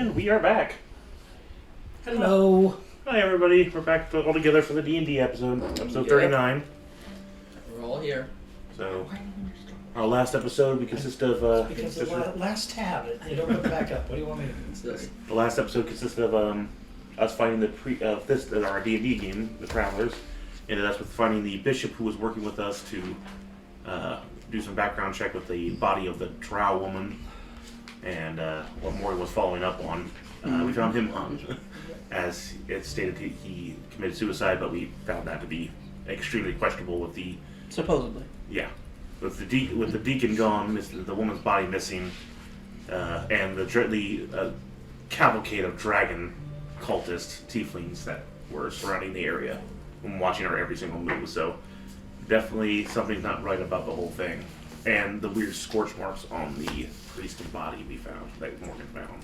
And we are back. Hello. Hi everybody, we're back all together for the D&D episode 39. We're all here. So, our last episode we consist of... Because the last tab, it don't come back up. What do you want me to do? The last episode consisted of us finding our D&D game, the Travelers, ended us with finding the bishop who was working with us to do some background check with the body of the drow woman, and what Maury was following up on. We found him hung, as it stated he committed suicide, but we found that to be extremely questionable with the... Supposedly. Yeah. With the deacon gone, the woman's body missing, and the cavalcade of dragon cultist tieflings that were surrounding the area and watching our every single move. So definitely something's not right about the whole thing. And the weird scorch marks on the priest's body we found, that Morgan found.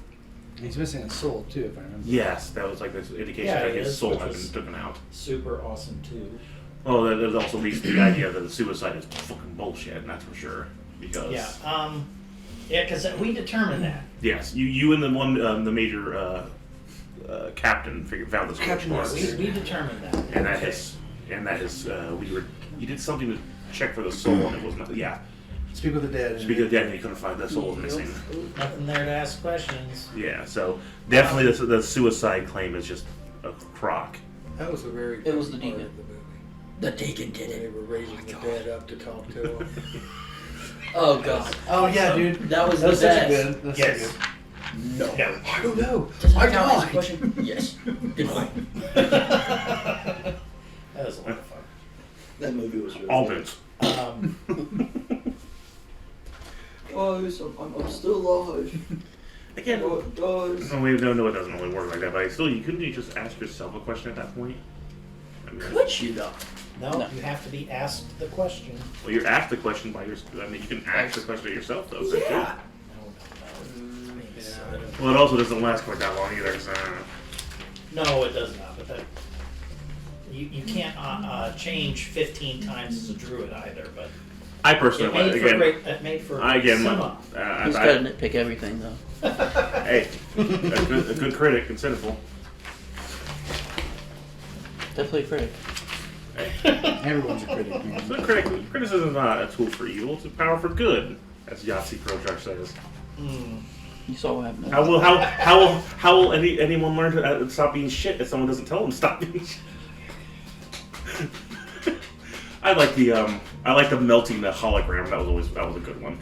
He's missing a soul too, if I remember. Yes, that was like this indication that his soul had been taken out. Super awesome too. Well, that also leads to the idea that the suicide is fucking bullshit, and that's for sure. Because because we determined that. yes, you and the major captain found the scorch marks. We determined that. You did something to check for the soul, and it was not. Yeah, Speak with the dead. speaking of dead, and you couldn't find the soul was missing. Nothing there to ask questions. Yeah, so definitely the suicide claim is just a crock. That was a very It was the part deacon. of the movie. The deacon did They it. were raising the dead up to talk to him. Oh god. Oh yeah, dude. That was That was the such a best. good. That's Yes. so good. No. I don't know. Does I that count as a died. question? Yes. Goodbye. That was a lot of fun. That movie was really All good. bits. Guys, I'm still alive. Again, Guys. no, it doesn't really work like that. But still, couldn't you just ask yourself a question at that point? I mean, Could you though? No, you have to be asked the question. well, you're asked the question by your. I mean, you can ask the question yourself, though. So Yeah. Well, it also doesn't last quite that long either. So. No, it does not. But that you can't change 15 times as a druid either. But I personally, it made for cinema. He's got to nitpick everything though. Hey, a good critic and cynical. Definitely a critic. Everyone's a critic, man. So criticism is not a tool for evil; it's a power for good, as Yahtzee Projar says. You saw what happened. How will anyone learn to stop being shit if someone doesn't tell them to stop being shit? I like the melting the hologram. That was a good one.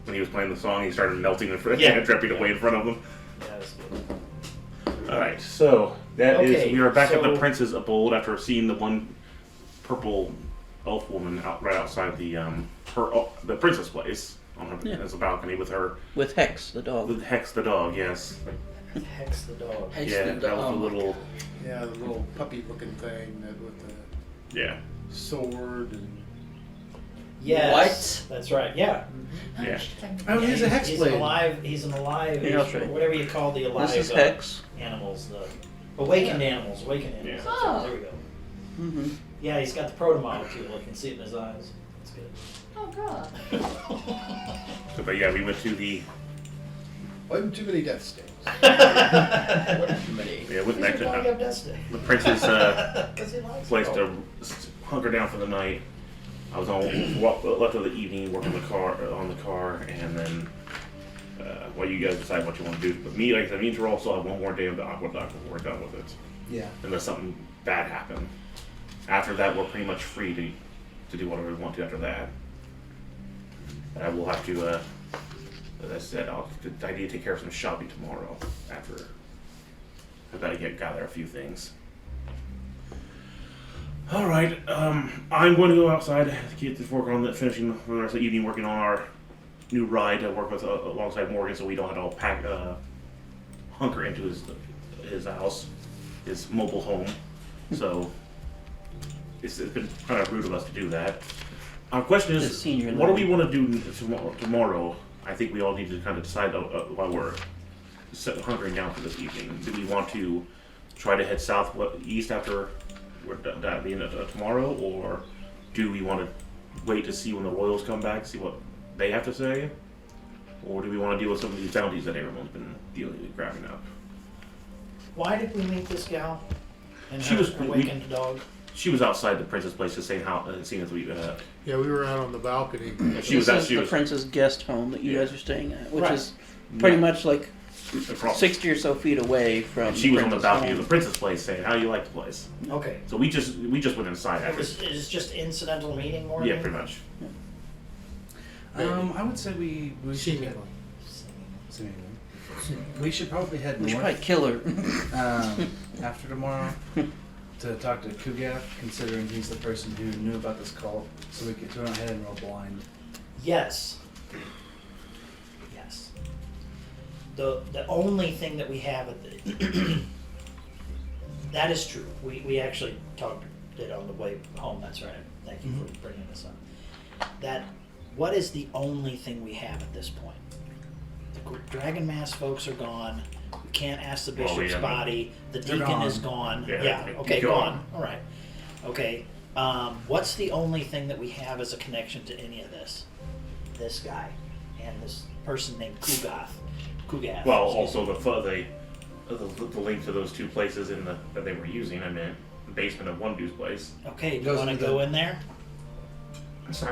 When he was playing the song, he started melting the dripping away in front of them. Yeah, that's good. All right, so we are back at the so- Prince's Abode after seeing the one purple elf woman right outside the princess place on as a balcony with her With Hex, the dog. with Hex the dog. Yes, Hex the dog. Hex yeah, the that dog. was a little Yeah, the little puppy-looking thing that with the yeah. sword and Yes. That's right. Yeah. Yeah. Oh, he's a hex He's blade. an alive. He's an alive. Yeah, that's right. Whatever you call the alive This is Hex. animals. The awakened animals. Awakened animals. Yeah. That's right, there we go. Mm-hmm. Yeah, he's got the proto-molecule. I can see it in his eyes. That's good. Oh god. So, but yeah, we went to the wasn't too many death stains. went back to Dog have Destiny. the Prince's 'Cause he likes place it. to hunker down for the night. I was left of the evening working on the car, and then you guys decide what you want to do. But me, like I said, me and Terrell still have one more day of the Aqua Duck before we're done with it, Yeah. unless something bad happened. After that, we're pretty much free to do whatever we want to after that. And I will have to, as I said, I need to take care of some shopping tomorrow after. I've got to gather a few things. All right, I'm going to go outside to get this work on finishing for the rest of the evening, working on our new ride to work with alongside Morgan, so we don't have to all hunker into his house, his mobile home. So it's been kind of rude of us to do that. Our question The is, senior what do we living. want to do tomorrow? I think we all need to kind of decide while we're hunkering down for this evening. Do we want to try to head east after we're done at the end of tomorrow, or do we want to wait to see when the Royals come back, see what they have to say? Or do we want to deal with some of these bounties that everyone's been grabbing up? Why did we meet this gal? And She her was- awakened dog. She was outside the princess place just saying how, seeing as we, Yeah, we were out on the balcony. she was This is she the was prince's guest home that you guys are staying at, which Right. is pretty much like across. 60 or so feet away from. And she was on the prince's balcony home. of the princess place saying, "How do you like the place?" Okay. So we just went inside It after. was just incidental meeting more Yeah, than- pretty much. I would say we should head, seemingly. We should probably head We should north probably kill her. after tomorrow to talk to Kugath, considering he's the person who knew about this cult, so we don't head in real blind. Yes. Yes. The only thing that we have at the that is true. We actually talked it on the way home. That's right. Thank you for bringing this up. That what is the only thing we have at this point? The Dragon Mass folks are gone. We can't ask the Well, bishop's yeah, body. The They're deacon is gone. gone. Yeah, Yeah. they're Okay. gone. Gone. All right. Okay. What's the only thing that we have as a connection to any of this? This guy and this person named Kugath. Well, also the link to those two places that they were using. I mean, the basement of one dude's place. Okay, do you Goes want to into go the- in there? It's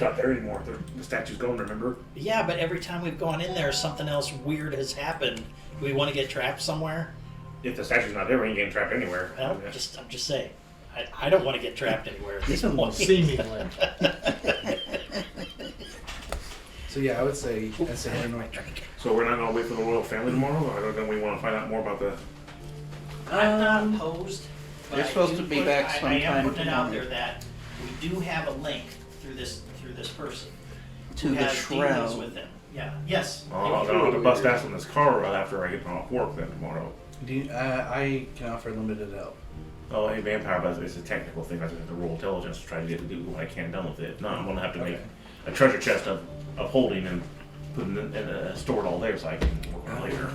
not there anymore. The statue's gone. Remember? Yeah, but every time we've gone in there, something else weird has happened. Do we want to get trapped somewhere? If the statue's not there, we ain't getting trapped anywhere. Well, I'm just saying. I don't want to get trapped anywhere at this point. Seemingly. So yeah, I would say head north. So we're not gonna wait for the royal family tomorrow. I don't know. We want to find out more about the. I'm not opposed. but They're I supposed do to be put- back I am sometime putting it out tomorrow. there that we do have a link through this person To who the has dealings shroud. with him. Yeah. Yes. Oh, I'm gonna have to bust ass on this car after I get off work then tomorrow. I can offer limited help. Oh, hey, vampire buzz is a technical thing. I just have to roll intelligence to try to get to do what I can done with it. No, I'm gonna have to make a treasure chest of holding and put it and store it all there so I can work on it later.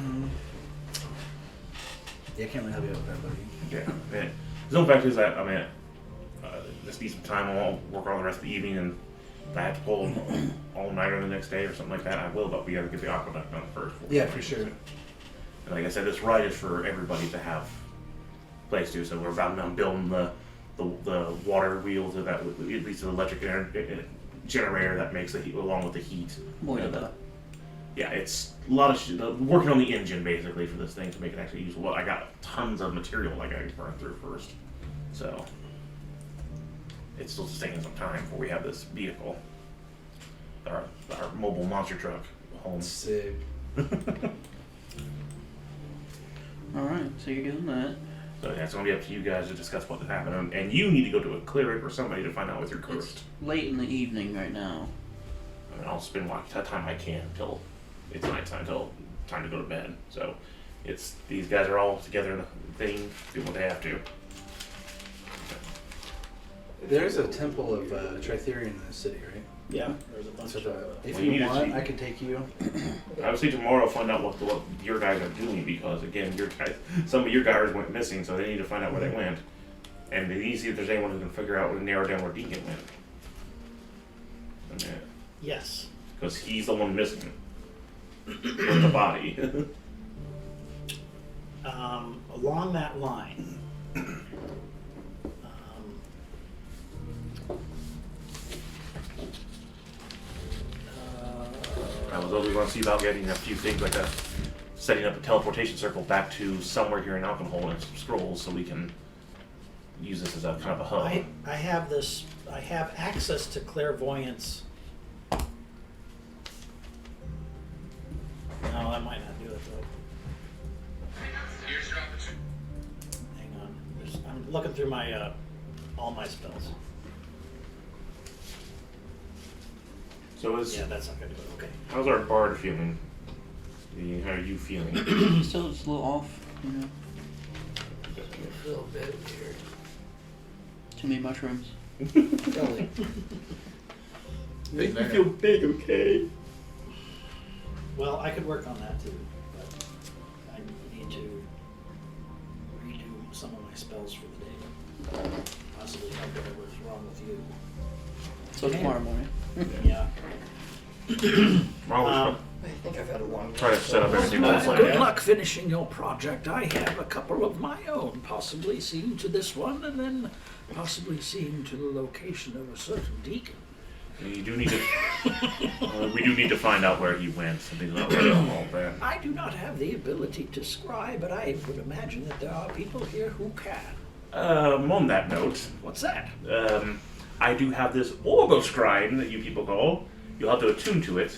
Yeah, I can't really help you out with that, buddy. Yeah, man. The only fact is that I mean, just need some time. I'll work on the rest of the evening, and if I have to pull all nighter the next day or something like that, I will. But we gotta get the aqueduct done first. Yeah, for sure. And like I said, this ride is for everybody to have place to. So we're about now building the water wheel to that, at least the electric generator that makes the heat along with the heat. More And, than that. yeah, it's a lot of working on the engine basically for this thing to make it actually usable. I got tons of material I got to burn through first, so it's still just taking some time before we have this vehicle, our mobile monster truck home. Sick. Alright, so you're doing that. So yeah, it's gonna be up to you guys to discuss what happened, and you need to go to a cleric or somebody to find out what you're cursed. It's late in the evening right now. And I'll spend what time I can until it's nighttime, till time to go to bed. So it's these guys are all together in a thing, doing what they have to. There's a temple of Tritherion in the city, right? Yeah. There's a bunch So of. if Well, you you need to want, see- I can take you. I would say tomorrow find out what your guys are doing because again, some of your guys went missing, so they need to find out where they went, and they need to see if there's anyone who can figure out and narrow down where Deacon went. Yes. Because he's the one missing with the body. Along that line. I was always going to see about getting a few things like that, setting up a teleportation circle back to somewhere here in Alcohol and some scrolls, so we can use this as a kind of a hub. I have this. I have access to clairvoyance. No, I might not do it though. Hang on. I'm looking through my all my spells. So Yeah, that's not gonna do it. Okay. how's our bard feeling? How are you feeling? Still just a little off, you know. A little bit weird. Too many mushrooms. Really. Make me feel big, okay? Well, I could work on that too, but I need to redo some of my spells for the day. Possibly help whatever's wrong with you. So tomorrow morning. Yeah. Well, I think I've had a long try to set up everything Well, else good like Good that. luck finishing your project. I have a couple of my own, possibly seeing to this one, and then possibly seeing to the location of a certain deacon. You do need to. We do need to find out where he went. Something's not right on all that. I do not have the ability to scry, but I would imagine that there are people here who can. On that note, What's that? I do have this orboscribe that you people call. You'll have to attune to it.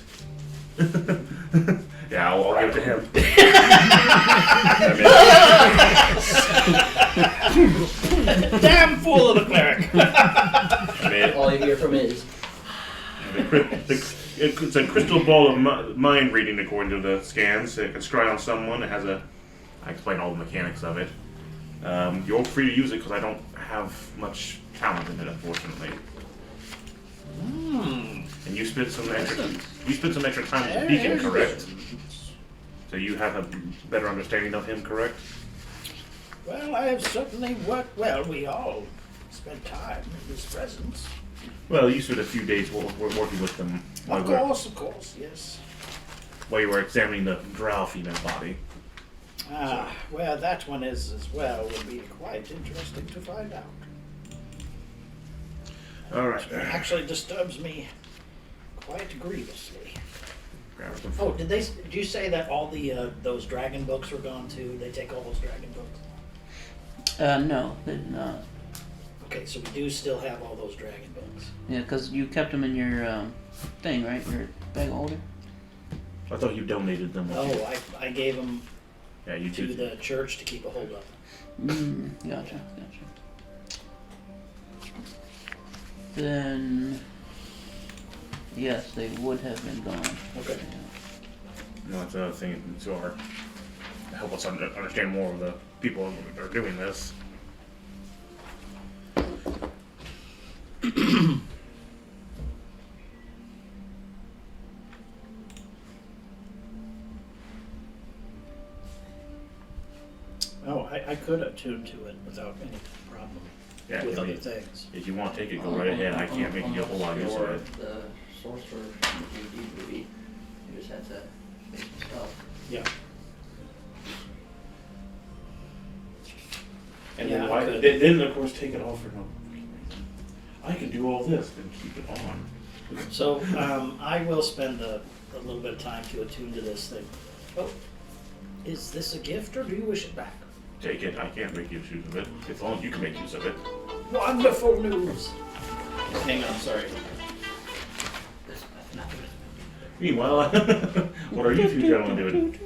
Yeah, I'll give it to him. Damn fool of a cleric! I mean, All you hear from is. it's a crystal ball of mind reading according to the scans. It can scry on someone. It has a. I explain all the mechanics of it. You're free to use it because I don't have much talent in it, unfortunately. And you spent some extra. You spent some extra time with the beacon, correct? So you have a better understanding of him, correct? Well, I have certainly worked well. We all spent time in his presence. Well, you spent a few days working with them Of course, yes. while you were examining the drow female body. Ah, where that one is as well would be quite interesting to find out. All right. It actually disturbs me quite grievously. Grab some Oh, did you say that all the those dragon books were gone too? They take all those dragon books? No, they did not. Okay, so we do still have all those dragon books. Yeah, because you kept them in your thing, right? Your bag of holder? I thought you donated them. Oh, I gave them Yeah, you to did. the church to keep a hold of. Gotcha. Then, yes, they would have been gone. Okay. No, that's another thing to our help us understand more of the people that are doing this. Oh, I could attune to it without any problem Yeah, with I other mean, things. if you want to take it, go right ahead. I can't make you a whole lot of use of it. The sorcerer DVD movie, you just had to make some stuff. Yeah. And Yeah, then, I why, could. then of course take it off for no reason. I can do all this, then keep it on. So I will spend a little bit of time to attune to this thing. Oh, is this a gift or do you wish it back? Take it. I can't make use of it. As long as you can make use of it. Wonderful news. Hang on, sorry. Meanwhile, what are you two gentlemen doing?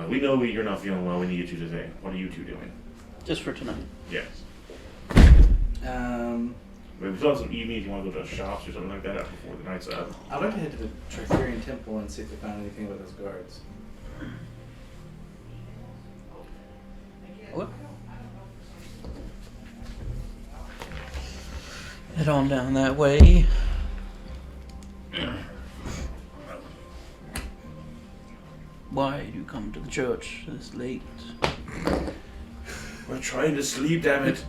We know you're not feeling well. We need you two today. What are you two doing? Just for tonight. Yes. Um, Maybe we still have some evenings. You want to go to shops or something like that before the night's up. I'd like to head to the Trifarian Temple and see if they found anything about those guards. What? Head on down that way. Why do you come to the church this late? We're trying to sleep, damn it.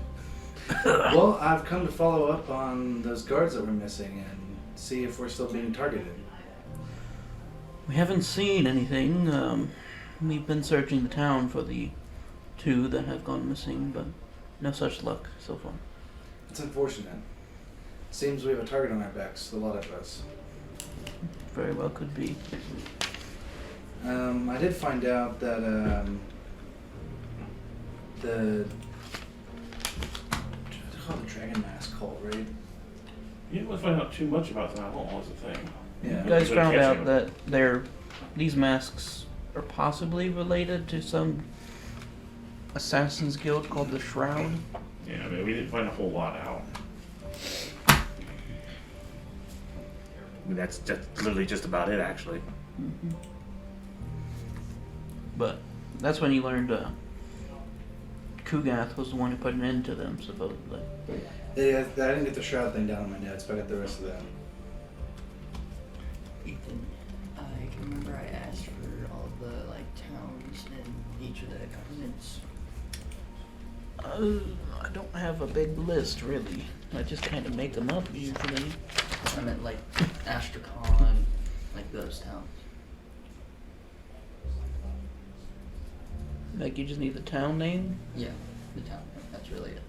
Well, I've come to follow up on those guards that were missing and see if we're still being targeted. We haven't seen anything. We've been searching the town for the two that have gone missing, but no such luck so far. It's unfortunate. Seems we have a target on our backs, a lot of us. Very well could be. I did find out that the they call it the Dragon Mask cult, right? You didn't find out too much about that. What was the thing? Yeah. You guys Good found catching. out that these masks are possibly related to some assassin's guild called the Shroud. Yeah, I mean, we didn't find a whole lot out. I mean, that's just literally just about it, actually. But that's when you learned Kugath was the one who put an end to them, supposedly. Yeah, I didn't get the shroud thing down on my notes, but I got the rest of them. Ethan, I can remember I asked for all of the towns in each of the governments. I don't have a big list, really. I just kind of make them up usually. I meant like Astrakhan, like those towns. Like you just need the town name? Yeah, the town. That's really it.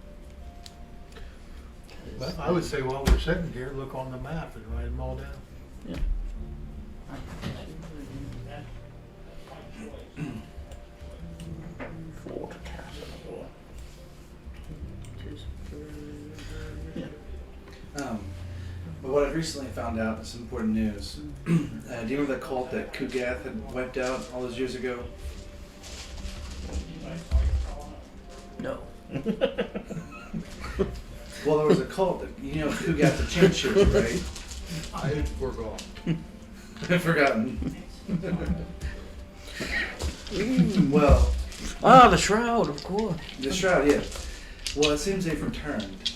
But I would say while we're sitting here, look on the map and write them all down. Yeah. Fort Castle. But what I've recently found out is some important news. Do you remember that cult that Kugath had wiped out all those years ago? No. Well, there was a cult that, you know, Kugath the Chinchers, right? I forgot. I've forgotten. Well, Ah, the shroud, of course. the shroud, yeah. Well, it seems they've returned.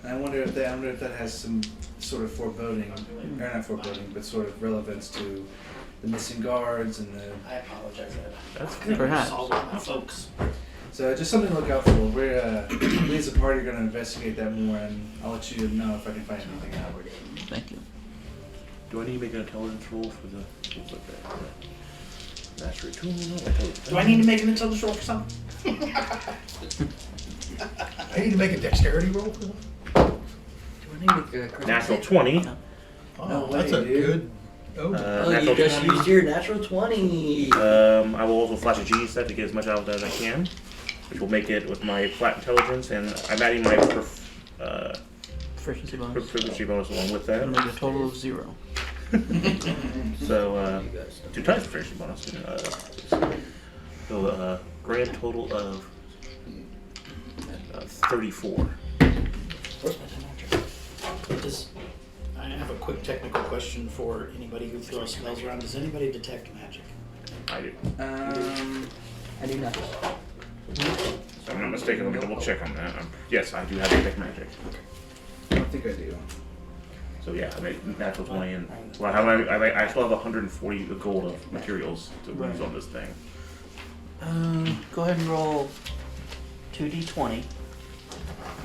And I wonder if that has some sort of foreboding, or not foreboding, but sort of relevance to the missing guards and the. I apologize. That's Perhaps. All my folks. So just something to look out for. We're we as a party are going to investigate that more, and I'll let you know if I can find anything out. Thank you. Do I need to make an intelligence roll for the mastery tool? Do I need to make an intelligence roll for something? I need to make a dexterity roll for them? Do I need to make a critical Natural hit? 20. Oh, No that's way, a dude. good. Oh, Oh, you natural just 20. used your natural 20. I will also flash a genius set to get as much out of that as I can, which will make it with my flat intelligence, and I'm adding my Proficiency bonus. proficiency bonus along with That'll make that. a total of 0. So, 2 times proficiency bonus. So, grand total of 34. Does, I have a quick technical question for anybody who throws spells around. Does anybody detect magic? I do. I do not. So I'm not mistaken, let me double check on that. Yes, I do have detect magic. I don't think I do. So yeah, I made natural 20, and well, I still have 140 gold of materials to use on this thing. Go ahead and roll 2d20.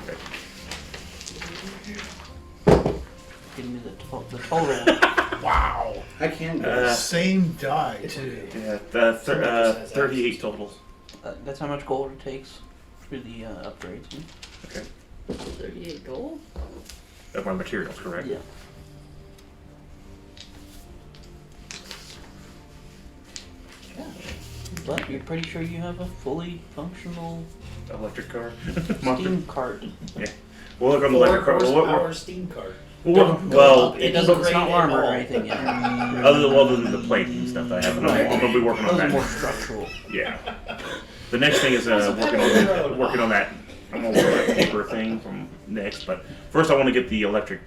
Okay. Give me the total. Wow. I can go. same die too. Yeah, 38 total. That's how much gold it takes for the upgrades. Okay. 38 gold? Of my materials, correct? Yeah. But you're pretty sure you have a fully functional Electric car. steam cart. Yeah. We'll look on the electric car. Horsepower steam cart. Well, It It doesn't doesn't. It's not grade at armor or all. anything yet. other than the plate and stuff that I have, I'm gonna be working on Those are more that. structural. Yeah. The next thing is working on that. I'm gonna work on that paper thing from next, but first I want to get the electric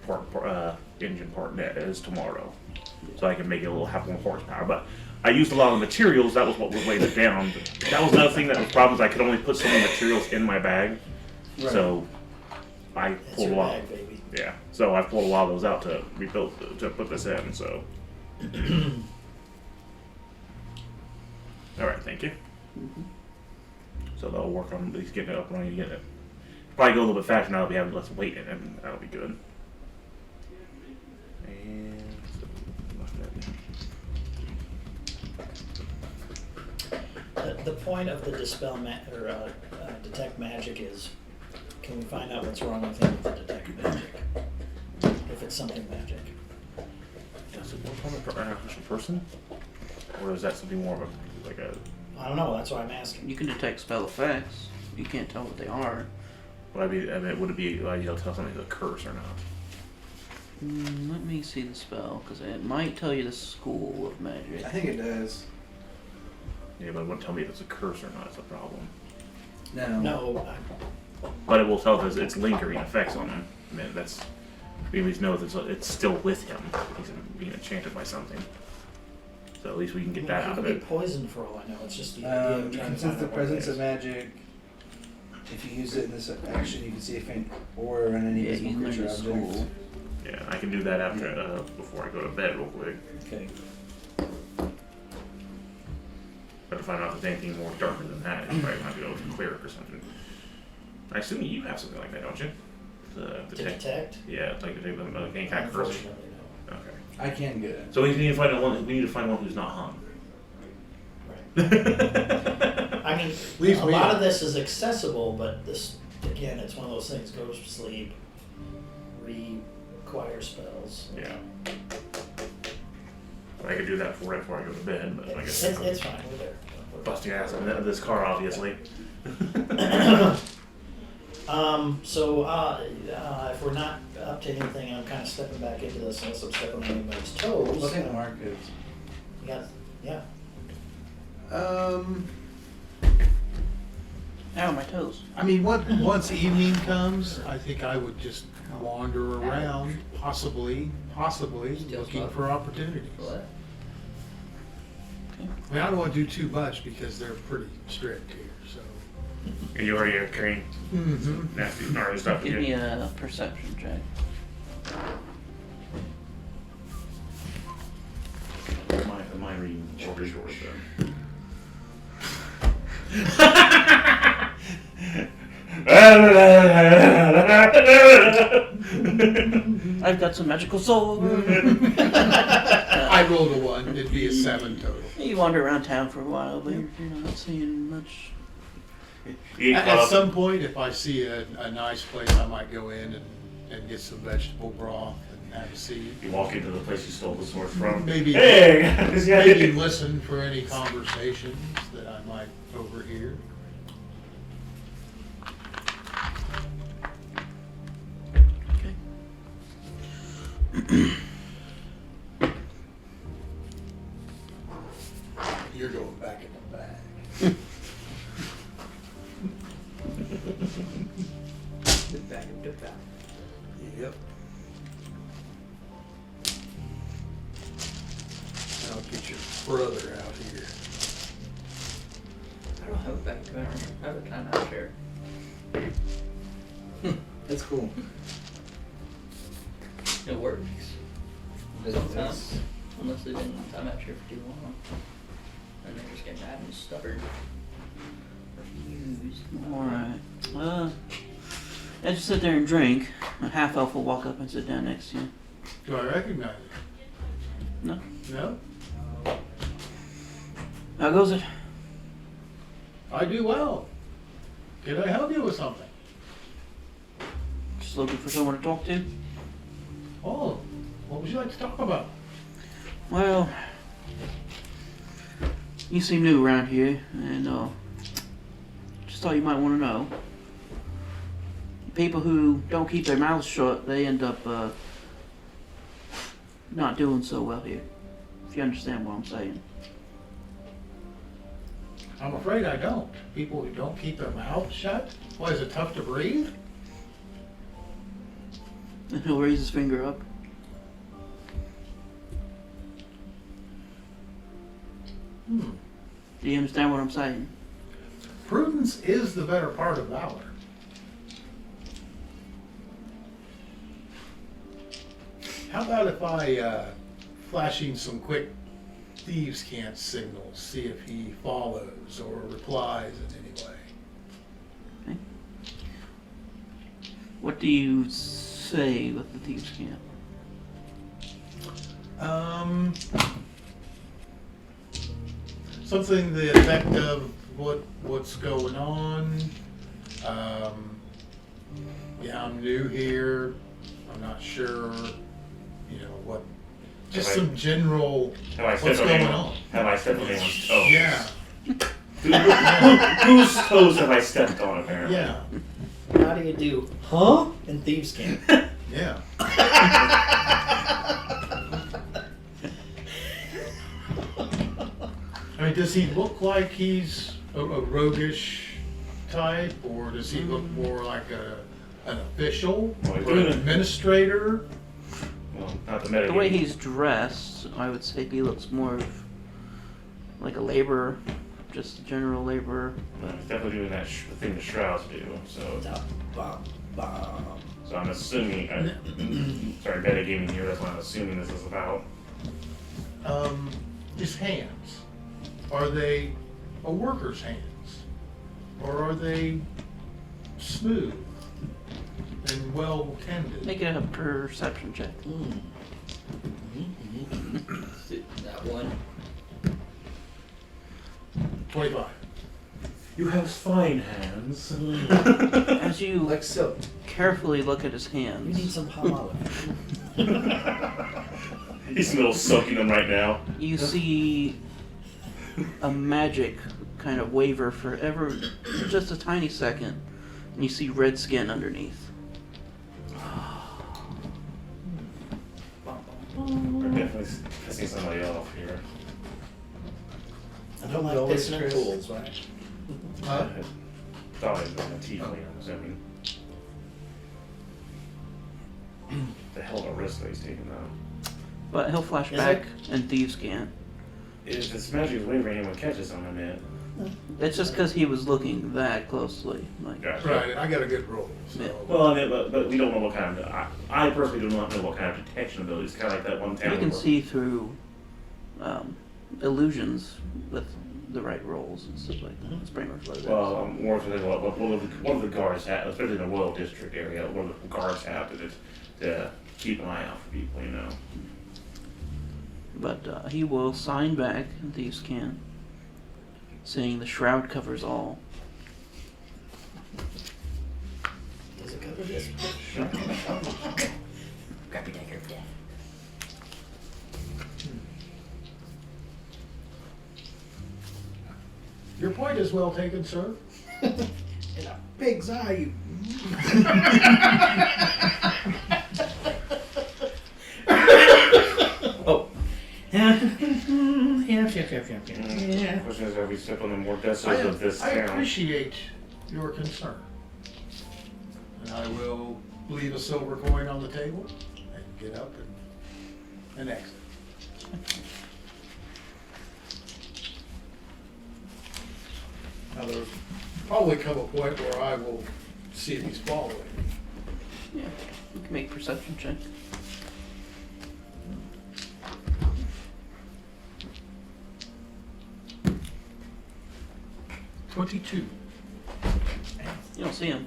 engine part net is tomorrow, so I can make it a little have more horsepower. But I used a lot of materials. That was what was weighing it down. That was another thing that was problems. I could only put so many materials in my bag, so I That's pulled a your lot. bag, baby. Yeah, so I pulled a lot of those out to rebuild to put this in. So, all right, thank you. So they'll work on at least getting it up and running. Get it. Probably go a little bit faster now that we have less weight in it, and that'll be good. And The point of the dispel detect magic is, can we find out what's wrong with him with the detect magic? If it's something magic. does it work on an actual person, or is that something more of a like a? I don't know, that's why I'm asking. You can detect spell effects. You can't tell what they are. Would would it be ideal to tell something's a curse or not? Let me see the spell, because it might tell you the school of magic. I think it does. Yeah, but it wouldn't tell me if it's a curse or not. It's a problem. No, But it will tell us its lingering effects on him. I mean, that's we at least know that it's still with him. He's being enchanted by something. So at least we can get that he out could of be it. poisoned for all I know. It's just the idea of You trying can to sense find the out what it presence is. of magic. If you use it in this action, you can see a faint aura on any Yeah, visible you learn creature the object. school. Yeah, I can do that after before I go to bed real quick. Okay. But to find out if there's anything more darker than that, you probably might be able to clear it or something. I assume you have something like that, don't you? to To detect? Yeah, like to take them like any kind of person. Unfortunately, no. Okay. I can get it. So we need to find one. We need to find one who's not hung. Right. I mean, Leaves a me lot out. of this is accessible, but this, again, it's one of those things, go to sleep, require spells. Yeah. I could do that right before I go to bed, but I guess It's fine, we're there. busting ass in this car, obviously. If we're not up to anything, I'm kind of stepping back into this unless I'm stepping on anybody's toes. Looking at Mark is. You got, yeah. Ow, my toes. I mean, once evening comes, I think I would just wander around, possibly looking for opportunities. What? I mean, I don't want to do too much because they're pretty strict here, so. And you already are carrying Mm-hmm. nasty, gnarly stuff with Give you. me a perception check. Am I reading over yours then? I've got some magical sword. I rolled a 1, it'd be a 7 total. You wander around town for a while, but you're not seeing much. At some point, if I see a nice place, I might go in and get some vegetable broth and have a seat. You walk into the place you stole the sword from. Maybe, Hey! guys, yeah. maybe listen for any conversations that I might overhear. You're going back in the bag. Yep. I'll get your brother out here. I don't have a backpack. I have a time-out chair. That's cool. It works. Sometimes. Unless they've been time-out chair for too long. And they just get mad and stubborn. Refuse. Alright. As you sit there and drink, a half elf will walk up and sit down next to you. Do I recognize you? No? No? How goes it? I do well. Can I help you with something? Just looking for someone to talk to? Oh, what would you like to talk about? Well, you seem new around here, and just thought you might want to know. People who don't keep their mouths shut, they end up not doing so well here. If you understand what I'm saying. I'm afraid I don't. People who don't keep their mouths shut? Why, is it tough to breathe? And he'll raise his finger up. Do you understand what I'm saying? Prudence is the better part of valor. How about if I flashing some quick thieves' cant signals, see if he follows or replies in any way? Okay. What do you say with the thieves' camp? Something to the effect of what's going on. Yeah, I'm new here. I'm not sure. You know what? Just Have I- some general. Have I What's stepped on going anyone? on? Have I stepped on anyone's toes? Yeah, Whose toes have I stepped on, apparently? yeah, How do you do, huh? In Thieves' Camp. yeah. I mean, does he look like he's a roguish type, or does he look more like an official Well, he's or an doing it. administrator? Well, not the meta. The way he's dressed, I would say he looks more of like a laborer, just a general laborer. He's definitely doing that the thing the Shrouds do. So I'm assuming. Sorry, metagaming here. That's what I'm assuming this is about. His hands, are they a worker's hands, or are they smooth and well tended. Make it a perception check. That one. 25. You have fine hands. As you Like silk. carefully look at his We hands, need some palm olive. He's a little soaking them right now. you see a magic kind of waver for just a tiny second, and you see red skin underneath. We're definitely pissing somebody off here. I don't like Always pissing at Chris. pools, right? Huh? Thought it was on the TV, I'm assuming. The hell of a risk that he's taking though. But he'll flash Is back and Thieves can't. If this magic wavering, anyone catches on him yet? It's just because he was looking that closely. Like, Gotcha. Right, I got a good roll. So. Yeah. Well, I mean, but we don't know what kind of. I personally do not know what kind of detection ability. It's kind of like that one town. you can where- see through illusions with the right rolls and stuff like that. That's pretty much what it is. Well, I'm more than what one of the guards have, especially in the Royal District area, one of the guards have to keep an eye out for people, you know. But he will sign back, and Thieves can, saying the shroud covers all. Does it cover this? Grab your dagger of death. Your point is well taken, sir. In a pig's eye, you. Oh. Yeah. Yeah. Question is, are we step on the more desolate of this I town? appreciate your concern. And I will leave a silver coin on the table and get up and exit. Now there'll probably come a point where I will see if he's following me. Yeah, you can make perception check. $22. You don't see him.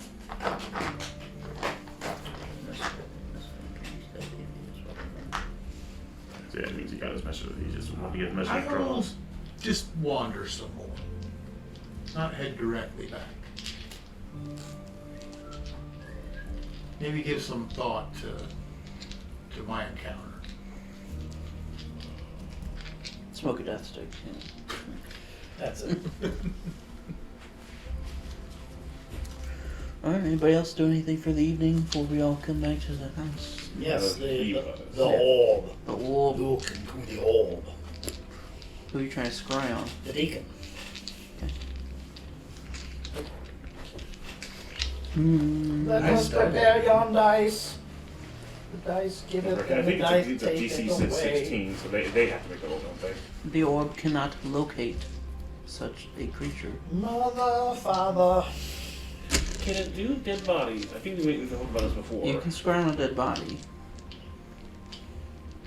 So yeah, it means he got his message. He just won't get his message I will across. just wander some more. Not head directly back. Maybe give some thought to my encounter. Smoke a death stick. Yeah. That's it. Alright, anybody else do anything for the evening before we all come back to the house? Yes, the Yeah. orb. The orb. Look into the orb. Who are you trying to scry on? The deacon. Let Nice us spell. prepare yon dice. The dice give it, I and the think dice it's a take DC it away. 16, so they have to make a roll, don't they? The orb cannot locate such a creature. Mother, father. Can it do dead bodies? I think we talked about this before. You can scry on a dead body.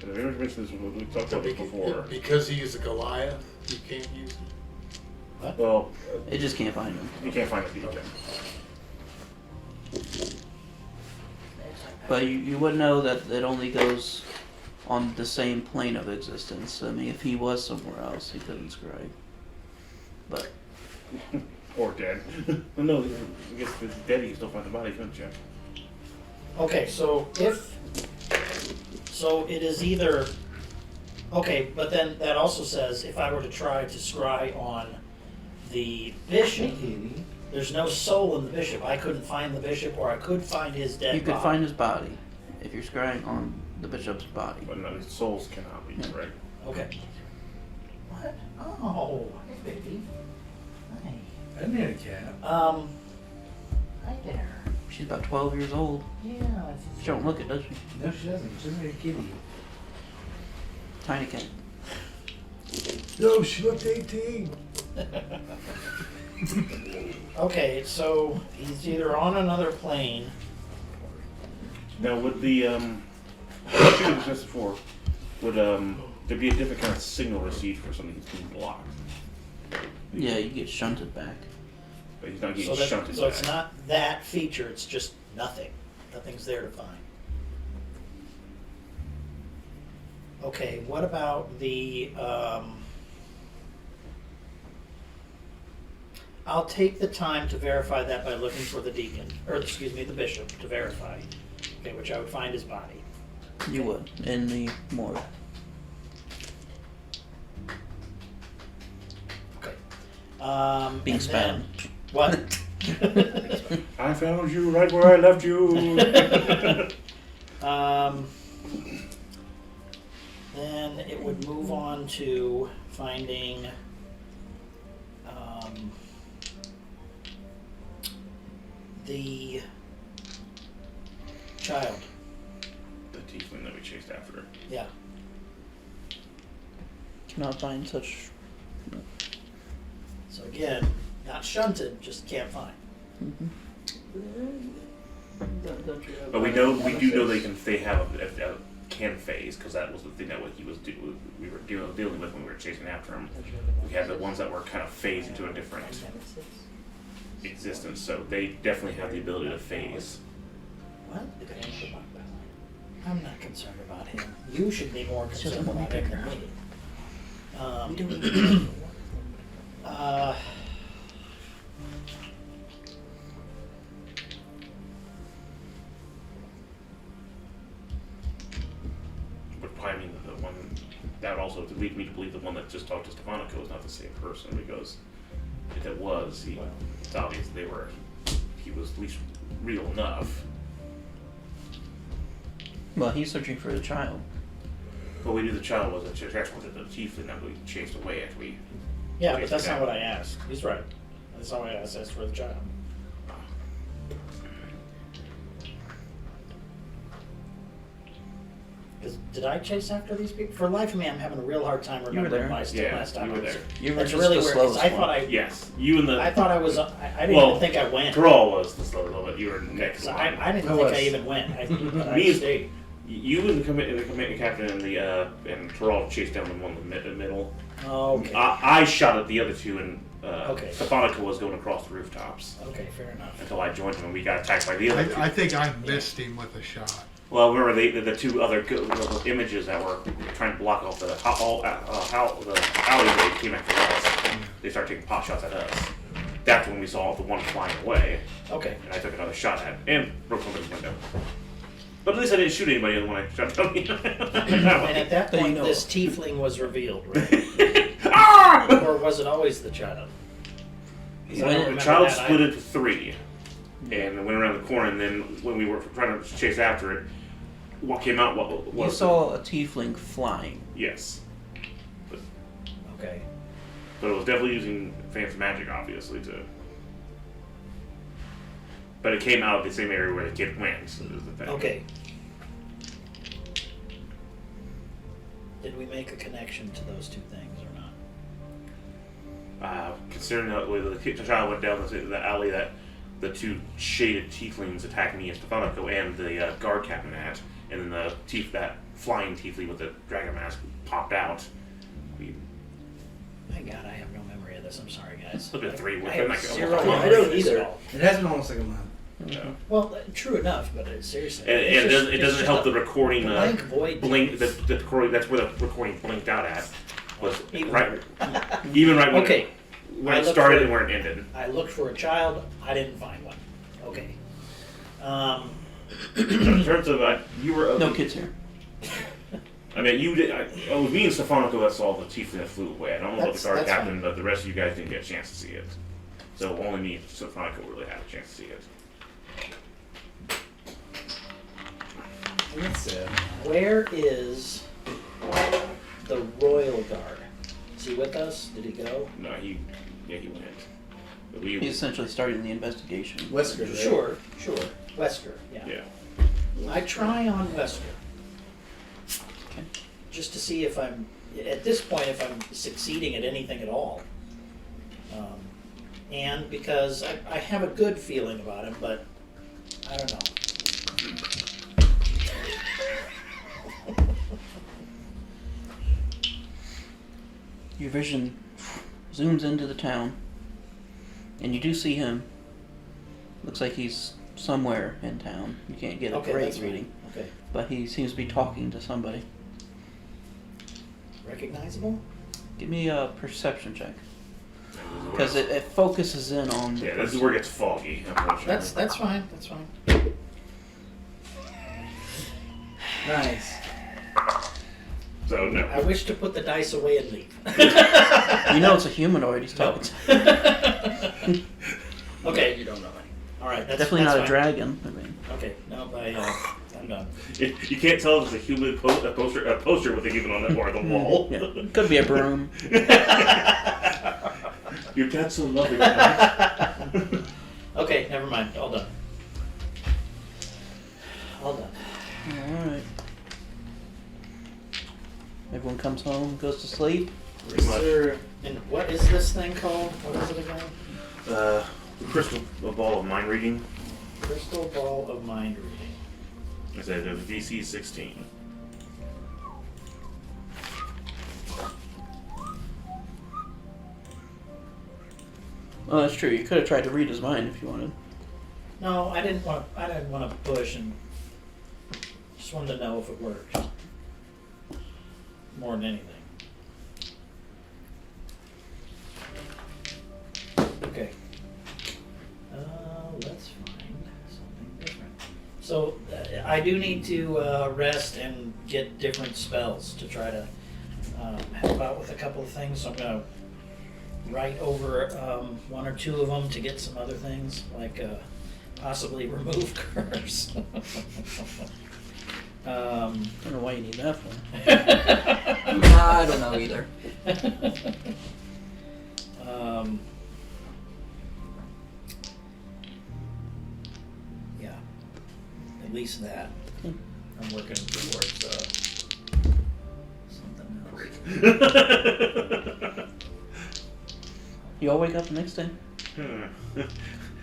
I remember mentioned this when we talked about this before. Because he is a Goliath, you can't use it. Well, It just can't find him. you can't find a beacon. But you would know that it only goes on the same plane of existence. I mean, if he was somewhere else, he couldn't scry. But Or dead. No, I guess if it's dead, you can still find the body, couldn't you? Okay, so it is either, okay, but then that also says if I were to try to scry on the bishop, there's no soul in the bishop. I couldn't find the bishop, or I could find his dead you could body. find his body if you're scrying on the bishop's body. But no, his souls cannot be, Yeah. right? Okay. What? Oh, hey baby. Hi. I didn't hear a cat. Hi there. She's about 12 years old. Yeah. She don't look it, does she? No, she doesn't. She's a kitty. Tiny cat. No, she looked 18. Okay, so he's either on another plane. Now, would the, I should have discussed before, would, there be a different kind of signal received for something that's being blocked? Yeah, you get shunted back. But he's not So, getting shunted so back. it's not that feature, it's just nothing. Nothing's there to find. Okay, what about the, I'll take the time to verify that by looking for the deacon, or excuse me, the bishop, to verify. Okay, which I would find his body. You would, in the morgue. Okay. Being and then- spanned. What? I found you right where I left you. Then it would move on to finding the child. The tiefling that we chased after. Yeah. Cannot find such. So again, not shunted, just can't find. But we do know they have a can phase, because that was the thing that we were dealing with when we were chasing after him. We had the ones that were kind of phased into a different existence, so they definitely have the ability to phase. What? I'm not concerned about him. You should be more It's concerned just about one him than bigger. me. But probably mean the one that would also lead me to believe the one that just talked to Stefanico is not the same person, because if it was, it's obvious he was at least real enough. Well, he's searching for the child. But we knew the child was a tiefling that we chased away after we. Yeah, but chased that's him not down. what I asked. He's right. That's not what I asked. That's for the child. Because did I chase after these people? For the life of me, I'm having a real hard time were remembering there. my step Yeah, last time you I were was there. You were That's just really the weird. 'Cause slowest I thought Yes, you and the. I thought I was. I didn't Well, even think I went. Terrell was the slow little bit. You were next. So I didn't I think I was. even went. But I Me and- stayed. You and the commanding captain and Terrell chased down the one in the middle. Oh, okay. I shot at the other two, and Okay. Stefanico was going across the rooftops Okay, fair enough. until I joined him, and we got attacked by the other two. I think I missed him with a shot. Well, remember the two other images that were trying to block off the alleyway came after us. They started taking pot shots at us. That's when we saw the one flying away, Okay. and I took another shot at it and broke somebody's window. But at least I didn't shoot anybody when I shot down. And at that That you point, know this of. tiefling was revealed, right? Ah! Or was it always the child? 'Cause I don't The remember child that split either. into three, and went around the corner. And then when we were trying to chase after it, what came out? What You saw a tiefling flying. Yes, Okay. but it was definitely using fancy magic, obviously, too. But it came out of the same area where the kid went. So is the thing. Okay. Did we make a connection to those two things or not? Considering the way the child went down the alley that the two shaded tieflings attacked me and Stefanico and the guard captain at, and then that flying tiefling with the dragon mask popped out. We My God, I have no memory of this. I'm sorry, guys. looked at three with I them. have Like, zero oh, memory I don't of this either. at all. It has been almost like a month. yeah. Well, true enough, but seriously. And it's it just- doesn't. It it's doesn't just help a the recording. blank void. Blink. The recording. That's where the recording blinked out at. Was Even- right. Even right when Okay. when I it looked started for- and where it ended. I looked for a child. I didn't find one. Okay. In terms of you were No kids here. I mean, you did. It was me and Stefanico that saw the tiefling that flew away. I don't know about the guard That's captain, fine. but the rest of you guys didn't get a chance to see it. So only me and Stefanico really had a chance to see it. That's sad. Where is the royal guard? Is he with us? Did he go? No, he went. But we, He's essentially starting the investigation. Wesker, right? Sure. Wesker, yeah. yeah. I try on Wesker. Okay. Just to see if I'm, at this point, if I'm succeeding at anything at all. And because I have a good feeling about him, but I don't know. Your vision zooms into the town, and you do see him. Looks like he's somewhere in town. You can't get a Okay, great that's fine. reading, Okay. but he seems to be talking to somebody. Recognizable? Give me a perception check. Because it focuses in on the Yeah, this is person. where it gets foggy, unfortunately. That's fine. That's fine. Nice. So, no. I wish to put the dice away and leave. You know it's a humanoid he's talking to. Okay. You don't know any. All right. That's Definitely that's not a fine. dragon. I mean, Okay. No, I'm done. You can't tell if it's a human poster with a human on the, or the wall. yeah. Could be a broom. Your dad's so loving. Right? Okay. Never mind. All done. All done. Alright. Everyone comes home, goes to sleep. Pretty much. And what is this thing called? What is it again? Crystal ball of mind reading. Crystal ball of mind reading. I said the DC 16. Oh, that's true. You could have tried to read his mind if you wanted. No, I didn't want. I didn't want to push, and just wanted to know if it worked. More than anything. Okay. Let's find something different. So I do need to rest and get different spells to try to help out with a couple of things. So I'm gonna write over one or two of them to get some other things like possibly remove curse. I don't know why you need that for. I don't know either. Yeah, at least that. I'm working towards something else. You all wake up the next day?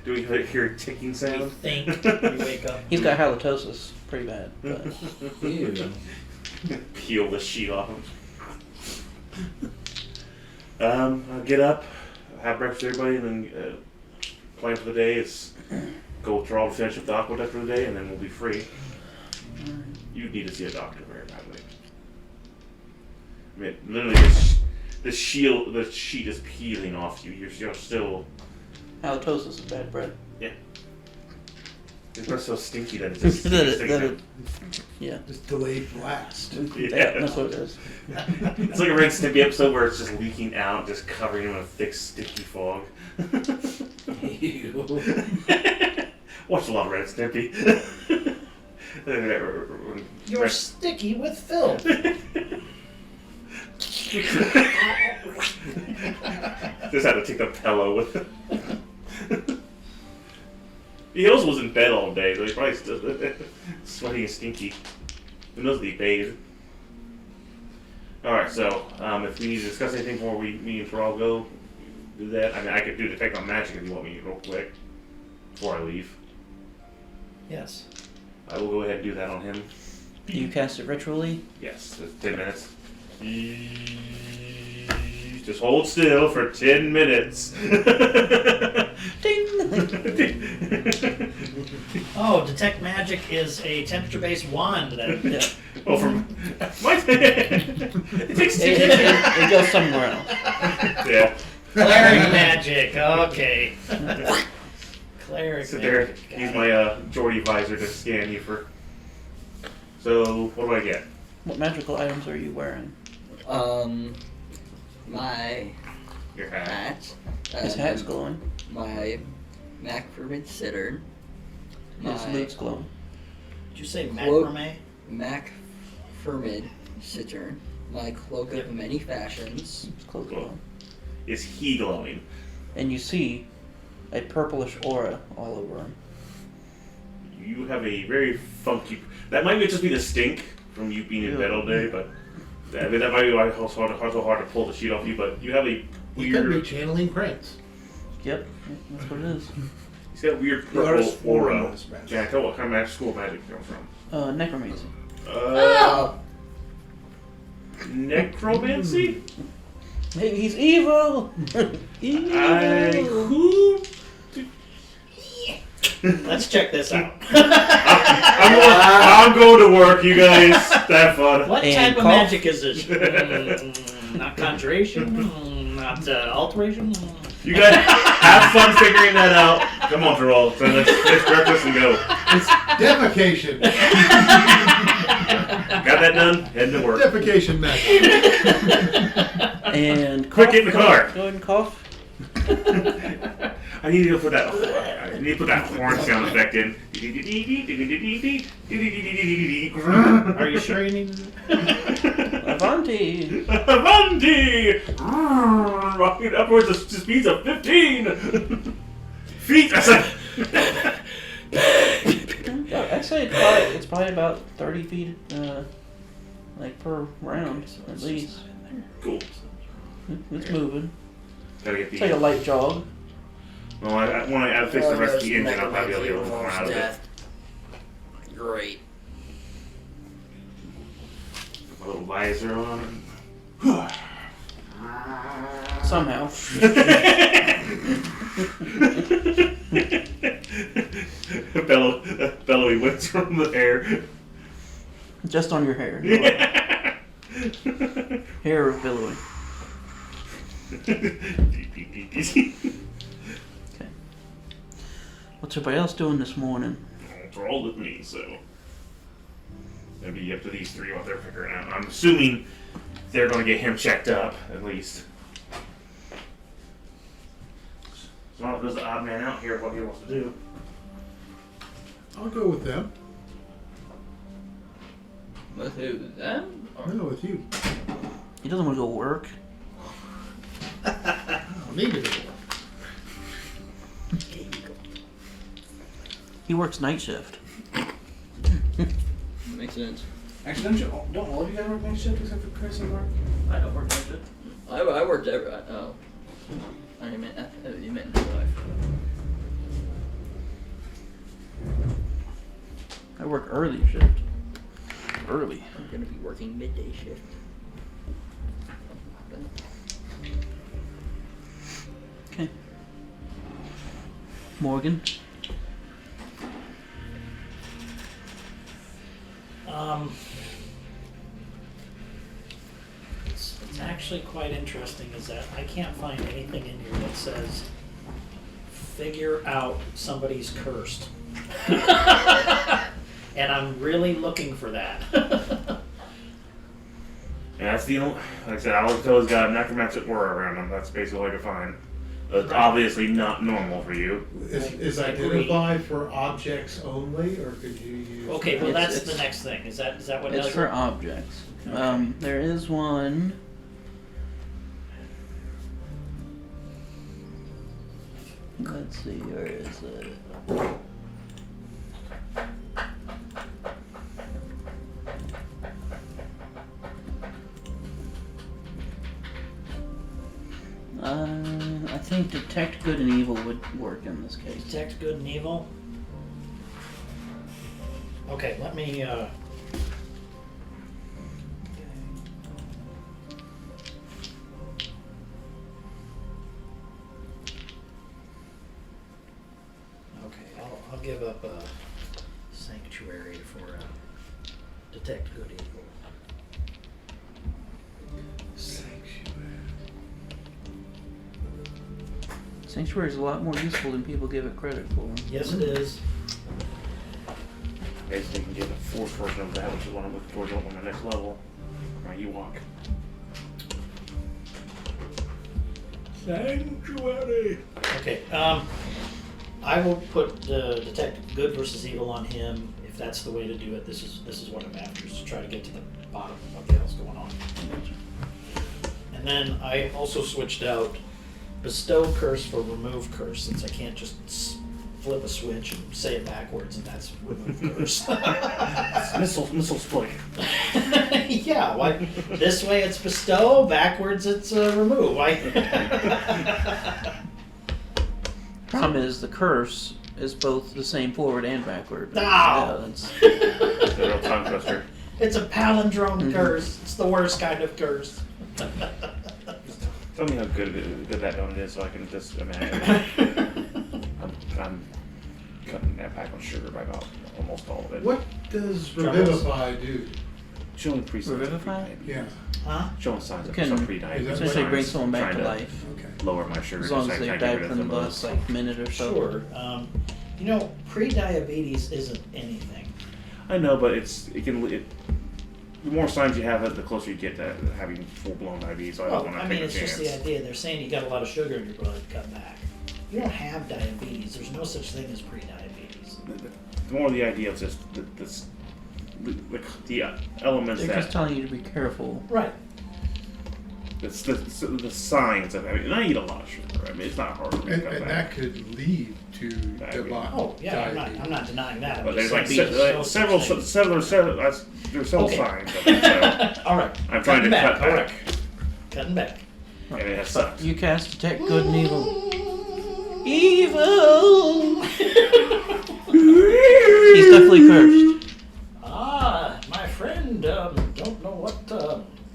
Do we hear a ticking We sound? think we wake up. He's got halitosis. Pretty bad. But Ew. Peel the sheet off him. I'll get up, have breakfast with everybody, and then plan for the day is go draw to finish up the aqueduct for the day, and then we'll be free. You need to see a doctor very badly. I mean, literally, the sheet is peeling off you. You're still. halitosis is bad bread. Yeah. It's not so stinky that it's just Yeah. Just delayed blast. Yeah, that's what it is. It's like a Ren Stimpy episode where it's just leaking out, just covering him in a thick, sticky fog. Ew. Watched a lot of Ren Stimpy. You're sticky with filth. Just had to take the pillow with him. He also was in bed all day, so he's probably still sweaty and stinky. Who knows if he bathed? Alright, so if we need to discuss anything before me and Terrell go, do that. I mean, I could do Detect on Magic if you want me real quick before I leave. Yes. I will go ahead and do that on him. Do you cast it ritually? Yes, it's 10 minutes. Just hold still for 10 minutes. Ding! Oh, Detect Magic is a temperature-based wand then. Yeah. Oh, from my it takes 10 It goes somewhere else. Yeah. Cleric magic. Okay. Cleric Sit there, magic. Got use it. my Geordie visor to scan you for. So, what do I get? What magical items are you wearing? My Your hat. hat. His hat's glowing. My Mac Forbid Sitter. His lute's glowing. Did you say Quote- macrame? Mac Fermid Cittern. My Cloak of Many Fashions. His clothes glowing. Is he glowing? And you see a purplish aura all over him. You have a very funky. That might just be the stink from you being in bed all day, but I mean that might be why it's so hard to pull the sheet off you. But you have a You could be weird. channeling Prince. Yep, that's what it is. He's got weird The artist purple aura. form is magic. Jack, what kind of school magic comes from? Necromancy. Oh! Necromancy? Maybe he's evil! Evil! Who? Let's check this out. I'm going to work. You guys have fun. What And type of cough. magic is this? Not conjuration? Not alteration? You guys have fun figuring that out. Come on, Terrell. So let's grab this and go. It's defecation. Got that done? Head to work. Defecation method. And Quick, get in the car. Go ahead and cough. I need to go put that. I need to put that horn sound effect in. Are you sure you need Avanti. Avanti! Rocking upwards of speeds of 15 feet. I said. Yeah, I'd say it's probably about 30 feet, like per round at least. Cool. It's moving. Gotta get It's like a the. light jog. Well, when I fix the rest of the engine, I'll probably be able to come out of it. Great. Put my little visor on. Somehow. Bellowy winds from the air. Just on your hair. Hair is billowing. Okay. What's everybody else doing this morning? It's all with me, so it'll be up to these three what they're figuring out. I'm assuming they're going to get him checked up at least. So now there's the odd man out here. What he wants to do? I'll go with them. With who? Them? Or No, with you. He doesn't want to go work. I don't need to go. He works night shift. makes sense. Actually, don't all of you guys work night shift except for Chris and Mark? I don't work night shift. I worked every. Oh. I meant you meant in real life. I work early shift. Early. I'm gonna be working midday shift. Okay. Morgan. It's actually quite interesting is that I can't find anything in here that says figure out somebody's cursed. And I'm really looking for that. Yeah, that's the only. Like I said, I always always got necromantic aura around him. That's basically all I could find. It's obviously not normal for you. Is identify for objects only, or could you use? Okay, well It's- that's the next thing. Is that what It's does for it? objects. Okay. There is one. Let's see, where is it? I think detect good and evil would work in this case. Detect good and evil. Okay, let me Okay, I'll give up a sanctuary for detect good evil. Sanctuary is a lot more useful than people give it credit for. Yes, it is. Basically, you can get a force version of that, which is what I'm looking towards on my next level. Right, you walk. Sanctuary. Okay, I will put detect good versus evil on him. If that's the way to do it, this is what I'm after, is to try to get to the bottom of what the hell's going on. And then I also switched out bestow curse for remove curse, since I can't just flip a switch and say it backwards, and that's remove curse. Missile split. Yeah, why? This way it's bestow, backwards it's remove. Problem is, the curse is both the same forward and backward. No! Yeah, that's, It's a real tongue twister. It's a palindrome curse. It's the worst kind of curse. Tell me how good that donut is, so I can just imagine. I'm cutting that back on sugar by about almost all of it. What does Troubles? Revivify do? Showing pre-signs of Revivify? pre-diabetes. Yeah. Huh? Showing signs of Can some Is pre-diabetes. that Essentially what- bring someone back Trying to to life. Okay. lower my sugar. As long as so I they've can get died rid of from the some of last those. like minute or so. Sure. You know, pre-diabetes isn't anything. I know, but the more signs you have, the closer you get to having full-blown diabetes. So I don't Well, want to I take mean, a it's chance. just the idea. They're saying you got a lot of sugar in your blood, cut back. You don't have diabetes. There's no such thing as pre-diabetes. The more the idea of just the elements They're that just telling you to be careful. Right. it's the signs of. I mean, I eat a lot of sugar. I mean, it's not hard for me to And, cut and back. that could lead to Diabetes. Oh, yeah, diabetes. I'm not denying that. I'm But just there's like saying there's no several such thing. there's several Okay. signs of it. So All right. I'm trying to Cutting back. cut All back, right. Cutting back. and it has But sucked. you cast detect good and evil. Evil! He's definitely cursed. Ah, my friend, don't know what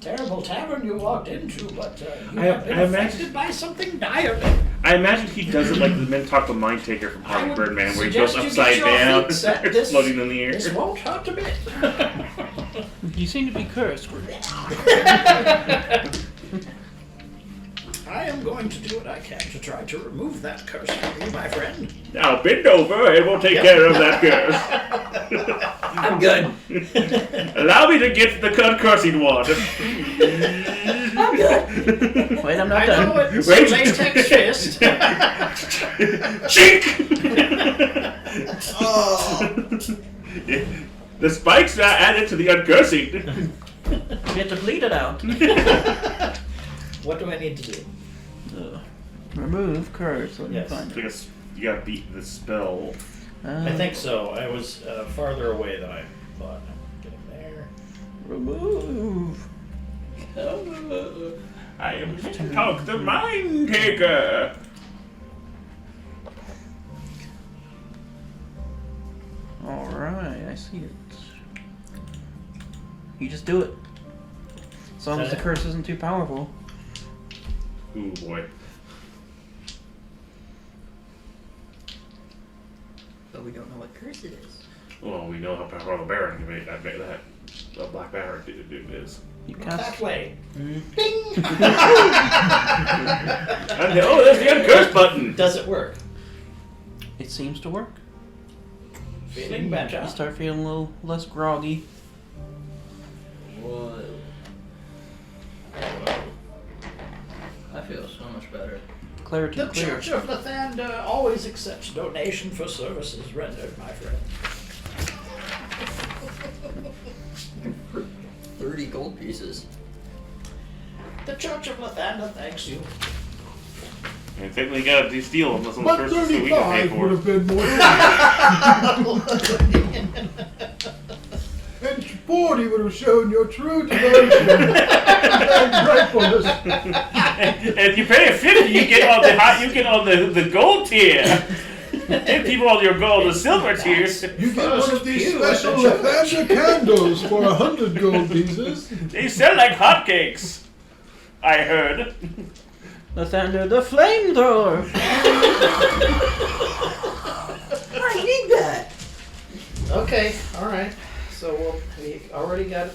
terrible tavern you walked into, but you I- have been I imagine- affected by something dire. I imagine he does it like the men talk the mind taker from I Harvey would Birdman, where he goes suggest you upside get your down, feet set. This- floating in the air. This won't hurt a bit. You seem to be cursed. I am going to do what I can to try to remove that curse from you, my friend. Now bend over, and we'll take care of that curse. I'm good. Allow me to get the concursing one. I'm good. Wait, I'm not I done. know it's a Wait. latex fist. Chink! Oh. The spikes are added to the uncursing. You have to bleed it out. What do I need to do? Remove curse. Let me Yes. find it. You gotta beat the spell. I think so. I was farther away than I thought. Getting there. Remove. I am Talk the Mind Taker. Alright, I see it. You just do it. As long as the curse isn't too powerful. Ooh boy. But we don't know what curse it is. Well, we know how powerful the Baron can make. I bet that the Black Baron dude is. You That cast. way. And, oh, there's the uncurse button. Does it work? It seems to work. Feeling better. You start feeling a little less groggy. Whoa. I feel so much better. Clarity The clear. Church of Lathander always accepts donation for services rendered, my friend. 30 gold pieces. The Church of Lathander thanks you. I mean, technically, you gotta steal them. That's on the But curses that we can pay 35 for. would have been more. And 40 would have shown your true devotion and gratefulness. And if you pay a 50, you get on the gold tier. 50 on your gold and silver tiers. You get one of these special Lathander candles for 100 gold pieces. They sell like hotcakes. I heard. Lathander the flamethrower. I need that. Okay, all right. So we already got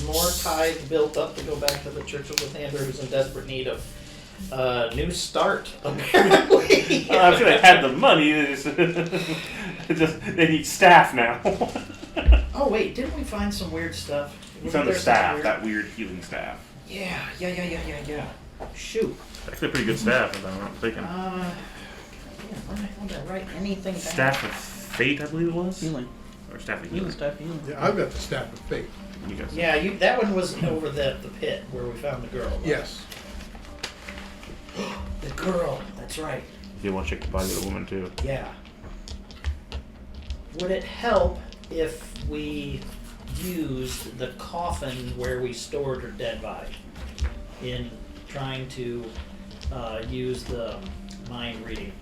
more tithe built up to go back to the Church of Lathander, who's in desperate need of new start, apparently. I'm sure they had the money. They need staff now. Oh wait, didn't we find some weird stuff? We Wasn't found the there some staff, weird- that weird healing staff. Yeah. Shoot. Actually, a pretty good staff, if I'm not mistaken. Did I write anything down? Staff of Fate, I believe it was. Healing. Or Staff of Healing Healing. stuff, healing. Yeah, I've got the staff of fate. You guys. Yeah, that one was over the pit where we found the girl. right? Yes. The girl. That's right. You want to check the body of the woman too. Yeah. Would it help if we used the coffin where we stored her dead body in trying to use the mind reading,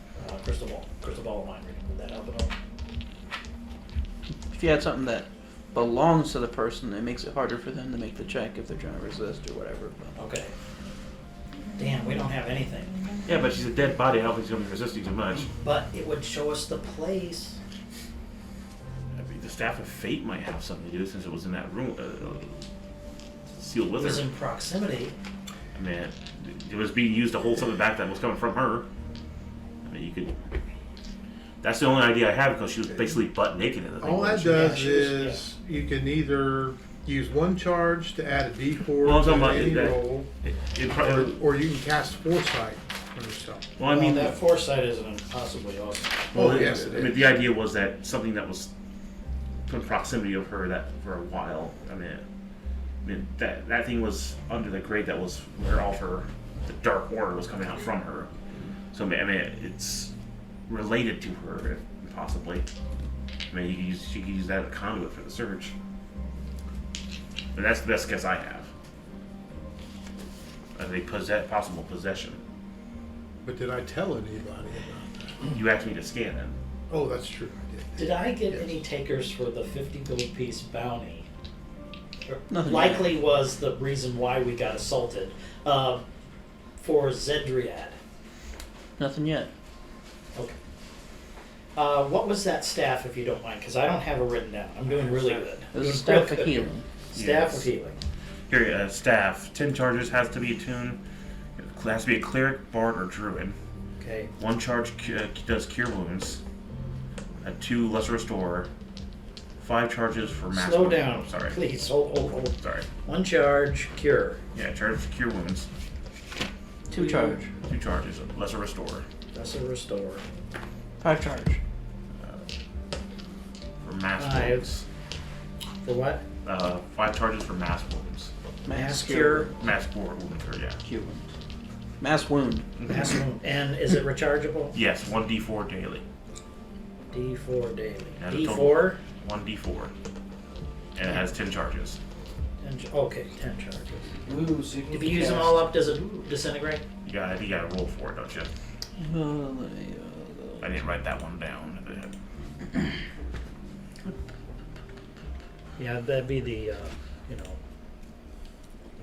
crystal ball mind reading? Would that help at all? If you had something that belongs to the person, it makes it harder for them to make the check if they're trying to resist or whatever. But Okay. Damn, we don't have anything. Yeah, but she's a dead body. I don't think she's going to be resisting too much. But it would show us the place. Staff of Fate might have something to do since it was in that room, sealed It with was her. in proximity. I mean, it was being used to hold something back that was coming from her. I mean, you could. That's the only idea I have because she was basically butt naked in the thing. All that wasn't she? does she was- is you can either use one charge to add a D4 Well, I'm talking to about any that- roll, It probably, or you can cast Foresight on yourself. well, I mean, that foresight is impossibly awesome. Oh, yes, it I mean, is. the idea was that something that was in proximity of her that for a while. I mean that thing was under the grate that was where all of her the dark order was coming out from her. So I mean, it's related to her possibly. I mean, she could use that as a conduit for the search. But that's the best guess I have. As a possible possession. But did I tell anybody about that? You asked me to scan it. Oh, that's true. I did. Did I get Yes. any takers for the 50 gold piece bounty? Nothing Likely was the reason why we got assaulted. For Zedriad. Nothing yet. Okay. What was that staff, if you don't mind? Because I don't have it written down. I'm doing really good. It was a Doing staff real of good. healing. Staff Yes. of healing. Here, staff. 10 charges has to be attuned. It has to be a cleric, bard, or druid. Okay. 1 charge does cure wounds. 2 lesser restore. 5 charges for mass Slow wounds. down. Oh, sorry. Please. Hold. Sorry. 1 charge, cure. Yeah, charge for cure wounds. 2 charge. 2 charges, lesser restore. That's a restore. 5 charge. For mass 5. wounds. For what? 5 charges for mass wounds. Mass cure. Mass wounds, or yeah. Cure wound. Mass wound. Mass wound. And is it rechargeable? Yes, 1d4 daily. D4 daily. And a D4? total- 1d4. And it has 10 charges. Okay, 10 charges. Ooh, so If you use them all up, does it disintegrate? You gotta roll for it, don't you? I didn't write that one down. Yeah, that'd be the, the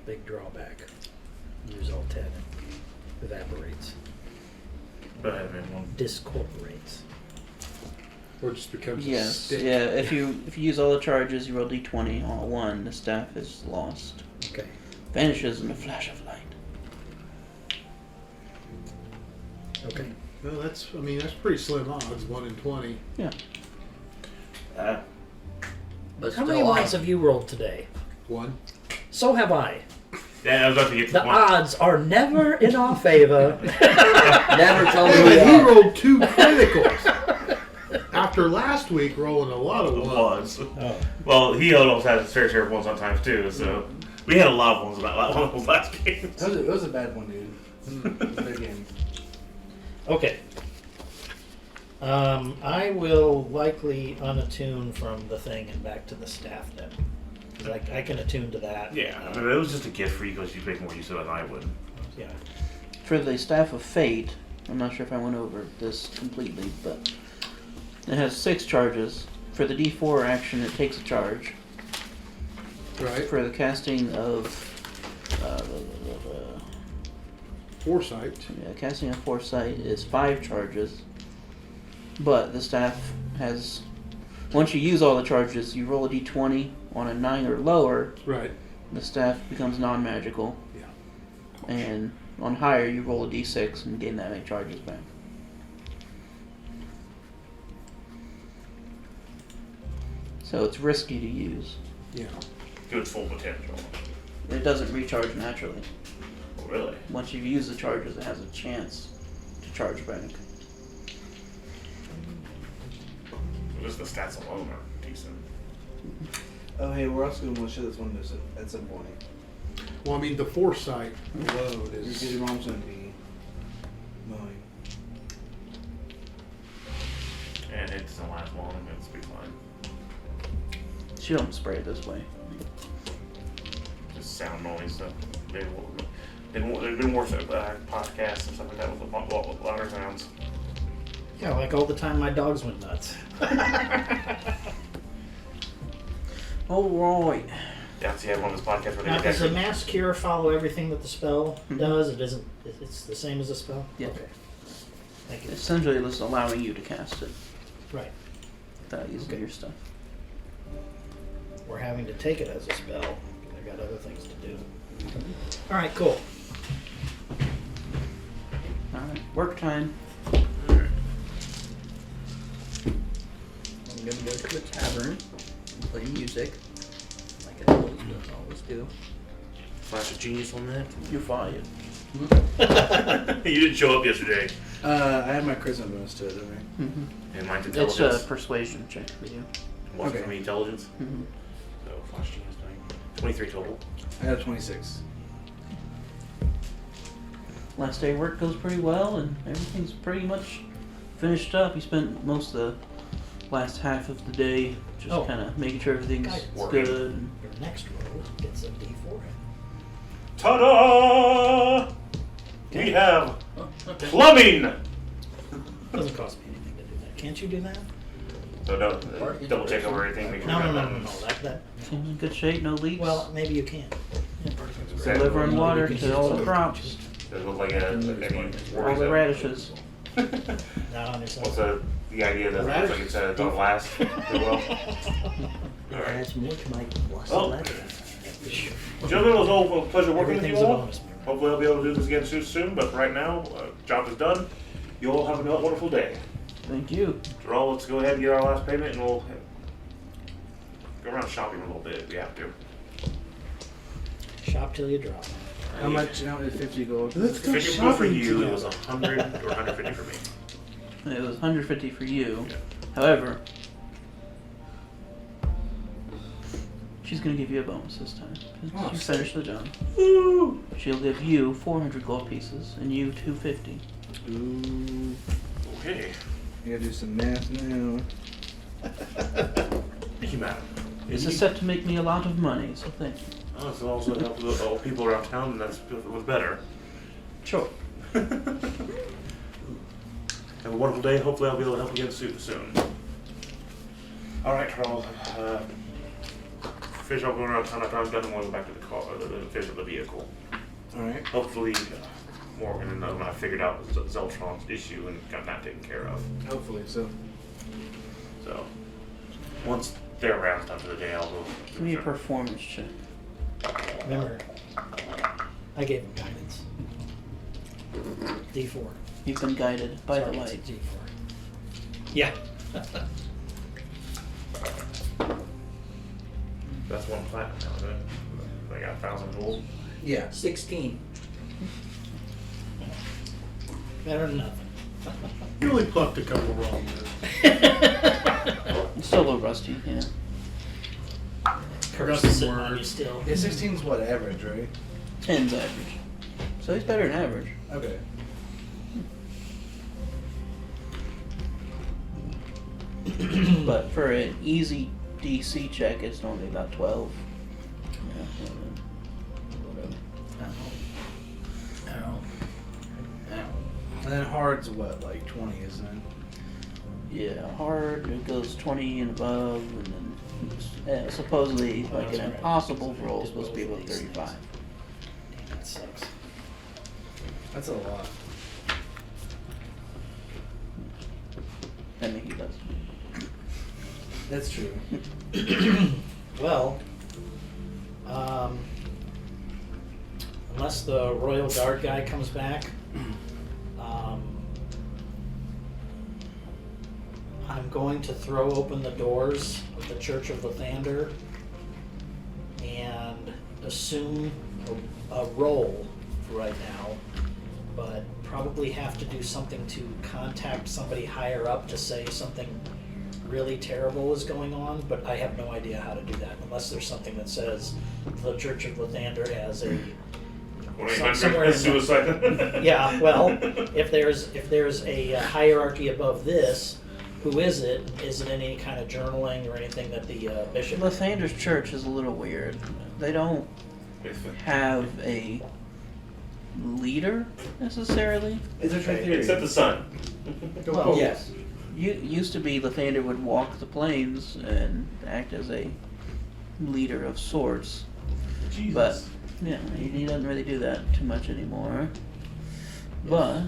big drawback. Use all 10 and evaporates. But I mean, one. Discorporates. Or it just becomes a Yes. stick. Yeah. If you use all the charges, you roll d20 all at 1. The staff is lost. Okay. Vanishes in a flash of light. Okay. Well, that's pretty slim odds, 1 in 20. Yeah. But How still, many ones have you rolled today? 1. So have I. Yeah, I was about to get to The one. odds are never in our favor. never tell me But we he are. rolled 2 criticals. After last week rolling a lot of It ones. was. Oh. Well, he almost had his fair share of ones on times too, so we had a lot of ones about one of those last games. It was a bad one, dude. It was a bad game. Okay. I will likely unattune from the thing and back to the staff then. 'Cause I can attune to that. Yeah, I mean, it was just a gift for you because you make more use of it than I would. Yeah. For the Staff of Fate, I'm not sure if I went over this completely, but it has 6 charges. For the D4 action, it takes a charge. Right. For the casting of Foresight. casting of Foresight is 5 charges. But the staff has, once you use all the charges, you roll a d20 on a 9 or lower. Right. The staff becomes non-magical. Yeah. And on higher, you roll a d6 and gain that many charges back. So it's risky to use. Yeah. To its full potential. It doesn't recharge naturally. Oh, really? Once you've used the charges, it has a chance to charge back. Just the stats alone are decent. Oh, hey, we're also going to want to show this one at some point. Well, I mean, the Foresight load Because is. your mom's going to be mowing. And it doesn't last long, it's be fine. She don't spray it this way. Just sound noise stuff. There's been worse podcasts and stuff like that with the louder sounds. Yeah, like all the time my dogs went nuts. Alright. Yeah, see, I had one of those podcasts where they Now, would does the actually- mass cure follow everything that the spell Mhm. does? It isn't. It's the same as a spell. Yeah. Okay. Thank you. Essentially, it's allowing you to cast it Right. without using Okay. your stuff. we're having to take it as a spell. I got other things to do. All right, cool. Alright, work time. I'm gonna go to a tavern and play music, like I always do. Flash of genius on that. You're fired. You didn't show up yesterday. I have my charisma bonus to it, don't I? Mm-hmm. And mine's It's intelligence. a persuasion check for you. What's okay. for me, intelligence? Mm-hmm. So flash genius 23 total. I got a 26. Last day of work goes pretty well, and everything's pretty much finished up. You spent most of the last half of the day just Oh. kind of making sure everything's Guys, working. good. And Your next roll gets a D4. Ta-da! We Okay. have Oh, okay. plumbing. Doesn't cost me anything to do that. Can't you do that? So double check over everything. Make sure No, we no, got no, no, buttons. no. That. seems in good shape, no leaks. Well, maybe you can. So delivering You water can to use all it. the crops, Does it look like any all worries the of- radishes. Not on your What's side. the idea that it looks like it's don't last very well? All right. Adds more to my plus Well, 11. Gentlemen, it was all a pleasure working with you Everything's a all. bonus. Hopefully I'll be able to do this again soon, but right now, job is done. You all have a wonderful day. Thank you. Jarrell, let's go ahead and get our last payment and we'll go around shopping a little bit if we have to. Shop till you drop. How much? 50 gold. Let's go 50 for shopping you, it was together. 100 or 150 for me. It was 150 for you. Yeah. However, she's gonna give you a bonus this time. 'Cause Oh, you sick. finished the job. Woo! She'll give you 400 gold pieces and you 250. Ooh. Okay. I gotta do some math now. Thank you, madam. This is set to make me a lot of money, so thank you. Oh, so also help the all people around town, and that's was better. Sure. Have a wonderful day. Hopefully I'll be able to help again soon. All right, Charles. Fish all going around town after I'm done, and we'll go back to the car, the fish of the vehicle. Alright. Hopefully, Morgan and I figured out Zeltron's issue and got that taken care of. Hopefully so. So, once they're around time for the day, I'll go. Give me a performance check. Remember, I gave him guidance. D4. You've been guided by Sorry, the it's a light. D4. Yeah. That's one platinum now, isn't it? I got 1,000 gold. Yeah. 16. Better than nothing. You only plucked a couple wrong moves. It's still a little rusty, yeah. Curse some is sitting on words. you still. Yeah, 16's what, average, right? 10's average. So he's better than average. Okay. But for an easy DC check, it's normally about 12. Yeah, whatever. And then hard's what, like 20, isn't it? Yeah, hard, it goes 20 and above, and then supposedly, like an impossible roll is supposed to be about 35. That sucks. That's a lot. I think he does. That's true. Well, unless the Royal Guard guy comes back, I'm going to throw open the doors of the Church of Lathander and assume a role for right now, but probably have to do something to contact somebody higher up to say something really terrible is going on, but I have no idea how to do that unless there's something that says the Church of Lathander has a 1-800 somewhere in suicide. yeah. Well, if there's a hierarchy above this, who is it? Is it any kind of journaling or anything that the bishop? Lathander's church is a little weird. They don't have a leader necessarily. It's a true theory. Except the sun. Well, Yes. Used to be Lathander would walk the plains and act as a leader of sorts. Jesus. But yeah, he doesn't really do that too much anymore. But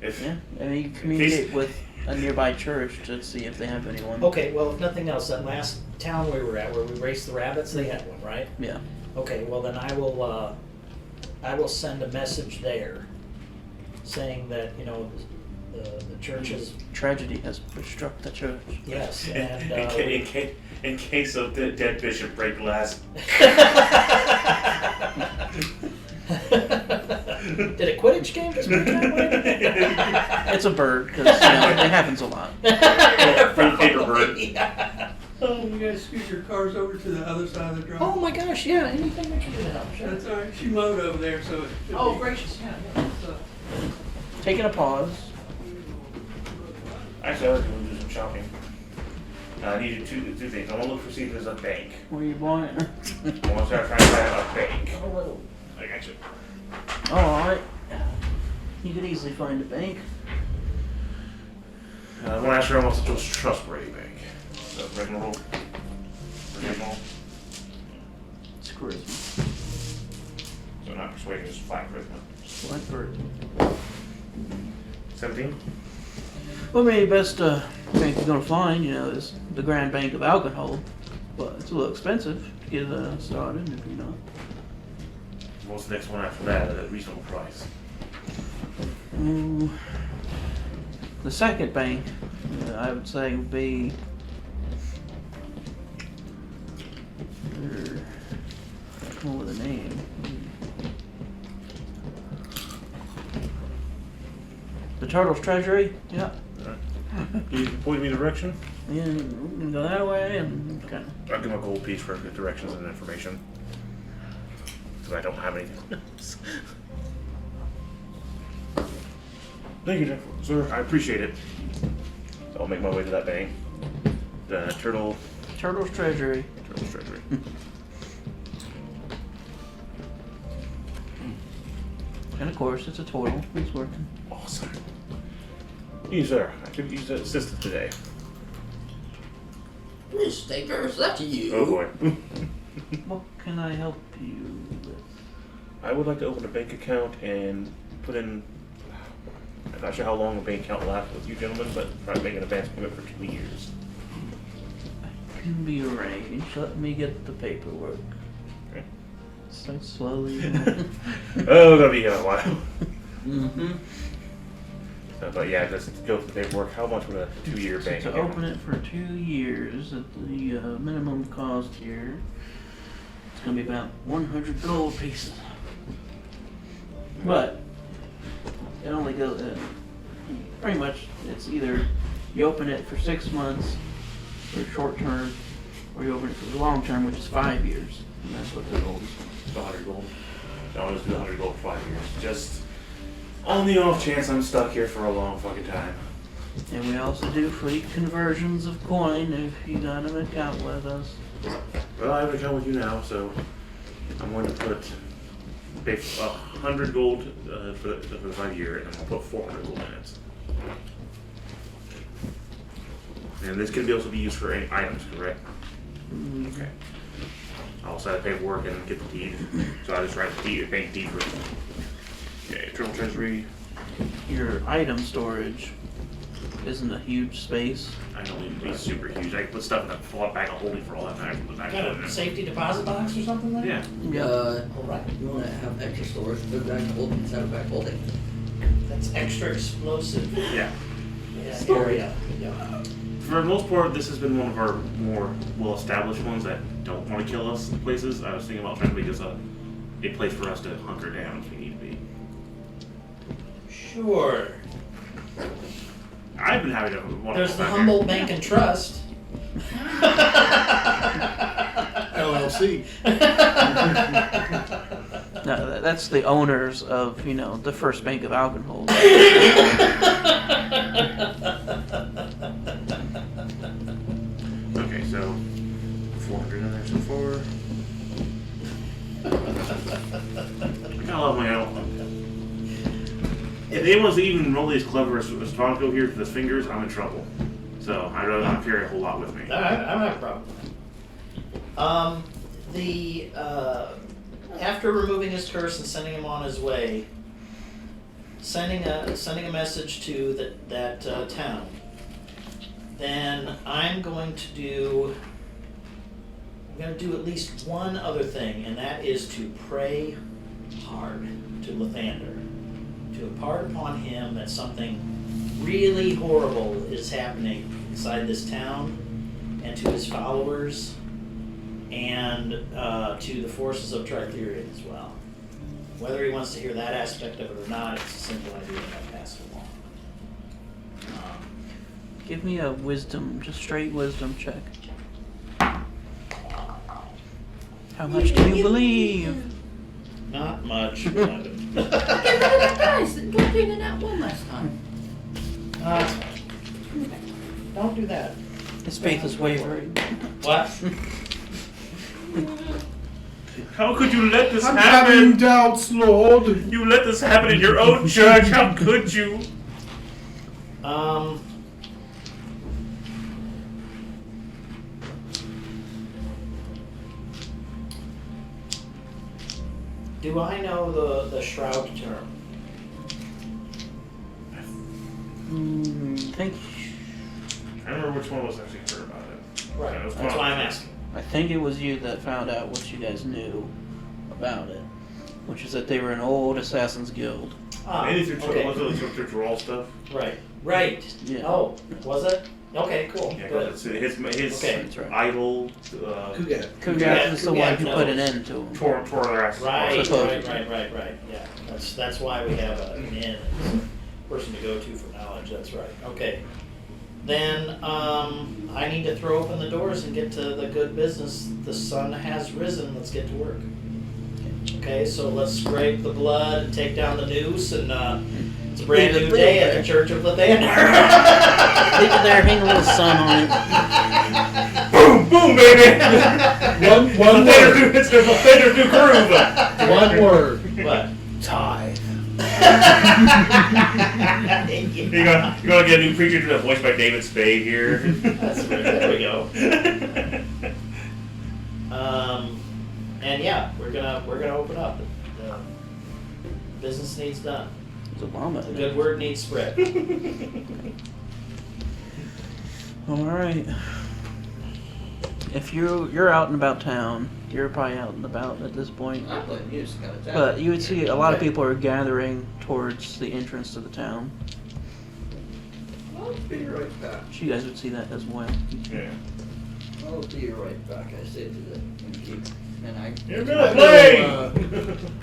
if yeah, I mean you communicate with a nearby church to see if they have anyone. Okay, well, if nothing else, that last town we were at where we raced the rabbits, they had one, right? Yeah. Okay, well then I will send a message there saying that, you know, the church is, Tragedy has struck the church. yes, and In case of the dead bishop break glass. Did a Quidditch game just break that way? It's a bird, because it happens a lot. Paper bird. Yeah. Oh, you guys scoot your cars over to the other side of the drive? Oh my gosh, yeah, anything we can do to help, sure. That's all right. She mowed over there, so it should Oh, be- gracious, yeah. So, Taking a pause. Actually, I was going to do some shopping. I needed two things. I want to look for see if there's a bank. Where you going? I want to start trying to find a bank. I got you. Oh, alright. You could easily find a bank. I want to ask her what's the most trustworthy bank. So, regular roll. Traditional. It's charisma. So, not persuasion, just flat charisma. Black bird. 17? Well, maybe the best bank you're gonna find, you know, is the Grand Bank of Alcohol. But it's a little expensive to get started if you're not. What's the next one after that at a reasonable price? The second bank, I would say, would be. What was the name? The Turtle's Treasury? Yeah. You point me in the direction? Yeah, we can go that way and kind of. I'll give him a gold piece for the directions and information. Because I don't have anything else. Thank you, sir. I appreciate it. So I'll make my way to that bank. The Turtle's Treasury. Treasury. And of course, it's a turtle. It's working. Awesome. You, sir. I could use an assistant today. Miss Staker, is that you? Oh boy. What can I help you with? I would like to open a bank account and put in. I'm not sure how long a bank account lasts with you gentlemen, but try to make an advance payment for 2 years. Can be arranged. Let me get the paperwork. Okay. So slowly. Oh, that'll be a while. Mm-hmm. But yeah, just go for the paperwork. How much would a 2-year bank To account? open it for 2 years at the minimum cost here, it's going to be about 100 gold pieces. But it only goes. Pretty much, it's either you open it for 6 months for short term, or you open it for the long term, which is 5 years, and that's what the gold is. 100 gold. I always do 100 gold for 5 years. Just on the off chance I'm stuck here for a long fucking time. And we also do free conversions of coin if you got an account with us. Well, I have an account with you now, so I'm going to pay 100 gold for the 5 year, and I'm going to put 400 gold in it. And this can also be used for any items, correct? Okay. I'll set up paperwork and get the deed. So I just write the deed, bank deed for it. Okay, Eternal Treasury. Your item storage isn't a huge space. I don't need to be super huge. I can put stuff in that full bag of holding for all that time. Got a safety deposit box or something there? Yeah. All right. You want to have extra storage, put back holding, set it back holding. That's extra explosive Yeah. area. Yeah. For the most part, this has been one of our more well-established ones that don't want to kill us places. I was thinking about trying to make this a place for us to hunker down if we need to be. Sure. I've been having a wonderful There's the time Humboldt here. Bank and Trust. LLC. No, that's the owners of, you know, the First Bank of Alcohol. Okay, so 400 in there so far. I kind of love my own. If anyone's even remotely as clever as Tonko here with his fingers, I'm in trouble. So I'd rather not carry a whole lot with me. All right, I don't have a problem. After removing his curse and sending him on his way, sending a message to that town then I'm going to do at least one other thing, and that is to pray hard to Lathander, to impart upon him that something really horrible is happening inside this town, and to his followers, and to the forces of Tritherion as well. Whether he wants to hear that aspect of it or not, it's a simple idea that I pass along. Give me a wisdom, just straight wisdom check. How much do you believe? Not much. Okay, but it's nice. It got you in that one last time. That's fine. Don't do that. His faith is wavering. What? How could you let this I'm having happen? doubts, Lord. You let this happen in your own church. How could you? Do I know the shroud term? I think I remember which one was actually heard about it. Right. Yeah, it was That's one why of I'm them. asking. I think it was you that found out what you guys knew about it, which is that they were an old assassin's guild. Ah, Maybe through okay. was it through draw stuff? Right. Right. Yeah. Oh, was it? Okay, cool. Yeah, Good. because his Okay. That's right. idol Kugat. Kugat is the one who Kugat put an knows. end to him. tore their asses Right, apart. right. Yeah, that's why we have an inn, as a person to go to for knowledge. That's right. Okay. Then I need to throw open the doors and get to the good business. The sun has risen. Let's get to work. Okay, so let's scrape the blood and take down the noose, and it's a brand new day at the Church of Lathander. Leave it there, hang a little sun on it. Boom, boom, baby! One word. It's the Lathander new groove. One word. What? Tithe. You're gonna get a new preacher to voiced by David Spade here. That's right. There we go. And yeah, we're gonna open up. The business needs done. It's Obama. The good word needs spread. All right. If you're out and about town, you're probably out and about at this point. I play music out of town. But you would see a lot of people are gathering towards the entrance to the town. I'll be right back. So you guys would see that as well. Yeah. I'll be right back. I say to the innkeeper. And You're gonna play!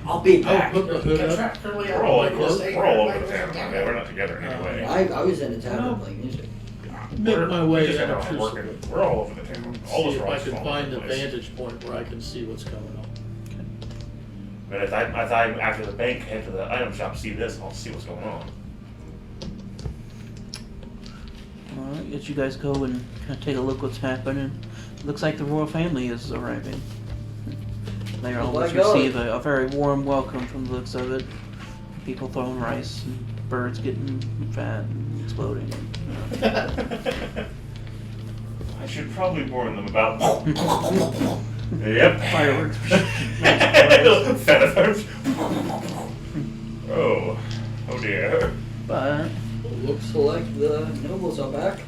I'll be back. Put the hood up. Contractually, We're all over the town. Okay, we're not together anyway. I was in a tavern playing music. Make my way We just in have our working. obtrusively. We're all over the town. All See of us if are all I can small find a place. vantage point where I can see what's going on. But if I after the bank head to the item shop, see this, I'll see what's going on. All right, as you guys go and kind of take a look what's happening, looks like the royal family is arriving. They Oh always my God. receive a very warm welcome from the looks of it. People throwing rice and birds getting fat and exploding. I should probably warn them about. Yep. Fireworks. Oh dear. But Looks like the nobles are back.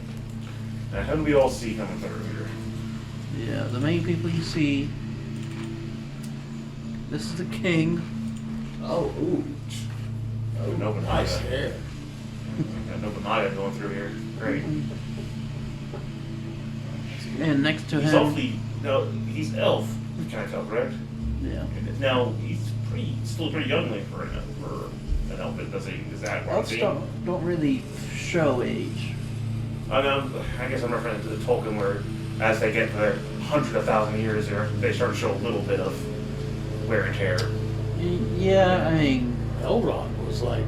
Now, how do we all see coming through here? yeah, the main people you see. This is the king. Oh, ooh. An open Nice eye. hair. Got an open eye going through here. Great. And next to He's him. awfully. No, he's elf. Can I tell, correct? Yeah. Now he's still pretty youngly for an elf. Does that what I'm Elves seeing? don't really show age. I guess I'm referring to the Tolkien where, as they get to their 100,000 years, they start to show a little bit of wear and tear. Yeah, I mean, Elrond was like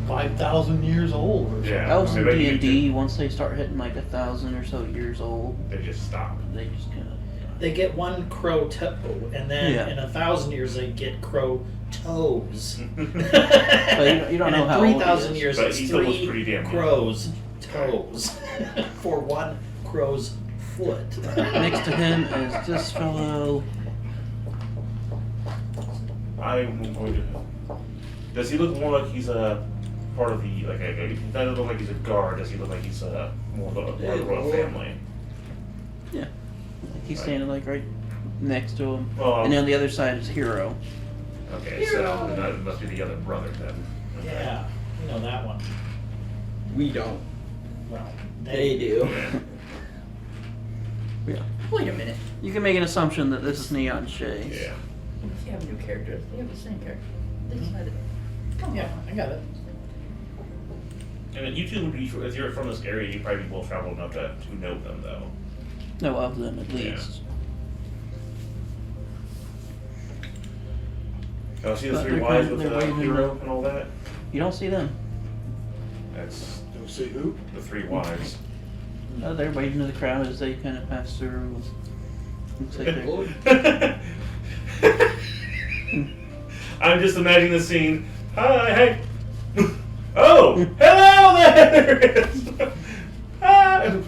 5,000 years old or something. Yeah. elves in maybe D&D, once they start hitting like 1,000 or so years old, They just stop. they just kind of. They get one crow toe, and then Yeah. in 1,000 years they get crow toes. But you don't and know in how old he 3,000 is. years But it's he still looks 3 pretty damn young. crows toes for one crow's foot. Next to him is this fellow. I'm going to. Does he look more like he's a part of the he doesn't look like he's a guard. Does he look like he's more of a royal family? Yeah. He's standing like right next to him. Well, And on the other side is Hero. okay, so then that must be the other brother then. Okay. Yeah, you know that one. We don't. Well, They do. Yeah. Wait a minute. You can make an assumption that this is Neon Shay. Yeah. They have new characters. They have the same character. They decided. Come Yeah, on. I got it. And then you two would be, if you're from this area, you probably will travel enough to know them though. No, of them at Yeah. least. Oh, see the But three they're wives kind of- with they're the waving hero the- and all that? You don't see them. That's Don't see who? the three wives. They're waving to the crowd as they kind of pass through. Looks like they're... I'm just imagining the scene. Hi, hey. Oh, hello there. There it is. Hi.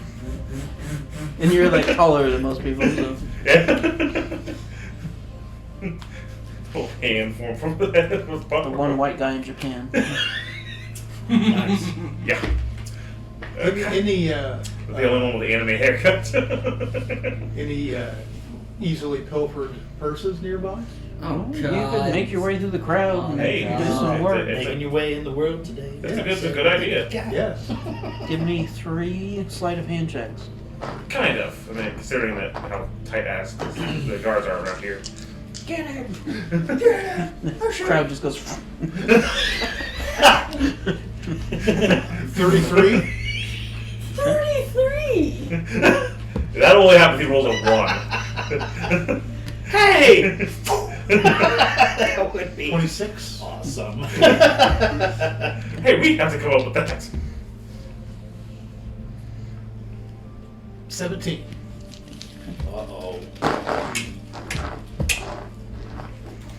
And you're like taller than most people, so... Yeah. Whole hand form from the head was The one white guy in Japan. Nice. Yeah. Any The only one with the anime haircut. any easily pilfered purses nearby? Oh, You God. could make your way through the crowd and Hey, do God. some work. It's Making your way in the world today. It's a good idea. Yes. Give me 3 sleight of hand checks. Kind of. I mean, considering that how tight ass the guards are around here. Get him! The crowd just goes... 33? 33! That'll only happen if he rolls a 1. Hey! That would be 26? awesome. Hey, we have to come up with that. 17. Uh-oh.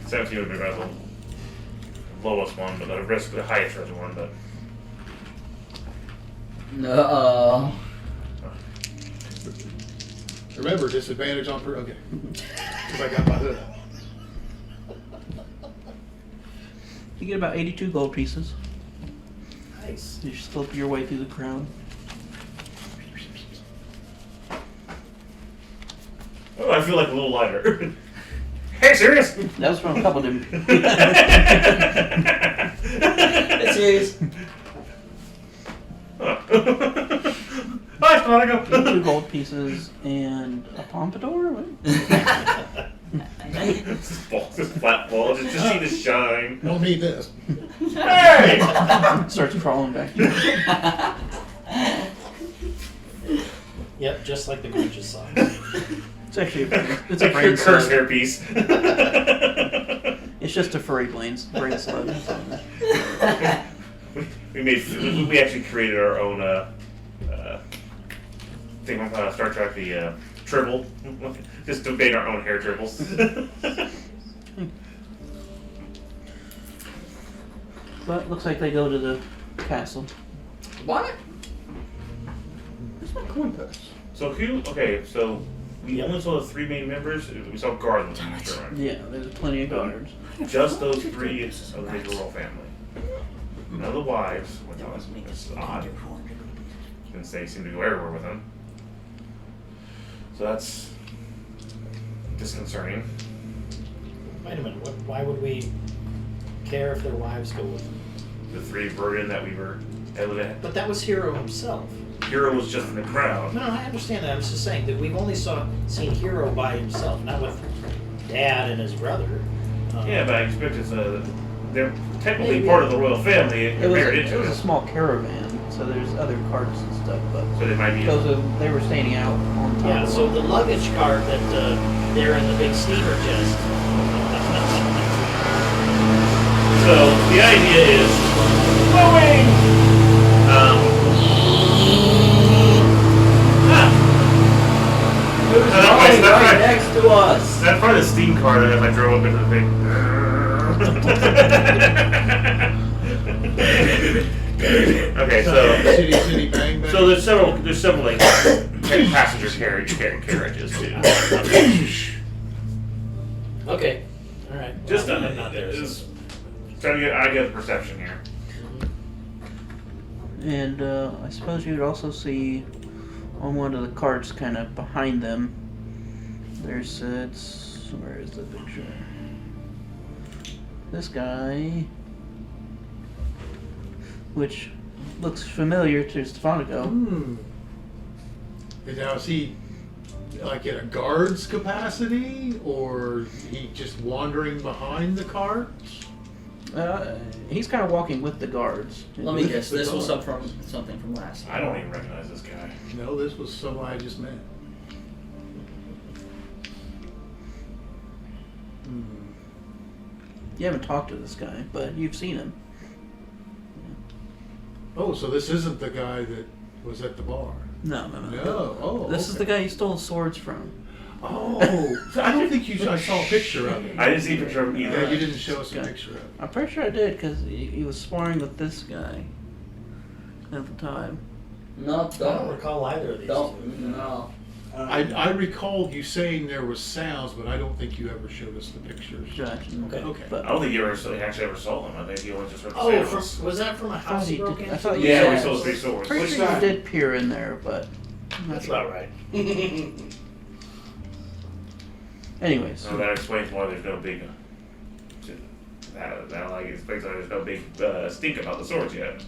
17 would be about the lowest one, but the risk, the highest risk one, but. No. Remember, disadvantage on per. Okay. Because I got my hood up. You get about 82 gold pieces. Nice. You slip your way through the crowd. Oh, I feel like a little lighter. Hey, serious? That was from a couple different people. It's serious. Hi, Monica. 2 gold pieces and a pompadour? What? This flat ball, just see the shine. Don't need this. Hey! Starts crawling back. Yep, just like the Grinch's song. It's actually it's Like a your brain curse slug. hairpiece. It's just a furry brain slug. We actually created our own thing on Star Trek, the tribble. Just to make our own hair tribbles. But looks like they go to the castle. What? Where's my coin purse? So so we only saw the 3 main members. We saw guards in the sure, right? Yeah, there's plenty of guards. Just those 3 of the major royal family. None of the wives, which was odd. Since they seem to go everywhere with them. So that's disconcerting. Wait a minute, why would we care if their wives go with them? The 3 Verdun that we were at. But that was Hero himself. Hero was just in the crowd. No, I understand that. I was just saying that we've only seen Hero by himself, not with Dad and his brother. Yeah, but I expect they're technically Maybe. part of the royal family. It They're was, married it into was a it. small caravan, so there's other carts and stuff, but So they might be. they were standing out on top Yeah, of so it. the luggage cart that they're in the big steamer chest. So the idea is going. Who's that's right right. next to us? That's probably the steam car that as I drove up into the thing. Okay, so City, bang, bang. so there's several like passenger carriages too. Okay. All right. Just I'm not there. just trying to get an idea of the perception here. And I suppose you'd also see on one of the carts, kind of behind them. There's where is the picture? This guy, which looks familiar to Stefanico. Hmm. And now is he like in a guard's capacity, or he just wandering behind the carts? He's kind of walking with the guards. Let me guess, the this was guard. something from last year. I don't even recognize this guy. No, this was someone I just met. Hmm. You haven't talked to this guy, but you've seen him. Oh, so this isn't the guy that was at the bar? No. No. Oh, This is the guy you stole swords from. Oh, so I don't think I saw a picture of him. I didn't see a picture of him Yeah, you either. didn't show us a Okay. picture of him. I'm pretty sure I did because he was sparring with this guy at the time. No, I don't don't. recall either of these two. Don't. No. I recalled you saying there was sounds, but I don't think you ever showed us the pictures. Gotcha. Okay. Okay. But I don't think you actually ever saw him. I think you only just heard the Oh, sounds. was that from a house he you broke did- into? I thought you Yeah, we said- saw his three swords. pretty Which sure you time? did peer in there, but I'm not That's sure. about right. Anyways, So that explains why there's no big. That like explains why there's no big stink about the swords yet.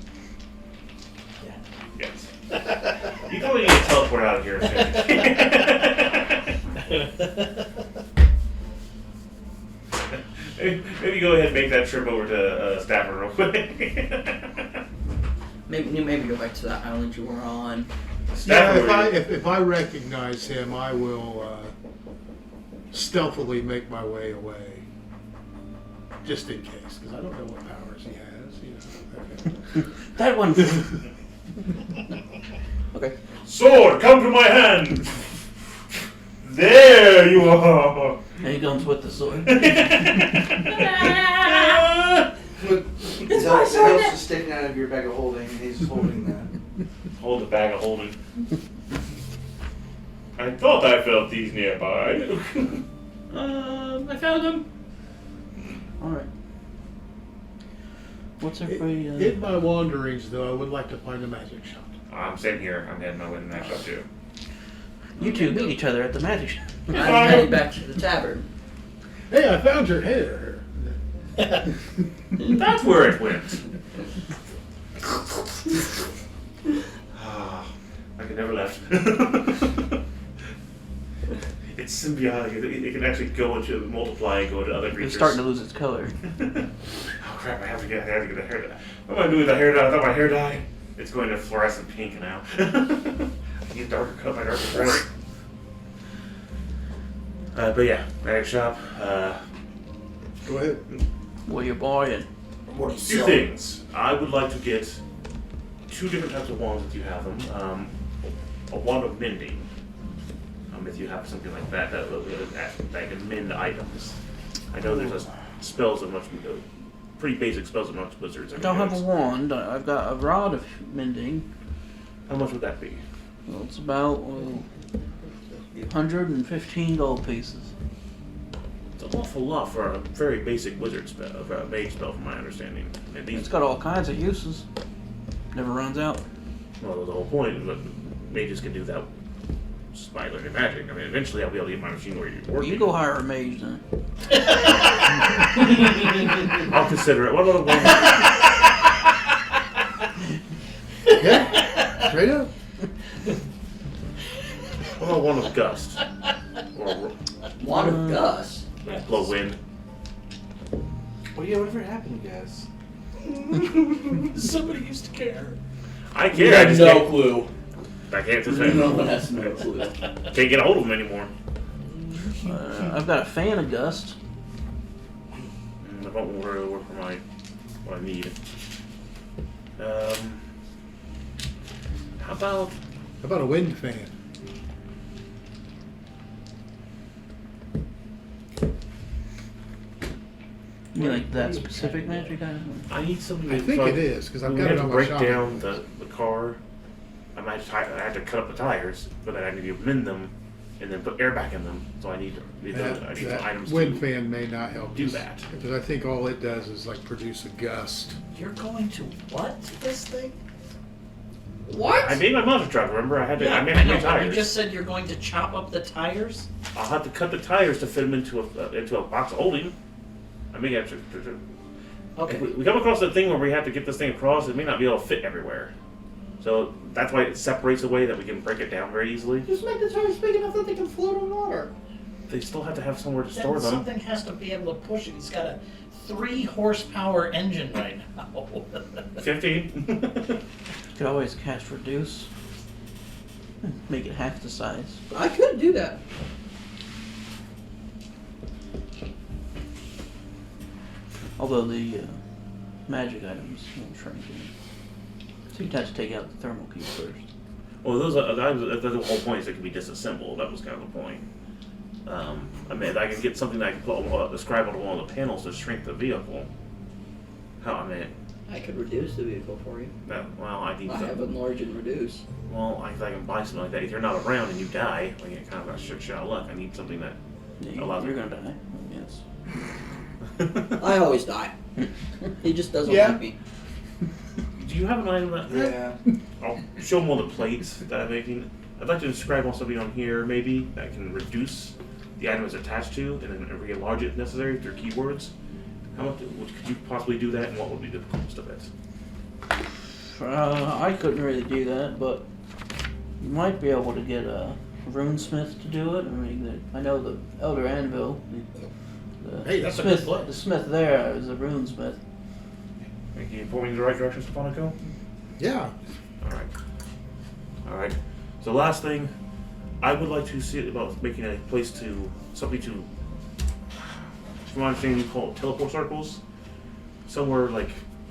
Yeah. Yes. You probably need to teleport out of here. Maybe go ahead and make that trip over to Stafford real quick. Maybe go back to that island you were on. Yeah, Stafford. if I recognize him, I will stealthily make my way away, just in case, because I don't know what powers he has. You know. that one. Okay. Sword, come to my hand. There you are. And he comes with the sword. His house is sticking out of your bag of holding, and he's holding that. Hold the bag of holding. I thought I felt these nearby. I found him. All right. What's everybody? In my wanderings, though, I would like to find a magic shop. I'm sitting here. I'm heading my way to the next shop too. You two meet each other at the magic shop. I'm heading back to the tavern. Hey, I found your hair. That's where it went. I could never left. It's symbiotic. It can actually go into multiply and go into other creatures. It's starting to lose its color. Oh crap! I have to get the hair dye. What am I doing with the hair dye? I thought my hair dye. It's going to fluorescent pink now. I need a darker color, my darker red. But yeah, magic shop. Go ahead. What are you buying? Two things. I would like to get two different types of wands if you have them. A wand of mending. If you have something like that, that can mend items. I know there's spells that most pretty basic spells that most wizards. I don't have a wand. I've got a rod of mending. How much would that be? Well, it's about 115 gold pieces. It's an awful lot for a very basic wizard spell, a mage spell, from my understanding. And It's got all kinds of uses. Never runs out. well, the whole point, but mages can do that just by learning magic. I mean, eventually I'll be able to get my machine where you're working. You go hire a mage then. I'll consider it. What about a wand? Yeah, straight up. What about one of gust? Or Wand of Gus. blow wind? Well, yeah, whatever happened, guys? Somebody used to care. I care. I just can't. clue. I can't just No one has no clue. can't get a hold of them anymore. I've got a fan of gust. I won't really work for what I need. How about How about a wind fan? You mean like that specific magic item? I need something? I think it is, because I've We got have it to on my break shopping down list. the car. I have to cut up the tires, but then I need to mend them and then put air back in them. So I need That, some that items wind to fan may not help do us, that. because I think all it does is like produce a gust. You're going to what? This thing? What? I made my monster truck. Remember, I had to. Yeah, I made I new know, but tires. you just said you're going to chop up the tires? I'll have to cut the tires to fit them into a box of holding. I may have to. Okay. If we come across a thing where we have to get this thing across, it may not be able to fit everywhere. So that's why it separates a way that we can break it down very easily. Just make the tires big enough that they can float on water. They still have to have somewhere to Then store them. something has to be able to push it. He's got a 3 horsepower engine right now. 15. You could always cast reduce. Make it half the size. I could do that. Although the magic items won't shrink in. So you'd have to take out the thermal cube first. Well, that's the whole point. Is it can be disassembled. That was kind of the point. I mean, I can get something that I can put describe on one of the panels to shrink the vehicle. How I mean, I could reduce the vehicle for you. well, I need I have something. enlarge and reduce. Well, I can buy something like that. If you're not around and you die, well, you're kind of a shit shot of luck. I need something that Yeah, allows you're me. gonna die. Yes. I always die. He just doesn't Yeah. like me. Do you have an item that? Yeah. I'll show them all the plates that I'm making. I'd like to describe on something on here maybe that can reduce the item it's attached to and then re-enlarge it if necessary through keywords. How much could you possibly do that, and what would be the cost of it? I couldn't really do that, but you might be able to get a runesmith to do it. I mean, I know the Elder Anvil. The Hey, that's a smith, good place. The smith there is a runesmith. Can you point me in the right direction, Stephanico? Yeah. All right. So last thing, I would like to see about making a place to something to. From my understanding, you call it teleport circles. Somewhere like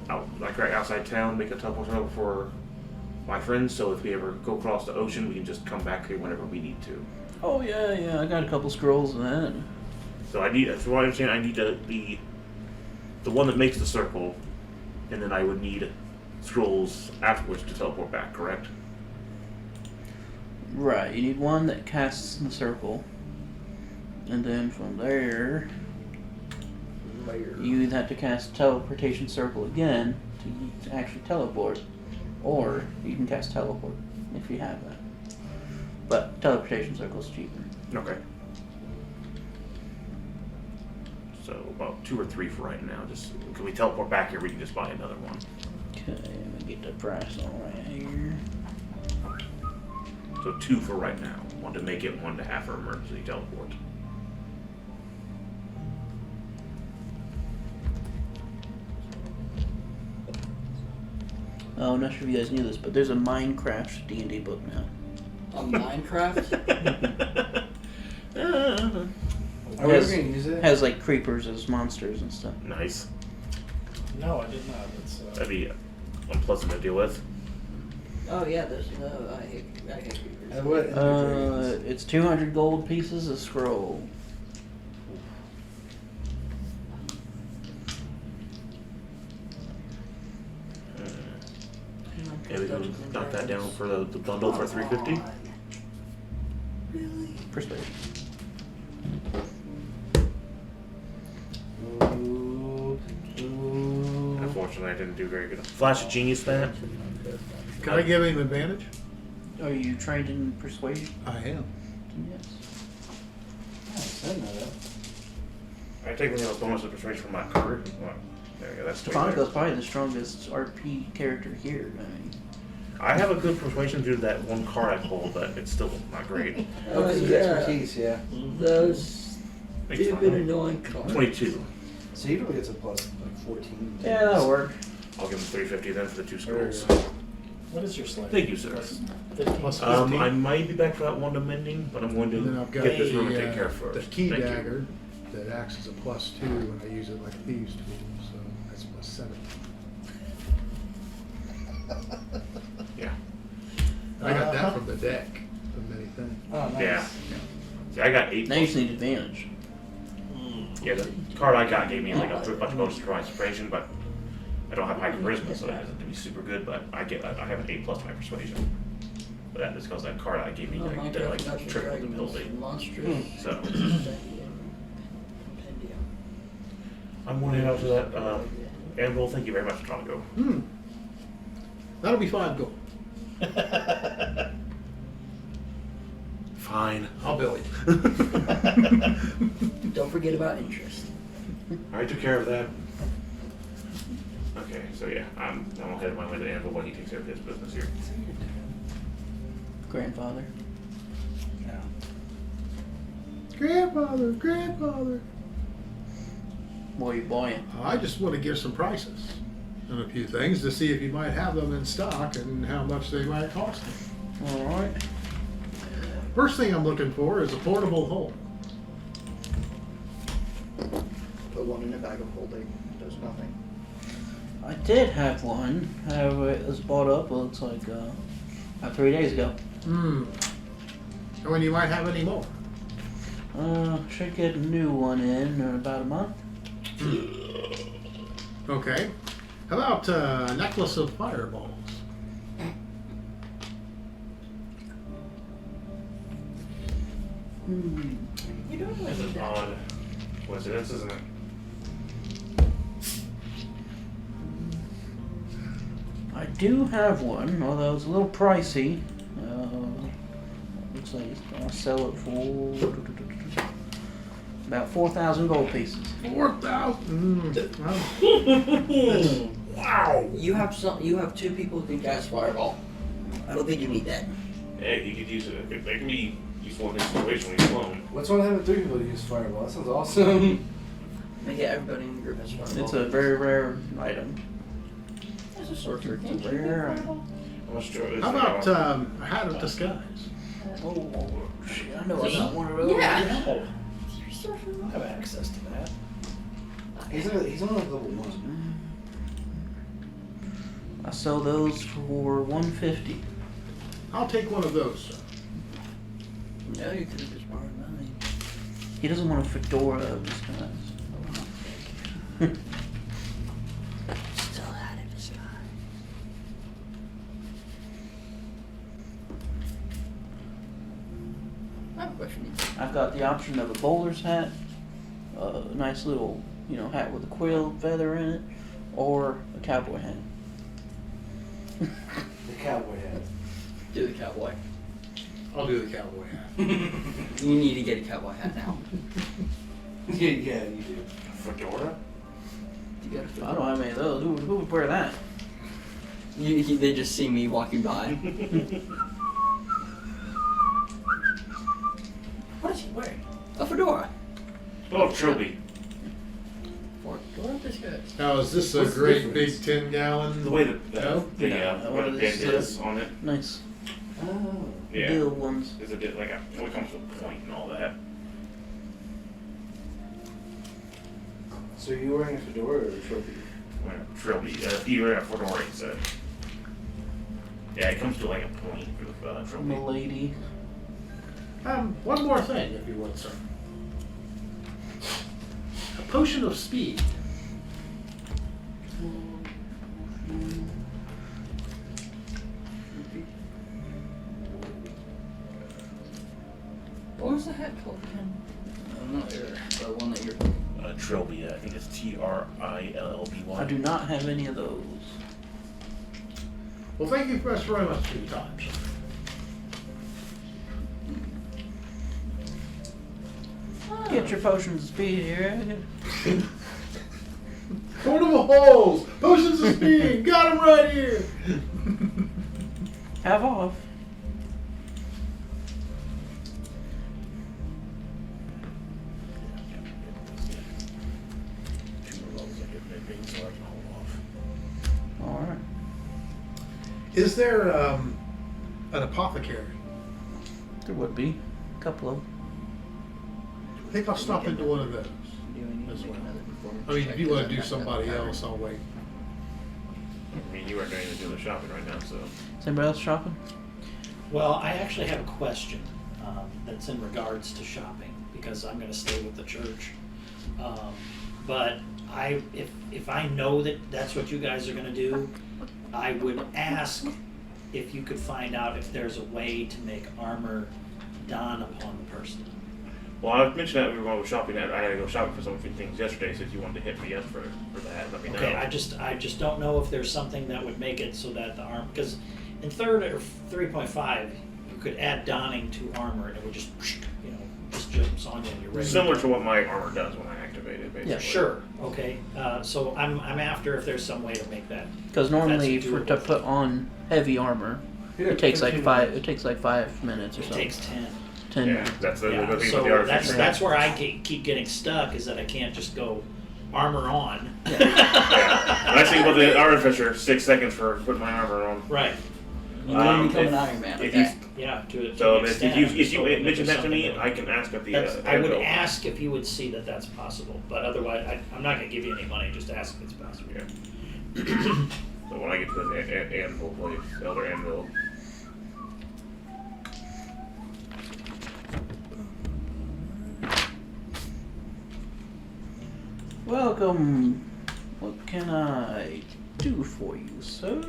right outside town, make a teleport circle for my friends. So if we ever go across the ocean, we can just come back here whenever we need to. Oh yeah, I got a couple scrolls of that. So I need, from what I understand, I need the one that makes the circle, and then I would need scrolls afterwards to teleport back. Correct? Right, you need one that casts the circle, and then from there, you either have to cast teleportation circle again to actually teleport, or you can cast teleport if you have that. But teleportation circle is cheaper. Okay. So about 2 or 3 for right now. Just can we teleport back here? We can just buy another one. Okay, let me get the price on right here. So 2 for right now. 1 to make it, 1 to have for emergency teleport. Oh, I'm not sure if you guys knew this, but there's a Minecraft D&D book now. On Minecraft? Are we ever gonna use it? Has like creepers as monsters and stuff. Nice. No, I did not. It's, That'd be unpleasant to deal with. Oh yeah, there's no. I hate creepers. what? It's 200 gold pieces a scroll. Yeah, we can knock that down for the bundle for 350. Persuasion. Unfortunately, I didn't do very good. Flash of Genius that. Can I give him advantage? Are you trained in persuasion? I am. Yes. I take a bonus of persuasion from my card. Well, there you go. That's 20 Tonico's there. probably the strongest RP character here. I mean, I have a good persuasion due to that one card I pulled, but it's still not great. Oh, because of yeah. expertise, yeah. Those Makes stupid fun. annoying cards. 22. So he probably gets a plus like 14. yeah, that'll work. I'll give him 350 then for the 2 scrolls. What is your slate? Thank you, sir. Plus 15. Plus 15. I might be back for that one to mending, but I'm going And then to I've got get this room and the, take care of first. the key Thank you. dagger that acts as a +2 when I use it like a thieves tool, so that's +7. Yeah. I got that from the deck of many things. Oh, nice. Yeah. See, I got 8 Now you plus. just need advantage. Yeah, the card I got gave me like a bunch of bonus for my inspiration, but I don't have high charisma, so that doesn't to be super good. But I have an 8+ to my persuasion. But that is because that card I gave me Oh, like, did, Minecraft like Dungeons triple the Dragons building. monstrous. So Compendium. I'm going to head out to that anvil. Thank you very much, Tonico. That'll be 5 gold. Fine. I'll bill you. Don't forget about interest. I took care of that. Okay, so yeah, I'm headed my way to Anvil while he takes care of his business here. Grandfather. Yeah. Grandfather. What are you buying? I just want to give some prices on a few things to see if you might have them in stock and how much they might cost. All right. First thing I'm looking for is a portable hole. Put one in a bag of holding. Does nothing. I did have one. However, it was bought up. It looks like about 3 days ago. And when you might have any more. Should get a new one in about a month. Okay. How about a necklace of fireballs? You don't really That's need an that. odd coincidence, isn't it? I do have one, although it's a little pricey. Looks like it's gonna sell it for about 4,000 gold pieces. 4,000. Wow. You have two people who can cast fireball. I don't think you need that. Hey, you could use it. It can be useful in this situation when he's alone. What's wrong with having 3 people use fireball? That sounds awesome. Make it everybody in the group has fireball. It's a very rare item. It's a sorcerer. It's a rare item. How much trouble is How it? about a hat of disguise? Oh, shit, I know I got one of those. Yeah. No. I have access to that. He's only level 1. I sell those for 150. I'll take one of those, sir. No, you could have just borrowed mine. He doesn't want a fedora of disguise. Still had it disguise. I have a question. I've got the option of a bowler's hat, a nice little, hat with a quill feather in it, or a cowboy hat. The cowboy hat. Do the cowboy. I'll do the cowboy hat. You need to get a cowboy hat now. Yeah, you do. Fedora? You got a I don't have any of those. Who would wear that? They just see me walking by. What is he wearing? A fedora. Oh, Trilby. Fedora disguise. Now, is this a What's the great difference? big 10-gallon? The way that No, what one a of dent these, is on it. Nice. Oh. Yeah. Deal ones. It's a bit like it comes to a point and all that. So are you wearing a fedora or a trophy? Trilby. You wear a fedora, he said. Yeah, it comes to like a point for the Trilby. Milady. One more thing, if you would, sir. A potion of speed. What was the hat called again? I'm not sure. The one that you're. Trilby. I think it's Trillby. I do not have any of those. Well, thank you very much for your time, sir. Get your potions of speed here. Portable holes! Potions of speed! Got them right here! Have off. Alright. Is there an apothecary? There would be. A couple of them. I think I'll stop into one of those. As well. I mean, if you want to do somebody else, I'll wait. I mean, you aren't going to do the shopping right now, so. Is anybody else shopping? Well, I actually have a question that's in regards to shopping because I'm going to stay with the church. But if I know that that's what you guys are going to do, I would ask if you could find out if there's a way to make armor don upon the person. Well, I mentioned that we were going shopping. I had to go shopping for some things yesterday, so if you wanted to hit me up for that, let me know. Okay, I just don't know if there's something that would make it so that the arm, because in third or 3.5, you could add donning to armor, and it would just, just jumps on you and you're ready. Similar to what my armor does when I activate it, basically. Yeah, sure. Okay. So I'm after if there's some way to make that. Because normally That's for to doable. put on heavy armor, it takes like 5 minutes or It so. takes 10. 10 Yeah, minutes. that's the Yeah, thing so about the artificer. that's where I keep getting stuck, is that I can't just go armor on. Yeah. When I think about the artificer, 6 seconds for putting my armor on. Right. You want to become if- an Iron Man. if Okay. you- Yeah. To So an if extent, you I'm just hoping that mention there's that to me, something I can ask at the. I would anvil. ask if you would see that that's possible, but otherwise, I'm not going to give you any money. Just ask if it's possible. Yeah. So when I get to the anvil place, Elder Anvil. Welcome. What can I do for you, sir?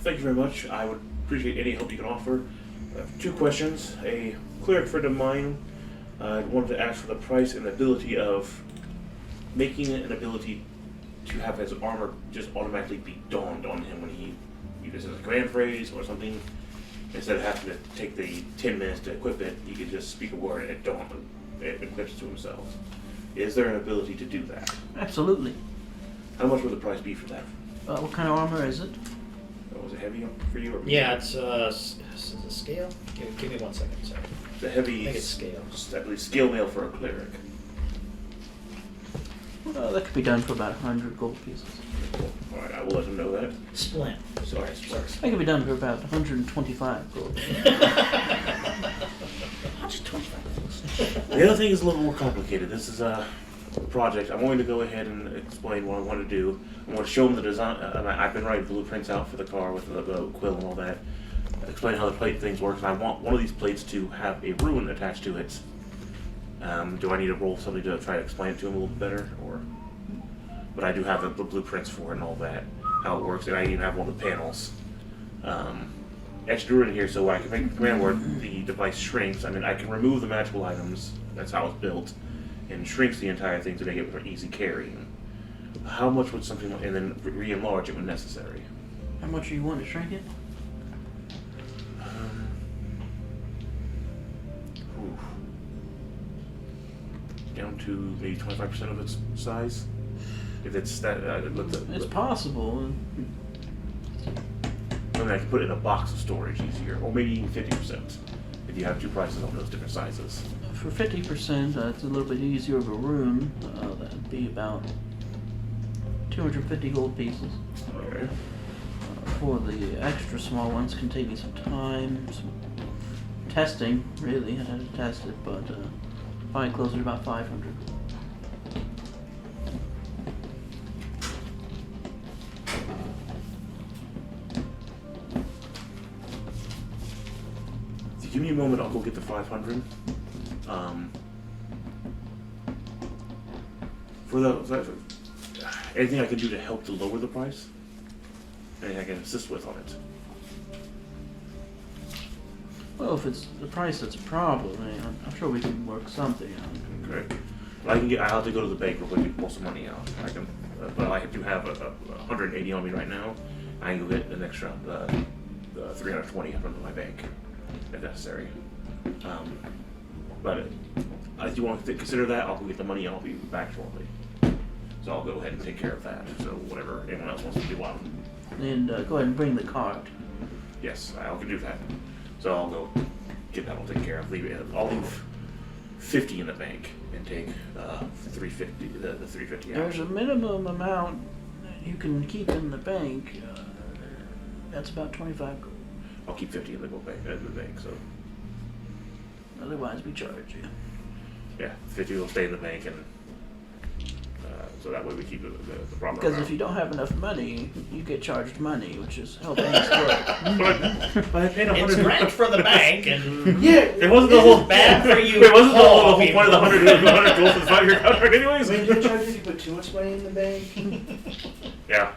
Thank you very much. I would appreciate any help you can offer. I have 2 questions. A cleric friend of mine wanted to ask for the price and ability of making it an ability to have his armor just automatically be donned on him when he uses a command phrase or something. Instead of having to take the 10 minutes to equip it, he could just speak a word and it equips to himself. Is there an ability to do that? Absolutely. How much would the price be for that? What kind of armor is it? Was it heavy for you? Or Yeah, it's a scale. Give me 1 second. Sorry. The heavy. I think it's scale. I believe scale mail for a cleric. That could be done for about 100 gold pieces. All right, I will let him know that. Splint. Sorry. That could be done for about 125 gold. 125. The other thing is a little more complicated. This is a project. I'm going to go ahead and explain what I want to do. I want to show them the design. I've been writing blueprints out for the car with the quill and all that. Explain how the plate things work. And I want one of these plates to have a rune attached to it. Do I need to roll something to try to explain it to him a little bit better, or? But I do have the blueprints for it and all that, how it works, and I even have one of the panels. Etched in here, so I can make the command word, the device shrinks. I mean, I can remove the magical items. That's how it's built, and shrinks the entire thing to make it for easy carry. How much would something, and then re-enlarge it when necessary? How much do you want to shrink it? Down to maybe 25% of its size. If it's that, It's possible. I mean, I can put it in a box of storage easier, or maybe even 50%. If you have 2 prices on those different sizes. For 50%, it's a little bit easier of a room. That'd be about 250 gold pieces. Okay. For the extra small ones, can take me some time, some testing. Really, I had to test it, but probably closer to about 500. Give me a moment, I'll go get the 500. For the anything I can do to help to lower the price? Anything I can assist with on it? Well, if it's the price that's a problem, I'm sure we can work something out. Okay. I'll have to go to the bank real quick and pull some money out. I can, but I do have a 180 on me right now. I can go get an extra 320 from my bank if necessary. But if you want to consider that, I'll go get the money and I'll be back shortly. So I'll go ahead and take care of that. So whatever anyone else wants to do, And go ahead and bring the card. yes, I can do that. So I'll go get that all taken care of. I'll leave 50 in the bank and take 350. The 350 out. There's a minimum amount that you can keep in the bank. That's about 25 gold. I'll keep 50 in the bank. So Otherwise, we charge you. yeah, 50 will stay in the bank, and so that way we keep the proper Because amount. if you don't have enough money, you get charged money, which is how things work. But I paid It's 100. rent for the bank, and Yeah, it wasn't the this whole is bad for you. It wasn't the poor whole point of the 100 gold for the 5-year contract, anyways. Wait, did you charge if you put too much money in the bank? Yeah.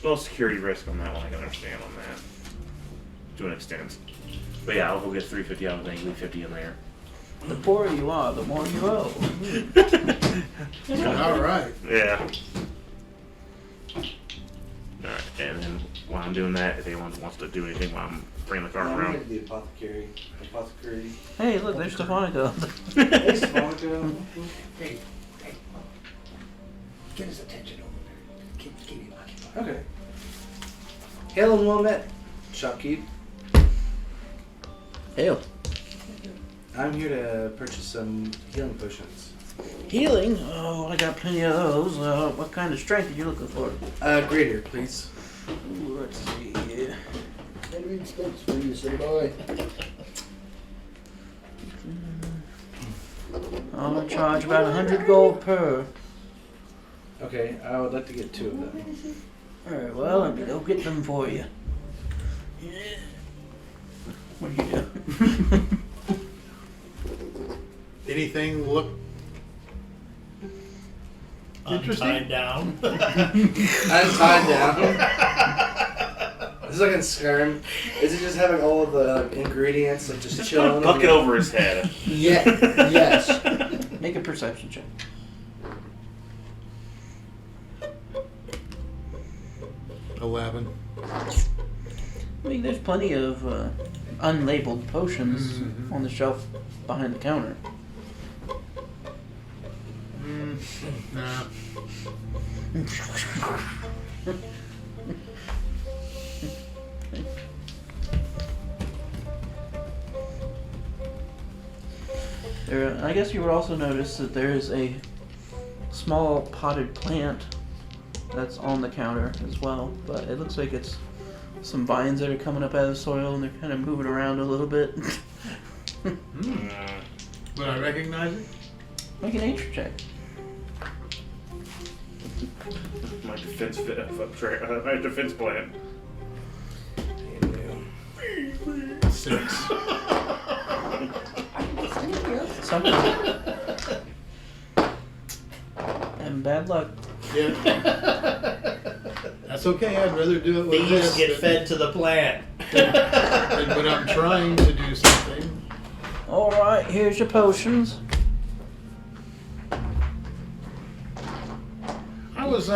Well, security risk on that one, I can understand on that. To an extent. But yeah, I'll go get 350 out of the bank, leave 50 in there. The poorer you are, the more you owe. All right. Yeah. Alright, and then while I'm doing that, if anyone wants to do anything while I'm bringing the car I'm around. like the apothecary. Apothecary. Hey, look, there's Stefanica. Hey, Stefanica. Hey, get his attention over there. Keep him occupied. Okay. Hail and well met, shopkeep. Hail. I'm here to purchase some healing potions. Healing? Oh, I got plenty of those. What kind of strength are you looking for? Greater, please. Ooh, let's see here. Very expensive for you, say boy. I'm gonna charge about 100 gold per. Okay, I would like to get 2 of them. Alright, well, let me go get them for you. What do you do? Anything look interesting? Untied down. I'm tied down. This is like in Skyrim. Is it just having all of the ingredients like just chilling? Bucket over his head. Yeah. Yes. Make a perception check. 11. I mean, there's plenty of unlabeled potions Mhm. on the shelf behind the counter. Nah. I guess you would also notice that there is a small potted plant that's on the counter as well, but it looks like it's some vines that are coming up out of the soil and they're kind of moving around a little bit. Would I recognize it? Make a nature check. My defense my defense plan. 6. Something. And bad luck. Yeah. That's okay. I'd rather do it with These this get than- fed to the plant. than when I'm trying to do something. Alright, here's your potions. I was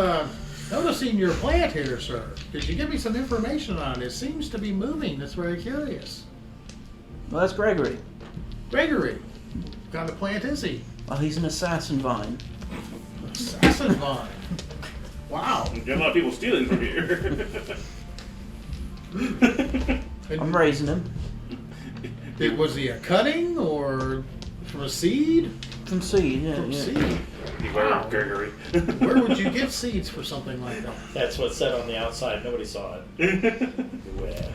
noticing your plant here, sir. Could you give me some information on it? It seems to be moving. That's very curious. Well, that's Gregory. Gregory, what kind of plant is he? Well, he's an assassin vine. Assassin vine. Wow. Got a lot of people stealing from here. I'm raising him Was he a cutting or from a seed? from seed. Yeah, From yeah. seed. Beware Wow. of Gregory. Where would you get seeds for something like that? That's what's said on the outside. Nobody saw it. Beware.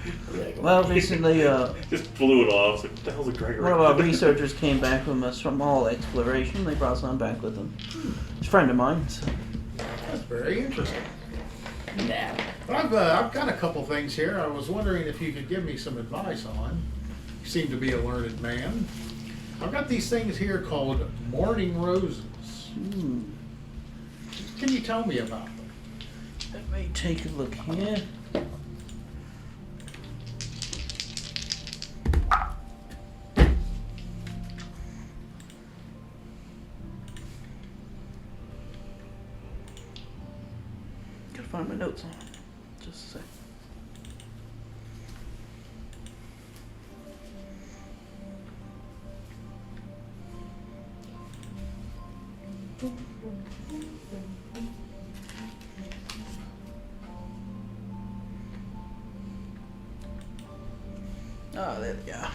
Well, recently, Just blew it off. It's like, what the hell's a Gregory? one of our researchers came back from a small exploration. They brought some back with them. It's a friend of mine. So. That's very interesting. But I've got a couple things here. I was wondering if you could give me some advice on. You seem to be a learned man. I've got these things here called morning roses. Can you tell me about them? Let me take a look here. Gotta find my notes on it. Just a sec. Oh, there they go.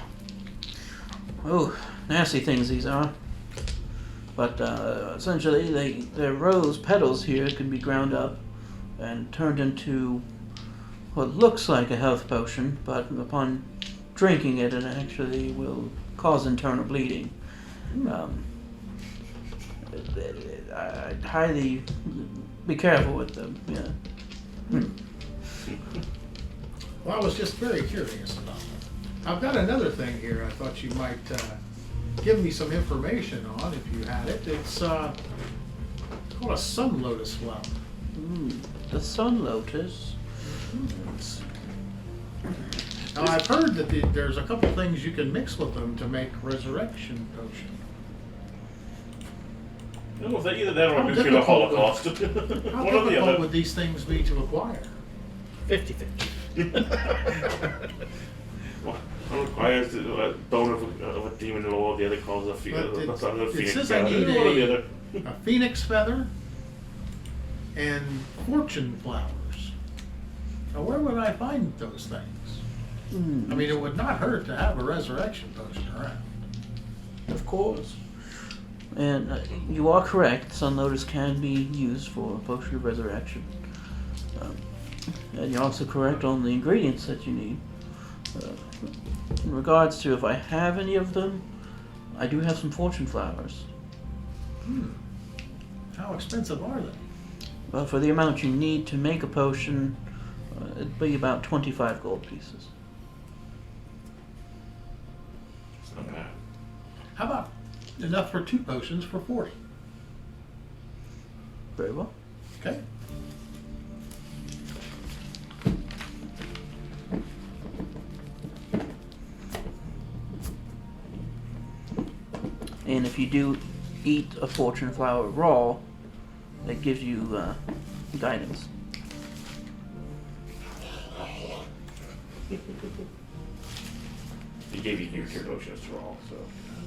Oh, nasty things these are. But essentially, the rose petals here can be ground up and turned into what looks like a health potion, but upon drinking it, it actually will cause internal bleeding. I'd highly be careful with them. Yeah. Well, I was just very curious about them. I've got another thing here I thought you might give me some information on if you had it. It's called a sun lotus flower. The sun lotus. Now, I've heard that there's a couple things you can mix with them to make resurrection potion. No, is that either that or How a nuclear difficult holocaust? How One or the difficult other. would these things be to acquire? 50-50. Why is it a bone of a demon and all the other calls a But phoenix? it says I need a phoenix feather and fortune flowers. Now, where would I find those things? I mean, it would not hurt to have a resurrection potion around. Of course. And you are correct. Sun Lotus can be used for a potion of resurrection. And you're also correct on the ingredients that you need. In regards to if I have any of them, I do have some fortune flowers. How expensive are they? Well, for the amount you need to make a potion, it'd be about 25 gold pieces. It's not bad. How about enough for 2 potions for 40? Very well. Okay. And if you do eat a fortune flower raw, it gives you guidance. He gave you your potions to all, so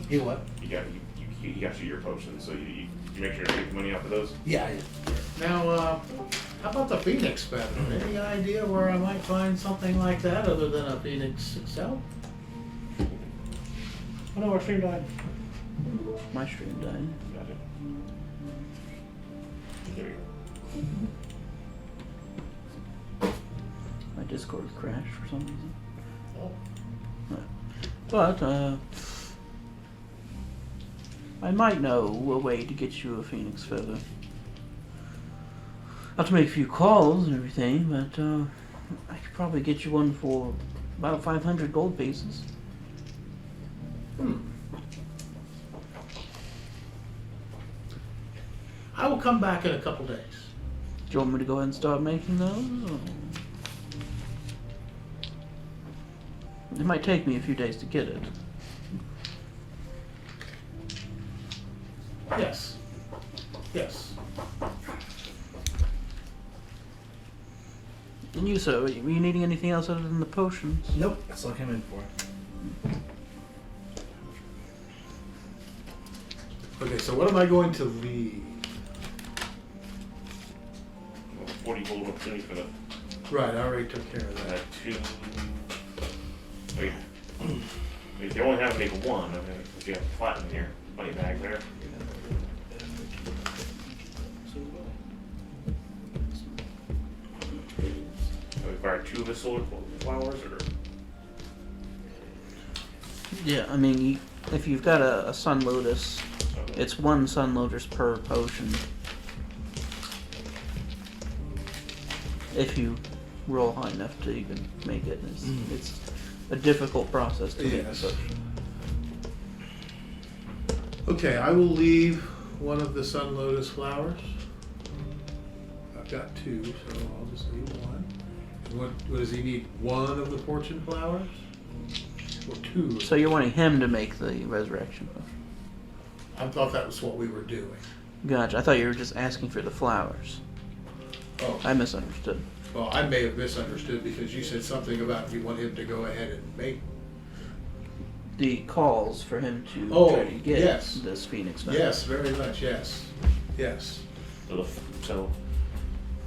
You what? you got your potions, so you make sure to take the money off of those. Yeah. Now, how about the phoenix feather? Any idea where I might find something like that other than a phoenix itself? I know our stream died. My stream died. Got it. There you go. My Discord crashed for some reason. Oh. But, I might know a way to get you a phoenix feather. I'll have to make a few calls and everything, but I could probably get you one for about 500 gold pieces. I will come back in a couple days. Do you want me to go ahead and start making those? Or? It might take me a few days to get it. Yes. Yes. And you, sir, were you needing anything else other than the potions? Nope. That's all I came in for. Okay, so what am I going to leave? 40 gold opportunity for the Right, I already took care of that. 2. Oh, yeah. If you only have to make one, I mean, if you have a flat in here, money bag there. So we require 2 of the solar flowers, or Yeah, I mean, if you've got a Sun Lotus, it's 1 Sun Lotus per potion. If you roll high enough to even make it. It's a difficult process to make a Yes. potion. Okay, I will leave one of the Sun Lotus flowers. I've got 2, so I'll just leave one. And what does he need? 1 of the fortune flowers? Or 2? So you're wanting him to make the resurrection potion. I thought that was what we were doing. Gotcha. I thought you were just asking for the flowers. Oh, I misunderstood. well, I may have misunderstood because you said something about you want him to go ahead and make. The calls for him to Oh, try to get yes. this phoenix feather. Yes, very much, yes. Yes. so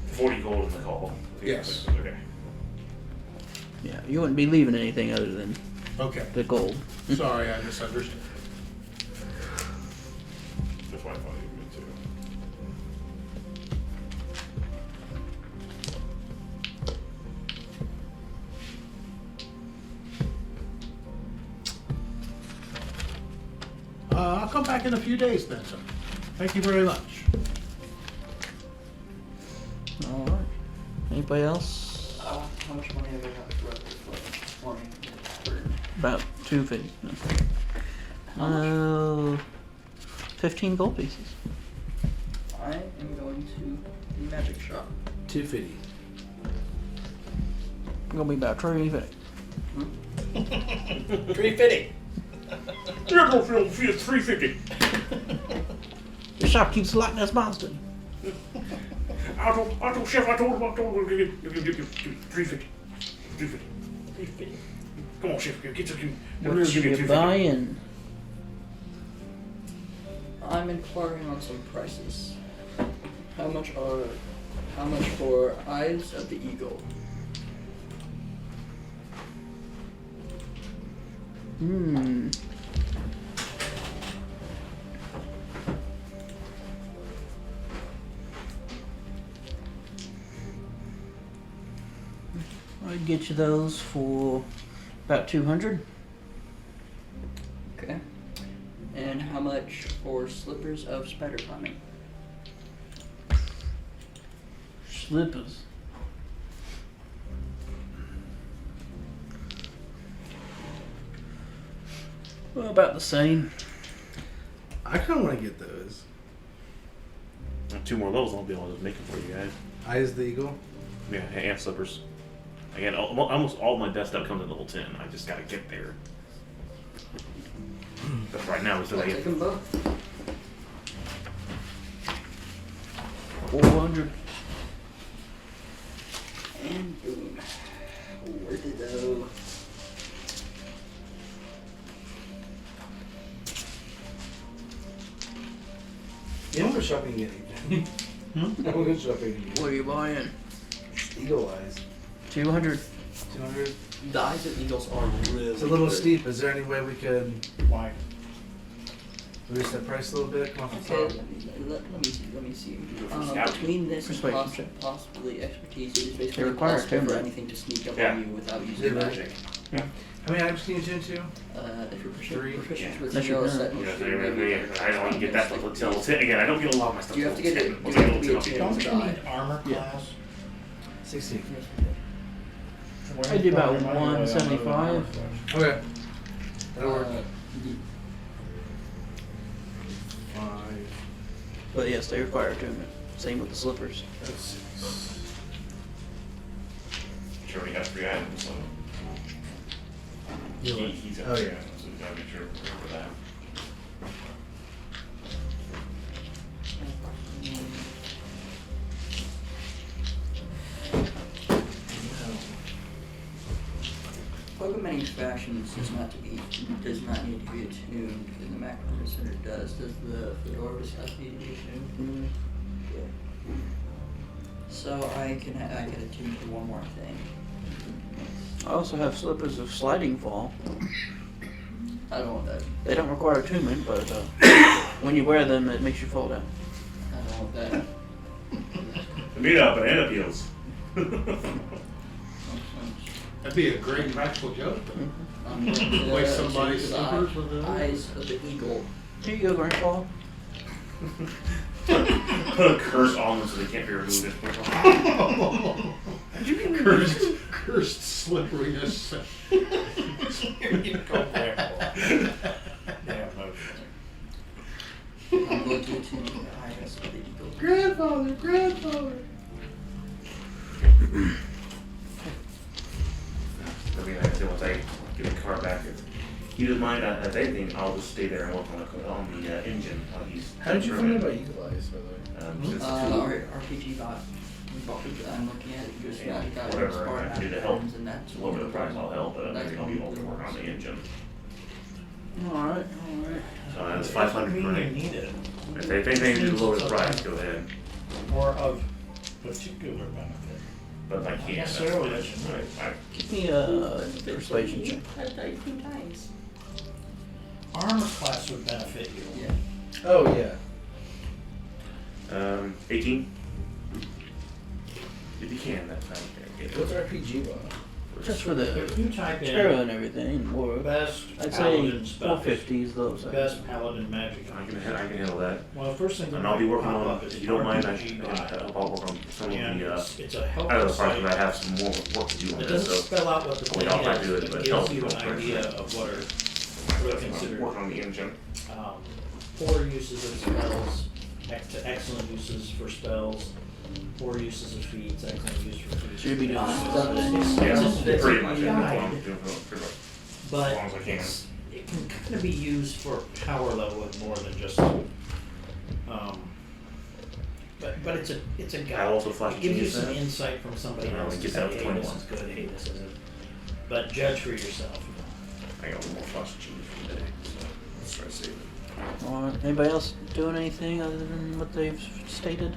40 gold in the call. Yes. Okay. Yeah, you wouldn't be leaving anything other than Okay. the gold. Sorry, I misunderstood. That's why I thought you would too. I'll come back in a few days then, sir. Thank you very much. All right. Anybody else? How much money have I got left for me? About 250. How 15 gold pieces. I am going to the magic shop. 250. Gonna be about 350. 350. You're going to feel 350. The shopkeeper's like that's Boston. I told Chef, I told him, give you 350. 350. Come on, Sheriff, get to What are you buying? I'm inquiring on some prices. How much for Eyes of the Eagle? I'd get you those for about 200. Okay. And how much for Slippers of Spider Climbing? Slippers. Well, about the same. I kind of want to get those. 2 more levels, I'll be able to make them for you guys. Eyes of the Eagle. Yeah, and slippers. Again, almost all my best stuff comes at level 10. I just gotta get there. But right now, it's I'll like take them both. 400. And boom. Where did go? You know we're shopping again. I want to shopping again. What are you buying? Eagle Eyes. 200. 200. The Eyes of Eagles are really It's a little good. steep. Is there any way we could Why? reduce that price a little bit? Come off the Okay, top. let me see. Scouting. Between this and Persuasion possibly expertise, it is basically They require impossible for timber. anything to sneak up Yeah. on you without using Yeah, magic. How many items can you tune to? If you're 3. proficient Yeah. with That's your zero turn. set, Yeah, I don't want to get that stuff until 10. Again, I don't get a lot of my stuff You have to till get 10. it- Once you I have get to to be 10, a I'll Don't be you able to need armor Yeah. class? 16. I did about 175. Okay. That'll work. uh, 5. But yes, they require attunement. Same with the slippers. That's 6. She already has 3 items, so. He's got Oh, 3 yeah. items, so we gotta make sure we remember that. Pokemon manufactions does not need to be attuned, and the macro consider does. Does the Fedora stuff need to be attuned? Yeah. So I can attune to one more thing. I also have slippers of sliding fall. I don't want that. They don't require attunement, but when you wear them, it makes you fall down. I don't want that. Meet up, banana peels. That'd be a great practical joke. I'm going to Waste somebody's choose slippers with the- Eyes of the Eagle. Here you go, Grandpa. Put a curse on them so they can't be removed. Cursed slipperiness. Here you go, Grandpa. Yeah, I'm going to attune to the Eyes of the Eagle. Grandfather. I mean, once I get the car back, if he doesn't mind, if anything, I'll just stay there and work on the engine. How did you find out about Eagle Eyes, by the way? Since Our RPG bot. I'm looking at it, just Yeah, got whatever I smart can do to help patterns and that's lower the price, I'll help, but That's I'll be able to work on the engine. Alright. So that's 500 per You night. need it. If anything to lower the price, go ahead. Or of particular benefit. But if I can't, that's Necessarily, fine. that's right. Give me a persuasion check. I've died 2 times. Armor class would benefit you. Yeah. Oh, yeah. 18. If you can, that's fine. Okay, What's RPG bot? Just for the If you type Terra in and everything, more. best I'd say paladin spells, 450s, those. best paladin magic. I can handle that. Well, the first thing And I'll be working pop on, up is if you don't mind, RPG bot. I'll work on some of And the, it's a out helpful of the part site. that I have some more work to do on It this, doesn't so spell out what the Well, thing I'll try to do it, is, but it tell gives you people an first. idea of what are really considered work on the engine. poor uses of spells, excellent uses for spells, poor uses of feats, excellent use for feats. Should be doing It's- that. it's Yeah, a pretty much, guide, I'm doing pretty much. but as long as I can. it can kind of be used for power level and more than just, but it's a guide. I'll also flash It gives you change some that. insight from somebody Yeah, else we to get say, that hey, with this 21. is good, hey, this isn't. but judge for yourself. I got one more flush cheese for the day, so let's try to save it. Alright, anybody else doing anything other than what they've stated?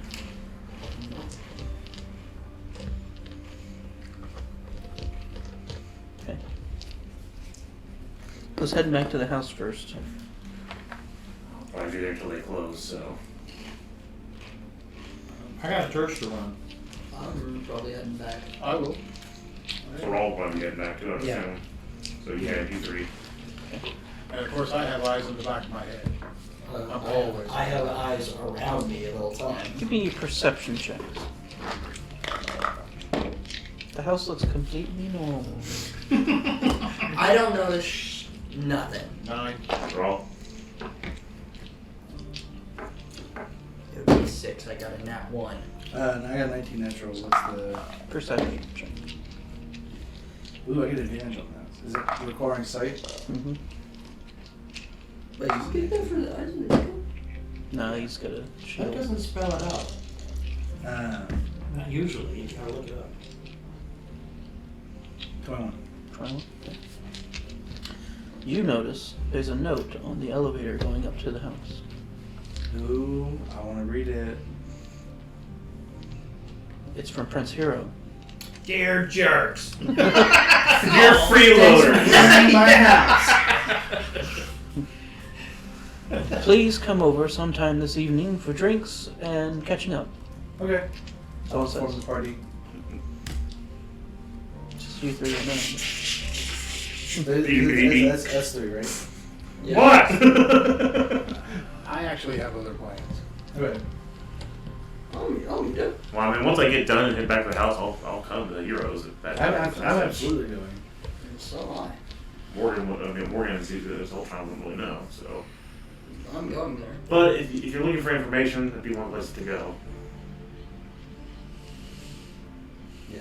Okay. Let's head back to the house first. I'll be there until they close, so. I got a church to run. I'm probably heading back. I will. So we're all going to get back to it, Yeah. assume. So yeah, you three. And of course, I have eyes in the back of my head. I'm always. I have eyes around me at all times. Give me perception checks. The house looks completely normal. I don't notice nothing. 9. We're all. It would be 6. I got a nat 1. And I got 19 natural. What's the? Perception check. Ooh, I get advantage on that. Is it requiring sight? Mm-hmm. Wait, you get that for the eyes of the eagle? No, he's got a That shield. doesn't spell it out. Uh, Not usually. You gotta look it up. 21. Trial. Okay. You notice there's a note on the elevator going up to the house. Ooh, I want to read it. It's from Prince Hero. Dear jerks. You're freeloader. My house. Please come over sometime this evening for drinks and catching up. Okay. That's all I'll it form says. the party. Just you three right That's S3, right? What? I actually have other plans. Okay. Oh, you do? Well, I mean, once I get done and head back to the house, I'll come to the Heroes. If that I'm happens. absolutely going. So am I. Morgan is this whole time doesn't really know. So, I'm going there. but if you're looking for information, that'd be one place to go. Yeah.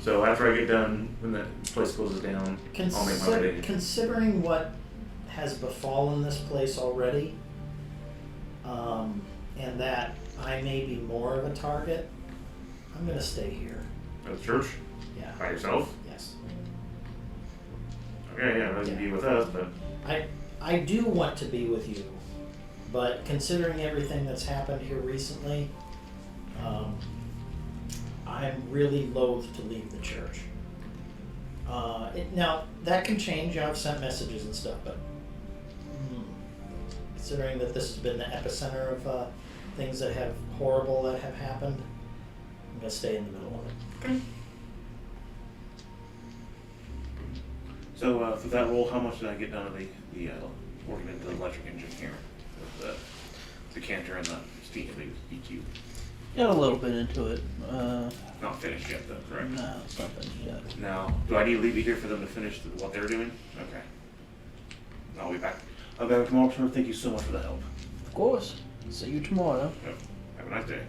So after I get done, when that place closes down, I'll make my way. Considering what has befallen this place already, and that I may be more of a target, I'm gonna stay here. At the church Yeah. by yourself. Yes. Okay, yeah, I'd be with us, but I do want to be with you, but considering everything that's happened here recently, I'm really loath to leave the church. Now, that can change. I've sent messages and stuff, but considering that this has been the epicenter of things that have horrible that have happened, I'm going to stay in the middle of it. okay. So for that role, how much did I get done of the working into the electric engine here with the canter and the steam EQ? Got a little bit into it. Not finished yet, though, correct? No, it's not finished yet. Now, do I need to leave you here for them to finish what they're doing? Okay. I'll be back. I'll be back tomorrow, sir. Thank you so much for the help. Of course. See you tomorrow. Yep. Have a nice day.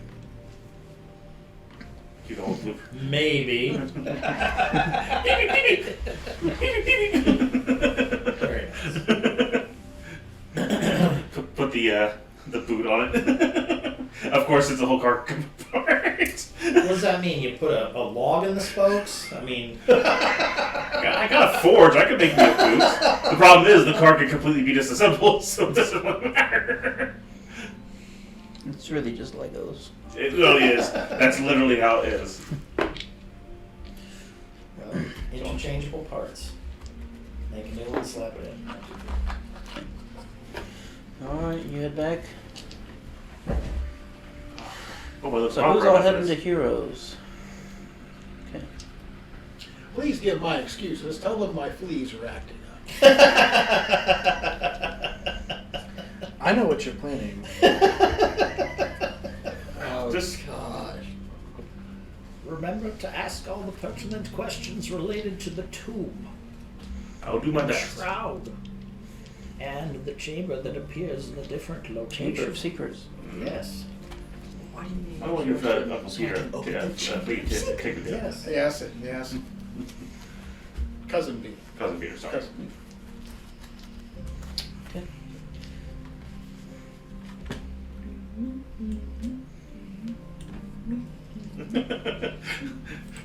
Cue the old loop. Maybe. Very nice. Put the boot on it. Of course, it's a whole car apart. What does that mean? You put a log in the spokes? I mean, I got a forge. I could make new boots. The problem is the car can completely be disassembled, so it doesn't really matter. It's really just Legos. It really is. That's literally how it is. interchangeable parts. Make a new one, slap it in. Alright, you head back. Oh, well, So who's all heading to Heroes? Okay. Please give my excuses. Tell them my fleas are acting up. I know what you're planning. Oh, Just- gosh. Remember to ask all the pertinent questions related to the tomb, I'll do my the best. shroud, and the chamber that appears in the different Chamber locations. of Secrets. Yes. Why do you need I want you to Uncle Peter Open the to take the Yes. Yes, yes. Cousin B. Cousin Peter, sorry. Cousin. Okay.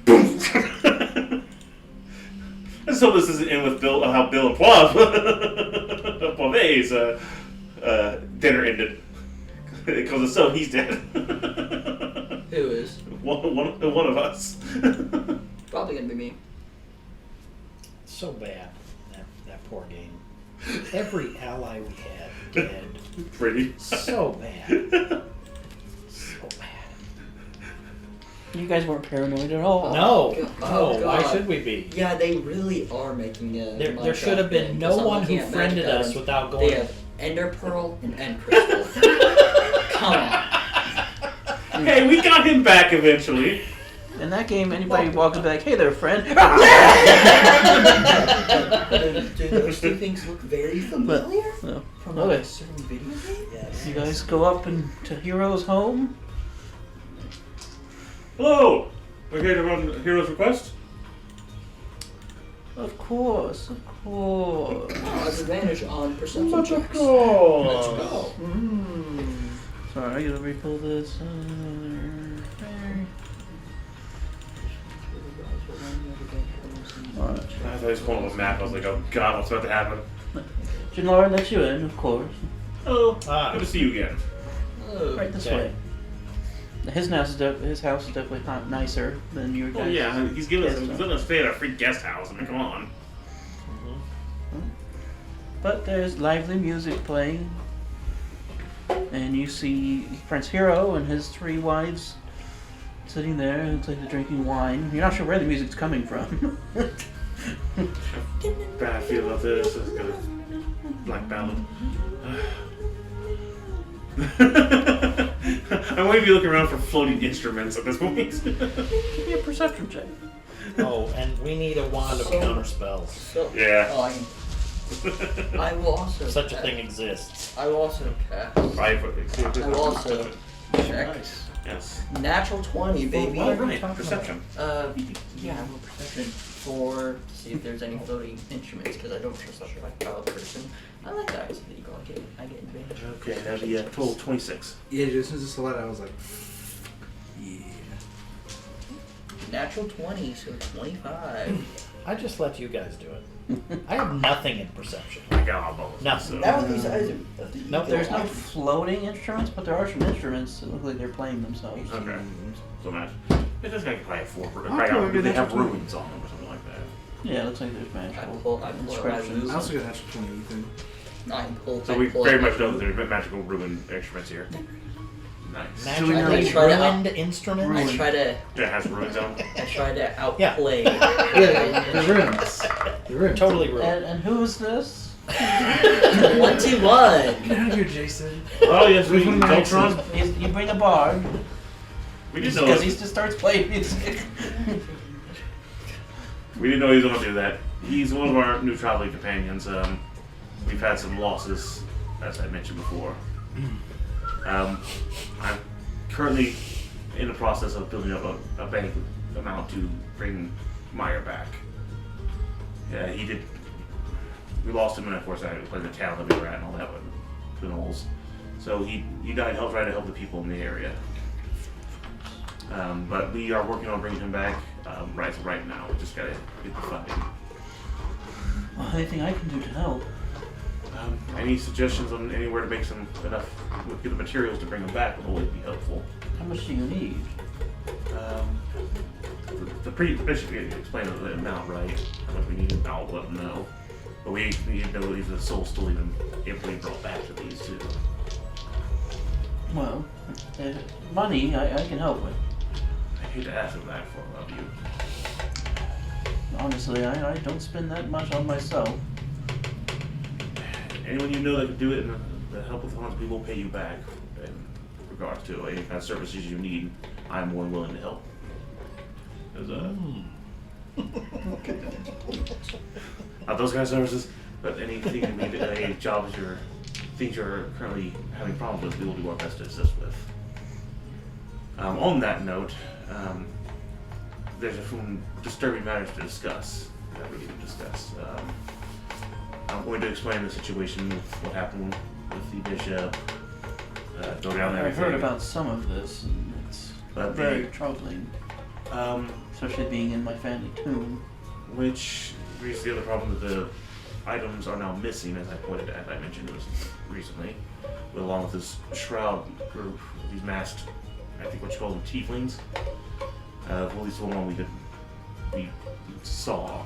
Boom! This just hope this isn't in with Bill, how Bill and Poivet's dinner ended. Because if so, he's dead. Who is? One of us. Probably gonna be me. So bad, that poor game. Every ally we had dead. Pretty. So bad. So bad. You guys weren't paranoid at all. No, Oh, no. Why God. should we be? Yeah, they really are making a. There Minecraft should have been game, no 'cause I'm one who looking at friended Magic us Items. without They going. have Ender Pearl and End Crystal. Come on. Hey, we got him back eventually. In that game, anybody walking back, hey there, friend. Do those two things look very familiar? No. From Okay. a certain video game? Yes. You guys go up to Hero's home. Hello. We're here to run Hero's Request. Of course, of course. Advantage on perception checks. go. Let's go. Sorry, I gotta repull this. Alright. I was pulling up a map. I was like, oh god, what's about to happen? Janlara lets you in, of course. Hello. Ah. Good to see you again. Oh, Right this Okay. way. His house is definitely not nicer than your guys'. Oh yeah, he's giving us guest he's house. letting us stay at a free guest house. I mean, come on. But there's lively music playing. And you see Prince Hero and his 3 wives sitting there. It looks like they're drinking wine. You're not sure where the music's coming from. Bad feel about this. It's got a black ballad. I'm going to be looking around for floating instruments at this point. Give me a perception check. Oh, and we need a wand of So- counter spells. So, Yeah. oh, I will also. Such a cast- thing exists. I will also cast. I I will also check. Yes. Natural 20, baby. All right. Perception. Yeah, I'm a perception for to see if there's any floating instruments because I don't trust that like pilot person. I like that. So there you go. I get advantage. Okay, that'd be a total of 26. Yeah, as soon as I saw that, I was like, yeah. Natural 20, so 25. I just let you guys do it. I have nothing in perception. I got all both. Nothing. That would be size of the Nope, There's no floating instruments, but there are some instruments that look like they're playing themselves. Okay. So much. It just got probably have 4. Okay, They have that's okay. ruins on them or something like that. Yeah, it looks like there's I magical pull out my inscriptions. I also got natural 20, Ethan. So we very much know that there's magical ruin instruments here. Nice. Magically try to ruined instrument. I try to Yeah, it has ruins on them. outplay. Yeah, the ruins. The ruins. Totally ruined. And who is this? 1-2-1. Get out of here, Jason. Oh yes, we Which one makes Voltron. You bring a bard, We didn't know. because he just starts playing music. We didn't know he was going to do that. He's one of our new traveling companions. We've had some losses, as I mentioned before. I'm currently in the process of building up a bank amount to bring Meyer back. Yeah, he did. We lost him, and of course, I played the town that we were at and all that with the Knolls. So he died trying to help the people in the area. But we are working on bringing him back right now. We just gotta get the funding. Well, anything I can do to help? Any suggestions on anywhere to make enough get the materials to bring him back would always be helpful. How much do you need? The bishop explained the amount, right? How much we need, I'll let him know. But we need to know if the soul's still even able to be brought back to these two. Well, money I can help with. I hate to ask of that of you. Honestly, I don't spend that much on myself. Anyone you know that can do it and the help with funds, we will pay you back in regards to any kind of services you need. I'm more than willing to help. Not those kind of services, but anything you need, any jobs things you're currently having problems with, we will do our best to assist with. On that note, there's some disturbing matters to discuss that we need to discuss. I'm going to explain the situation with what happened with the bishop. Go down there. I've heard about some of this, and it's But very troubling, Um, especially being in my family tomb. which Here's the other problem that the items are now missing, as I mentioned recently, along with this shroud group, these masked, I think what you call them, tieflings. Well, at least the one we saw.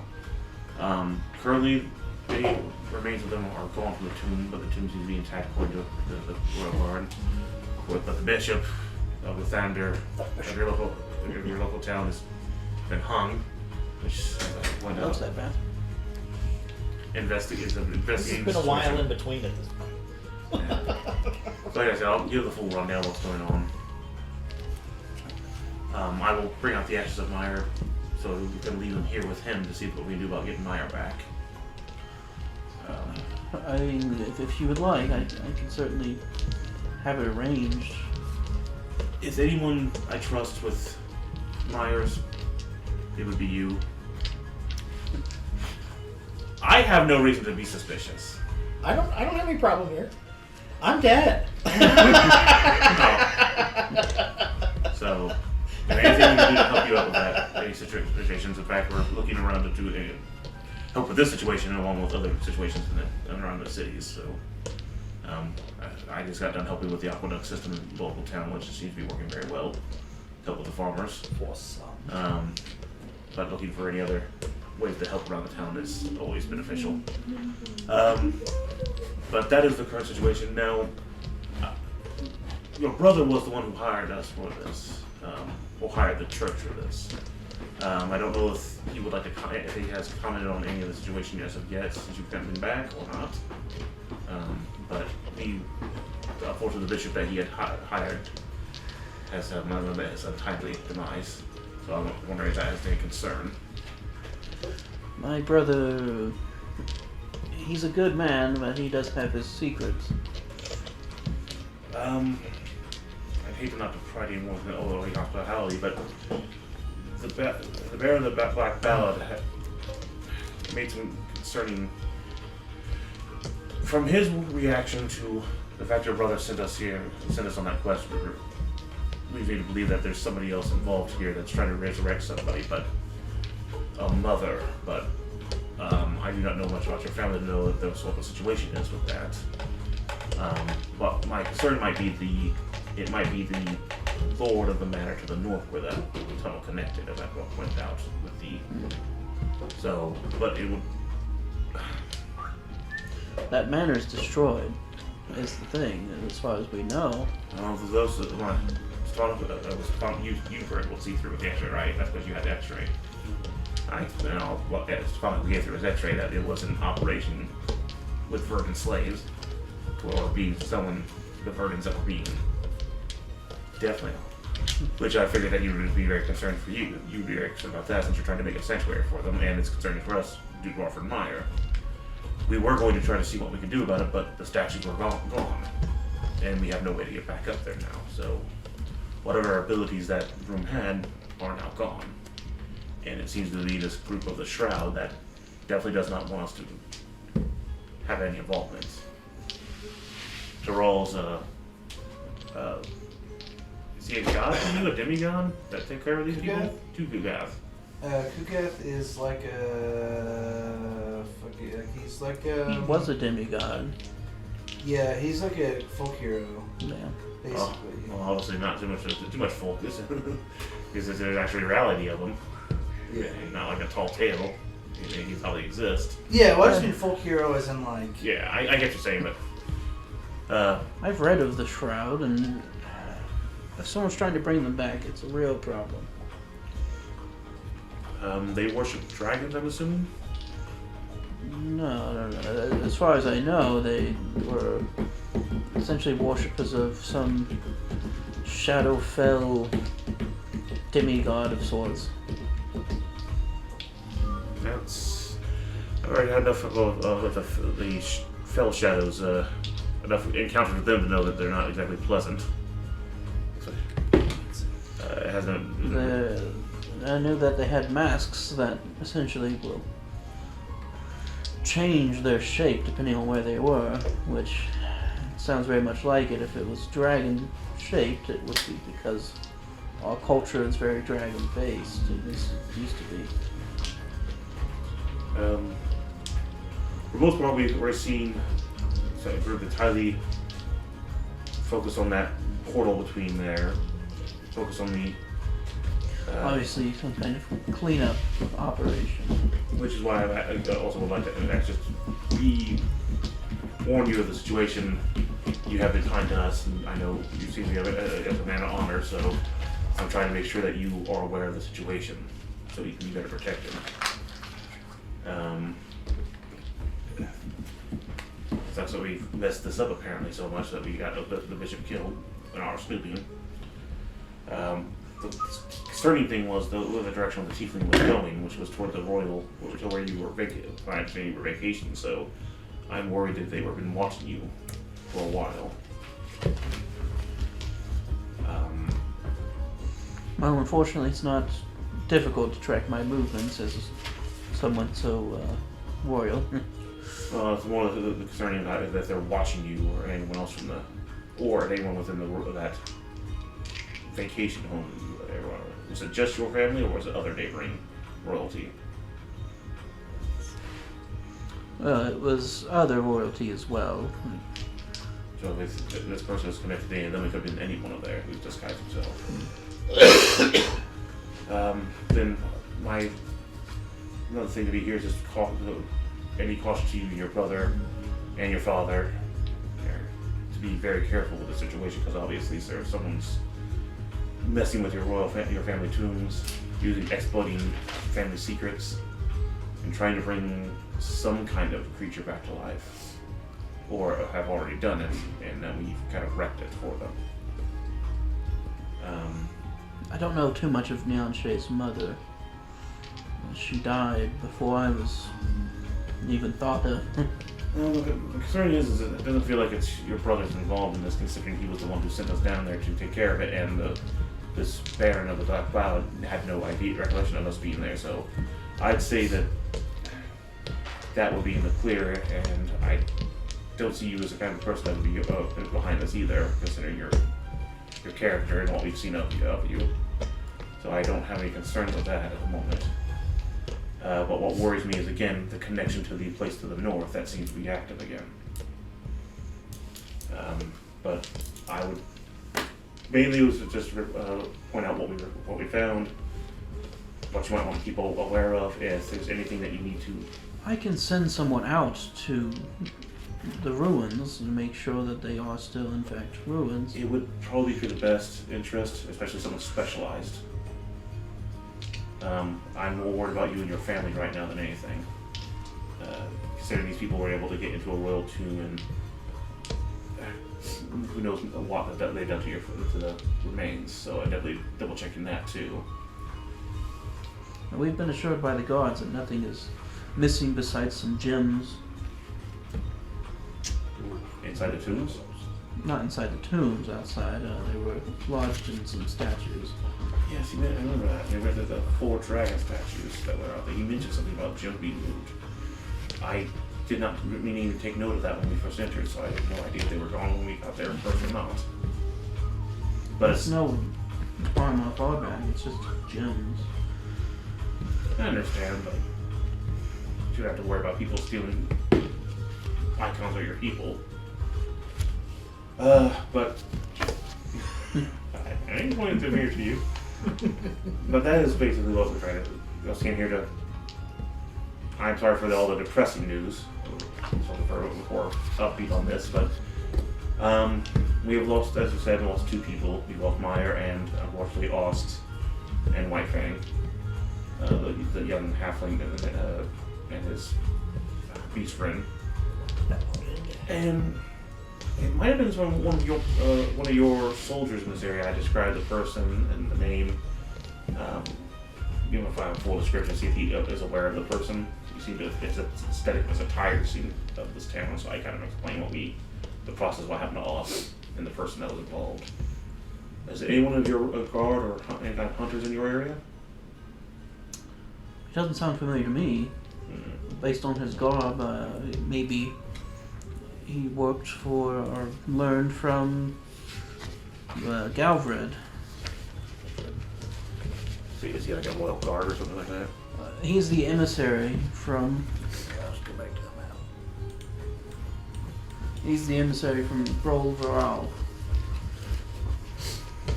Currently, the remains of them are gone from the tomb, but the tomb seems to be intact according to the royal guard. But the bishop of Lathander, of your local town, has been hung, which went What's up. that, man? Investigating. It's been a while in between at this point. So like I said, I'll give the full rundown of what's going on. I will bring out the ashes of Meyer, so we can leave them here with him to see what we can do about getting Meyer back. I mean, if you would like, I can certainly have it arranged. If anyone I trust with Myers, it would be you. I have no reason to be suspicious. I don't have any problem here. I'm dead. So, if anything we can do to help you out with that, any situations, in fact, we're looking around to do help with this situation along with other situations around the cities. So, I just got done helping with the aqueduct system in the local town, which seems to be working very well. Help with the farmers. But looking for any other ways to help around the town is always beneficial. But that is the current situation. Now, your brother was the one who hired us for this, or hired the church for this. I don't know if he would like to if he has commented on any of the situation as of yet, since you've gotten him back or not. But unfortunately, the bishop that he had hired has met his untimely demise. So I'm wondering if that has any concern. My brother, he's a good man, but he does have his secrets. I'd hate not to pry any more than overly hospitality, but the bearer of the Black Ballad made some concerning. From his reaction to the fact your brother sent us on that quest, leads me to believe that there's somebody else involved here that's trying to resurrect somebody, but a mother. But I do not know much about your family to know that that's what the situation is with that. But my concern might be the lord of the manor to the north where that tunnel connected, as I pointed out with the. So, but it would. That manor's destroyed, is the thing, as far as we know. For those that want you were able to see through with the X-ray, right? That's because you had the X-ray. Well, we gave through his X-ray that it was an operation with Verdant slaves, or being selling the Verdants that were being definitely. Which I figured that you would be very concerned for you. You'd be very concerned about that since you're trying to make a sanctuary for them, and it's concerning for us due to Alfred Meyer. We were going to try to see what we could do about it, but the statues were gone, and we have no way to get back up there now. So, whatever abilities that room had are now gone, and it seems to be this group of the Shroud that definitely does not want us to have any involvement. Jarrell's is he a god? Is he a demigod that take care of these people? Two gods. Kugath is like he's like a. He was a demigod. Yeah, he's like a folk hero, Yeah. basically. Well, obviously not too much focus, because there's actually a reality of them. Yeah. Not like a tall tale. He probably exists. Yeah, well, I just mean folk hero as in like. Yeah, I get what you're saying, but I've read of the Shroud, and if someone's trying to bring them back, it's a real problem. they worship dragons, I'm assuming. No. As far as I know, they were essentially worshippers of some Shadowfell demigod of sorts. That's already had enough of the fell shadows. Enough encounter with them to know that they're not exactly pleasant. It hasn't. I knew that they had masks that essentially will change their shape depending on where they were, which sounds very much like it. If it was dragon shaped, it would be because our culture is very dragon based. At least it used to be. For most part, we're seeing a group that's highly focused on that portal between there. Focus on the. Obviously, some kind of cleanup operation. Which is why I also would like to just warn you of the situation. You have been kind to us, and I know you seem to be a man of honor, so I'm trying to make sure that you are aware of the situation, so you can be better protected. That's why we messed this up apparently so much that we got the bishop killed in our snooping. The concerning thing was the direction the tiefling was going, which was toward the royal, to where you were planning your vacation. So I'm worried that they were been watching you for a while. Well, unfortunately, it's not difficult to track my movements as someone so royal. Well, it's more the concerning that they're watching you, or anyone else from or anyone within that vacation home. Was it just your family, or was it other neighboring royalty? Well, it was other royalty as well. So if this person is connected to any of them, it could have been anyone of there who's disguised himself. Then another thing to be here is just any caution to you and your brother and your father to be very careful with the situation, because obviously if someone's messing with your family tombs, exploiting family secrets, and trying to bring some kind of creature back to life, or have already done it, and then we've kind of wrecked it for them. I don't know too much of Neon Shay's mother. She died before I was even thought of. Well, the concern is that it doesn't feel like it's your brother's involved in this, considering he was the one who sent us down there to take care of it, and this Baron of the Black Cloud had no recollection of us being there. So I'd say that would be in the clear, and I don't see you as the kind of person that would be behind this either, considering your character and what we've seen of you. So I don't have any concerns with that at the moment. But what worries me is, again, the connection to the place to the north that seems to be active again. But I would mainly was to just point out what we found, what you might want to keep aware of, if there's anything that you need to. I can send someone out to the ruins and make sure that they are still, in fact, ruins. It would probably be for the best interest, especially someone specialized. I'm more worried about you and your family right now than anything. Considering these people were able to get into a royal tomb, and who knows what they've done to the remains. So I'm definitely double checking that too. We've been assured by the guards that nothing is missing besides some gems. Inside the tombs? Not inside the tombs, outside. They were lodged in some statues. Yes, I remember that. They were the 4 dragon statues that were out there. You mentioned something about gems being moved. I did not mean to take note of that when we first entered, so I had no idea if they were gone when we got there first or not. But it's no harm off our back, it's just gems. I understand, but you should have to worry about people stealing icons of your people. But I ain't pointing to here to you. But that is basically what we're trying to do. I came here to. I'm sorry for all the depressing news. We're more upbeat on this, but we have lost, as I said, lost 2 people. We lost Meyer and unfortunately Ost and White Fang, the young halfling and his beast friend. And it might have been from one of your soldiers in this area. I described the person and the name. If I have a full description, see if he is aware of the person. You seem to, his aesthetic was a tired scene of this town, so I kind of explain the process, what happened to us, and the person that was involved. Is anyone of your guard or any kind of hunters in your area? It doesn't sound familiar to me. Based on his garb, maybe he worked for or learned from Galvred. Is he like a royal guard or something like that? He's the emissary from. Let's go back to the map. He's the emissary from Brolveral.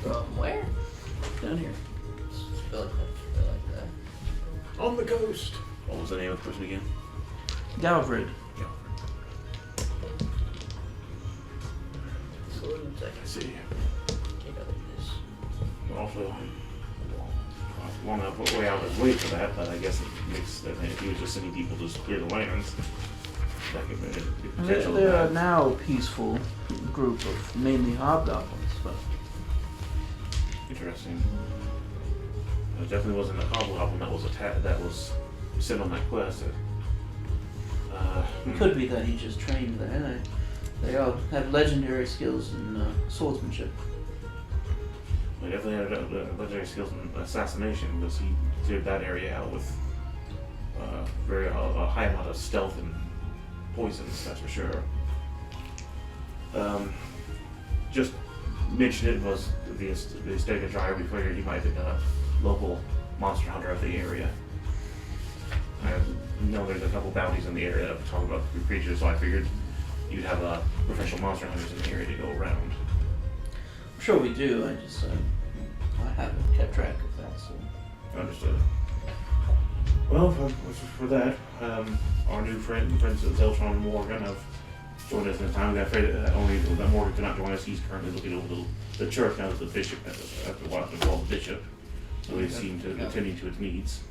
From where? Down here. Spell it that. On the coast. What was the name of the person again? Galvrid. So one second. I see. Take out this. Also, long enough way out of his way for that, but I guess it makes that if he was just sending people to clear the lands, that could be potential. They're a now peaceful group of mainly hobgoblins, but Interesting. It definitely wasn't a hobgoblin that was that was sent on that quest. it could be that he just trained there. They all have legendary skills in swordsmanship. He definitely had legendary skills in assassination because he cleared that area out with very a high amount of stealth and poisons. That's for sure. Just mention it was the estate of Dryer. We figured he might have been a local monster hunter of the area. I know there's a couple bounties in the area that talk about the creatures, so I figured you'd have professional monster hunters in the area to go around. I'm sure we do. I just I haven't kept track of that. So Understood. Well, for that, our new friends Zeltron and Morgan have joined us this time. We got afraid that only that Morgan could not join us. He's currently looking over the church now that the bishop, after what they call the bishop, so he seemed to attending to its needs.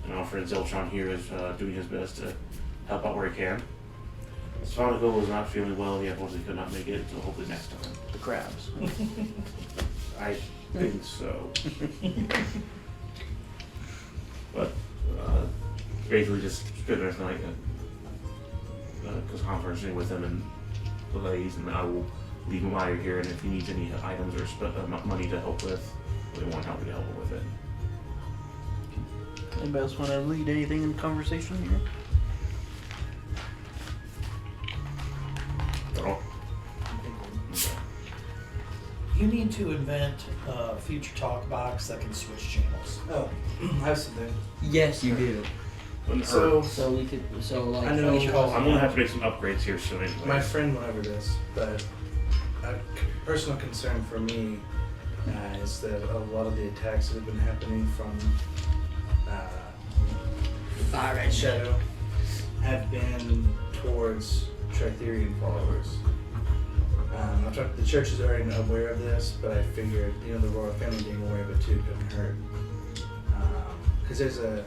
And our friend Zeltron here is doing his best to help out where he can. Sonico was not feeling well. He unfortunately could not make it, so hopefully next time. the crabs. I think so. But basically just spent the rest of the night conversing with him and the ladies, and I will leave him while you're here, and if he needs any items or money to help with, we want help to help him with it. Anybody else want to lead anything in conversation here? Oh. You need to invent a future talk box that can switch channels. Oh, I have something. Yes, you do. So So we could. So like. I know- each call- I'm gonna have to make some upgrades here soon anyway. my friend went over this, but a personal concern for me is that a lot of the attacks that have been happening from Fire red Shadow have been towards Tritherian followers. The church is already aware of this, but I figured, the royal family being aware of it too couldn't hurt. Because there's a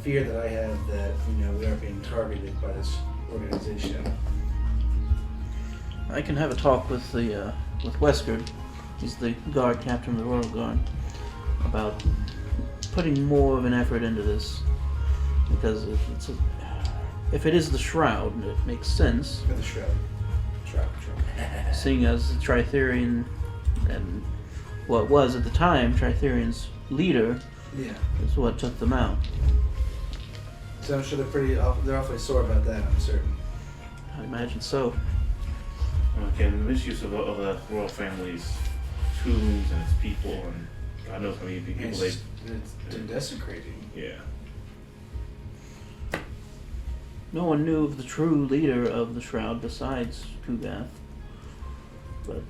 fear that I have that, we are being targeted by this organization. I can have a talk with the with Wesker. He's the guard captain of the Royal Guard about putting more of an effort into this, because if it is the shroud, it makes sense. For the shroud. Shroud. Seeing as the Tritherian and what was at the time Tritherian's leader Yeah. is what took them out. So I'm sure they're awfully sore about that, I'm certain. I imagine so. Again, misuse of the royal family's tombs and its people, and God knows how many people It's desecrating. yeah. No one knew of the true leader of the shroud besides Kugath, but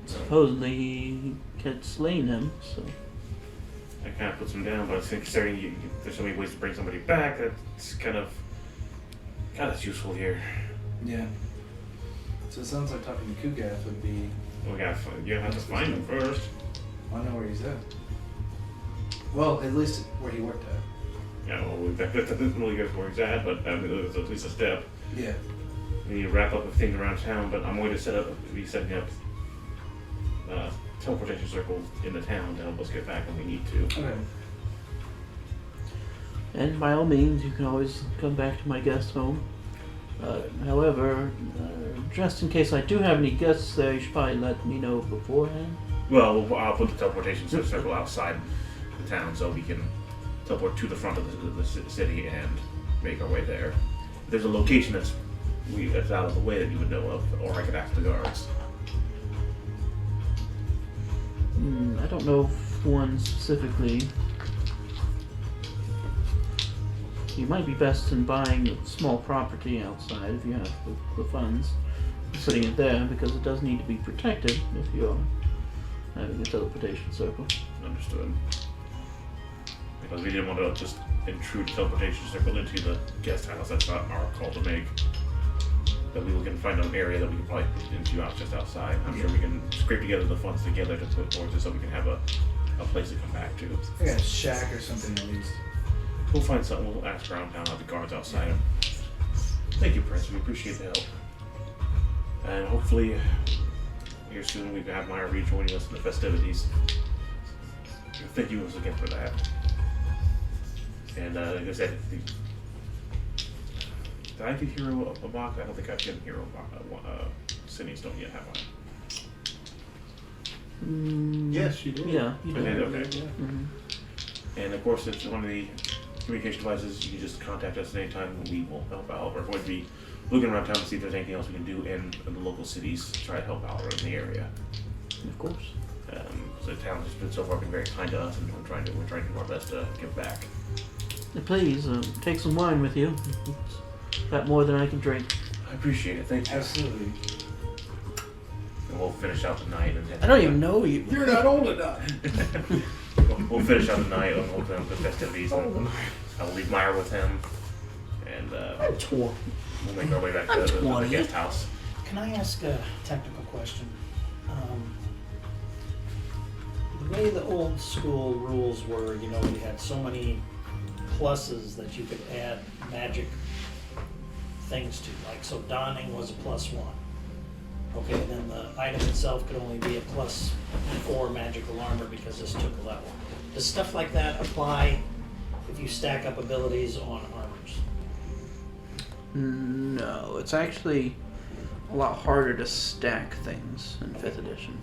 supposedly he had slain him. So I kind of puts him down, but I think considering there's so many ways to bring somebody back, that's kind of useful here. Yeah. So it sounds like talking to Kugath would be. You have to find him first. I know where he's at. Well, at least where he worked at. Yeah, well, that doesn't really go where he's at, but I mean, it's at least a step. Yeah. We need to wrap up the things around town, but I'm going to be setting up teleportation circle in the town to help us get back when we need to. Okay. and by all means, you can always come back to my guest home. However, just in case I do have any guests there, you should probably let me know beforehand. Well, I'll put the teleportation circle outside the town so we can teleport to the front of the city and make our way there. If there's a location that's out of the way that you would know of, or I could ask the guards. I don't know if one specifically. you might be best in buying a small property outside if you have the funds, putting it there because it does need to be protected if you're having a teleportation circle. Understood. Because we didn't want to just intrude the teleportation circle into the guest house. That's not our call to make. That we can find an area that we can probably put into just outside. I'm sure we can scrape together the funds together to put towards it so we can have a place to come back to. I got a shack or something at least. We'll find something. We'll ask around town, have the guards outside. Thank you, Prince. We appreciate the help. And hopefully, here soon we can have Maya rejoining us in the festivities. Thank you once again for that. And like I said, did I get Hero a box? I don't think I've gotten Hero a box. Cities don't yet have one. Yes, you did. Yeah, you Okay, do. okay. Yeah. Mhm. And of course, it's one of the communication devices. You can just contact us at any time and we will help out. We're going to be looking around town to see if there's anything else we can do in the local cities to try to help out in the area. Of course. So the town has been so far been very kind to us, and we're trying to do our best to give back. Please take some wine with you. It's got more than I can drink. I appreciate it. Thank you. Absolutely. And we'll finish out the night. And I don't even know you. You're not old enough. we'll finish out the night and we'll the festivities. And I will leave Meyer with him, and I'm 20. we'll make our way back I'm to the 20. guest house. Can I ask a technical question? The way the old school rules were, you know, you had so many pluses that you could add magic things to. Like, so donning was a +1. Okay, then the item itself could only be a +4 magical armor because this took a level. Does stuff like that apply if you stack up abilities on armors? No, it's actually a lot harder to stack things in 5th edition.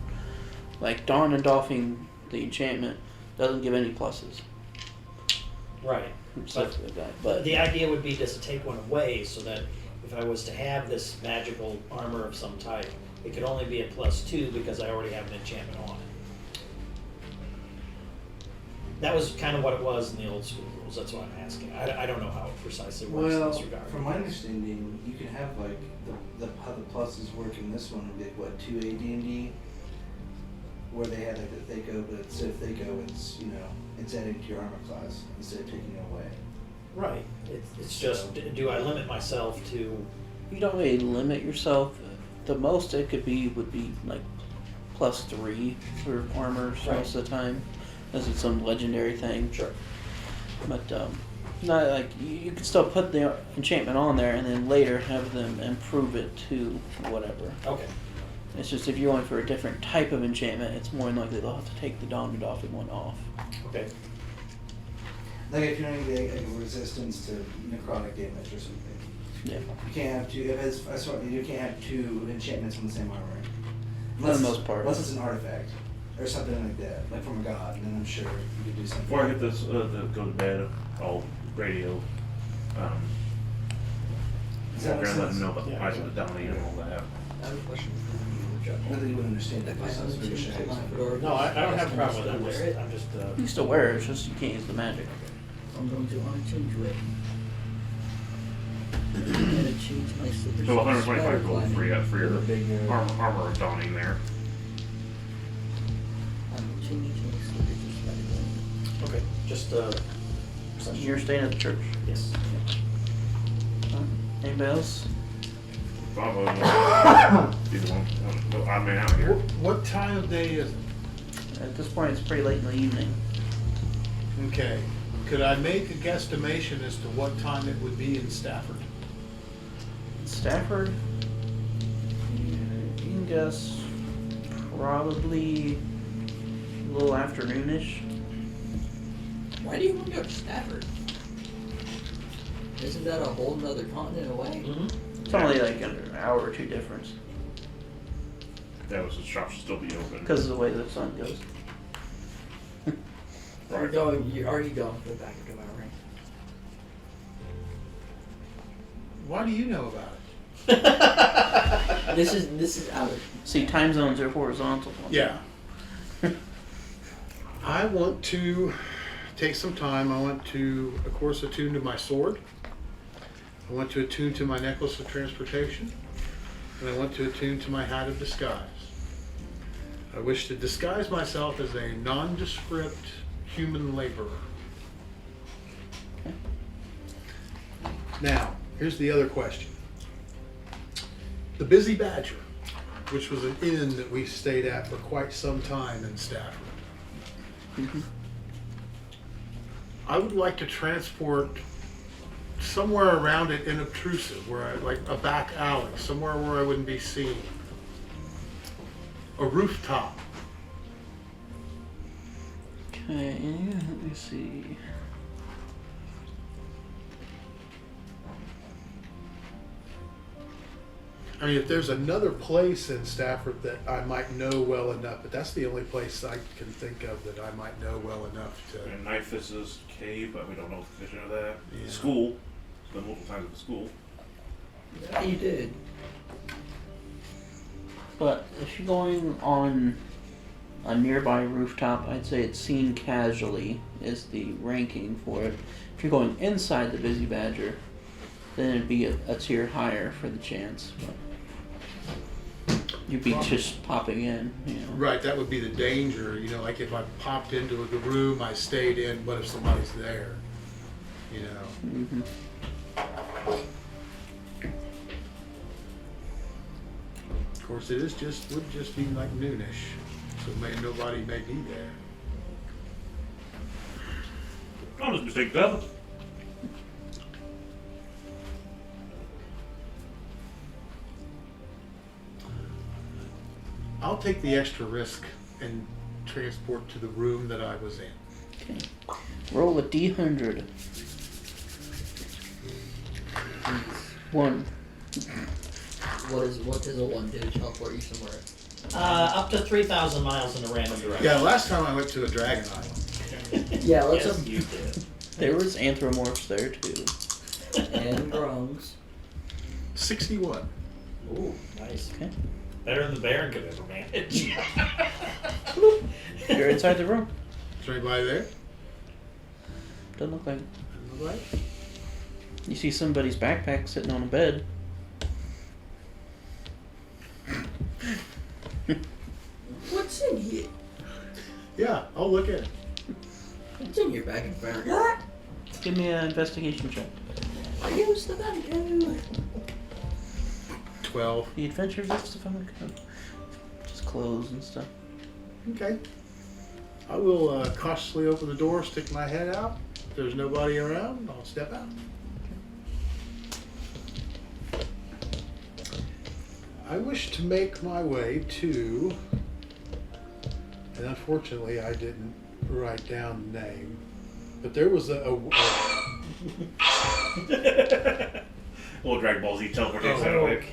Like Dawn and Doffing the enchantment doesn't give any pluses. Right. Stuff like that. But The idea would be just to take one away so that if I was to have this magical armor of some type, it could only be a +2 because I already have an enchantment on it. That was kind of what it was in the old school rules. That's why I'm asking. I don't know how it precisely works in Well, this regard. from my understanding, you can have like how the pluses work in this one would be like, what, 2 AD&D, where they had like the Thaco, but instead of Thaco, it's, you know, it's adding to your armor class instead of taking it away. Right. It's just, do I limit myself to? you don't really limit yourself. The most it could be would be like +3 for armors Right. most of the time, unless it's some legendary thing. Sure. But not like you can still put the enchantment on there and then later have them improve it to whatever. Okay. It's just if you're going for a different type of enchantment, it's more than likely they'll have to take the Dawn and Doffing one off. Okay. Like if you're going to get a resistance to necrotic damage or something. Yeah. You can't have two, if it's, I swear, you can't have 2 enchantments from the same armor. For the most part. Unless it's an artifact or something like that, like from a god, and then I'm sure you could do something. Before I get this, go to bed, I'll radio. Does that Walk make around, let them sense? know about the Yeah, price of the Donnie and all that. I have a question for you, I Jeff. really wouldn't understand that. If I This sounds very unchain shaggy. my fedora, No, I don't have a problem with that. I'm I'm just just, wear it. I'm just You can still wear it, it's just you can't use the magic. I'm going to unchange it. I'm gonna change my slippers. So to 125 spider gold for climbing. you for your Big, armor of donning there. I'm changing my slippers to spider climbing. okay. Just You're staying at the church. yes. Anybody else? Bob, be the one odd man out here. What time of day is it? At this point, it's pretty late in the evening. Okay. Could I make a guesstimation as to what time it would be in Stafford? Stafford? You can guess probably a little afternoonish. Why do you want to go to Stafford? Isn't that a whole nother continent away? Mm-hmm. It's only like an hour or two difference That was the shop should still be open. because of the way the sun goes. Are you going? Are you going for the back of the ring? Why do you know about it? This is out of. See, time zones are horizontal. Yeah. I want to take some time. I want to, of course, attune to my sword. I want to attune to my necklace of transportation. And I want to attune to my hat of disguise. I wish to disguise myself as a nondescript human laborer. Now, here's the other question. The Busy Badger, which was an inn that we stayed at for quite some time in Stafford. I would like to transport somewhere around it inobtrusive, where like a back alley, somewhere where I wouldn't be seen. A rooftop. Okay, let me see. I mean, if there's another place in Stafford that I might know well enough, but that's the only place I can think of that I might know well enough to. And Night Fish's cave, but we don't know the position of that. Yeah. School. Spent multiple times at the school. Yeah, you did. But if you're going on a nearby rooftop, I'd say it's seen casually is the ranking for it. If you're going inside the Busy Badger, then it'd be a tier higher for the chance. But you'd be just popping in, you know. Right, that would be the danger. You know, like if I popped into the room I stayed in, what if somebody's there? You know. Mm-hmm. Of course, it would just be like noonish, so nobody may be there. Honest mistake, Beth. I'll take the extra risk and transport to the room that I was in. Okay. Roll a D100. 1. What does a 1 do to teleport you somewhere? Up to 3,000 miles in a random direction. Yeah, last time I went to a dragon island. Yeah, let's Yes, you did. There was anthropomorphs there too. and drones. 61. Ooh, nice. Okay. Better than the Baron could ever manage. You're inside the room. Is there anybody there? Doesn't look like. Nobody? You see somebody's backpack sitting on a bed. What's in here? Yeah, I'll look at it. What's in your bag and burger? Give me an investigation check. I use the bamboo. 12. The adventures of Stefan. Just clothes and stuff. Okay. I will cautiously open the door, stick my head out. If there's nobody around, I'll step out. I wish to make my way to, and unfortunately I didn't write down the name, but there was a Little Dragon Ball Z teleportation. Oh, Like.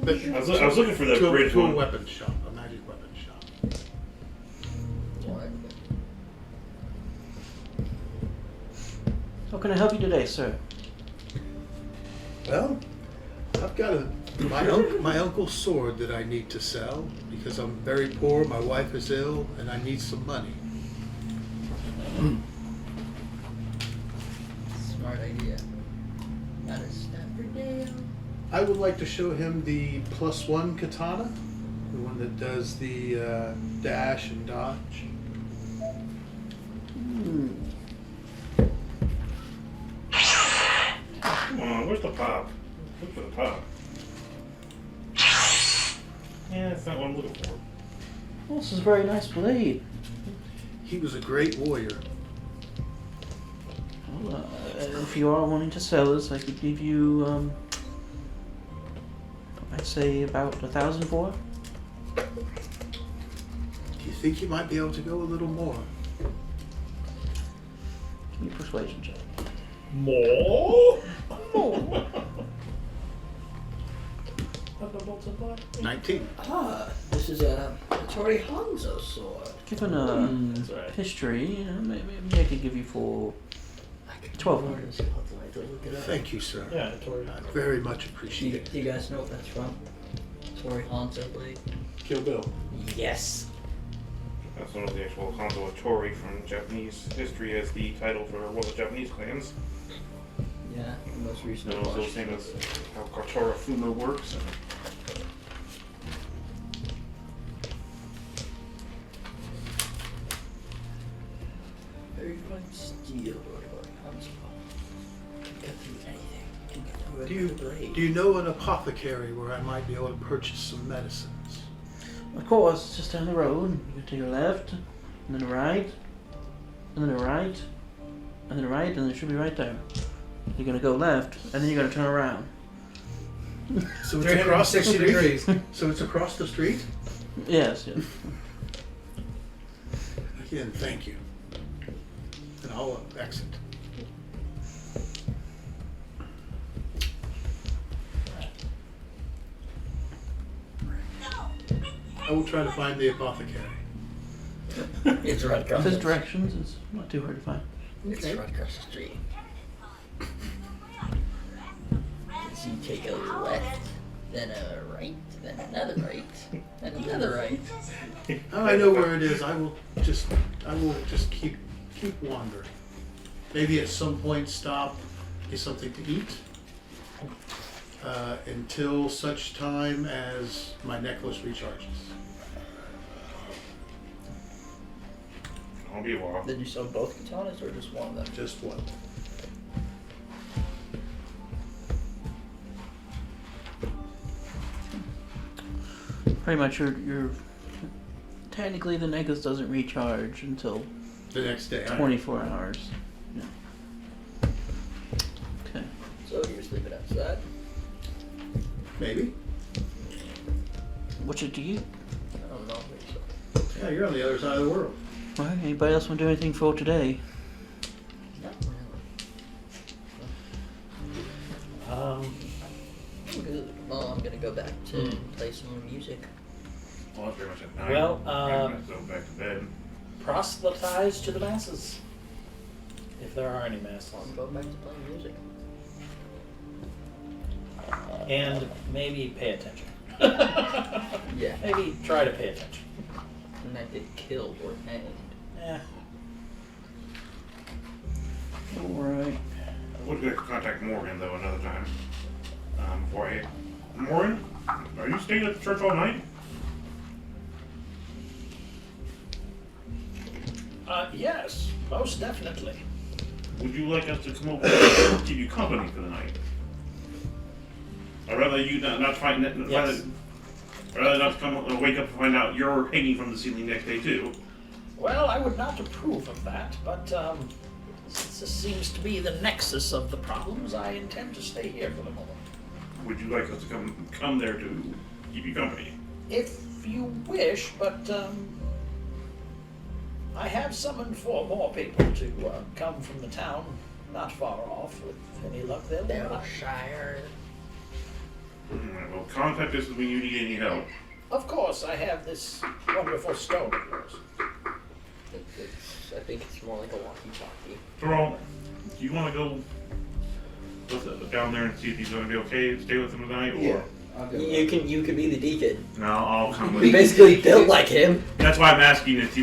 but I was looking for the to bridge a one. weapon shop, a magic weapon shop. How can I help you today, sir? Well, I've got my uncle's sword that I need to sell because I'm very poor. My wife is ill, and I need some money. Smart idea. Not a Staffordale. I would like to show him the +1 katana, the one that does the dash and dodge. Come on, where's the pop? Look for the pop. Yeah, that's not what I'm looking for. Well, this is a very nice blade. He was a great warrior. Well, if you are wanting to sell this, I could give you, I'd say about 1,000 for it. Do you think you might be able to go a little more? Give me a persuasion check. More? More? 19. Ah, this is a Tori Hanzo sword. Given a That's right. history, you know, maybe I could give you for 1,200. Thank you, sir. Yeah, Tori. I very much appreciate it. Do you guys know what that's from? Tori Hanzo blade. Kill Bill. Yes. That's one of the actual Hanzo Atori from Japanese history as the title for one of the Japanese clans. Yeah, the most recent And also the watch. same as how Katora Fumo works. Very fine steel. Cut through anything. Can get through Do it you, with a blade. do you know an apothecary where I might be able to purchase some medicines? Of course, just down the road. You take a left, and then a right, and then a right, and then a right, and it should be right there. You're gonna go left, and then you're gonna turn around. So it's across the 360 street. degrees. So it's across the street? Yes, yes. Again, thank you. And I'll exit. I will try to find the apothecary. It's right across If there's the directions, it's not too hard to find. It's right across the street. So you take a left, then a right, then another right, then another right. Now I know where it is. I will just keep wandering. Maybe at some point stop, get something to eat. Until such time as my necklace recharges. I'll be a while. Did you sell both katanas or just one of them? Just one. Pretty much, you're technically the necklace doesn't recharge until The next day. 24 hours. Yeah. Okay. So you're sleeping outside? Maybe. What should do you? I don't know. Maybe so. Yeah, you're on the other side of the world. Well, anybody else want to do anything for today? Not really. I'm good. Well, I'm gonna go back to play some more music. Well, that's pretty much at 9. Well, I'm gonna go back to bed. Proselytize to the masses. If there are any masses. I'm going back to playing music. And maybe pay attention. Yeah. Maybe try to pay attention. And not get killed or hanged. Yeah. Alright. I would like to contact Morgan though another time. Before I. Morgan, are you staying at the church all night? Yes, most definitely. Would you like us to come over and keep you company for the night? I'd rather you not find that. Yes. I'd rather not come wake up and find out you're hanging from the ceiling next day too. Well, I would not approve of that, but since this seems to be the nexus of the problems, I intend to stay here for the moment. Would you like us to come there to keep you company? If you wish, but I have summoned 4 more people to come from the town, not far off. With any luck, they'll be by. Shire. Alright, well, contact us when you need any help. Of course, I have this wonderful stone of yours. I think it's more like a walkie-talkie. Terrell, do you want to go down there and see if he's going to be okay? Stay with him tonight, or Yeah. I'll go. You could be the deacon. no? I'll come with We you. basically built like him. That's why I'm asking if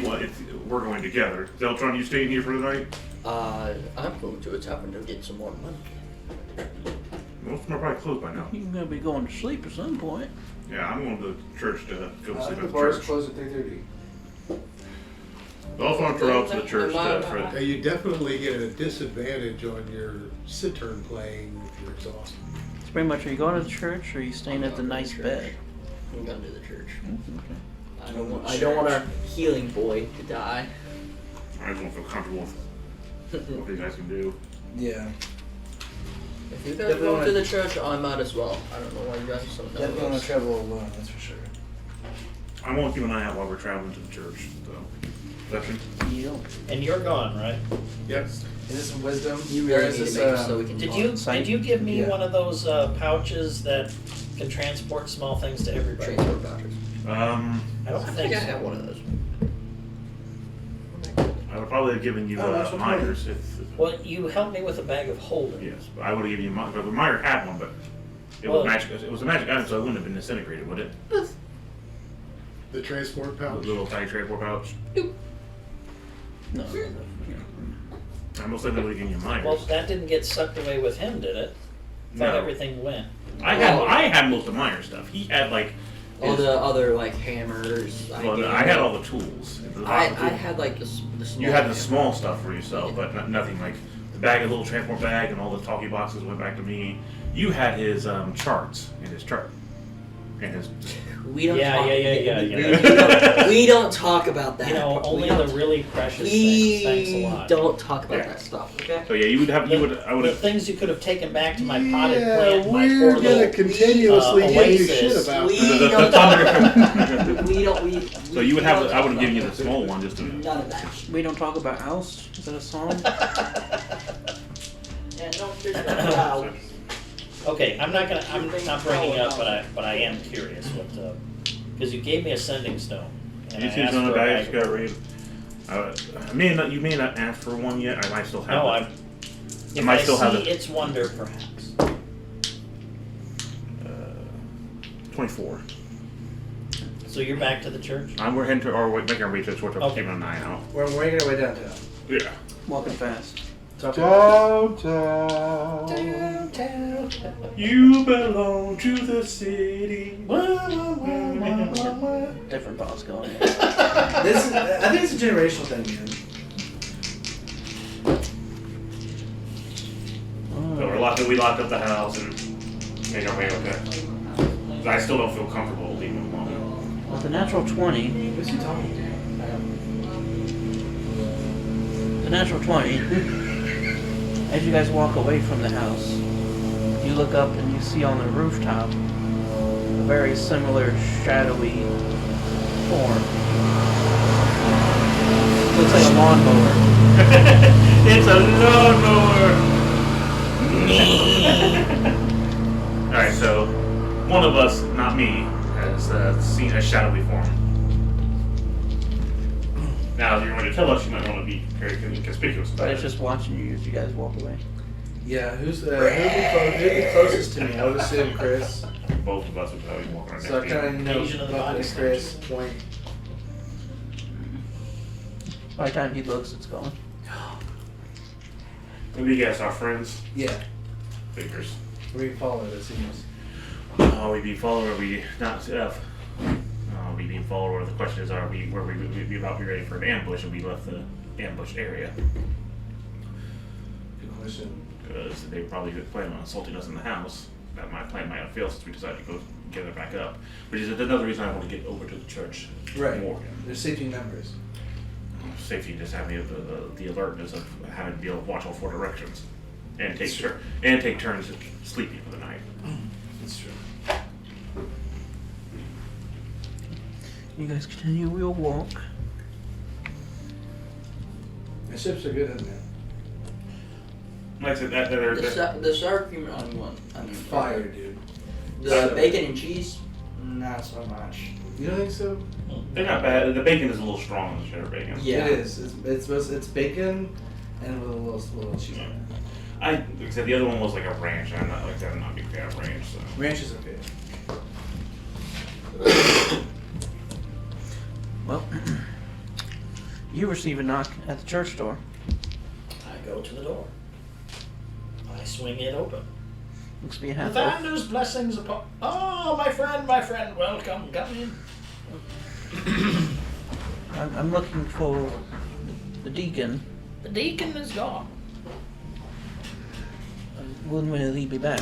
we're going together. Zeltron, you staying here for the night? I'm going to a tavern to get some more money. Most of them are probably closed by now. You're gonna be going to sleep at some point. Yeah, I'm going to the church to go sleep The at the bar's church. closed at 3:30. I'll phone Terrell to the church for You definitely get a disadvantage on your cittern playing if you're exhausted. It's pretty much, are you going to the church or are you staying at the nice bed? I'm going to the church. Okay. I don't want our healing boy to die. I just don't feel comfortable with what you guys can do. Yeah. If you guys Definitely go wanna- to the church, I might as well. I don't know why you guys are so Definitely want nervous. to travel alone, that's for sure. I won't keep an eye out while we're traveling to the church. So, Veteran. You And you're gone, right? Yep. Is this some wisdom? You Or really is need to this, make it so we can Did talk. you give me Yeah. one of those pouches that can transport small things to everybody? Transport vouchers? I don't I think think I so. have one of those. I would probably have given you Oh, that's what Myers if. Well, you helped me with a bag of holding. Yes, but I would have given you Myers. But Meyer had one, but it Well- was magic. It was a magic item, so it wouldn't have been disintegrated, would it? The transport The pouch. little tiny transport pouch. No. I most likely would have given you mine. Well, that didn't get sucked away with him, did it? Thought No. everything went. I had most of Meyer's stuff. He had like All his- the other like hammers. well, I had all the tools. I had like the small. You had the small stuff for yourself, but nothing like the bag, a little transport bag, and all the talkie boxes went back to me. You had his charts and his chart and his. We don't. Yeah, talk, yeah. We don't talk about that. You know, We only don't- the really precious We things. Thanks a lot. don't talk about Yeah. that stuff. Okay. So yeah, you would have. You would. I would The have. things you could have taken back to my potted Yeah, plant, my we're poor gonna little. continuously give you Oasis. shit about We that. The don't thunder. talk. We don't. We. So you would have. don't I would talk have given you about the small one just to. None of that. We don't talk about house. Is that a song? And don't fish that out. Okay, I'm not bringing up, but I am curious what, because you gave me a sending stone. And You I see asked some of for the a bags bag got of- read. You may not ask for one yet. I might still have No, it. if might I still have see it. its wonder, perhaps. 24. So you're back to the church? We're heading to, or we're making our way to the church. Okay. Keeping an eye out. We're making our way downtown. Yeah. Walking fast. Downtown. You belong to the city. Different boss going. I think it's a generational thing, man. So we locked up the house and made our way okay. I still don't feel comfortable leaving him alone. With the natural 20, Who's he talking the natural 20, as you guys walk away from the house, you look up and you see on the rooftop a very similar shadowy form. Looks like a lawnmower. It's a lawnmower. All right, so one of us, not me, has seen a shadowy form. Now, if you're going to tell us, you might want to be very conspicuous about But it. it's just watching you as you guys walk away. Yeah, who'd be closest to me? I would assume Chris. Both of us would probably walk around So I next to kind of you. know Asian of the bumping body to Chris, point. By the time he looks, it's gone. Maybe you guys are friends. Yeah, Figures. we follow this. Oh, we be followed or we not? We being followed or the question is, are we where we about to be ready for an ambush and we left the ambush area? Good question. Because they probably plan on assaulting us in the house. That my plan might have failed since we decided to go get it back up. Which is another reason I want to get over to the church Right. more. There's safety numbers. Safety, just having the alertness of having to be able to watch all four directions and take Sure. take turns sleeping for the night. That's true. You guys continue your walk. The ships are good, isn't it? Like I said, The sour cream on one. I mean, Fire, dude. The bacon and cheese, not so much. You don't think so? they're not bad. The bacon is a little strong on the cheddar bacon. Yeah. It is. It's bacon and with a little cheese on it. Like I said, the other one was like a ranch, and I'm not like that. I'm not a big fan of ranch. So. Ranch is okay. Well, you receive a knock at the church door. I go to the door. I swing it open. Looks to be a half elf. Thunder's blessings upon. Oh, my friend, welcome, come in. I'm looking for the deacon. The deacon is gone. When will he be back?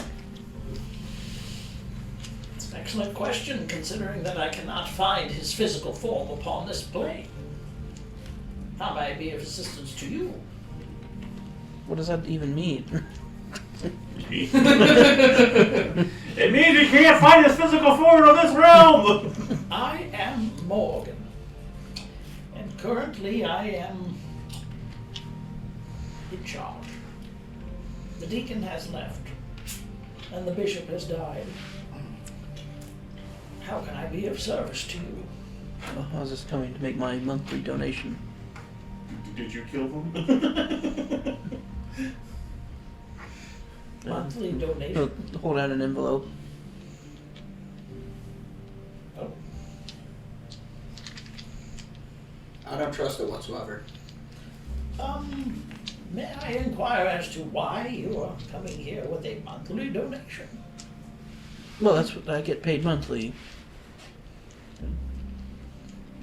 It's an excellent question, considering that I cannot find his physical form upon this plane. How may I be of assistance to you? What does that even mean? It means we can't find his physical form in this realm. I am Morgan, and currently I am in charge. The deacon has left, and the bishop has died. How can I be of service to you? Well, I was just coming to make my monthly donation. Did you kill them? Monthly donation? He'll hold out an envelope. Oh. I don't trust it whatsoever. May I inquire as to why you are coming here with a monthly donation? Well, that's what I get paid monthly.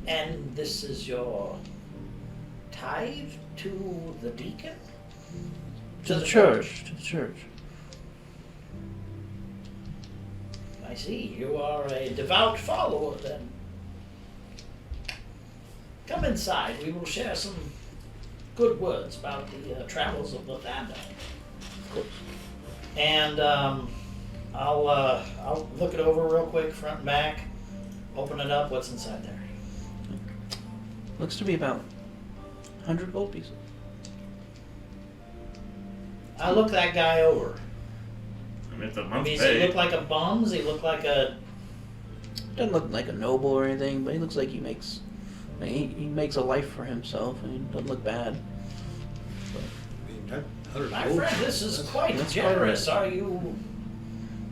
And this is your tithe to the deacon? To the church. To the church. I see. You are a devout follower then. Come inside. We will share some good words about the travels of Lathander. Of course. And I'll look it over real quick, front and back. Open it up. What's inside there? Looks to be about 100 gold pieces. I look that guy over. I mean, it's a I month's mean, does he pay. look like a bum? Does he look like a... Doesn't look like a noble or anything, but he looks like he makes a life for himself, and he doesn't look bad. My friend, this is quite that's generous. Are you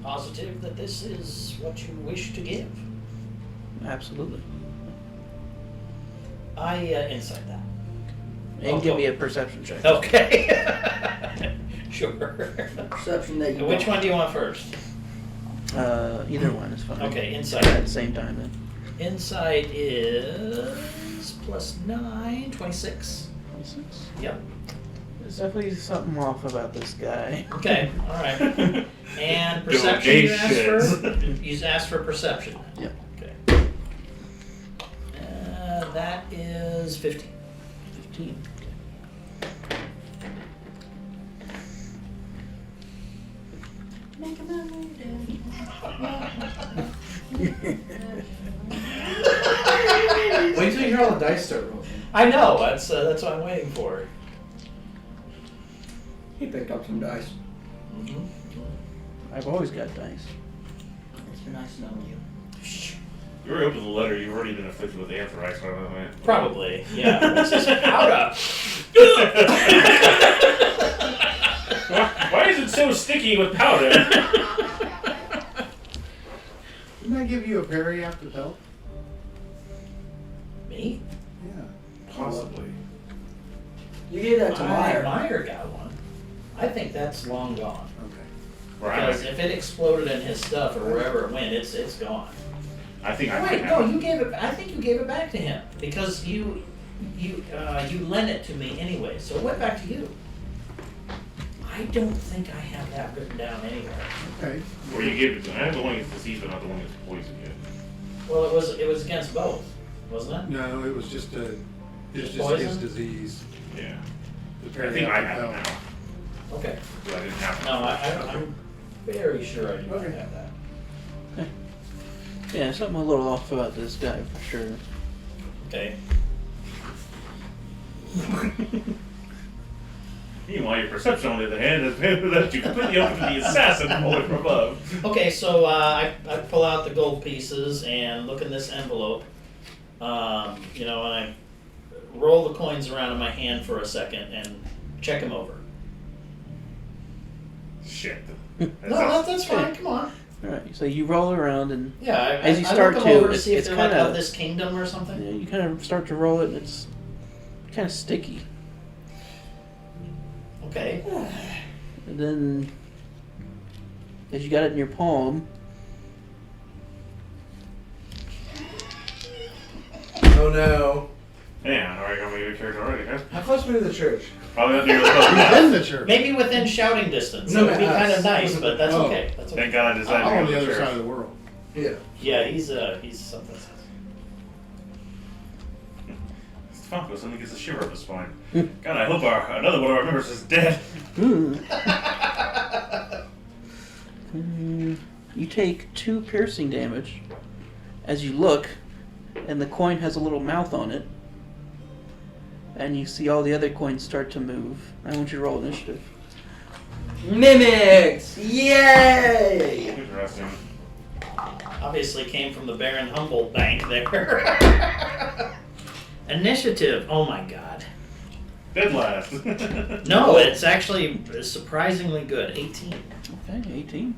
positive that this is what you wish to give? Absolutely. I insight that. And give me a perception check. Okay. Sure. Perception that you Which don't- one do you want first? Either one is fine. Okay, insight. At the same time, then. Insight is plus 9, 26. 26. Yep. There's definitely something off about this guy. Okay, alright. And perception you asked for? You asked for perception. Yep. Okay. That is 15. 15. Wait till you hear all the dice start rolling. I know, that's what I'm waiting for. He picked up some dice. I've always got dice. It's been nice knowing you. You already opened the letter. You've already been afflicted with anthrax. By the way. Probably, yeah. What's this powder? Why is it so sticky with powder? Didn't I give you a parry after belt? Me? Yeah. Possibly. You gave that to Meyer. Meyer got one. I think that's long gone. Okay. Where I'm Because if it exploded in his stuff or wherever it went, it's gone. I think I Wait, might no, have you gave it. I think you gave it back to him because you lent it to me anyway, so it went back to you. I don't think I have that written down anywhere. Okay. Or you gave it to me. I have the one against disease, but not the one against poison yet. Well, it was against both, wasn't it? No, it was just Poison? his disease. Yeah. The I think I have it belt. now. Okay. But I didn't have it. No, I'm very sure I do not Okay. have that. Yeah, something a little off about this guy for sure. Okay. Meanwhile, your perception, on the other hand, is that you completely open to the assassin falling from above. Okay, so I pull out the gold pieces and look in this envelope. And I roll the coins around in my hand for a second and check them over. Shit. No, that's fine. Come on. All right, so you roll around and Yeah, As you I start look them to, over to see if it's they're like kinda- of this kingdom or something. you kind of start to roll it, and it's kind of sticky. Okay. And then, as you got it in your palm, Oh no. Yeah, already got my good character already, huh? How close are we to the church? Probably not near the He's in the church. Maybe within shouting distance. No, It would be us. kind of nice, but that's Oh. okay. That's okay. Thank God I decided I'm to on go the to other church. side of the world. Yeah. Yeah, he's something. Funko suddenly gets a shiver up his spine. God, I hope another one of our members is dead. you take 2 piercing damage as you look, and the coin has a little mouth on it, and you see all the other coins start to move. I want you to roll initiative. Mimics! Yay! Interesting. Obviously came from the Baron Humboldt Bank there. Initiative. Oh my god. Dead last. No, it's actually surprisingly good. 18. Okay, 18.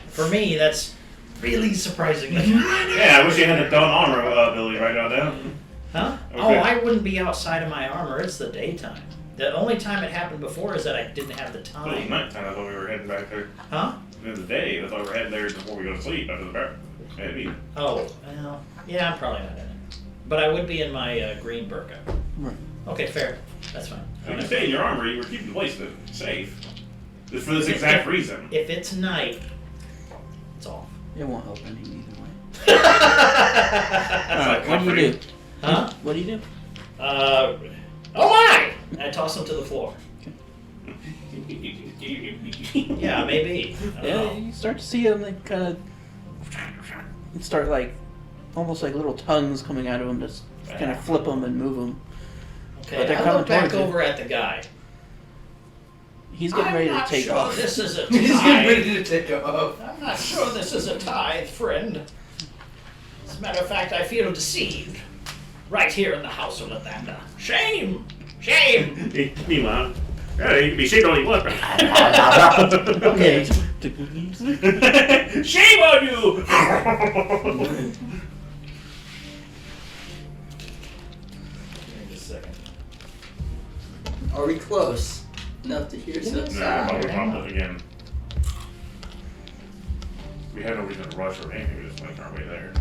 For me, that's really surprisingly. Yeah, I wish you had the Dawn Armor ability right now, down. Huh? Okay. Oh, I wouldn't be outside of my armor. It's the daytime. The only time it happened before is that I didn't have the It was time. nighttime. I thought we were heading back there. Huh? In the day, I thought we were heading there before we go to sleep after the bar. Maybe. Oh, well, yeah, I'm probably not in it. But I would be in my green burqa. Right. Okay, fair. That's fine. When you stay in your armor, you were keeping the place safe. Just for this exact reason. If it's night, it's off. It won't help any either way. That's Alright, not what do you do? Huh? What do you do? Oh my! I toss him to the floor. Yeah, maybe. I don't Yeah, know. you start to see them like kind of start like almost like little tongues coming out of them to kind of flip them and move them. But Okay, they're I coming look back towards you. over at the guy. He's getting ready to take I'm off. not sure this is a He's getting ready tithe. to take off. I'm not sure this is a tithe, friend. As a matter of fact, I feel deceived. Right here in the house of Lathander. Shame! Shame! Meanwhile, yeah, you can be shaped all you want. Okay. Shame on you! Wait a second. Are we close enough to hear some No, I'm sound? popped up again. We had no reason to rush or anything, we just make our way there.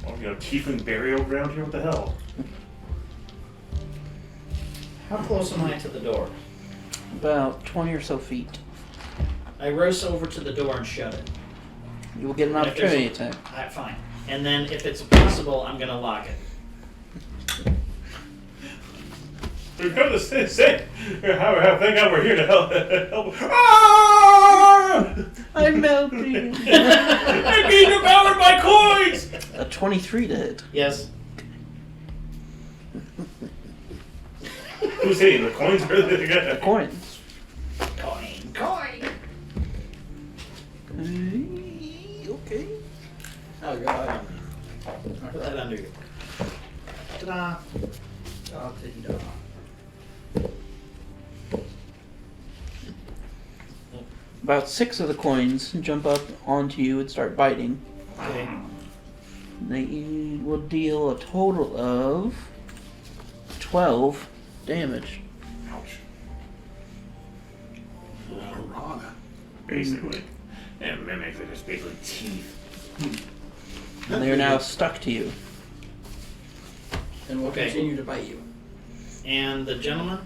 Oh, you know, tiefling burial ground here? What the hell? How close am I to the door? About 20 or so feet. I race over to the door and shut it. You will get an And if there's opportunity attack. Alright, fine. And then if it's possible, I'm gonna lock it. We've come to say, thank God we're here to help. Ah! I'm melting. I'm being devoured by coins! A 23 to hit. Yes. Who's hitting? The coins or the guy? Coins. Coin, coin. Okay. Oh god. Put that under you. Ta-da. Oh, ta-da. About 6 of the coins jump up onto you and start biting. Okay. They will deal a total of 12 damage. Ouch. Piranha. Basically. And mimics are just basically teeth. And they are now stuck to you. And we'll Okay. continue to bite you. And the gentleman?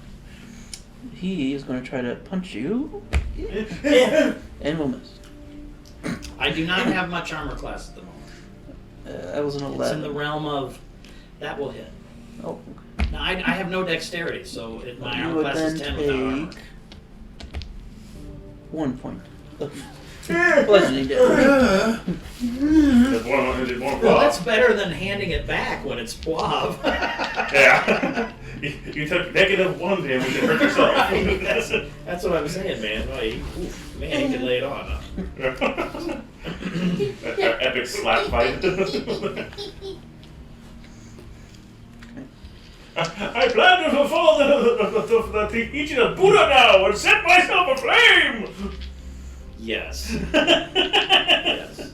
He is going to try to punch you and will miss. I do not have much armor class at the moment. That was an It's 11. in the realm of that will hit. Oh, Now I have no dexterity, so my you armor would class then is 10 without armor. take 1 point of bludgeoning damage. There's one Well, that's better than handing it back when it's Blob. Yeah. You took -1 damage and hurt yourself. That's what I'm saying, man. Well, he can lay it on. Huh? That's our epic slap fight. I plan to fulfill the teaching of Buddha now and set myself aflame! Yes. Yes.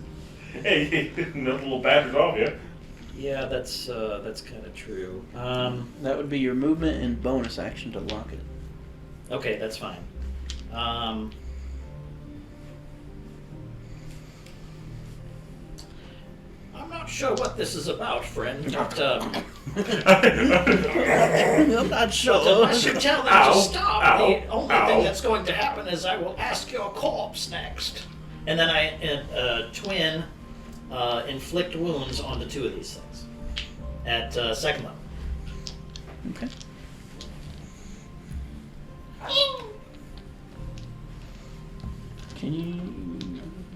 Hey, no little badgers off you. Yeah, that's kind of true. That would be your movement and bonus action to lock it. Okay, that's fine. I'm not sure what this is about, friend, but I'm not sure. I should tell them Ow, to stop. ow, The only ow. thing that's going to happen is I will ask your corpse next. And then I twin inflict wounds onto 2 of these things at second level. Okay. Can you?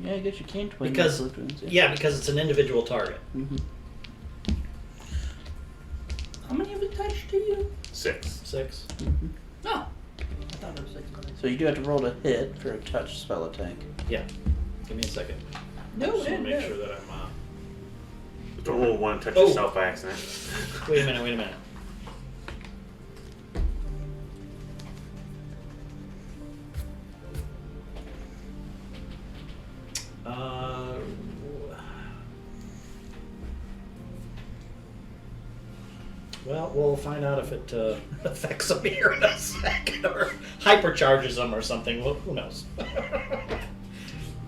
Yeah, I guess you can twin Because inflict wounds, yeah, because it's an individual target. Mhm. How many have attached to you? 6. 6. No. I thought it was 6. So you do have to roll to hit for a touch spell attack. Yeah. Give me a second. No, Just want to no, make no. sure that I'm. Don't roll 1, touch Oh. yourself by accident. Wait a minute. Well, we'll find out if it affects them here in a second or hypercharges them or something. Well, who knows?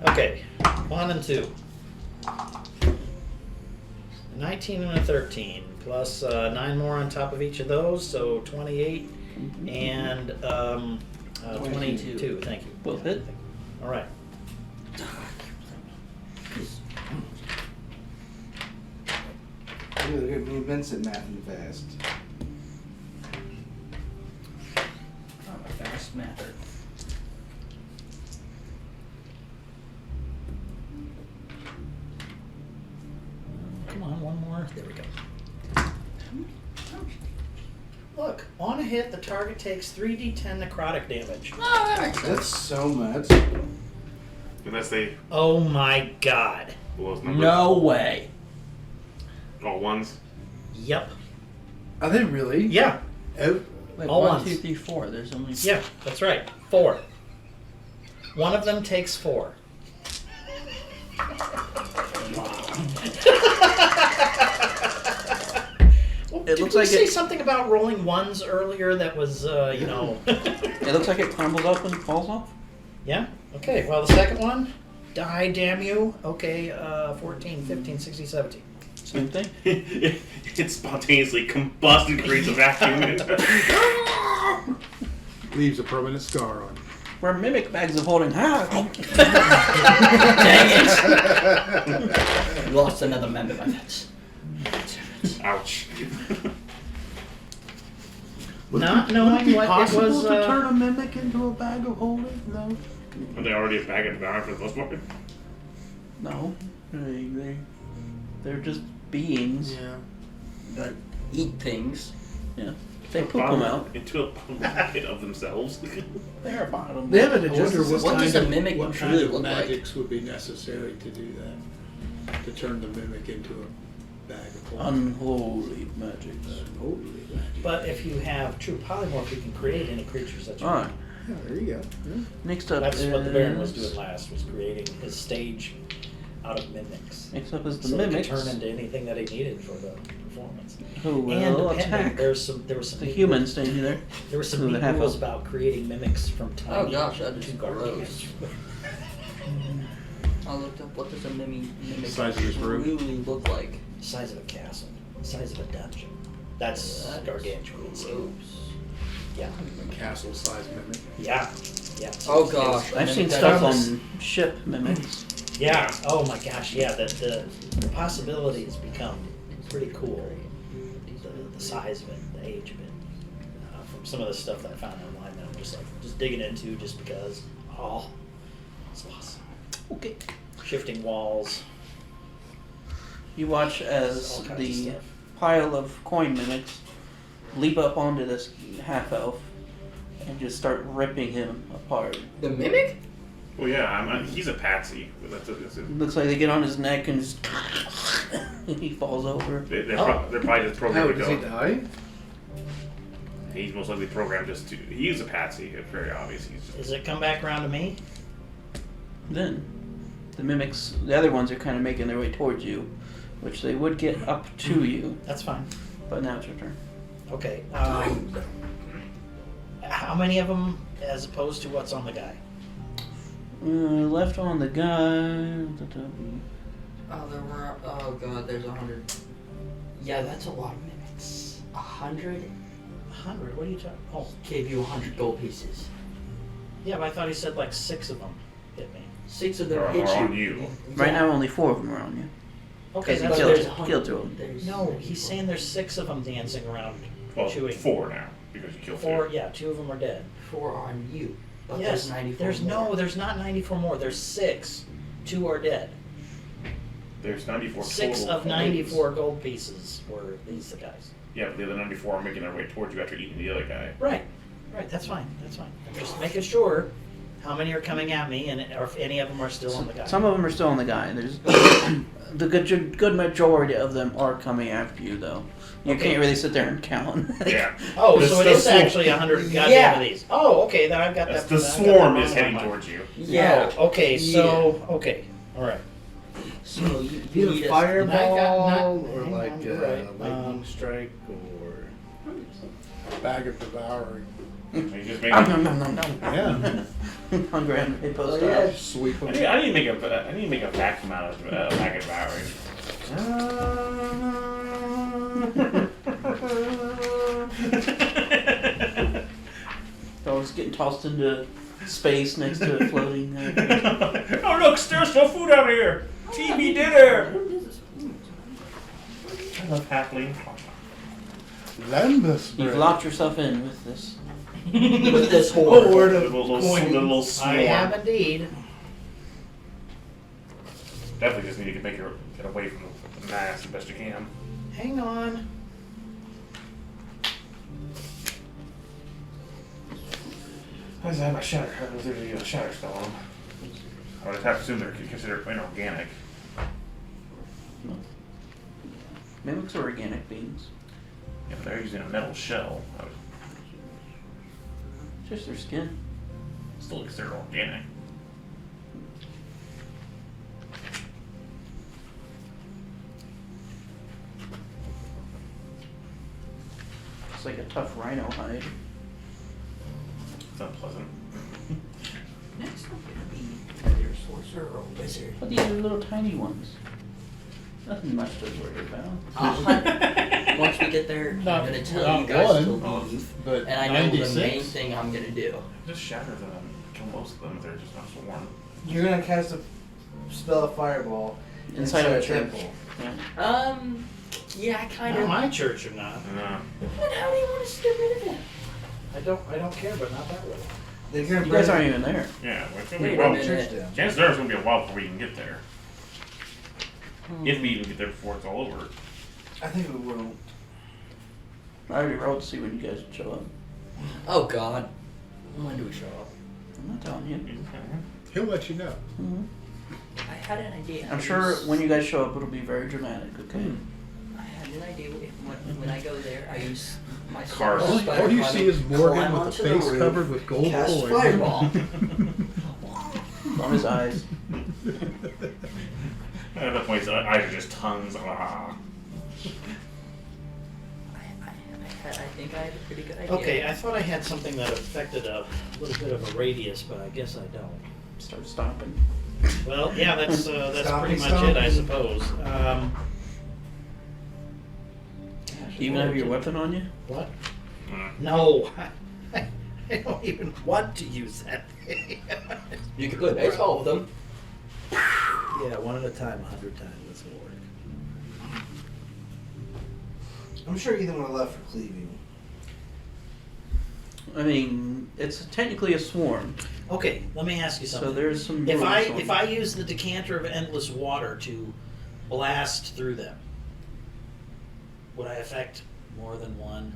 Okay, 1 and 2. 19 and a 13, plus 9 more on top of each of those, so 28 and 22. Thank you. Both hit. All right. Look at me, Vincent, mathing fast. I'm a fast mather. Come on, one more. There we go. Look, on a hit, the target takes 3d10 necrotic damage. Oh, that makes sense. That's so much. Unless they Oh my god. blow those numbers. No way. All ones. Yep. Are they really? Yeah. Oh, Wait, All 1, ones. 2, 3, 4. There's only. Yeah, that's right. 4. One of them takes 4. Well, It did looks we like say it- something about rolling ones earlier that was, you know... It looks like it crumbles up and falls off. Yeah? Okay, well, the second one, die, damn you. Okay, 14, 15, 16, 17. Same thing. It spontaneously combusts and creates a vacuum. Leaves a permanent scar on you. Where mimic bags of holding. Dang it! Lost another member of my fence. Ouch. Not knowing what it was... to turn a mimic into a bag of holding? No. Are they already a bag of devour for the most part? No, they're just beings. Yeah. But eat things. Yeah, they poop them out. Into a bucket of themselves. They're a bottom. they haven't I wonder adjusted. What does a mimic what truly kind of look like? magics would be necessary to do that? To turn the mimic into a bag of holding? Unholy magics. Holy magic. But if you have true polymorph, you can create any creatures that you Alright, Yeah, there you go. Yeah. next up That's is... what the Baron was doing last, was creating his stage out of mimics. Next up is the So mimics, he could turn into anything that he needed for the performance. who And will depending, attack there was some the neat human rules- standing there. There were some Who neat have rules a- about creating mimics from tiny Oh gosh, that to is gargantuan. gross. I looked up what does a mimic Size of this room? really look like. Size of a castle, size of a dungeon. That's That is gargantuan. gross. Yeah, A castle-sized mimic. yeah, yeah. Oh gosh, I've seen that stuff is- on ship mimics. Yeah. Oh my gosh. Yeah. The possibilities become pretty cool. The size of it, the age of it. From some of the stuff that I found online that I'm just digging into just because. Oh, it's awesome. Okay. Shifting walls, You watch all as kinds of the stuff. pile of coin mimics leap up onto this half elf and just start ripping him apart. The mimic? Well, yeah, he's a patsy. That's it. Looks like they get on his neck and just he falls over. They're, Oh. they're probably just How programmed to does he go. die? He's most likely programmed just to. He's a patsy. It's very obvious. He's just, Does it come back around to me? Then the mimics, the other ones are kind of making their way towards you, which they would get up to you, That's fine. but now it's your turn. Okay. How many of them, as opposed to what's on the guy? Left on the guy. Oh, there were. Oh god, there's 100. Yeah, that's a lot of mimics. 100 100. What are you talking? Oh, gave you 100 gold pieces. yeah, but I thought he said like 6 of them hit me. 6 of them Or hit on you. you. Right now, only 4 of them are on you. Okay, Because he that's But killed- there's good. 100. killed 2 of them. There's- No, he's saying there's 6 of them dancing around, Well, chewing. 4 now because you killed 4, 2. yeah, 2 of them are dead. 4 on you. But Yes, there's 94 there's more. no, there's not 94 more. There's 6. 2 are dead. There's 94 6 total of 94 gold pieces were these the guys. Yeah, but the other 94 are making their way towards you after eating the other guy. Right, right. That's fine. That's fine. I'm just making sure how many are coming at me, and or if any of them are still on the guy. Some of them are still on the guy. There's the good majority of them are coming after you, though. You Okay. can't really sit there and count. Yeah. Oh, But so it it's is still actually 100 goddamn Yeah. of these. Oh, okay. Then I've got That's that. the I've got that swarm wrong is in heading my mind. towards you. Yeah. Oh, okay. So okay. All right. So you You need a a fireball Not- or hang like on, a you're right. lightning strike or Bag of devouring. You just make Nom, nom, nom, nom, nom. Yeah. On Grand Bay Post Oh, yeah. Office. Sweep them. I need to make a vacuum out of bag of devouring. Always getting tossed into space next to a floating. Oh look, there's no food out here. TV dinner. I love halfling. Lembas You've bread. locked yourself in with this. With this The horde. little swarm. I have indeed. Definitely just need to get away from the mass as best you can. Hang on. I just have my shatter. There's a shatter spell on them. I would have to assume they're considered inorganic. Mimics are organic beings. Yeah, but they're using a metal shell. I would Just their skin. still consider organic. It's like a tough rhino hide. It's unpleasant. Next, I'm gonna be either a sorcerer or a wizard. But these are little tiny ones. Nothing much to worry about. I'll hunt. Once we get there, Not- I'm gonna tell not you guys to one, leave. but And I know the 96. main thing I'm gonna do. Just shatter them and kill most of them if they're just not sworn. You're gonna cast a spell of fireball Inside of a church. temple. Yeah. Yeah, I kind Not of. my church or not. No. But how do you want us to get rid of him? I don't care, but not that way. They're gonna You burn guys aren't even there. Yeah, well, it's gonna Wait be a a while. minute. church down. Chances are it's gonna be a while before we can get there. If we even get there before it's all over. I think we will. I already rolled to see when you guys would show up. Oh God. When do we show up? I'm not telling you. He'll let you know. hmm I had an idea. I'm sure when you guys show up, it'll be very dramatic. Okay. I had an idea. When I go there, I use my Cars. sword, All you see is Morgan climb with a onto the face roof, covered with gold cast coins. fireball. On his eyes. At that point, his eyes are just tongues. Ah. I think I have a pretty good idea. Okay, I thought I had something that affected a little bit of a radius, but I guess I don't. Start stomping. Well, yeah, that's Stompy, pretty much it, I stompy. suppose. Do you even have your weapon on you? What? Mm. No, I don't even want to use that thing. You could play baseball with them. Yeah, one at a time, 100 times. This will work. I'm sure either one left for cleaving. I mean, it's technically a swarm, Okay, let me ask you so something. there's some. If I rules on if I use the decanter of endless water to blast through them, would I affect more than one?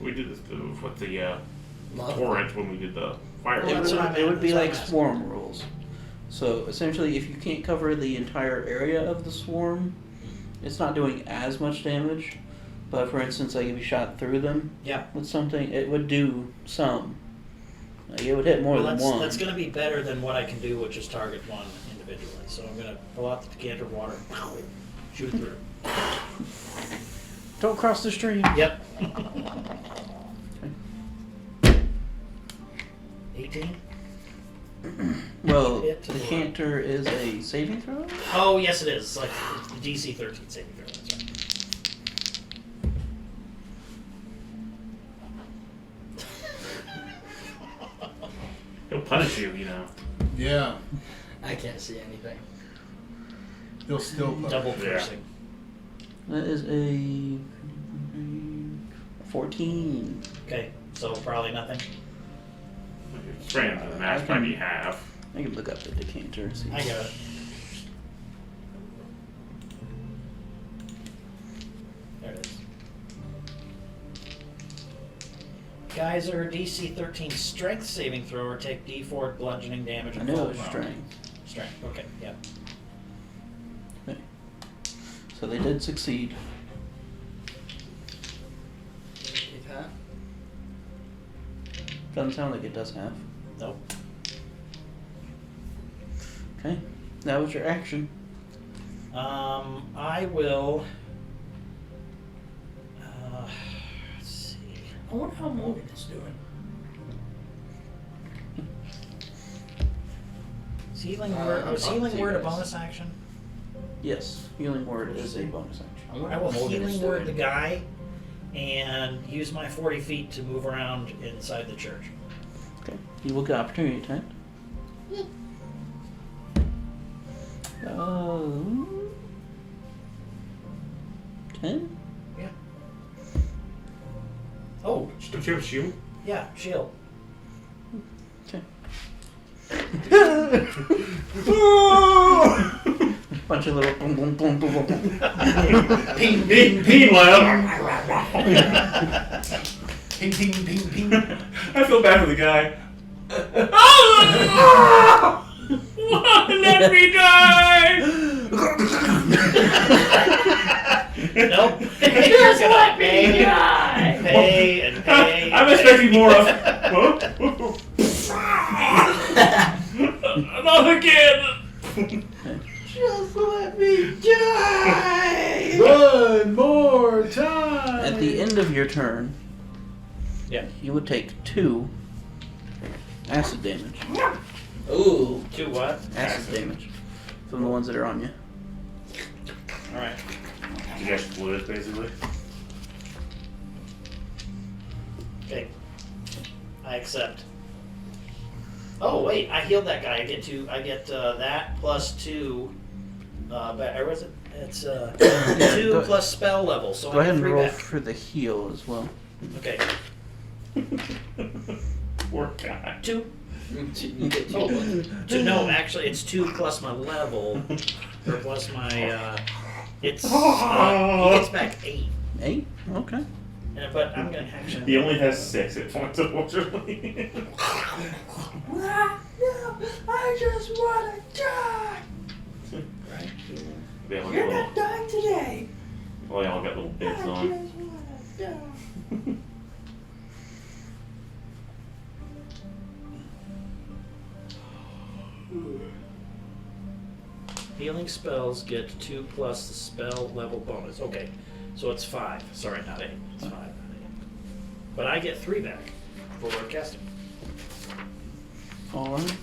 We did this with the Love. torrent when we did the fire. Well, that's what I meant, it would be that's what like I'm asking. swarm rules. So essentially, if you can't cover the entire area of the swarm, it's not doing as much damage. But for instance, like if you shot through them Yeah. with something, it would do some. Like it would hit more Well, than that's, one. that's going to be better than what I can do, which is target one individually. So I'm going to pull out the decanter of water, shoot it through. Don't cross the stream. Yep. 18? Well, Hit to the the canter is a saving throw. Oh, yes, it is. It's like the DC 13 saving throw. That's right. He'll punish you, you know. Yeah, I can't see anything. he'll still punish. Double Yeah. cursing. That is a 14. Okay, so probably nothing. Spraying into the mask might be half. I can look up the decanter. See. I got it. There it is. Guys are DC 13 strength saving throw or take D4 bludgeoning damage. I and knew fall it was prone. strength. Strength, okay, yeah. Okay. So they did succeed. Take that. Doesn't sound like it does have. Nope. Okay. That was your action. I will. Let's see. I wonder how Morgan is doing. Is healing word? Was healing word a bonus action? Yes, healing word is a bonus action. I will healing word the guy, and use my 40 feet to move around inside the church. Okay. You will get opportunity attack. 10? Yeah. Oh, Don't you have a shield? yeah, shield. Okay. Bunch of little boom, boom, boom, boom, boom, boom. Ping, Ping loud. ping, ping, ping, ping. I feel bad for the guy. Let me die! Nope. You're gonna pay and pay. I'm expecting more of. Not again! Just let me die. One more time. At the end of your turn, Yeah. you would take 2 acid damage. Ooh. 2 what? Acid damage from the ones that are on you. All right. You guys blew it, basically. Okay. I accept. Oh wait, I healed that guy. I get that plus 2. But or was it? It's 2 Go- plus spell level. So Go I ahead get and 3 roll back. for the heal as well. Okay. Poor guy. 2. Oh, 2. No, actually, it's 2 plus my level, or plus my. It's he gets back 8. 8? Okay. But I'm gonna actually. He only has 6 hit points, unfortunately. No, I just wanna die. Right. They all You're got not dying today. well, they all got little bits I on. just wanna die. Healing spells get 2 plus the spell level bonus. Okay, so it's 5. Sorry, not 8. It's 5, not 8. But I get 3 back for casting. All right.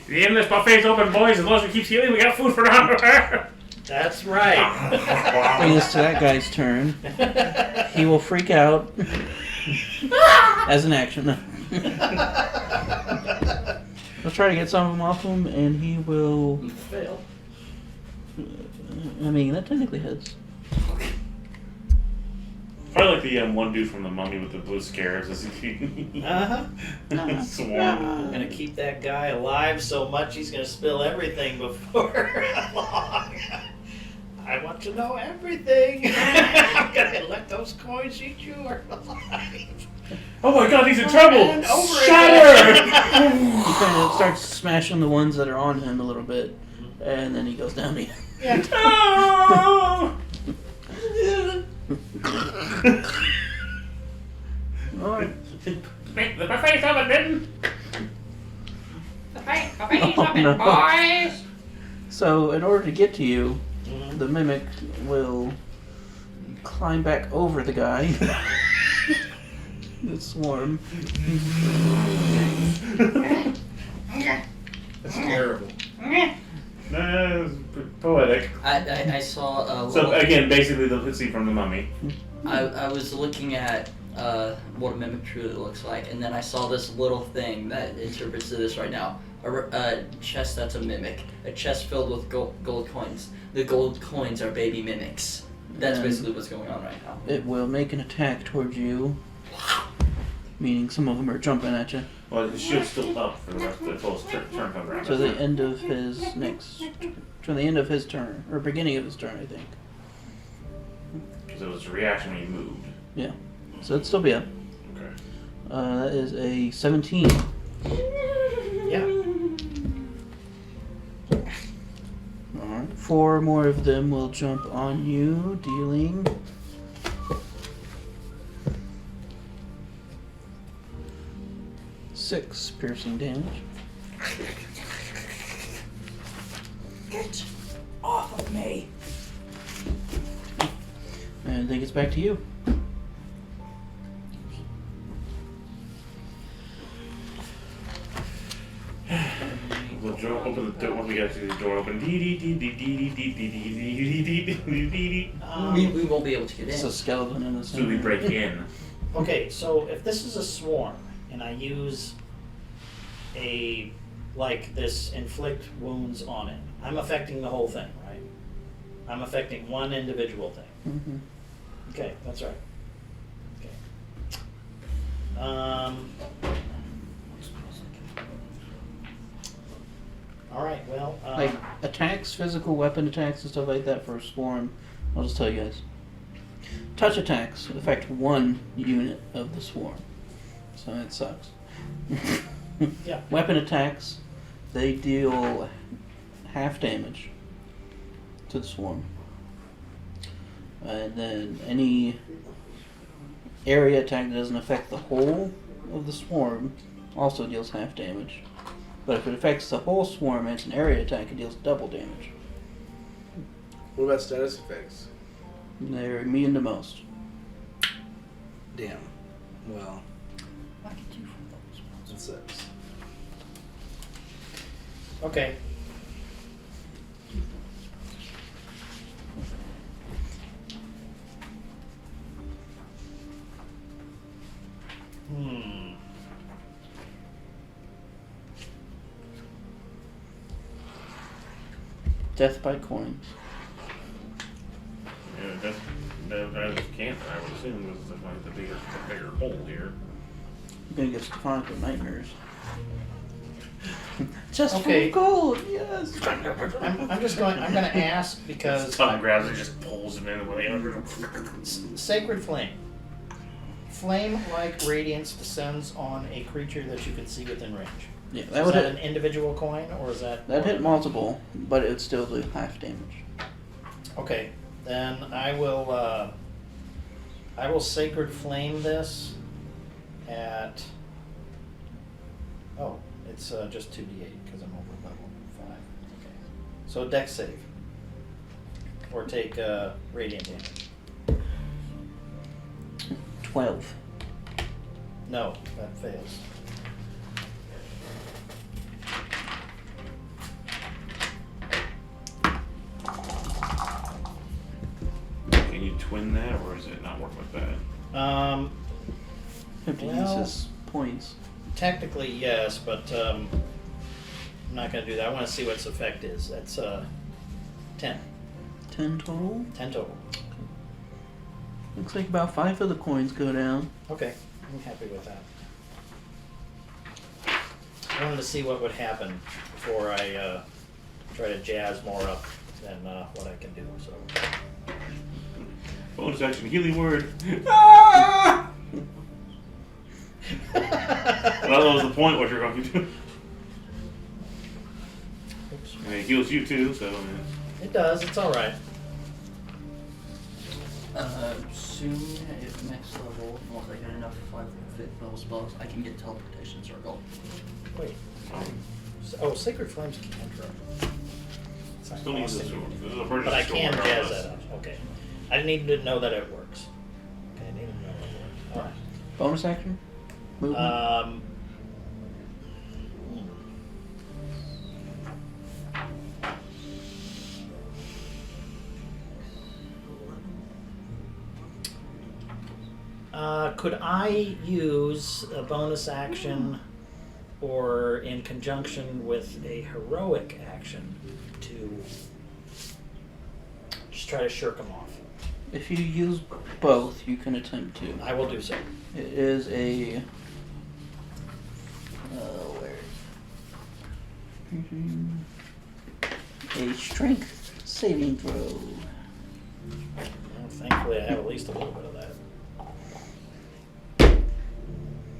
The endless buffet's open, boys. As long as we keep healing, we got food for now. That's right. Bring this to that guy's turn. He will freak out as an action. He'll try to get some of them off him, and he will. Fail. I mean, that technically hits. Probably like the one dude from the Mummy with the blue scarabs. Uh-huh. Swarm. I'm gonna keep that guy alive so much he's gonna spill everything before long. I want to know everything. I'm gonna let those coins eat you alive. Oh my god, he's in trouble! And over Shatter! He kind of starts smashing the ones that are on him a little bit, and then he goes down again. Yeah. No! Alright. The buffet's open, didn't? Buffet's open, no. boys. So, in order to get to you, Mhm. the mimic will climb back over the guy. The swarm. That's terrible. That's poetic. I saw a So little, again, basically the scene from the Mummy. I was looking at what a mimic truly looks like, and then I saw this little thing that interprets to this right now. A chest that's a mimic. A chest filled with gold coins. The gold coins are baby mimics. That's And basically what's going on right now. it will make an attack towards you. Meaning some of them are jumping at you. Well, his shield's still up for the rest of the close turn comes around. To the end of his to the end of his turn, or beginning of his turn, I think. Because it was a reaction when he moved. Yeah. So it'd still be up. Okay. That is a 17. Yeah. Alright. 4 more of them will jump on you, dealing 6 piercing damage. Get off of me. And then it gets back to you. The door, open the door. Once we get to the door open. We won't be able to get It's in. a skeleton in the So we center. break in. Okay, so if this is a swarm and I use like this inflict wounds on it, I'm affecting the whole thing, right? I'm affecting one individual thing. Mm-hmm. Okay, that's right. Okay. All right. Well. Like attacks, physical weapon attacks and stuff like that for a swarm. I'll just tell you guys. Touch attacks affect one unit of the swarm, so it sucks. Yeah. Weapon attacks, they deal half damage to the swarm, and then any area attack that doesn't affect the whole of the swarm also deals half damage. But if it affects the whole swarm and it's an area attack, it deals double damage. What about status effects? They're immune to most. Damn. Well, What could you from those ones? that sucks. Okay. Hmm. Death by coins. Yeah, that's can't. I would assume this is like the bigger hole here. I'm gonna get Stephonic with nightmares. Just Okay. for gold, yes. I'm just going. I'm going to ask because Tom grabs it, just pulls him in with the Sacred Flame. Flame-like radiance descends on a creature that you can see within range. Yeah, Is that would that hit. an individual coin or is that? That hit multiple, but it would still do half damage. Okay, then I will Sacred Flame this at. Oh, it's just 2d8 because I'm over level 5. Okay, so Dex save or take radiant damage. 12. No, that fails. Can you twin that, or does it not work like that? Have to Well- use his points. Technically, yes, but I'm not going to do that. I want to see what its effect is. That's 10. 10 total. 10 total. Looks like about 5 of the coins go down. Okay, I'm happy with that. I wanted to see what would happen before I try to jazz more up than what I can do. So. Bonus action, healing word. Well, that was the point. What you're going to do? Oops. And it heals you too, so. It does. It's all right. Soon, if next level, once I get enough 5th level spells, I can get teleportation circle. Wait. Sacred Flame's a cantrip. It's not Still needs this costing one. me. This is a purchase But I can store, jazz regardless. that up. Okay. I need to know that it works. Okay, I need to know that it works. All right. Bonus action? Movement? Could I use a bonus action or in conjunction with a heroic action to just try to shirk them off? If you use both, you can attempt to. I will do so. It is a... where? A strength saving throw. Well, thankfully, I have at least a little bit of that.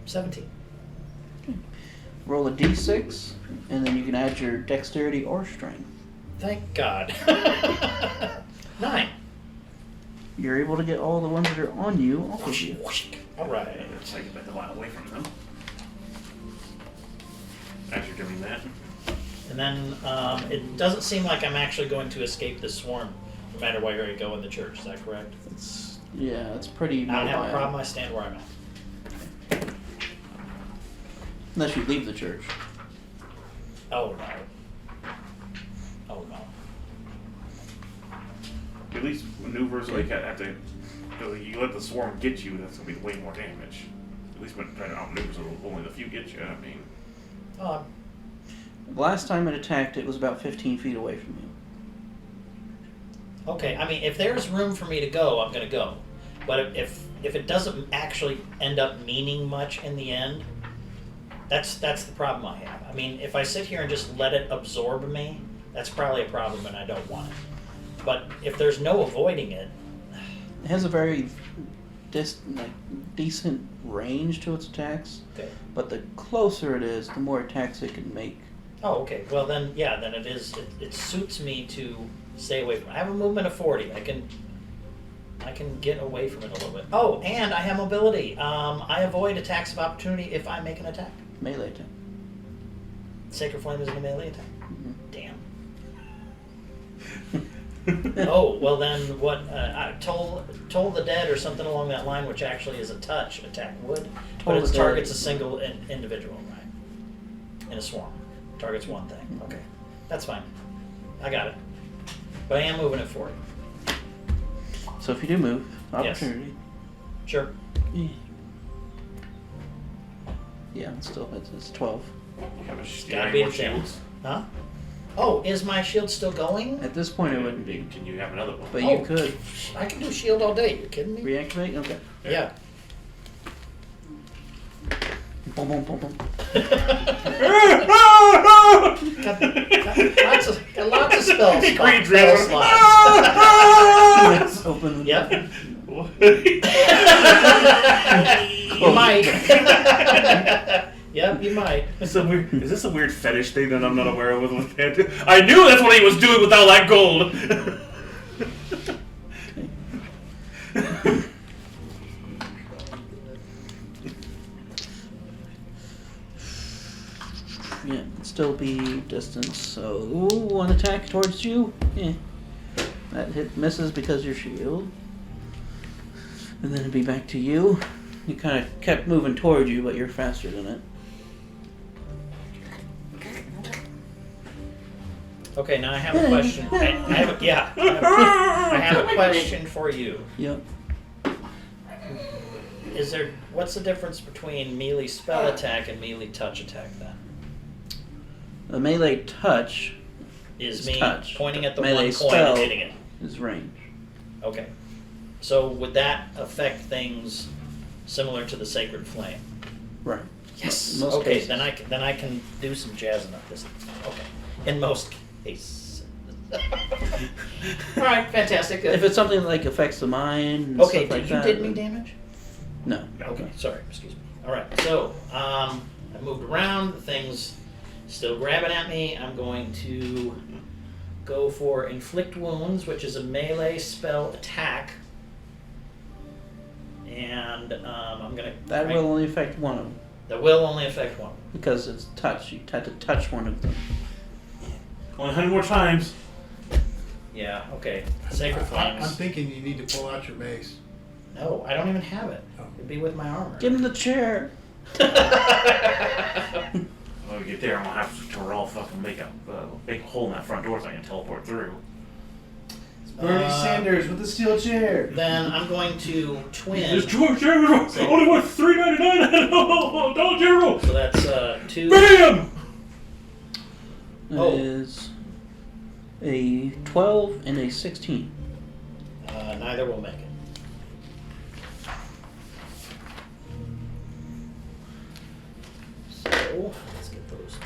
17. Roll a d6, and then you can add your dexterity or strength. Thank God. 9. You're able to get all the ones that are on you off of you. All right. It's like a bit away from them. As you're doing that. And then it doesn't seem like I'm actually going to escape this swarm, no matter where I go in the church. Is that correct? It's pretty I don't have a mobile. problem. I stand where I'm at. Unless you leave the church. Oh no. Oh no. At least maneuvers like at the you let the swarm get you, that's gonna be way more damage. At least when trying to outmaneuver, so only the few get you. I mean, Oh, Last time it attacked, it was about 15 feet away from you. okay. I mean, if there's room for me to go, I'm gonna go. But if it doesn't actually end up meaning much in the end, that's the problem I have. I mean, if I sit here and just let it absorb me, that's probably a problem, and I don't want it. But if there's no avoiding it, It has a very decent range to its attacks, okay. but the closer it is, the more attacks it can make. Oh, okay. Well, then, yeah, then it is. It suits me to stay away from it. I have a movement of 40. I can get away from it a little bit. Oh, and I have mobility. I avoid attacks of opportunity if I make an attack. Melee attack. Sacred Flame is a melee attack. Mhm. Damn. Oh, well then, what? I toll the dead or something along that line, which actually is a touch attack would, Toll but it the Dead. targets a single individual, right? In a swarm, targets one thing. Okay, that's fine. I got it. But I am moving it forward. So if you do move, Yes. opportunity. Sure. Yeah, it still hits. It's 12. you have a Gotta be more the same. shields. Huh? Oh, is my shield still going? At this point, it wouldn't be. Can you have another one? But Oh, you could I can do shield all day. You kidding me? reactivate. Okay. Yeah. Boom, boom, boom, boom. got lots of spells. Green spell dragon. slots. Let's open. Yep. You might. Yep, you might. Is this a weird fetish thing that I'm not aware of with that? I knew that's what he was doing with all that gold. Yeah, it'd still be distance. So one attack towards you. Yeah. That hit misses because your shield. And then it'd be back to you. You kind of kept moving towards you, but you're faster than it. Okay, now I have a question. I have a question for you. Yep. What's the difference between melee spell attack and melee touch attack then? The melee touch Is It's me touch. pointing at the Melee one coin spell. and hitting it. is range. Okay. So would that affect things similar to the Sacred Flame? Right. Yes. Most Okay, cases. then I can do some jazzing up this. Okay. In most cases. All right, fantastic. If it's something like affects the mind and Okay, stuff like you that. did me damage? No. Okay, sorry, excuse me. All right, so I moved around. The thing's still grabbing at me. I'm going to go for Inflict Wounds, which is a melee spell attack. And I'm going to... That will only affect one of them. That will only affect one. Because it's touch. You had to touch one of them. Only 100 more times. Yeah, okay. Sacred Flames. I'm thinking you need to pull out your mace. No, I don't even have it. Oh. It'd be with my armor. Give him the chair. When we get there, I'm gonna have to roll fucking make a big hole in that front door so I can teleport through. Bernie Sanders with the steel chair. Then I'm going to twin. This George only worth $3.99. Dollar General. So that's 2. Bam! It Oh. is a 12 and a 16. Neither will make it. So let's get those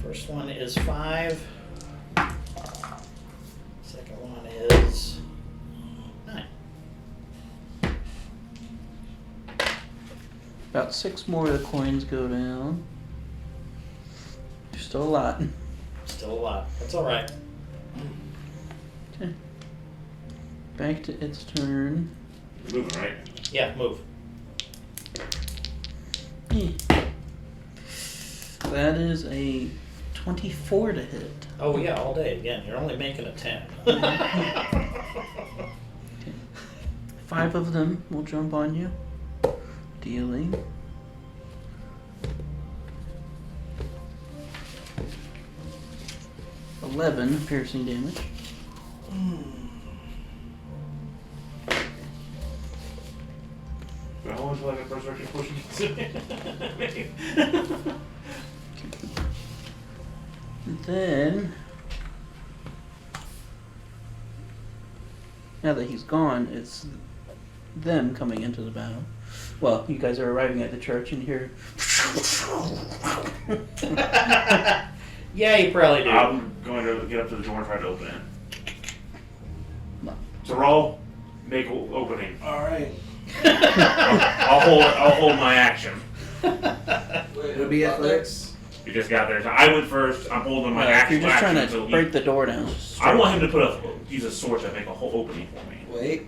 First one is 5. Second one is 9. About 6 more of the coins go down. There's still a lot. Still a lot. That's all right. Okay. Back to its turn. You're moving, right? Yeah, move. That is a 24 to hit. Oh yeah, all day again. You're only making a 10. 5 of them will jump on you, dealing 11 piercing damage. How long until I get resurrection potions? Then, now that he's gone, it's them coming into the battle. Well, you guys are arriving at the church and here. Yeah, you probably do. I'm going to get up to the door and try to open it. No. So roll, make opening. Alright. I'll hold my action. It'll be athletics. You just got there. So I went first. I'm holding my If action. you're just trying action to until break the door down. I want him to use a sword to make a whole opening for me. Wait.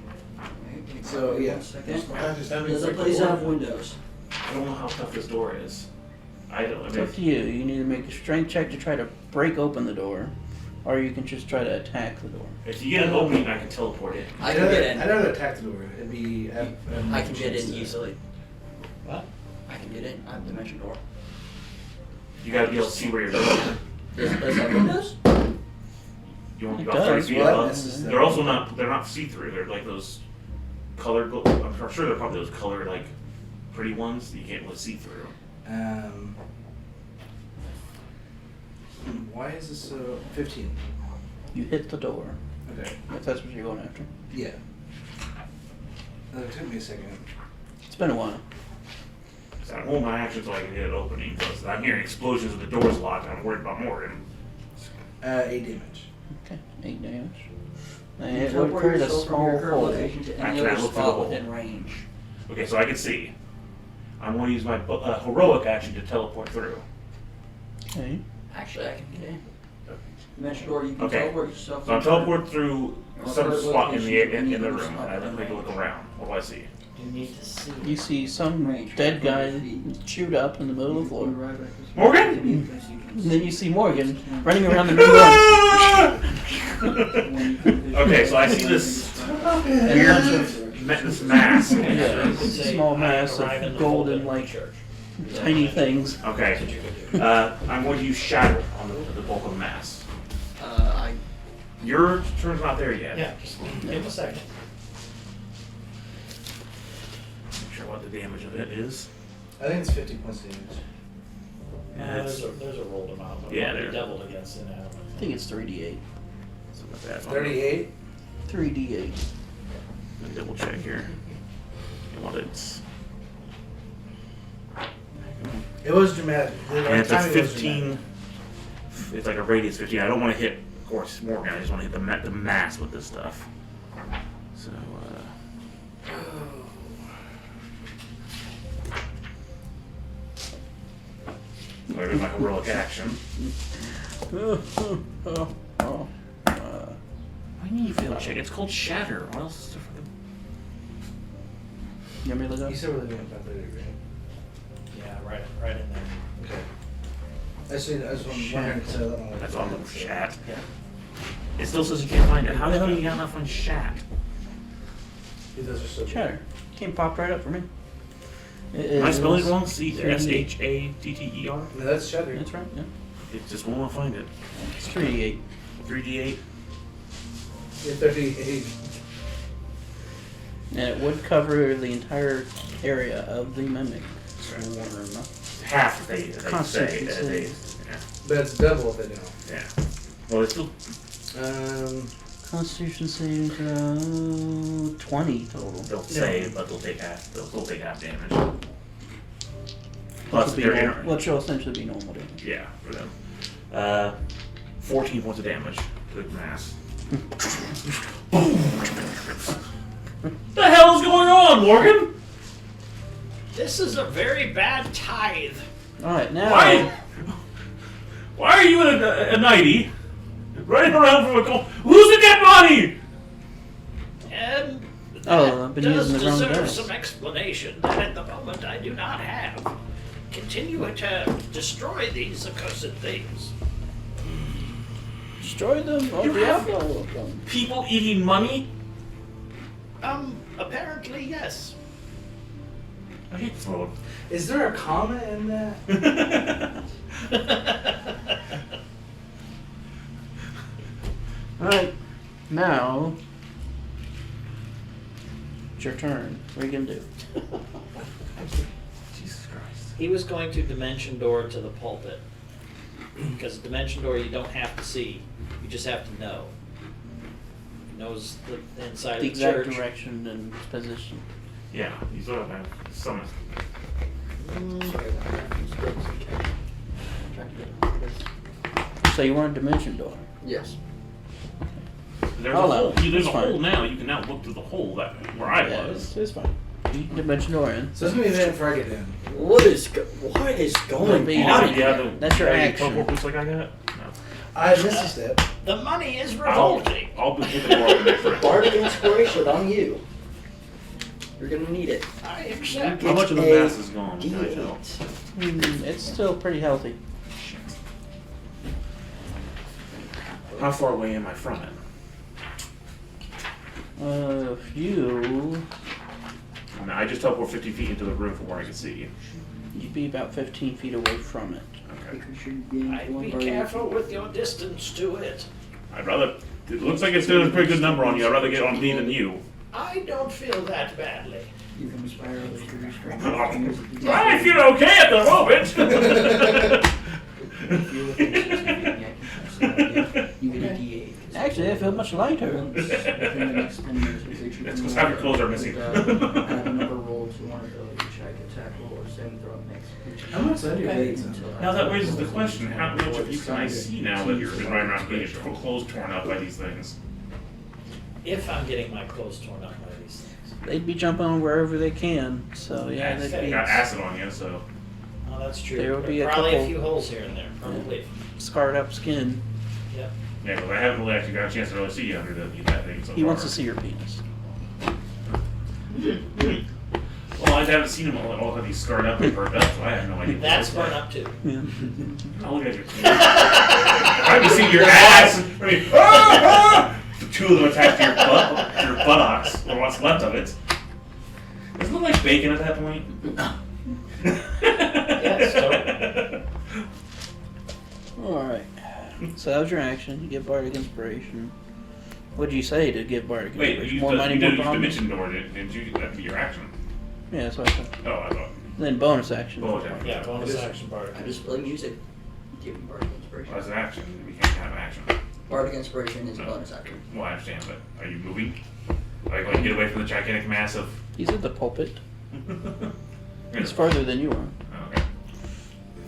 So, yeah. 1 second. Just having Does a the quick place order. have windows? I don't know how tough this door is. I don't. It's up to you. You need to make a strength check to try to break open the door, or you can just try to attack the door. If you get an opening, I can teleport in. I can get in. I'd rather attack the door. It'd be. I can get in easily. What? I can get in. I have a dimension door. You gotta be able to see where you're going. Does it have windows? You want to It be about 30 does. feet Well, above. this is They're also not. They're not see-through. They're like those colored. I'm sure they're probably those colored like pretty ones that you can't really see through. Why is this so 15? You hit the door, Okay. if that's what you're going after. Yeah. It took me a second. It's been a while. So I'm holding my action so I can get an opening. Because I'm hearing explosions and the door's locked. And I'm worried about Morgan. 8 damage. Okay, 8 damage. You And it would teleport create a yourself from small your current hole. location to any Actually, I other looked through spot the hole. within range. Okay, so I can see. I'm going to use my heroic action to teleport through. Okay. Actually, I can get in. Dimension door, you can Okay. teleport yourself. So I'm from your- teleporting through Or some third spot in the location, in the any room. spot I within take a look range. around. What do I see? You need to see. You see some Range, dead guy 500 feet. chewed up in the middle of the floor. Right back this way. Morgan? Any place you can And then you see Morgan see. running around the room. Okay, so I see this this mask. Yeah, You could it's a say, small I mass arrive in of the golden, fold of like, church. tiny things. Okay, That's what you could do. I'm going to use shatter on the bulk of the mass. I Your turn's not there yet. Yeah, just give him a second. Not sure what the damage of it is. I think it's 50 points damage. There's a rolled amount, but Yeah, it might be there. doubled against it now. I think it's 3d8. Something like that. 38? 3d8. Let me double check here. What it's. It was dramatic. And it's a 15. It's like a radius 15. I don't want to hit, of course, Morgan. I just want to hit the mass with this stuff. So, maybe my heroic action. Why do you feel check? It's called shatter. What else is there for them? You want me to look up? You said we're looking at about 30, right? Yeah, right in there. Okay. I just wondering because I don't know what That's on the it is. chat. Yeah. It still says you can't find it. How the hell you got enough on chat? Those are so good. Shatter. Came popped right up for me. Am I spelling it wrong? Shatter. Shatter. No, that's Shutter. That's right, yeah. It just won't find it. It's 3d8. 3d8. Yeah, 38. And it would cover the entire area of the mimic swarm. Half they say. Constitution Yeah. But it's double if they don't. Yeah. Well, it's still. Constitution saving throw 20 total. They'll save, but they'll take half. They'll still take half damage. Which Plus, will be they're normal, in. which will essentially be normal damage. Yeah, for them. 14 points of damage to the mass. The hell is going on, Morgan? This is a very bad tithe. Alright, now. Why are you in a nightie running around from a cold? Who's the dead body? And Oh, I've been does using the wrong deserve dice. some explanation that at the moment I do not have. Continue to destroy these accursed things. Destroy them or You have- Diablo of them. People eating money? Apparently yes. I hate this world. Is there a comma in that? Alright, now it's your turn. What are you gonna do? Jesus Christ. He was going to dimension door to the pulpit. Because dimension door you don't have to see, you just have to know. He knows the inside The of the exact church. direction and position. Yeah, you sort of have some. Sorry about that. I'm supposed to catch. Trying to get this. So you want a dimension door? Yes. There's I'll a allow hole. it. There's It's a fine. hole now. You can now look through the hole that where I Yeah, was. it's fine. You can dimension door in. So it's gonna be a minute before I get in. What is going Be- on? Yeah, That's your action. Teleport boots like I got. No. I missed a step. The money is revolting. I'll be the door on the next round. Bardic inspiration on you. You're gonna need it. I accept. How much of the Get a mass is gone? Can I tell? It's still pretty healthy. How far away am I from it? You I mean, I just teleport 50 feet into the room from where I can see. you'd be about 15 feet away from it. Okay. I'd be careful with your distance to it. I'd rather. It looks like it's doing a pretty good number on you. I'd rather get on me than you. I don't feel that badly. You can spiral the tree strength. I feel okay at the moment. You get a D8. Actually, I feel much lighter. Within the next 10 minutes, you take your It's 'cause half your clothes are missing. Add another roll to one ability check, attack roll, or saving throw next. I'm outside your Okay. legs. Now that raises the question: how much of you can I see now that you're running around getting your clothes torn up by these things? If I'm getting my clothes torn up by these things. They'd be jumping on wherever they can. So yeah, You they'd be got acid on you, so. Oh, that's true. There will be a Probably couple- a few holes here and there. Probably. scarred up skin. Yep. Yeah, because I haven't really actually got a chance to really see you under that thing so He far. wants to see your penis. Well, I haven't seen them all have these scarred up and burned up, so I have no idea. what That's they look burnt like. up too. Yeah. I'll look at your penis. I can see your ass. I mean, ah! The two of them attached to your buttocks, or what's left of it. Doesn't it look like bacon at that point? Yes, totally. All right. So that was your action. You get bardic inspiration. What'd you say to get bardic Wait, inspiration? you More did money, you more did use problems? dimension door, didn't you? That could be your action. Yeah, that's what I said. Oh, I thought. Then bonus action. Oh, okay. Yeah, bonus action part. I just play music. Give me Bardic inspiration. Well, that's an action. We can't have an action. Bardic inspiration is a bonus action. Well, I understand, but are you moving? Are you going to get away from the gigantic mass of? He's at the pulpit. Yeah. He's farther than you are. Okay.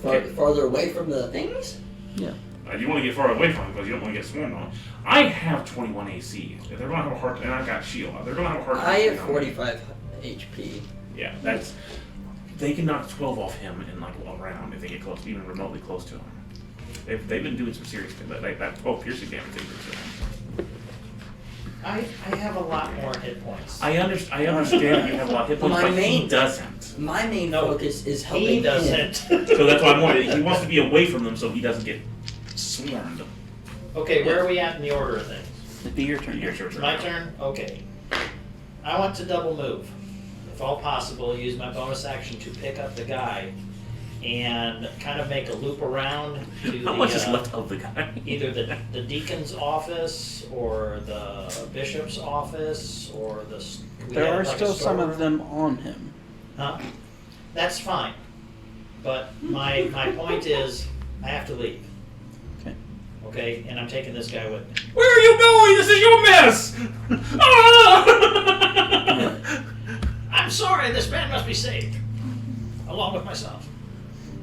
Okay. Farther away from the things? Yeah. You want to get far away from them because you don't want to get swarmed on. I have 21 AC. They're going to have a hard, and I've got shield. They're going to have a hard time. I have getting on me. 45 HP. Yeah, that's. They can knock 12 off him in like a round if they get close, even remotely close to him. They've been doing some serious things. Like that 12 piercing damage they do to him. I have a lot more hit points. I understand that you have a lot of hit points, My but he main- doesn't. My main No, focus is helping He him. doesn't. So that's why I'm wondering. He wants to be away from them so he doesn't get swarmed. Okay, where are we at in the order of things? It'd be your turn. Your turn. My turn? Okay. I want to double move. If all possible, use my bonus action to pick up the guy and kind of make a loop around to How the, much is left of the guy? either the deacon's office or the bishop's office or the. We There have, are like, a still some of storeroom. them on him. Huh? That's fine. But my point is, I have to leave. Okay. Okay, and I'm taking this guy with me. Where are you going? This is your mess! Ah! I'm sorry, this man must be saved. Along with myself.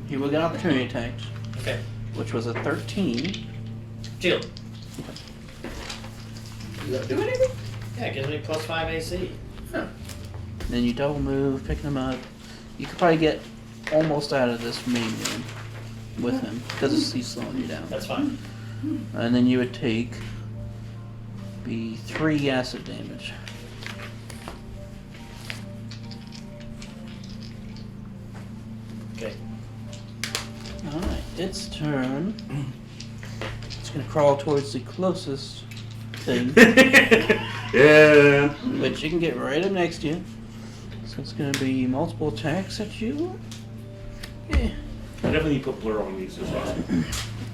He will get opportunity attacks, Okay. which was a 13. Shield. Does that do anything? Yeah, it gives me plus 5 AC. Then you double move, pick him up. You could probably get almost out of this main room with him because he's slowing you down. That's fine. And then you would take the 3 acid damage. Okay. Alright, its turn. It's gonna crawl towards the closest thing, Yeah. which you can get right up next to you. So it's gonna be multiple attacks at you. Yeah. I definitely need to put blur on these as well.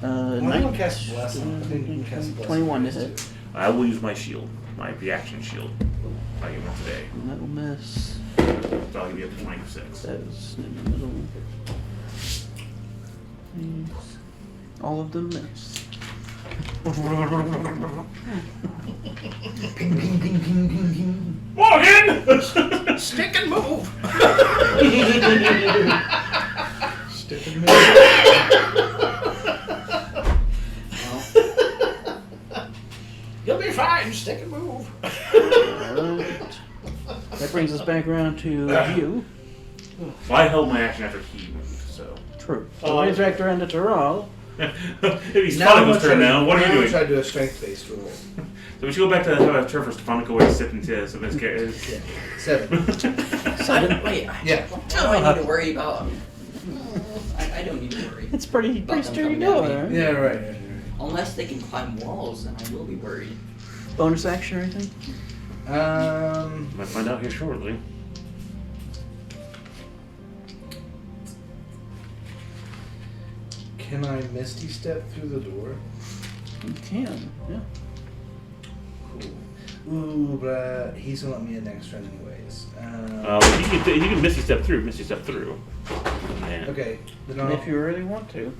Well, I don't cast bless on. I think you can cast bless 21 to on hit. these I will use my shield, my reaction shield. If I get one today. And that'll miss. So I'll give you up to 26. That is in the middle. These. All of them miss. Ping, ping, ping, ping, ping, ping. Morgan! Stick and move. Stick and move. You'll be fine. Stick and move. Alright. That brings us back around to you. Well, I held my action after he moved, so. True. So brings back around to Terral. If he's Stefano's turn now, what are you doing? Try to do a strength-based roll. So we should go back to the turn for Stefano go and sip into some of his characters. 7. Sudden. Wait, Yeah. what do I need to worry about? I don't need to worry. It's pretty About them sturdy coming down door me. there. Yeah, right. Unless they can climb walls, then I will be worried. Bonus action or anything? Might find out here shortly. Can I Misty Step through the door? You can, yeah. Cool. Ooh, but he's gonna let me in next turn anyways. He can Misty Step through. Yeah. Okay, then If you really want to.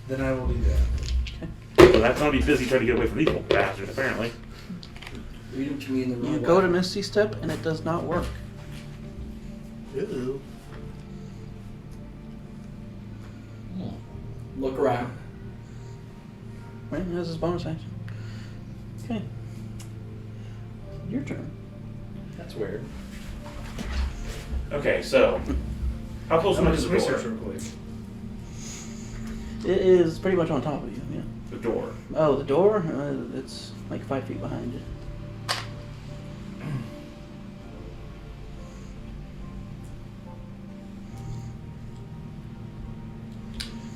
then I will do that. So that's gonna be busy trying to get away from these little bastards, apparently. Read them to me in the room. You go to Misty Step and it does not work. Ew. Look around. Right, that's his bonus action. Okay. Your turn. That's weird. Okay, so how close am I to Just the research door? real quick. It is pretty much on top of you, yeah. The door. Oh, the door? It's like 5 feet behind you.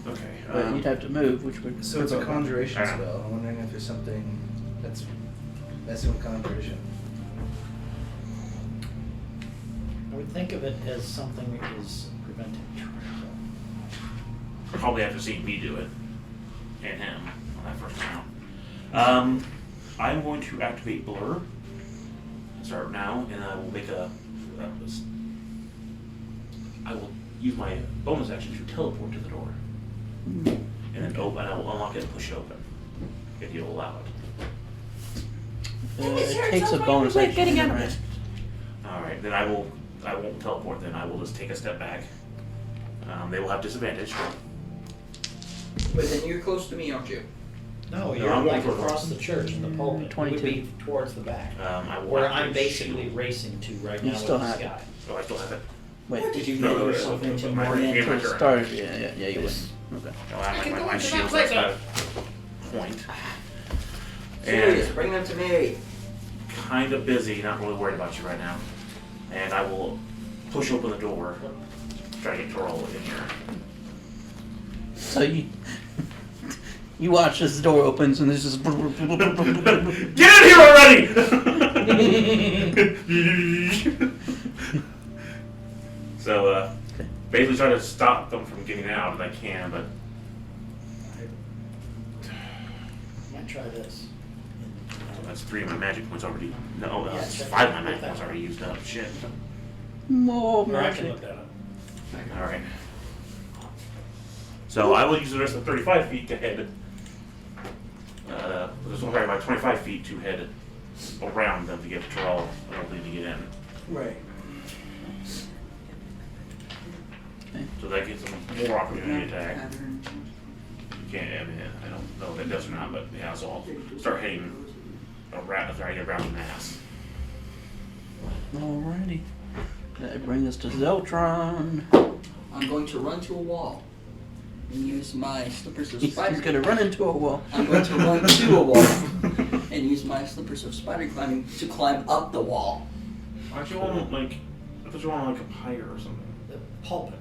Okay. But you'd have to move, which would... So it's a provoke- conjuration Ah. spell. I'm wondering if there's something that's messing with conjuration. I would think of it as something that is preventing travel. Probably after seeing me do it and him on that first round. I'm going to activate Blur. Start now, and I will make I will use my bonus action to teleport to the door, and then open. I will unlock it and push it open if you'll allow it. it takes a bonus action. to interact. All right, then I won't teleport. Then I will just take a step back. They will have disadvantage. But then you're close to me, aren't you? No, you're I'm like going for- across the church in the pulpit. You 22. would be towards the back. I will Where activate I'm basically shield. racing to right You now still with have this it. guy. Oh, I still have it. Wait, Did you No, move no, yourself no, into my- more my- than my- so it turn. started, yeah, you win. This- Okay. No, my shield's at that point. Serious, And bring them to me. kind of busy, not really worried about you right now. And I will push open the door, try to get Torol in here. So you watch as the door opens and there's just... Get in here already! So, basically try to stop them from getting out if I can, but Might try this. so that's 3 of my magic points already. No, Yeah, that's check 5 of my that. magic points already used up. Shit. More Or I can magic. look that up. Alright. So I will use the rest of the 35 feet to head. There's only about 25 feet to head around them to get Terrell ability to get in. Right. So that gives them more opportunity to attack. You can't, I mean, I don't know if that does or not, but yeah, so I'll start heading around the mass. Alrighty. That brings us to Zeltron. I'm going to run to a wall and use my slippers of He's spider. gonna run into a wall. I'm going to run to a wall and use my slippers of spider climbing to climb up the wall. Aren't you on like, I thought you were on like a pyre or something. The pulpit.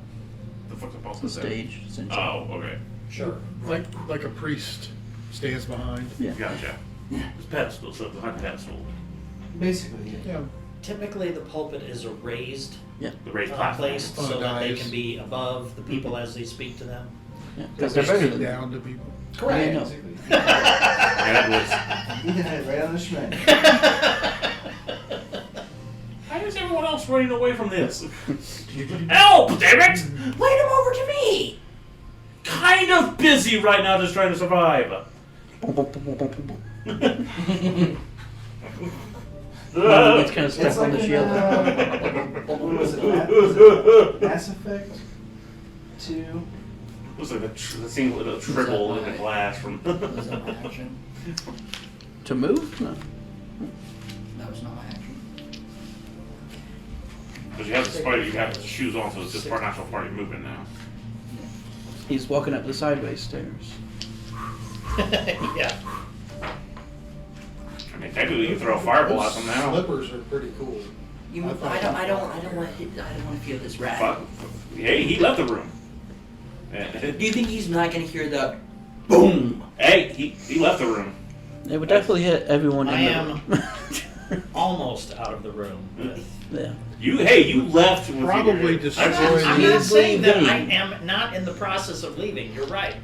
The fuck's the pulse The of that? stage, essentially. Oh, okay. Sure. Like a priest stands behind. Yeah. Gotcha. It's pedestal, so behind the pedestal. Basically, yeah. Yeah. Typically, the pulpit is a raised The raised platform. place so that they Nice. can be above the people as they speak to them. Because they're better than down to people. I know. Basically. That was. Yeah, right on the schmeck. How is everyone else running away from this? Help, damn it! Lead him over to me! Kind of busy right now, just trying to survive. It's kind of stuck It's on like the in, shield. what was it? Was it Mass Effect 2? Looks like the scene with a triple in the glass from. Was that my action? To move? No. That was not my action. Because you have the spider, you have the shoes on, so it's just part natural part of your movement now. He's walking up the sideways stairs. Yeah. I mean, technically you can throw a fireball at them now. Slippers are pretty cool. You, I I thought- don't want to feel this rat. Fuck. Hey, he left the room. Do you think he's not going to hear the boom? Hey, he left the room. It would definitely hit everyone I in am- the room. Almost out of the room. Yeah. You left with Probably your, destroyed I'm He's not saying that I leaving. am not in the process of leaving. You're right.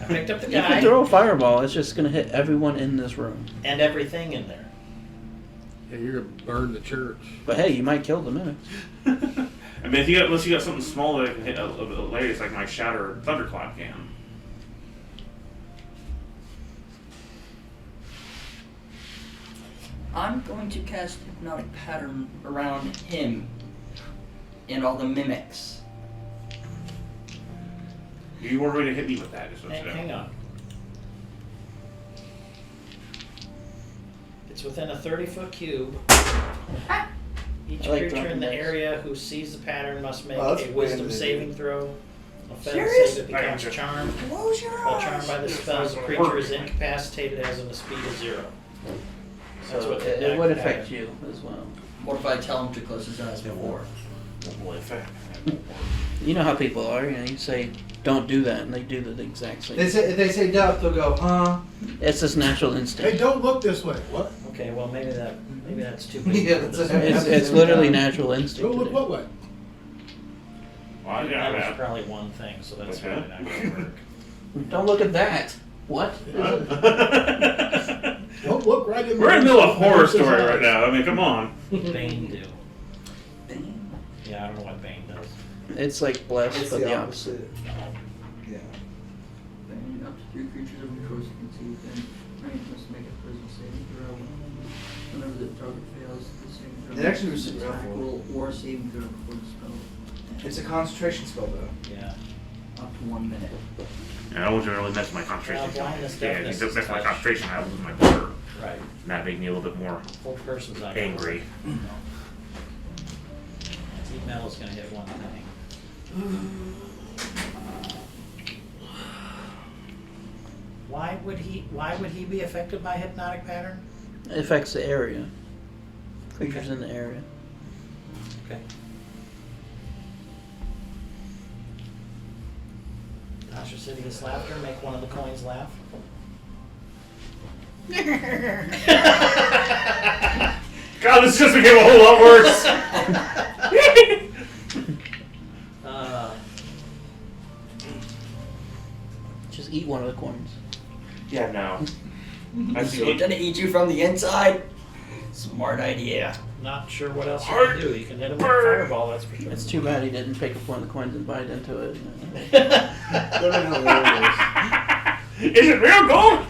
I picked up the You can guy throw a fireball, it's just gonna hit everyone in this room. and everything in there. Yeah, you're gonna burn the church. But hey, you might kill the mimics. I mean, if unless you got something small that can hit a lattice like my shatter thunderclap can. I'm going to cast Hypnotic Pattern around him and all the mimics. You were ready to hit me with that, is what you Hang on. It's within a 30-foot cube. Each I like creature in dropping the dice. area who sees the pattern must make Oh, that's a way wisdom under the- saving throw. A failed Serious? save, it I becomes gotcha. charmed. Close your While charmed eyes. by the spell, the creature is incapacitated as in a speed of 0. That's So what it would that- affect you as well. What if I tell him to close his eyes before? Well, effect. You know how people are, you say, don't do that, and they do the exact same. They say, if they say duck, they'll go, huh? It's just natural Hey, instinct. don't look this way. What? Okay, well maybe that's too big. Yeah, for that's this. a- It's literally natural instinct. Don't to look do. what way? Well, That was yeah, probably one thing, so that's Okay. probably not going to work. Don't look at that. What? Don't look right in the We're in the middle of a horror Look at his story eyes. right now. I mean, come on. Bane do. Bane? Yeah, I don't know what Bane does. It's like blessed, It's but the the opposite. opposite. Yeah. Bane, up to 3 creatures of your choice can see within range must make a wisdom saving throw. Whenever the target fails, the saving throw. It actually was makes an super attack helpful. roll or saving throw before the spell. It's a concentration spell, though. Yeah. Up to 1 minute. Yeah, I wasn't really mess with my concentration. Well, blindness, Yeah, if deafness you is mess with my touch. concentration, I lose my border. Right. And that made me a little bit more Full person's not gonna angry. work. Heat metal's gonna hit one thing. Why would he be affected by hypnotic pattern? It affects the area. Creatures in the area. Okay. Ostracidious laughter, make one of the coins laugh. God, this just became a whole lot worse. Just eat one of the coins. Yeah, no. I So see. gonna eat you from the inside? Smart idea. Not sure what else you can do. You can hit him with a fireball, that's for sure. It's too bad he didn't pick up one of the coins and bite into it. That would have been hilarious. Is it real gold?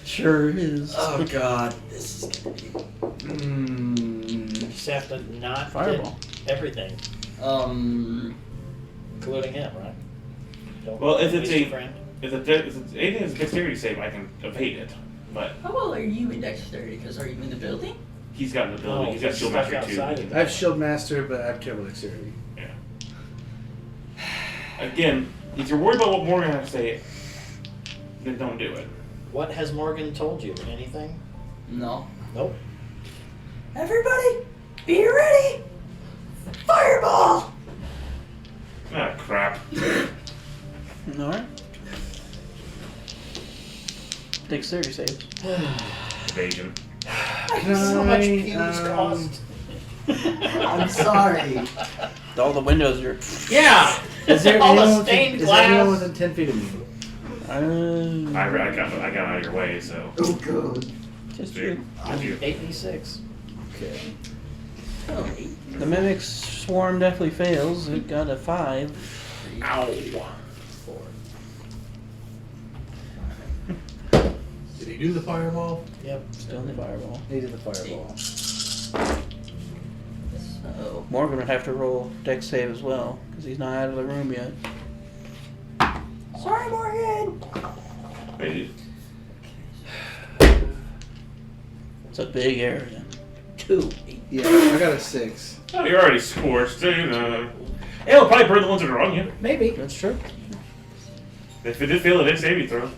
Sure is. Oh god, this is gonna be. You just have to not Fireball. hit everything, including him, right? Don't Well, if waste it's your a- friend. If it's anything that's a dexterity save, I can evade it. But How well are you in dexterity? Because are you in the building? he's got an ability. No, He's got he's shield stuck mastery too. outside of I have Shield Master, but I have terrible dexterity. Yeah. Again, if you're worried about what Morgan has to say, then don't do it. What has Morgan told you? Anything? No. Nope. Everybody, be ready! Fireball! Ah, crap. Alright. Dexterity saves. Evasion. So much I, fuse cost. I'm sorry. All the windows are. Yeah. Is there all the anyone stained is there anyone glass. within 10 feet of me? I got out of your way, so. Oh god. Just See? you. Did you? 8d6. Okay. Oh, The mimic's swarm definitely fails. It got a 5. Ow. 4. Did he do the fireball? Yep. Still in the fireball. He did the fireball. so. Morgan would have to roll dex save as well because he's not out of the room yet. Sorry, Morgan! Wait, It's a big area. 2. Yeah, I got a 6. oh, you're already scorched. So, you know. It'll probably burn the ones that are on you. Maybe. That's true. If it did fail, it did save you throw.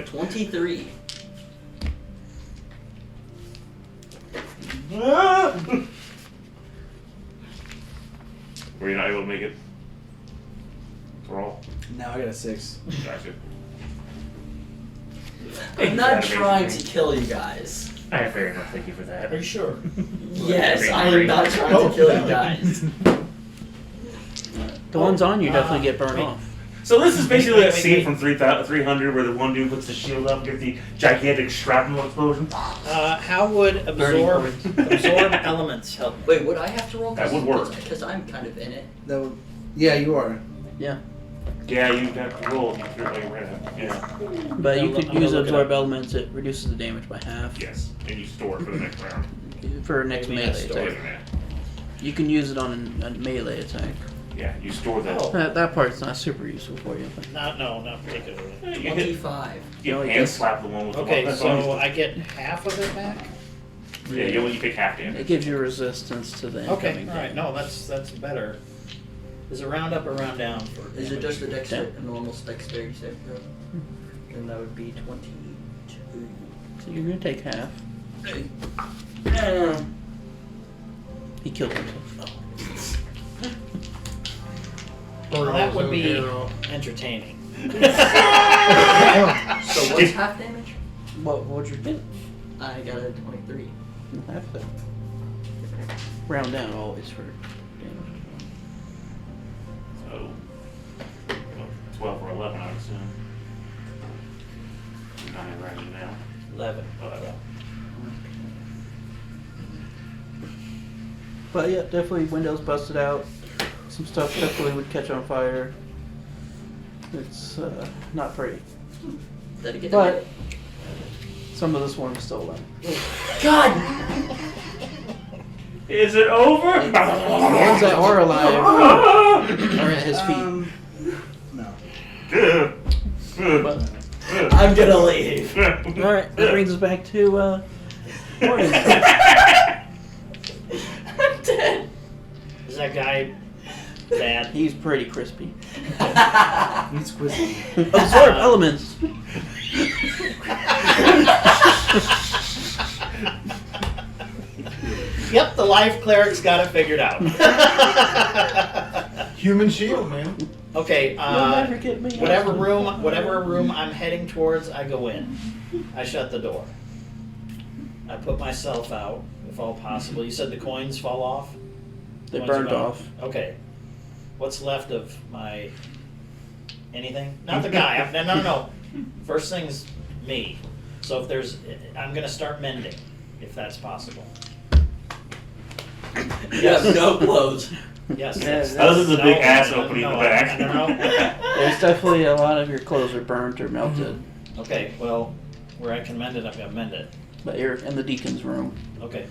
23. Were you not able to make it? Roll. No, I got a 6. Gotcha. I'm not trying to kill you guys. I fair enough. Thank you for that. Are you sure? Yes, I am not trying to kill you guys. The ones on you definitely get burned wait. off. So this is basically that Wait, scene wait. from 300 where the one dude puts the shield up, gives the gigantic shrapnel explosion. How would absorb elements help me? Wait, would I have to roll? That would work. Because I'm kind of in it. That would, yeah, you are. Yeah. Yeah, you have to roll if you feel like you're in it. Yeah. But you I'm could gonna use look it absorb up. elements. It reduces the damage by half Yes. And you store it for the next round. for next Maybe melee not store attack. Yeah. You can use it on a melee attack. Yeah, you store that. Oh. That part's not super useful for you. But Not particularly. You hit, 25. you No, it hand gets- slap the one with the Okay, one. so I get half of it back? Yeah, you pick half damage. it gives you resistance to the Okay, incoming alright, no, that's better. Is it round up or round down for Is it just a Yeah. a normal dexterity save throw? Then that would be 22. So you're gonna take half. He killed himself. That would be Hero. entertaining. So what's half damage? What'd you get? I got a 23. Half of it. Round down always for damage. So, 12 or 11, I would assume. 9 rounding now. 11. Oh, that- But yeah, definitely windows busted out. Some stuff definitely would catch on fire. It's not pretty. Did I get But some of the swarm's still alive. God! Is it over? The ones that are alive are at his feet. No. But, I'm gonna leave. alright, that brings us back to Morgan. I'm dead. Is that guy bad? He's pretty crispy. He's quizzing. Absorb elements. Yep, the life cleric's got it figured out. Human shield, man. Okay, You'll never get me. whatever room I'm heading towards, I go in. I shut the door. I put myself out, if all possible. You said the coins fall off? They Coins are burned gone? off. Okay. What's left of my anything? Not the guy. No. First thing's me. So if there's, I'm gonna start mending, if that's possible. You have no clothes. Yes. Other than the big ass opening in the back. No. There's definitely a lot of your clothes are burnt or melted. Okay, well, where I can mend it, I'm gonna mend it. But you're in the deacon's room. Okay.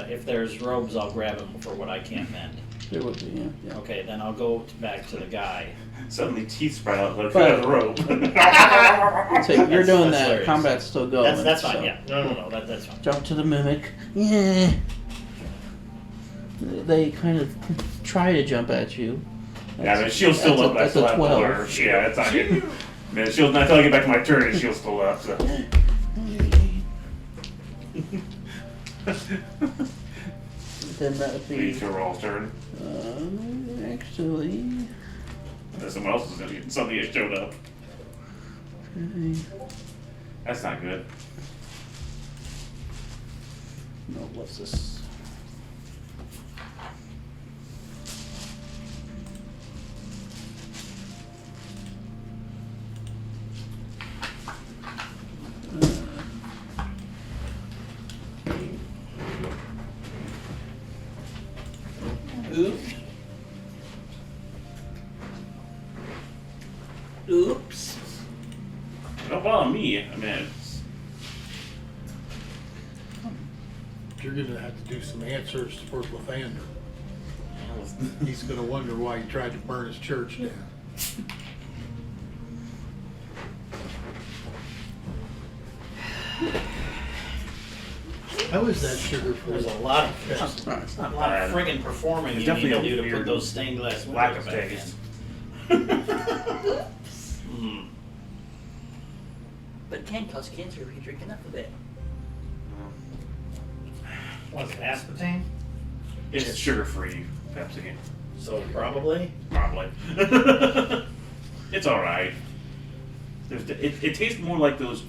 If there's robes, I'll grab them for what I can't mend. There would be, yeah. Okay, then I'll go back to the guy. Suddenly teeth sprout out like But- the rope. So you're That's doing that. hilarious. Combat's still going. That's fine. so Yeah. No. That's fine. Jump to the mimic. Yeah. They kind of try to jump at you. Yeah, the shield's still up. That's That's a still 12. have blur. Yeah, it's not good. Man, the shield's not until I get back to my turn. The shield's still up. So. Then that would Please be. to roll turn. Actually. Someone else is gonna get something that showed up. Okay. That's not good. No, what's this? Oops. Oops. Don't follow me. I mean, it's, You're gonna have to do some answers for Lathander. He's gonna wonder why he tried to burn his church down. How is that sugar There's free? a lot of friggin' performing There's you need to definitely do a to put weird those stained glass lack windows of back taste. in. Mm. But it can cause cancer if you drink enough of it. What's it, aspartame? It's sugar-free Pepsi, So probably. probably. It's all right. It tastes more like those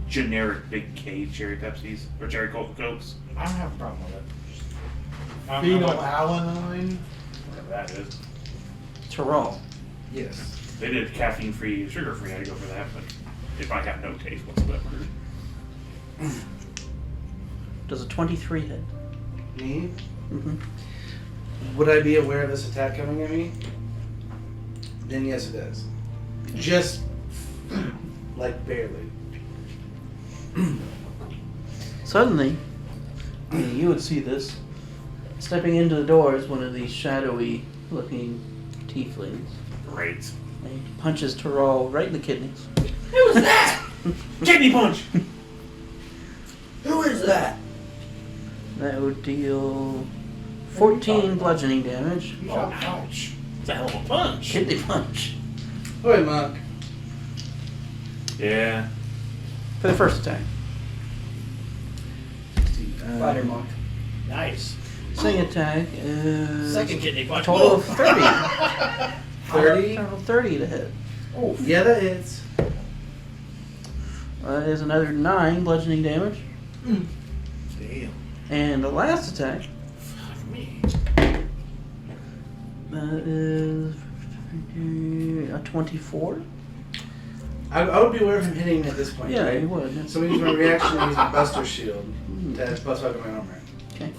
generic Big K cherry Pepsis or cherry Cokes. I don't have a problem with it. I don't know what- Phenylalanine? Whatever that is. Tyrol. Yes. They did caffeine-free, sugar-free. I'd go for that, but it might have no taste whatsoever. Does a 23 hit? Me? Mm-hmm. Would I be aware of this attack coming at me? Then yes, it does. Just like barely. Suddenly, you would see this. Stepping into the door is one of these shadowy looking tieflings. Great. And he punches Tyrol right in the kidneys. Who is that? Kidney punch! Who is that? That would deal 14 bludgeoning damage. Oh, ouch. It's a hell of a punch. Kidney punch. Oi, monk. Yeah. For the first attack. Fighter monk. Nice. Second attack is Second kidney punch. total of 30. 30? Total 30 to hit. Yeah, that hits. Is another 9 bludgeoning damage. Damn. And the last attack Fuck me. is a 24. I would be aware of him hitting me at this point. Yeah, right? you would. So we use my reaction to use my Buster Shield to bust out my armor. Okay.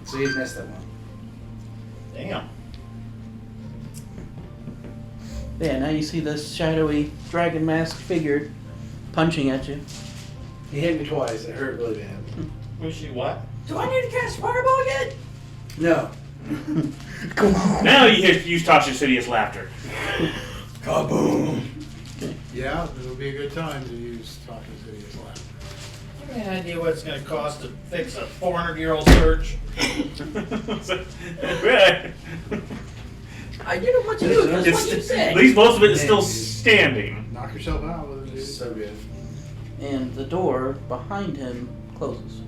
So he's missed that one. Damn. Yeah, now you see this shadowy dragon mask figure punching at you. He hit me twice. It hurt really bad. Was she what? Do I need to cast Fireball again? No. Now you use Tasha's hideous laughter. Kaboom! Yeah, it'll be a good time to use Tasha's hideous laughter. You have any idea what it's going to cost to fix a 400-year-old church? I didn't want to do it. That's what you At said. least most of it is still standing. Knock yourself out with it, dude. So good. And the door behind him closes.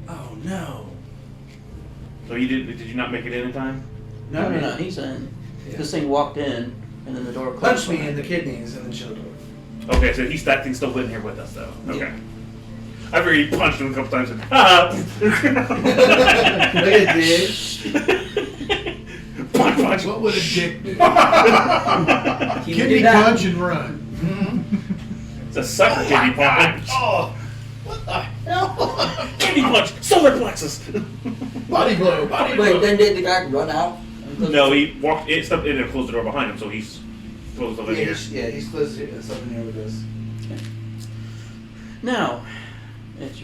Oh no. So you did you not make it in time? No, he's in. Yeah. This thing walked in, and then the door closed. Punch me behind in the him. kidneys and then shut the door. Okay, so that thing's still in here with us though. Okay. Yeah. I've already punched him a couple times and Look at this. punch, punch. What would a dick do? He would do Kidney that. punch and run. It's a sucker kidney punch. Oh, what the hell? Kidney punch, solar plexus. Body blow, body Wait, blow. then did the guy run out? No, he walked, stepped in and closed the door behind him, so he's closed over here. He's close to something here with this. Now, it's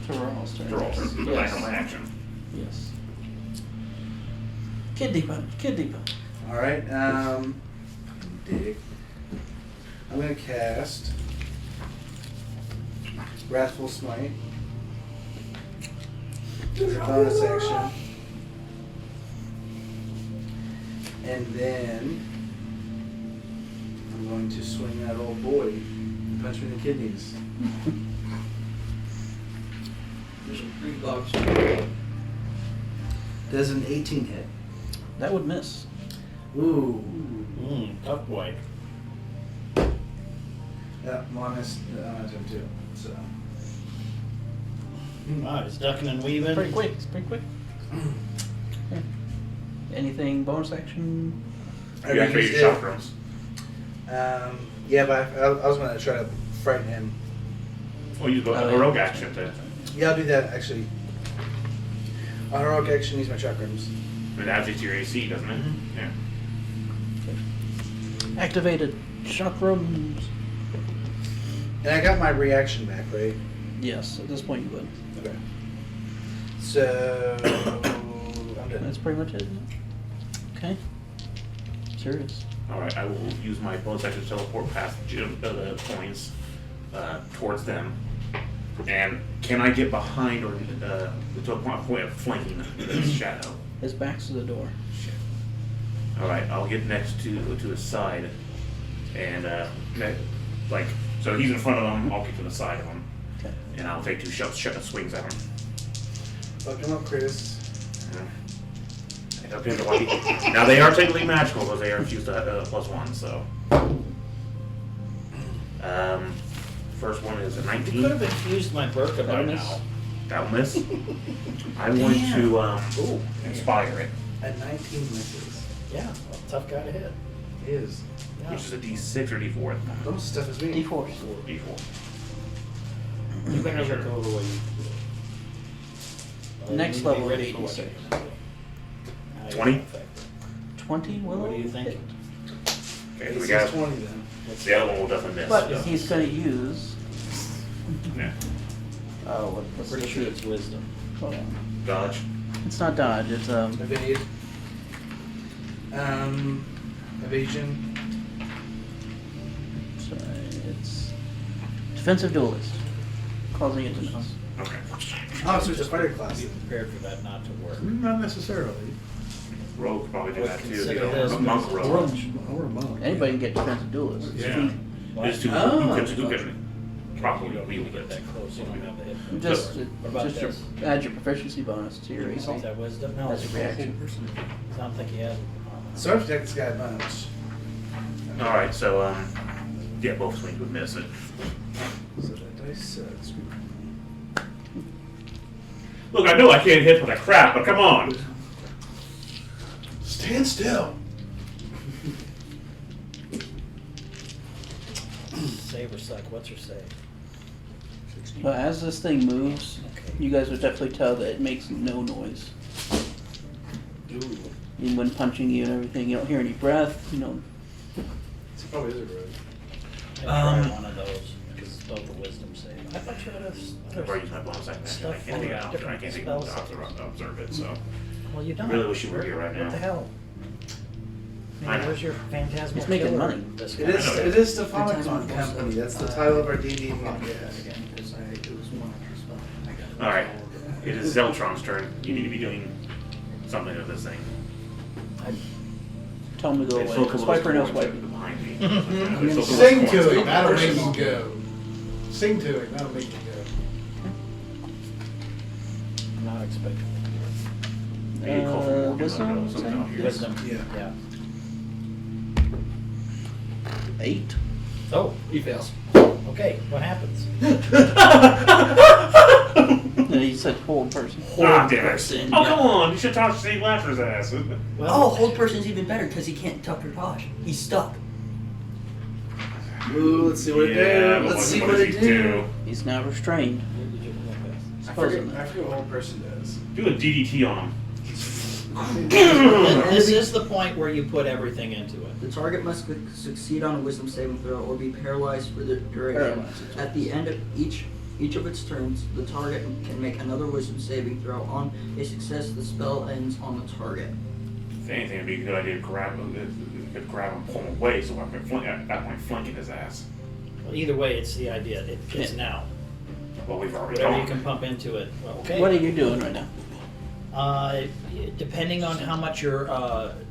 Tyrell's turn. Rolls. Yes. My action. Yes. Kidney punch. Kidney punch. Alright, dig. I'm gonna cast Wrathful Smite. It's a bonus action. And then I'm going to swing that old boy and punch me in the kidneys. There's some free bucks. Does an 18 hit? That would miss. Ooh. Tough boy. Yeah, minus him too. So Wow, he's ducking and weaving. Pretty quick. It's pretty quick. Okay. Anything bonus action? You activate your chakrams. Yeah, but I was going to try to frighten him. Well, use a heroic action to. Yeah, I'll do that actually. A heroic action, use my chakrams. It adds it to your AC, doesn't it? Yeah. Activated chakrams. And I got my reaction back, right? Yes, at this point you would. Okay. So I'm done. That's pretty much it, isn't it? Okay. Serious. Alright, I will use my bonus action to teleport past the coins towards them. And can I get behind or to a point of flanking this shadow? His back's to the door. Shit. Alright, I'll get next to his side. And, so he's in front of him, I'll get to the side of him. Okay. And I'll take 2 swings at him. Fuck him up, Chris. It depends on what he, now they are technically magical, but they are infused +1, so. First one is a You 19. could have infused my burqa by miss. now. That'll miss. I'm going to inspire it, At 19 misses. Yeah, well, tough guy to hit. He is. Yeah. which is a D6 or D4 at the moment. Almost stuff as me. D4. D4. You better look over what you do. Next You level be would ready be for what D6. you do. Now you're 20? affected. 20 will What do you think? hit. Okay, so He's we got 20 then. the other one will definitely miss. But so. he's going to use... Yeah. What's Pretty the sure it's wisdom. Hold on. Dodge. It's not dodge, it's Evade. Evasion. sorry, it's defensive duelist, causing it to miss. Okay. Oh, so it's a fighter class. Be prepared for that not to work. Not necessarily. Rogue could probably do Would that too. consider You know, this a monk as- rogue. Or a monk. Anybody can get defensive duelist. Yeah. Just who can properly You wield don't get it. that close, you don't have the hit points. Just, What about just your, this? add your proficiency bonus to your AC. Is that wisdom? No, That's it's a reaction. I don't think he had. Sword Protect's got a bunch. Alright, so, yeah, both swings would miss it. So that dice, Look, I know I can't hit for the crap, but come on! Stand still. Save or suck, what's your save? But as this thing moves, Okay. you guys would definitely tell that it makes no noise. Ooh. And when punching you and everything, you don't hear any breath, you know. it probably is a rogue. I tried one of those, because it's both a wisdom save. I thought you had a... I've already used my bonus action. I Stuff can't take it full of out. I different can't take it spell out to observe it, so. Well, you don't. Really wish you were here right now. What the hell? I Man, know. where's your phantasmal He's making killer money. This It guy? is. It is Stephanicon Company. That's the title of our D&D Again, podcast. because it was one extra spell. I got it. Alright, it is Zeltron's turn. You need to be doing something with this thing. Tell him to go There's still a away. couple Swipe or no of swipe. behind me. Sing to him, that'll make him go. Sing to him, that'll make him go. I'm not expecting Wisdom? it. Wisdom. Yeah. Yeah. 8. Oh, he fails. Okay, what happens? And he said hold person. Ah, damn it. person, Oh, yeah. come on! You should talk to Steve Lasher's ass. Oh, hold person's even better because he can't tuck or dodge. He's stuck. Ooh, let's see what it Yeah, do. but Let's see what what does it he do. He's now restrained. I Supposedly. forget what whole person does. Do a DDT on him. This is the point where you put everything into it. The target must succeed on a wisdom saving throw or be paralyzed for the duration. Paralyzed. At the end of each of its turns, the target can make another wisdom saving throw. On a success, the spell ends on the target. If anything, it'd be a good idea to grab him, pull him away, so I can at that point flanking his ass. Well, either way, it's the idea. It's Yeah. now. Well, we've already Whatever you gone. can pump into it. Well, okay. What are you doing right now? Depending on how much your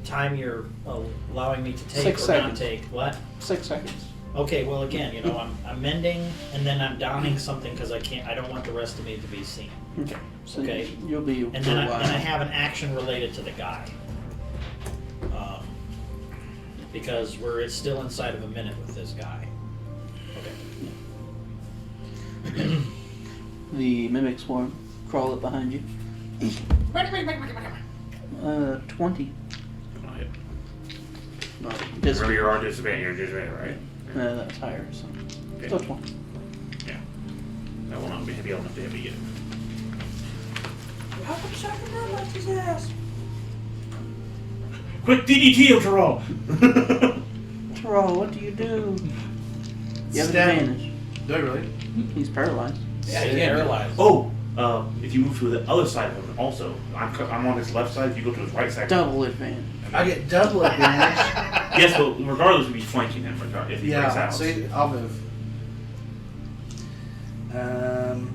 time you're allowing me to take 6 or seconds. not take. What? 6 seconds. Okay. Well, again, I'm mending and then I'm donning something because I don't want the rest of me to be seen. Okay. So Okay. you'll be And for then a I while. have an action related to the guy. Because we're still inside of a minute with this guy. Okay. The mimic swarm crawl up behind you. 20. Alright. No, Remember your R disadvantage, your disadvantage, right? that's higher, so Okay. still 20. Yeah. That will not be able enough to hit me yet. How come Second Robots his ass? Quick DDT him, Terrell! Terrell, what do? You have Stab. advantage. Do I really? He's paralyzed. Yeah, he's paralyzed. Oh! If you move to the other side of him, also, I'm on his left side. If you go to his right side, Double advantage. I get double advantage. yes, but regardless, we'd be flanking him if he breaks out. So I'll move. And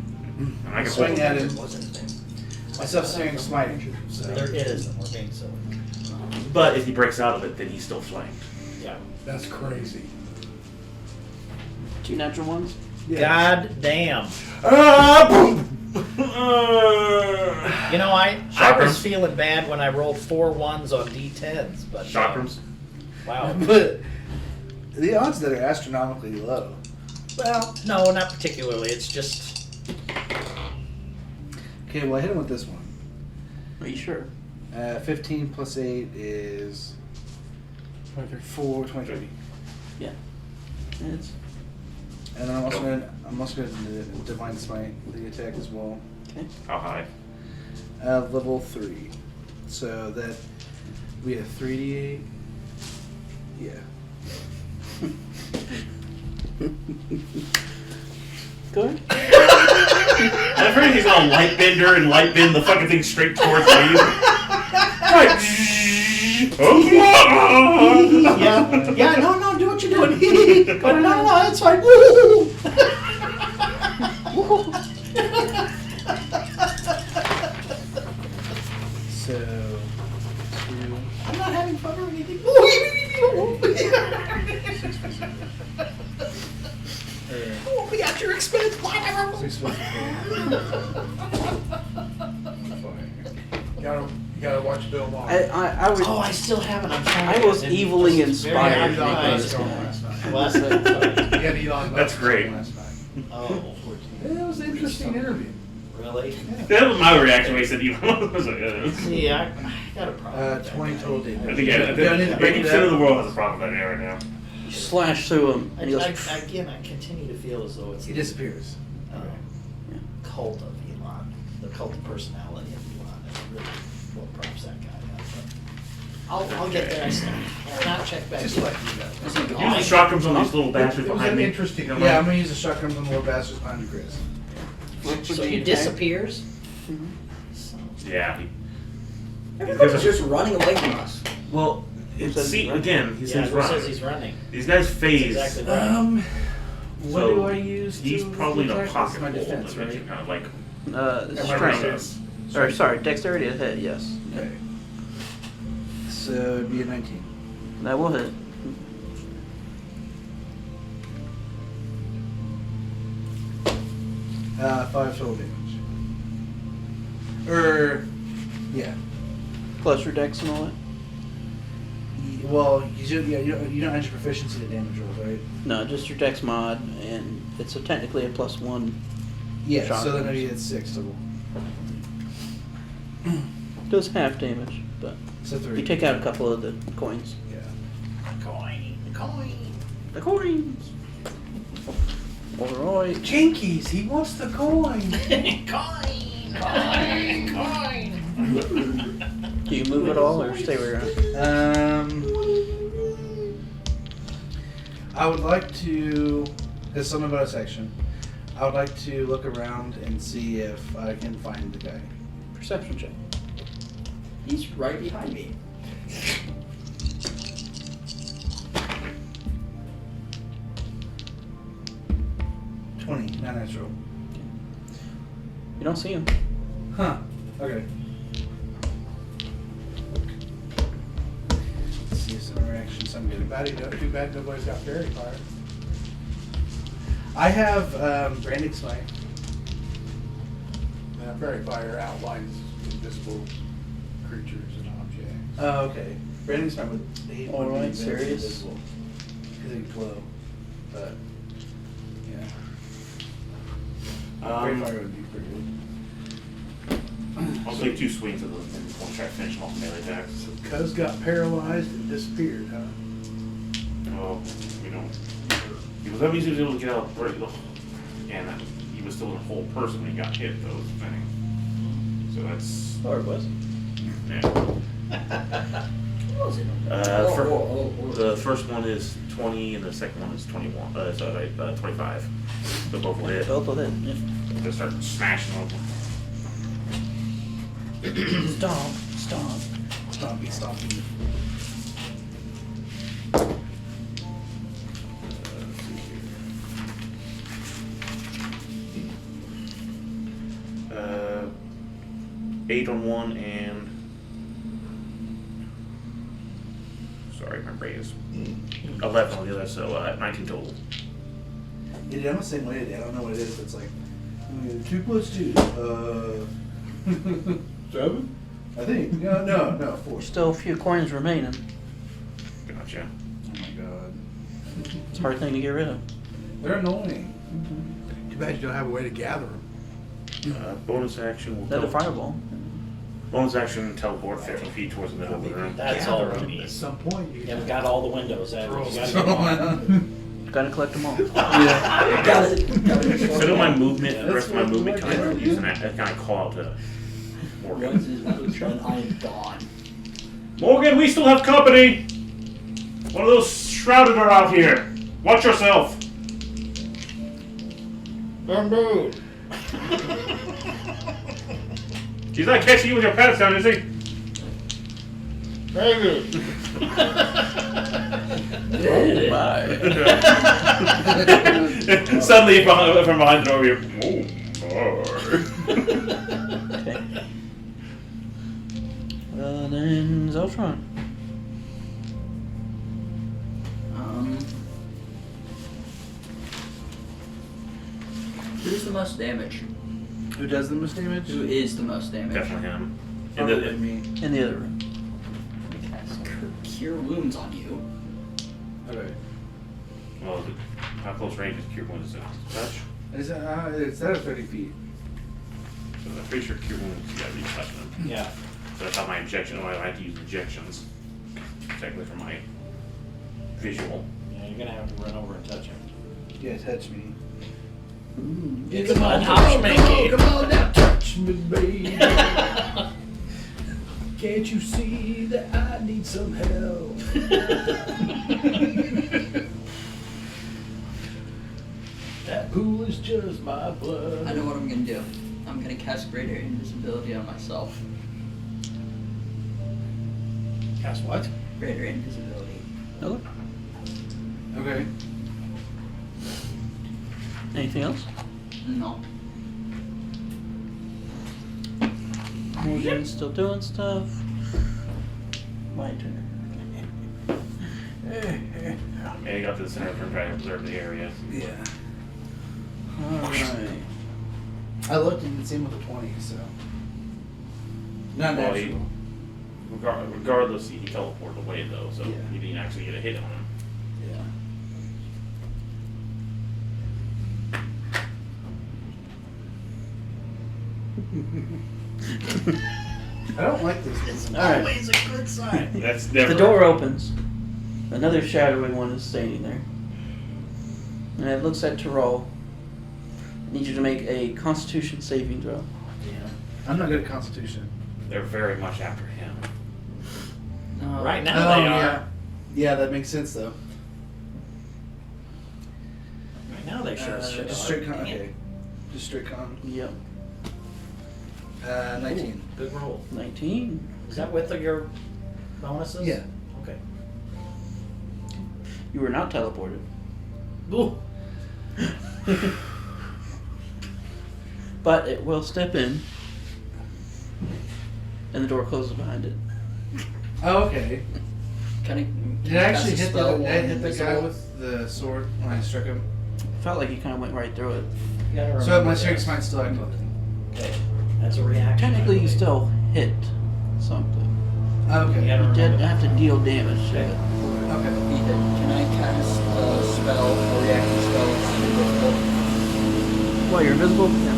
I can Swing hold at him. him. My self-searing smiting. So. There it is, and we're being silly. But if he breaks out of it, then he's still flanked. Yeah. That's crazy. 2 natural ones. God damn. You know, I was feeling bad when I rolled 4 1s on D10s, but Chakrams. wow. But the odds that are astronomically low. Well, no, not particularly. It's just Okay, well I hit him with this one. Are you sure? 15 plus 8 is 23. Yeah. It's And then I'm also going to divine smite the attack as well. okay. How high? Level 3. So that we have 3d8. Yeah. Good. I've heard he's on a light bender and light bend the fucking thing straight towards me. Right. yeah. No, do what you're doing. no, that's fine. Woo! So 2. I'm not having fun or anything. Won't be at your expense. You gotta watch Bill Maher. I was Oh, I still haven't. I'm trying. I to- was evilly Very inspired Elon making Musk this on guy. last night. Last night. He had Elon Musk That's great. on last night. Oh, It was an interesting interview. really? That was my reaction when he said you. I was like, See, I got a problem. with that 20 guy. total I damage. think Yeah, I need to break it 80% of up. the world has a problem with that right now. You slash through him, and he goes. Again, I continue to feel as though it's He disappears. the cult of Elon, the cult of personality of Elon. That's really what prompts that guy up. But I'll get there. I still have not checked back. Just yet. like you know. Is he Use gone? the shotguns on these little bastards It was behind an me. interesting. You know, Yeah, I'm going to use the shotgun on the little bastards behind the Chris. So he disappears? Mhm. So- Yeah. Everybody's just running away from us. Well, says see he's running? again. He Yeah, says who run. says he's running? These guys That's phase. exactly right. What So, do I use He's to probably in a attack? pocket That's my hole. defense, That makes you right? kind of like. Strength. Or sorry, dexterity to hit. Yes, Okay. So it'd be a 19. that will hit. 5 total damage. Yeah. Plus your dex and all that. Well, you don't add your proficiency to damage rolls, right? No, just your dex mod, and it's technically a +1. Yeah, so Shotguns. then maybe it's 6 total. Does half damage, but So 3. you take out a couple of the coins. Yeah. Coin. The coins. Alright. Jinkies, he wants the coin. Coin. Do you move at all or stay where you're at? I would like to, there's something about a section. I would like to look around and see if I can find the guy. Perception check. He's right behind me. Not natural. You don't see him. Huh. Okay. Let's see some reactions. I'm Too good. too bad nobody's got fairy fire. I have branding smite. Now, fairy fire outlines invisible creatures and objects. Oh, okay. Branding smite would. He would Alright, be serious? invisible. Because he'd glow. But yeah. Fairy fire would be pretty good. I'll take 2 swings of those and we'll try to finish them off melee attacks. So Cuz got paralyzed and disappeared, huh? Well, you know, he was able to get out pretty low. And he was still a whole person when he got hit, though, was the thing. So that's. Or it was. Yeah. What was it? The first one is 20 and the second one is 21. 25. So both will hit. Both of them. Yeah. Just start smashing them. Stomp, stomp. Stompy, stompy. Uh, 8 on one and. Sorry, my brain is 11 on the other, so 19 total. Yeah, I'm the same way today. I don't know what it is. It's like 2 plus 2. 7? I think. No, 4. Still a few coins remaining. Gotcha. Oh my god. It's a hard thing to get rid of. They're annoying. Too bad you don't have a way to gather them. Bonus action will Another fireball. Bonus action teleport 50 feet towards the middle of the room. That's all we need. At some point, you You haven't got all the windows, have you? You gotta So, get them all. Gotta collect them all. Got it. Instead of my movement, the That's rest of my what movement I kind of do. using that kind of call out to Once Morgan. his movement done, I am gone. Morgan, we still have company! One of those shrouded are out here. Watch yourself. Bamboo. He's not catching you with your pants down, is he? Maybe. Oh my. Suddenly from behind the door, you're, oh, Okay. Then Zeltron. Who's the most damage? Who does the most damage? Who is the most damage? Definitely him. And Probably me. In the other room. Cast Cure Wounds on you. Okay. well, how close range is Cure Wounds touch? It's at 30 feet. So I'm pretty sure Cure Wounds, you gotta be touching them. Yeah. So that's how my injection, I have to use injections. Technically for my visual. Yeah, you're gonna have to run over and touch him. Yeah, touch me. It's an matchmaking. Come on now, touch me, baby. Can't you see that I need some help? That pool is just my blood. I know what I'm gonna do. I'm gonna cast Greater Invisibility on myself. Cast what? Greater Invisibility. Okay. Okay. Anything else? No. Morgan's still doing stuff. My turn. And you got to the center of the room trying to observe the area. Yeah. Alright. I looked and didn't see him with a 20, so. Not Well, natural. Regardless, he teleported away though, so Yeah. you didn't actually get a hit on him. Yeah. I don't like this one. Alright. Always a good sign. That's never. The door opens. Another shadowy one is standing there. And it looks at Tyrol. I need you to make a Constitution saving throw. Yeah. I'm not good at Constitution. They're very much after him. No. Right now they are. Yeah. Yeah, that makes sense though. Right now they sure as shit Just are. straight con. Dang it. Okay. Just straight con. Yep. 19. Good roll. 19. Is that with your bonuses? Yeah. Okay. You were not teleported. Ooh. But it will step in. And the door closes behind it. Oh, okay. Can I? Did I actually hit spell the, while hit the guy invisible? with the sword when I struck him? Felt like you kind of went right through it. You gotta remember So my this. strength might still active. Okay. That's a reaction. Technically, I you believe. still hit something. You Okay. gotta You did remember have to deal damage to Okay. it. Okay. Can I cast a spell, a reacting spell, that's invisible? Well, you're invisible? Yeah.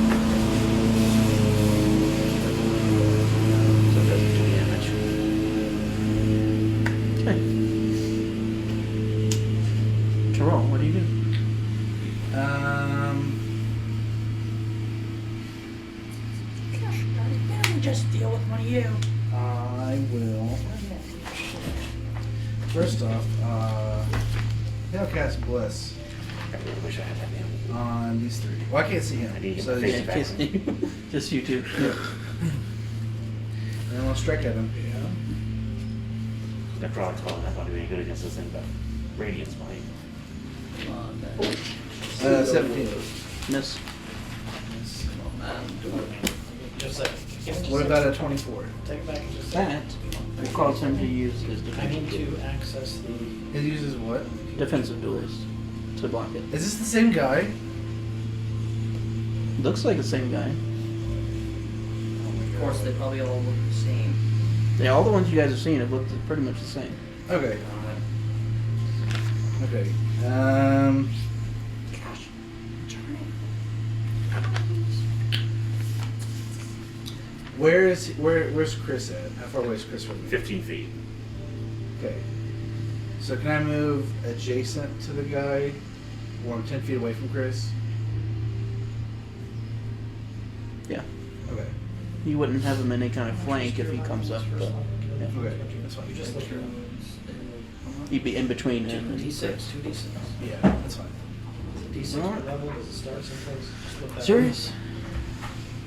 just deal with one of you. I will. First off, I'll cast Bliss I really wish I had that name. on these three. Well, I can't see him. I need to So get Yeah, my he's- face just you two. Yeah. and I'll strike at him. That product's probably not going to do any good against this thing, but Radiance might. Come on, man. 17. Miss. Just a second. Give me What just a about a second. 24? Take it back just a second. That will cause him to use his I need defensive, to access the. It uses what? defensive duels to block it. Is this the same guy? Looks like the same guy. Of course, they probably all look the same. Yeah, all the ones you guys have seen have looked pretty much the same. Okay. Okay. Where's Chris at? How far away is Chris from me? 15 feet. Okay. So can I move adjacent to the guy, or I'm 10 feet away from Chris? Yeah. Okay. You wouldn't have him in any kind of flank if he comes up, but yeah. Okay. That's fine. You just look at He'd be in between two him and D6, Chris. 2D6. Yeah, that's fine. Is it D6 per level? Does it start someplace? Just look that up. Serious?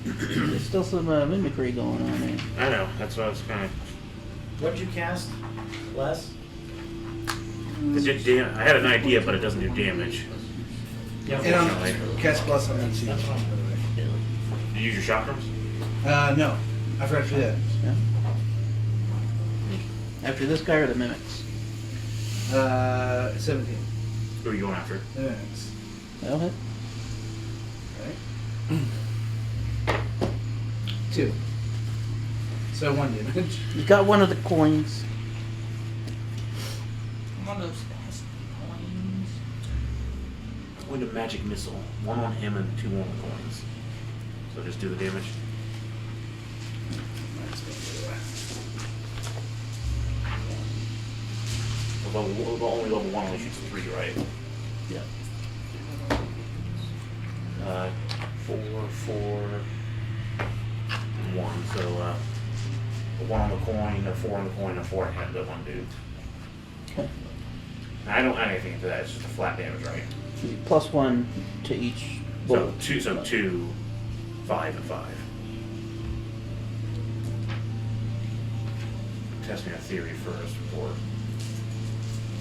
There's still some mimicry going on there. I know, that's what I was kind of. What did you cast? Les? It did I had an idea, but it doesn't do damage. Yeah. And I'm cast plus on that too. That's what I'm Did you use your chakrams? No, I forgot to do that. Yeah. After this guy or the mimics? 17. Who are you going after? The minutes. That'll hit. Right. 2. So 1 damage. You got one of the coins. One of those pesky coins. I'm going to magic missile. 1 on him and 2 on the coins. So just do the damage. Only level 1 only shoots 3, right? Yeah. 4, 1. So, a 1 on the coin, a 4 on the coin, and a 4 on the one dude. Okay. Now, I don't add anything into that. It's just a flat damage, right? +1 to each So bullet. 2, 5, and 5. Testing a theory first before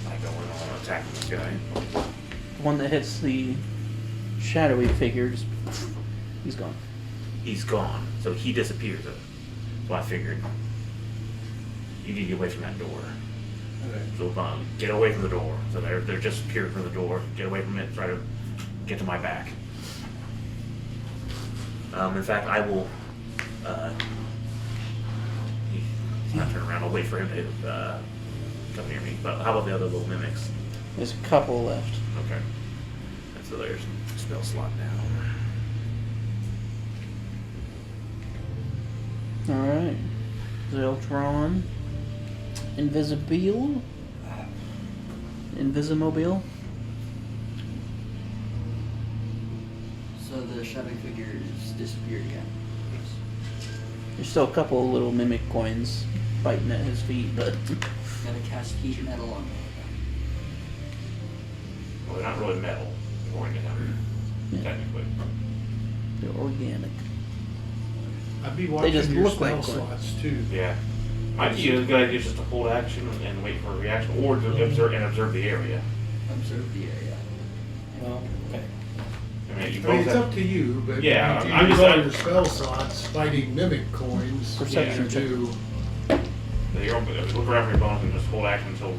I go in on attacking this guy. One that hits the shadowy figure, just he's gone. He's gone, so he disappears. So I figured you need to get away from that door. Okay. So get away from the door. So they're just appearing from the door. Get away from it. Try to get to my back. In fact, I will. He's not turn around. I'll wait for him to come near me. But how about the other little mimics? There's a couple left. Okay. And so there's spell slot down. Alright. Zeltron. Invisimobile. Invisimobile. So the shadow figures disappeared again. There's still a couple of little mimic coins biting at his feet, but Gotta cast heat metal on them. Well, they're not really metal, according to him, Yeah. technically. they're organic. I'd be watching just your look spell like one. slots too. Yeah. The good idea is just to hold action and wait for a reaction, or to observe the area. Observe the area. Well, okay. I mean, you I mean, both it's have, up to you, but Yeah, if you I'm use just- all your spell slots fighting mimic coins, Perception you check. do. you look around for your bonus and just hold action until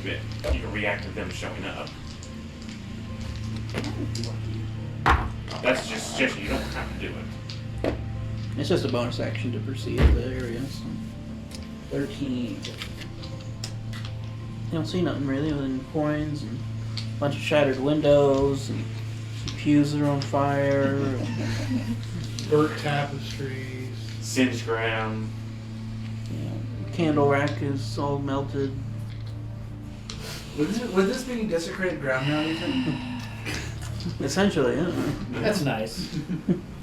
you can react to them showing up. That's just a suggestion. You don't have to do it. It's just a bonus action to perceive the area. So. 13. You don't see nothing really other than coins and a bunch of shattered windows and some pews that are on fire. Burnt tapestries. Singed ground. Candle rack is all melted. Would this be desecrated ground now, you think? Essentially, yeah. That's nice.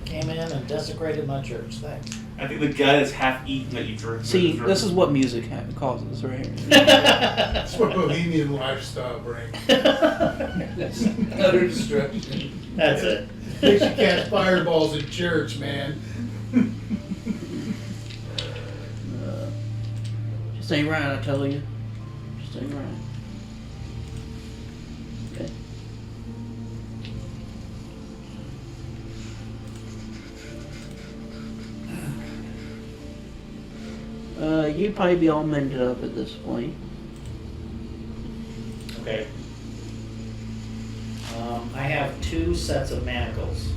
Came in and and desecrated my church. Thanks. I think the guy that's half eaten that you drink. See, this is what music causes right here. That's what bohemian lifestyle brings. Utter destruction. That's it. Makes you catch fireballs at church, man. Just ain't right, I tell you. Just ain't right. Okay. You'd probably be all mended up at this point. Okay. I have 2 sets of manacles.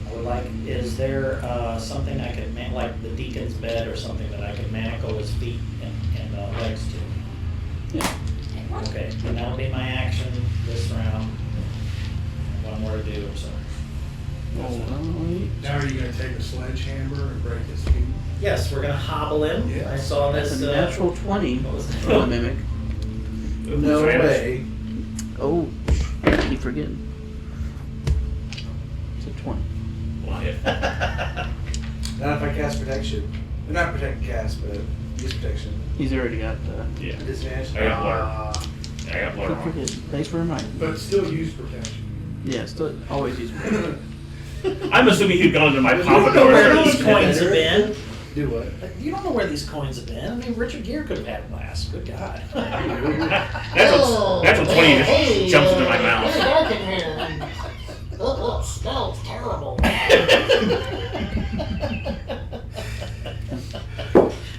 I would like, is there something I could, like the deacon's bed or something that I could manacle his feet and legs to? Yeah. Okay, and that'll be my action this round. One more to do, so. Now are you gonna take a sledgehammer and break his feet? Yes, we're gonna hobble him. Yeah. I saw That's this. a natural 20 what was it? for the mimic. No way. Oh, keep forgetting. It's a 20. Well, yeah. Not if I cast protection. Not protect cast, but use protection. He's already got Yeah. Disadvantage. I got blur. I got blur keep on. forgetting. Thanks for reminding. But still use protection. Yeah, still always use protection. I'm assuming he'd gone into my You don't pocket know where door. these coins have been. Do what? You don't know where these coins have been. I mean, Richard Gere could have had them last. Good God. That's what 20 just jumps into my mouth. Dark in here. Oh, smells terrible.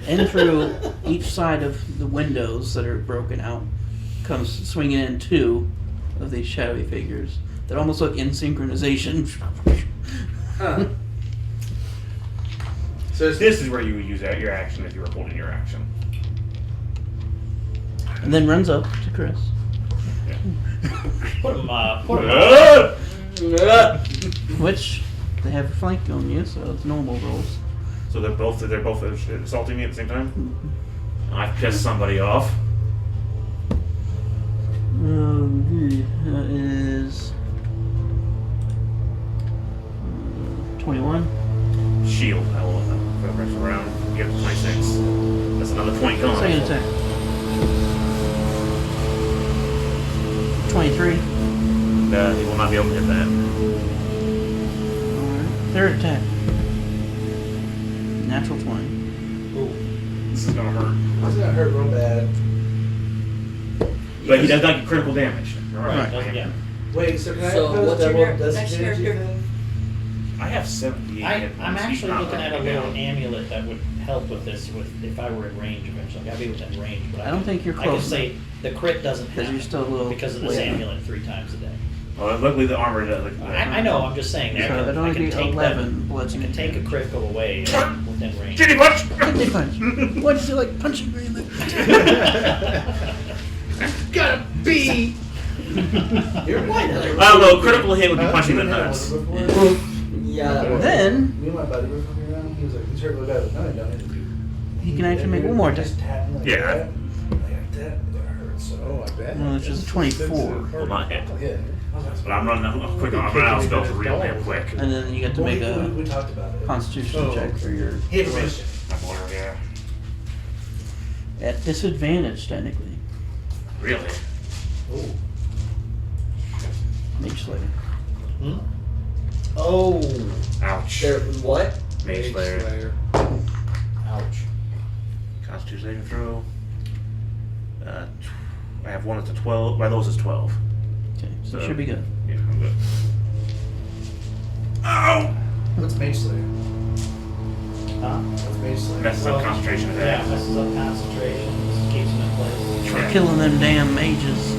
And through each side of the windows that are broken out comes swinging in 2 of these shadowy figures that almost look in synchronization. Huh. So This is where you would use your action if you were holding your action. And then runs up to Chris. Put him Which they have flank on you, so it's normal rolls. So they're both assaulting me at the same time. I've pissed somebody off. That is 21. Shield. I will for the rest of the round. You get to 26. That's another point gone. Second attack. 23. He will not be able to hit that. Alright. Third attack. Natural 20. This is gonna hurt. This is gonna hurt real bad. But he does not get critical damage. Right. Yeah. Wait, so can I So impose what's your double next disadvantage character? then? I have 78. I'm He's actually not looking at a running little down. amulet that would help with this if I were in range eventually. I gotta be within range, but I don't think you're I can close say the crit doesn't because happen you're still a little because of this way out. amulet 3 times a day. Well, luckily the armor does. I know. I'm just saying. So it'd I only can be take 11 that. I bludgeoning can take a damage. critical away within range. Kitty punch! Kidney punch. What'd you do, like punching me in the... Gotta be! You're right. I don't know. Critical hit would be punching the nuts. Yeah, that would. Then Me and my buddy were fucking around. He was like, "He's hurt really bad." No, I don't. he can actually make one more attack. Just tap him like Yeah. that. Like that. That hurts so. Oh, I bet. Well, it's just 24. Will not hit. Yeah. But I'm running out quick. I'm running out of spells real damn quick. And then you get to Well, make we a talked about it. constitution Oh. check for your... Hit mission. I'm wondering, yeah. At disadvantage, technically. Really? Oh. Mage Slayer. Hmm? Oh, Ouch. There, what? Mage Slayer. ouch. Constitution saving throw. I have one that's a 12. My lowest is 12. Okay, so it So- should be good. Yeah, I'm good. Ow! What's Mage Slayer? Huh? What's Mage Slayer? Messes up concentration Yeah, attack. messes up concentration. Just keeps them in place. For killing them damn mages.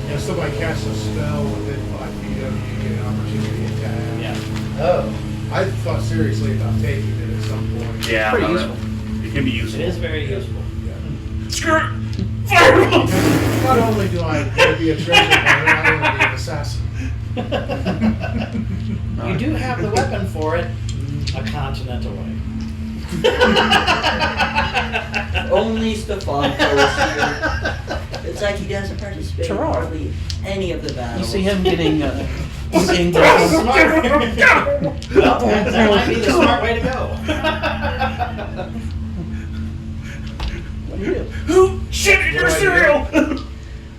If somebody casts a spell within 5 feet of you, you get an opportunity attack. Yeah. Oh. I thought seriously about taking it at some point. Yeah, Pretty well, useful. It can be It useful. is very useful. Screw it! Fireball! Not only do I want to be a treasure hunter, I want to be an assassin. You do have the weapon for it, a continent away. Only Stefan goes here. It's like he doesn't participate in Gerard. hardly any of the You battles. see him getting Well, That might be the smart way to go. What do you do? Who shit in your What do I cereal?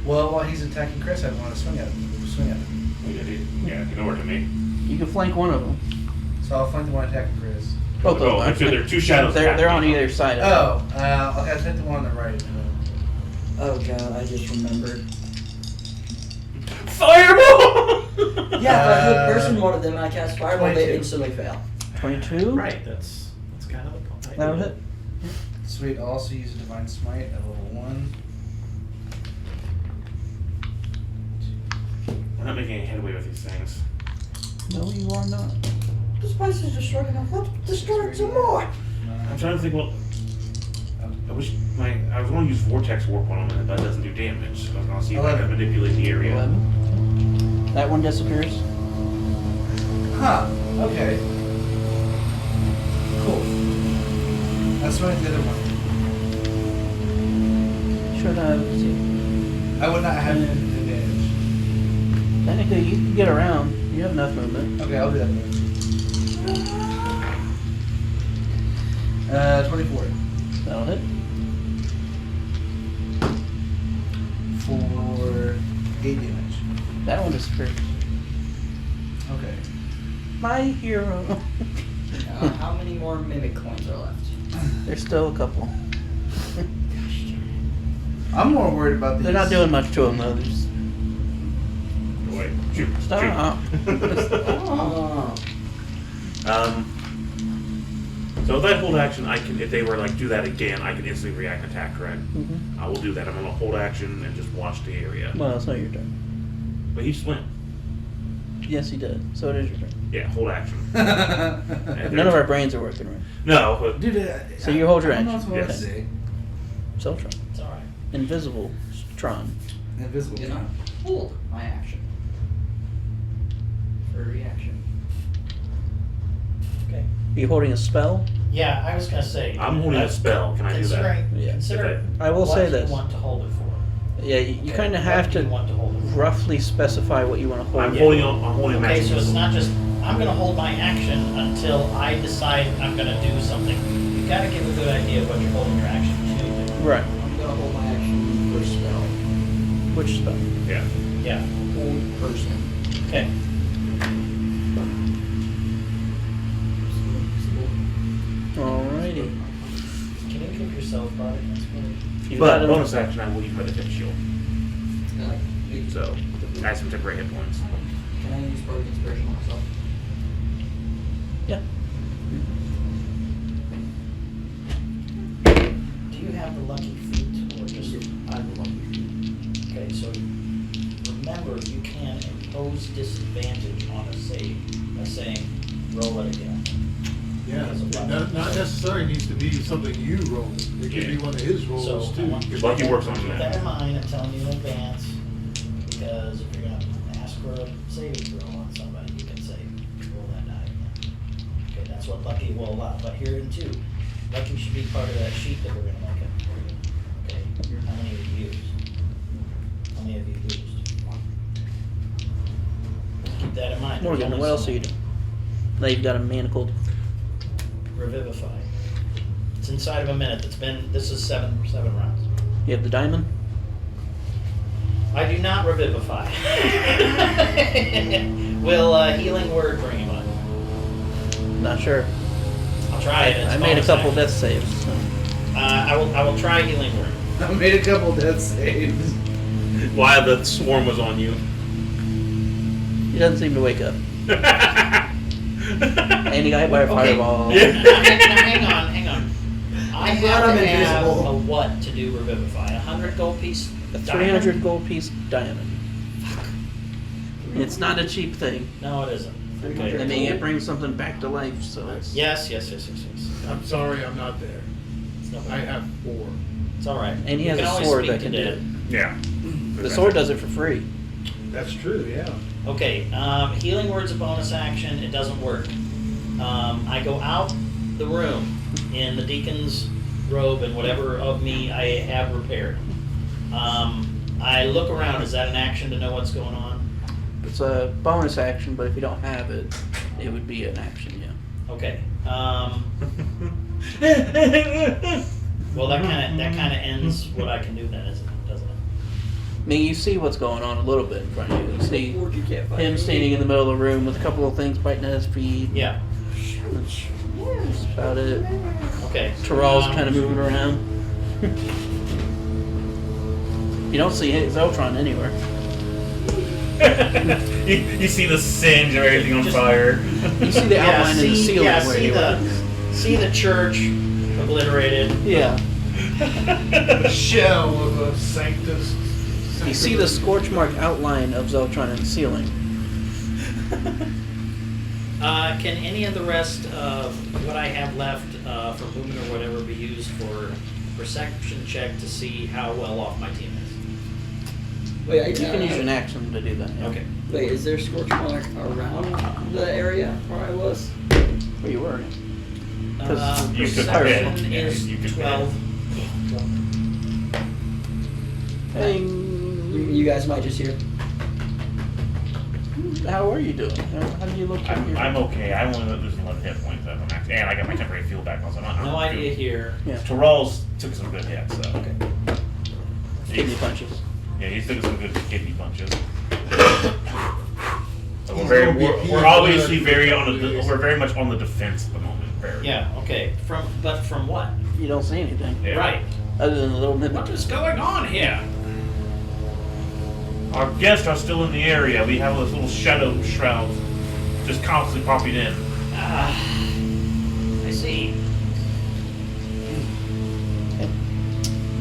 Well, while he's attacking Chris, I want to swing at him. Yeah, get over to me. You can flank one of them. So I'll flank the one attacking Chris. Both Oh, of them. there are two shadows. They're on either side of Oh, I'll hit the one on the right. Oh god, I just remembered. Fireball! Yeah, if I hit person one of them and I cast fireball, 22. they instantly fail. it. 22? Right, that's kind of the point. That'll hit. Sweet. I'll also use a divine smite at level 1. We're not making any headway with these things. No, you are not. This place is destroyed enough. Let's destroy it some more. I'm trying to think. Well, I wish I was going to use vortex warp on them, but that doesn't do damage. So I was going to see if I can manipulate the area. 11. That one disappears. Huh. Okay. Cool. That's right. The other one. Should I see? I would not have advantage. Technically, you can get around. You have enough movement. Okay, I'll do that move. 24. That'll hit. For 8 damage. That one disappears. Okay. My hero. How many more mimic coins are left? There's still a couple. I'm more worried about these. They're not doing much to them though. They're just, Wait, shoot. stop. Oh. So if I hold action, I can. If they were like do that again, I can instantly react and attack. Correct? Mhm. I will do that. I'm gonna hold action and just watch the area. Well, it's not your turn. But he just went. Yes, he did. So it is your turn. Yeah, hold action. None of our brains are working right. No, but Dude, So you hold your I don't know action. what to Yes. say. Self-tron. It's alright. Invisible Tron. Invisible. Did I hold my action for a reaction? Okay. Are you holding a spell? Yeah, I was gonna say. I'm holding a spell. Can I do that? Considering, Yeah. consider I will what say you this. want to hold it for. Yeah, you Okay, kind of what have do you to want to hold it for? roughly specify what you want to hold. I'm holding on. I'm holding a Okay, magic so it's missile. not just, I'm gonna hold my action until I decide I'm gonna do something. You gotta give a good idea of what you're holding your action to. Right. I'm gonna hold my action for spell. Which spell? Yeah. Yeah, Hold person. okay. Alrighty. Can you keep yourself, buddy? That's good. You've But got a- bonus action, I will use my defense shield. Can So add some temporary hit points. I use bardic inspiration on myself? Yeah. Do you have the lucky feet or just? I have the lucky feet. Okay, so remember, you can impose disadvantage on a save by saying, roll it again. Yeah, Because of it luck. not necessarily needs to be something you roll. It could be one of his rolls So, too. I want- Could Lucky be- works on Keep that. that in mind, I'm telling you in advance, because if you're gonna ask for a saving throw on somebody, you can say, roll that die again. Okay, that's what lucky will allow, but here in two, lucky should be part of that sheet that we're gonna make up for you. Okay, how many have you used? How many have you used? Keep that in mind. There's Morgan, only what else so are you doing? Now you've got a manacled. Revivify. It's inside of a minute, this is seven rounds. You have the diamond. I do not revivify. Will healing word bring him up? Not sure. I'll try it. It's I made a bonus couple action. death saves. So. I will try healing word. I made a couple death saves. While the swarm was on you. He doesn't seem to wake up. And he got hit by a Okay. fireball. Now, hang on. I I'm glad have I'm to have invisible. a what to do revivify? 100 gold piece. A diamond? 300 gold piece diamond. It's not a cheap thing. No, it isn't. Okay. I mean, it brings something back to life, so it's... Yes. I'm sorry, I'm not there. It's, no I have 4. it's all right. And he You has can a always sword speak that can to do dead. it. Yeah. The sword does it for free. That's true, yeah. Okay, healing word's a bonus action. It doesn't work. I go out the room in the deacon's robe and whatever of me I have repaired. I look around. Is that an action to know what's going on? It's a bonus action, but if you don't have it, It would be an action, yeah. Okay. Well, that kind of ends what I can do then, doesn't it? I mean, you see what's going on a little bit in front of you. You see You can't fight him me. standing in the middle of the room with a couple of things biting at his feet. Yeah. That's about it. Okay. Terrell's kind of moving around. You don't see Zeltron anywhere. you see the singe of everything on fire. You see the outline in the ceiling where he was. See the church obliterated. Yeah. The shell of a Sanctus. You see the scorch mark outline of Zeltron in the ceiling. Can any of the rest of what I have left for movement or whatever be used for perception check to see how well off my team is? Wait, You can use an action to do that. Yeah. Okay. Wait, is there scorch mark around the area where I was? Where you were. You took Perception the hit. is Yeah, you took the 12. Hey, You guys might just hear. how are you doing? How do you look? I'm okay. I only losing 11 hit points at the max, and I got my temporary field back. So I'm No idea here. Yeah. Terrell's took some good hits, so Okay. Kidney punches. yeah, he's taking some good kidney punches. So He's gonna be peeing we're obviously blood. we're very much on the defense at the moment. Very. Yeah. Okay. From what? You don't see anything. Yeah. Right. Other than a little bit. What is going on here? Our guests are still in the area. We have this little shadow shroud just constantly popping in. I see.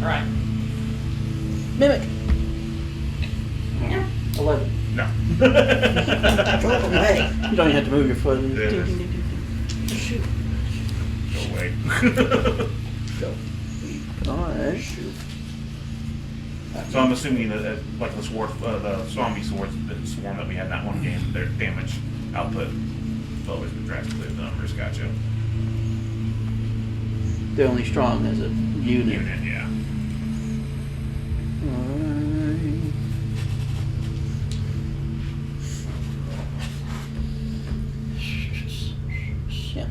All right. Mimic. 11. No. Hey, You don't even have to move your foot. Yeah. Ding, ding, ding, ding, ding. Shoot. Go away. Alright. So I'm assuming that like the sword, the zombie swords, the swarm that we had in that one game, their damage output always been drastically the numbers. Gotcha. They're only strong as a unit. Unit, yeah. Alright. Yeah.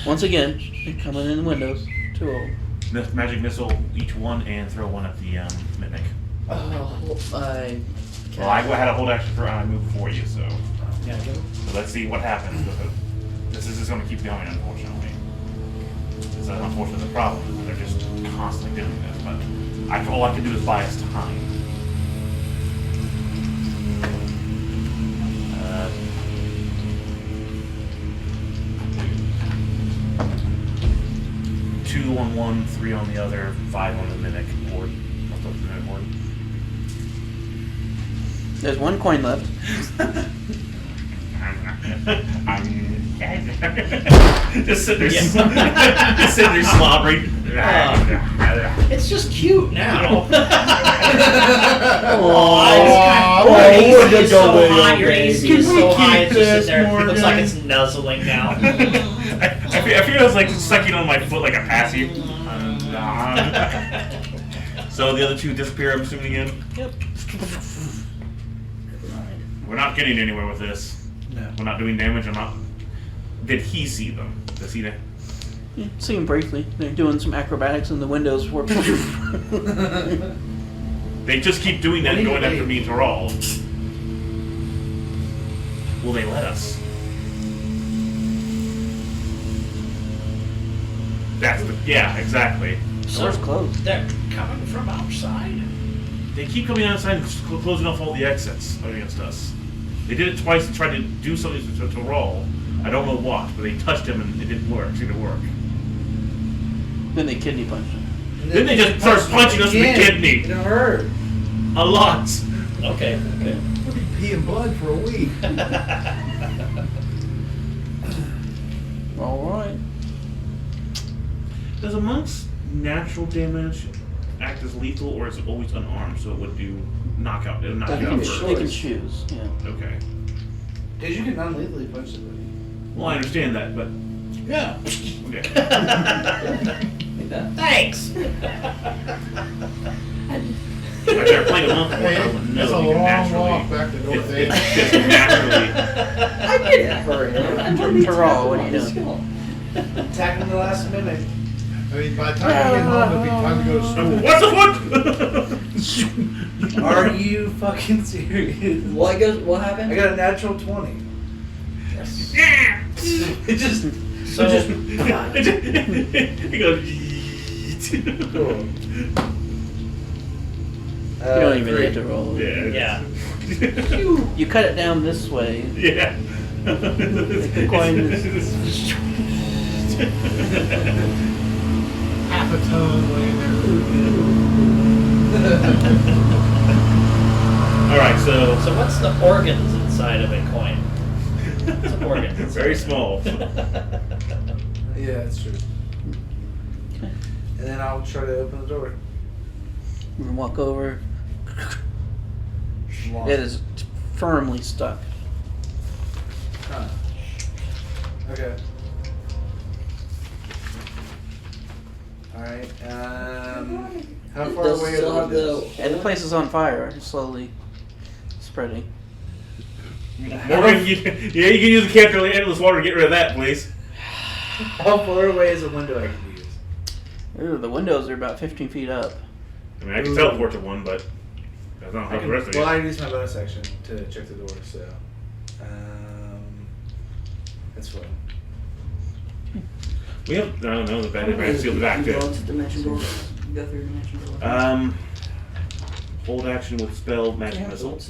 Once again, they're coming in the windows. 2 of them. Magic missile each one, and throw one at the mimic. Oh, Well, I had a hold action for I move for you, so. Yeah. So let's see what happens. This is just going to keep going, unfortunately. It's unfortunately the problem. They're just constantly doing this, but all I can do is buy us time. Two on one, 3 on the other, 5 on the mimic board. I'll start with the mimic board. There's 1 coin left. Just sit there, just sit there slobbering. It's just cute now. Aw, Your AC is so away, high. Your okay. AC Can is we so high. keep It's just this, sitting there. It looks like Morgan? it's nuzzling now. I feel I was like sucking on my foot like a passy. So the other 2 disappear, I'm assuming again? Yep. We're not getting anywhere with this. No. We're not doing damage. Did he see them? Does he? Yeah, see them briefly. They're doing some acrobatics in the windows. For They just keep doing that, going after me and Terrell. Will they let us? That's the yeah, exactly. Door's closed. They're coming from outside. They keep coming outside and closing off all the exits against us. They did it twice and tried to do something to roll. I don't know what, but they touched him and it didn't work. It didn't work. Then they kidney punched him. Then they just start punching us in the kidney. It hurt. A lot. Okay. We'll be peeing blood for a week. Alright. Does a monk's natural damage act as lethal, or is it always unarmed, so it would do knockout? It would knock They you can, out they first. can choose, yeah. Okay. Because you can non-lethally punch somebody. Well, I understand that, but Yeah. okay. Like that. Thanks. Like they're playing a month ago, I wouldn't know. It's a You can long naturally- walk back to North It's End. just naturally. I didn't hurry. Terrell, what are you doing? Tackling the last minute. I mean, by the time you get home, it'll be time to go to school. What's the foot? Are you fucking serious? What I happened? got a natural 20. Yes. It just. So, He goes. Cool. You don't even 3. have to roll. Yeah. yeah. You cut it down this way. Yeah. The coin is. Half a ton laying All right, so So what's the organs inside of a coin? What's the organs? inside very of it? small. Yeah, that's true. And then I'll try to open the door. And walk over. Lost. It is firmly stuck. Huh. Okay. Alright, how far Does away it still are have the windows? And the place is on fire, slowly spreading. Morgan, you can use the capture endless water to get rid of that, please. How far away is a window I can use? Ooh, the windows are about 15 feet up. I mean, I can teleport to one, but that's not how the rest of you. Well, I use my bonus action to check the door, so that's fine. We have, I don't know, the bad advice sealed the back You too. go into dimension door. You go through dimension door. Hold action with spell magic missile.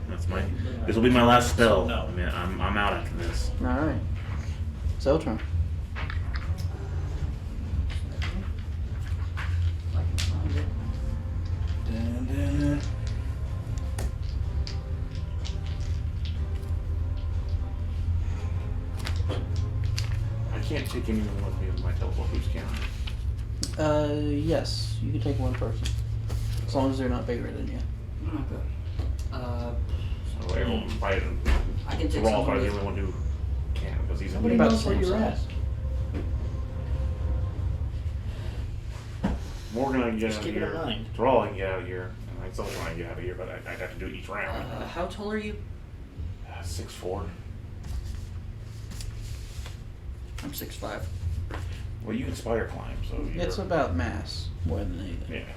That's my. This will be my last spell. No. I mean, I'm out after this. Alright. Zeltron. I can find it. Dun, dun. I can't take anyone with me with my teleport boost, can I? Yes, you can take one person. As long as they're not bigger than you. Okay. So everyone fight. I can take Raw someone probably the with. only one who can because he's Nobody in about knows the where same you're at. size. Morgan, I can get Just out of keep it in here. mind. Thrall, I can get out of here. And I still trying to get out of here, but I'd have to do it each round. How tall are you? 6'4". I'm 6'5". Well, you can spider climb, so you're, It's about mass more than anything. yeah.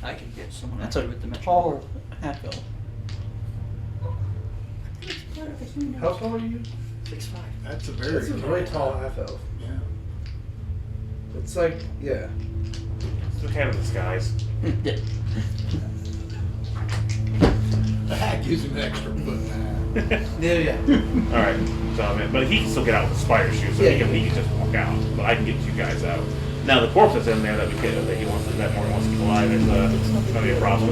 I can get someone That's out a with dimension tall door. half elf. How tall are you? 6'5". That's a very That's a very tall half elf. Yeah. It's like, yeah. It's the cat of the skies. Using an extra foot now. Yeah. All right, so I mean, but he can still get out with the spider shoe, so Yeah. he can just walk out. But I can get you guys out. Now the corpse that's in there that he wants to that Morgan wants to keep alive is gonna be a problem.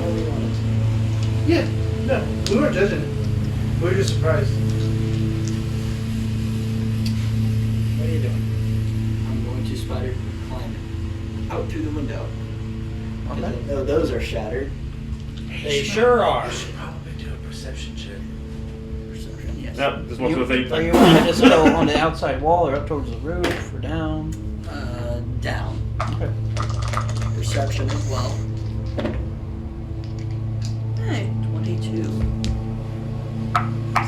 Yeah, no, we weren't judging it. We were just surprised. What are you doing? I'm going to spider climb out through the window. Because Okay. I know those are shattered. They sure are. Probably do a perception check. Perception, yes. Now, this one You, sort of thing. or you want to just go on the outside wall or up towards the roof or down? Down. Okay. Perception as well. Hey, 22. These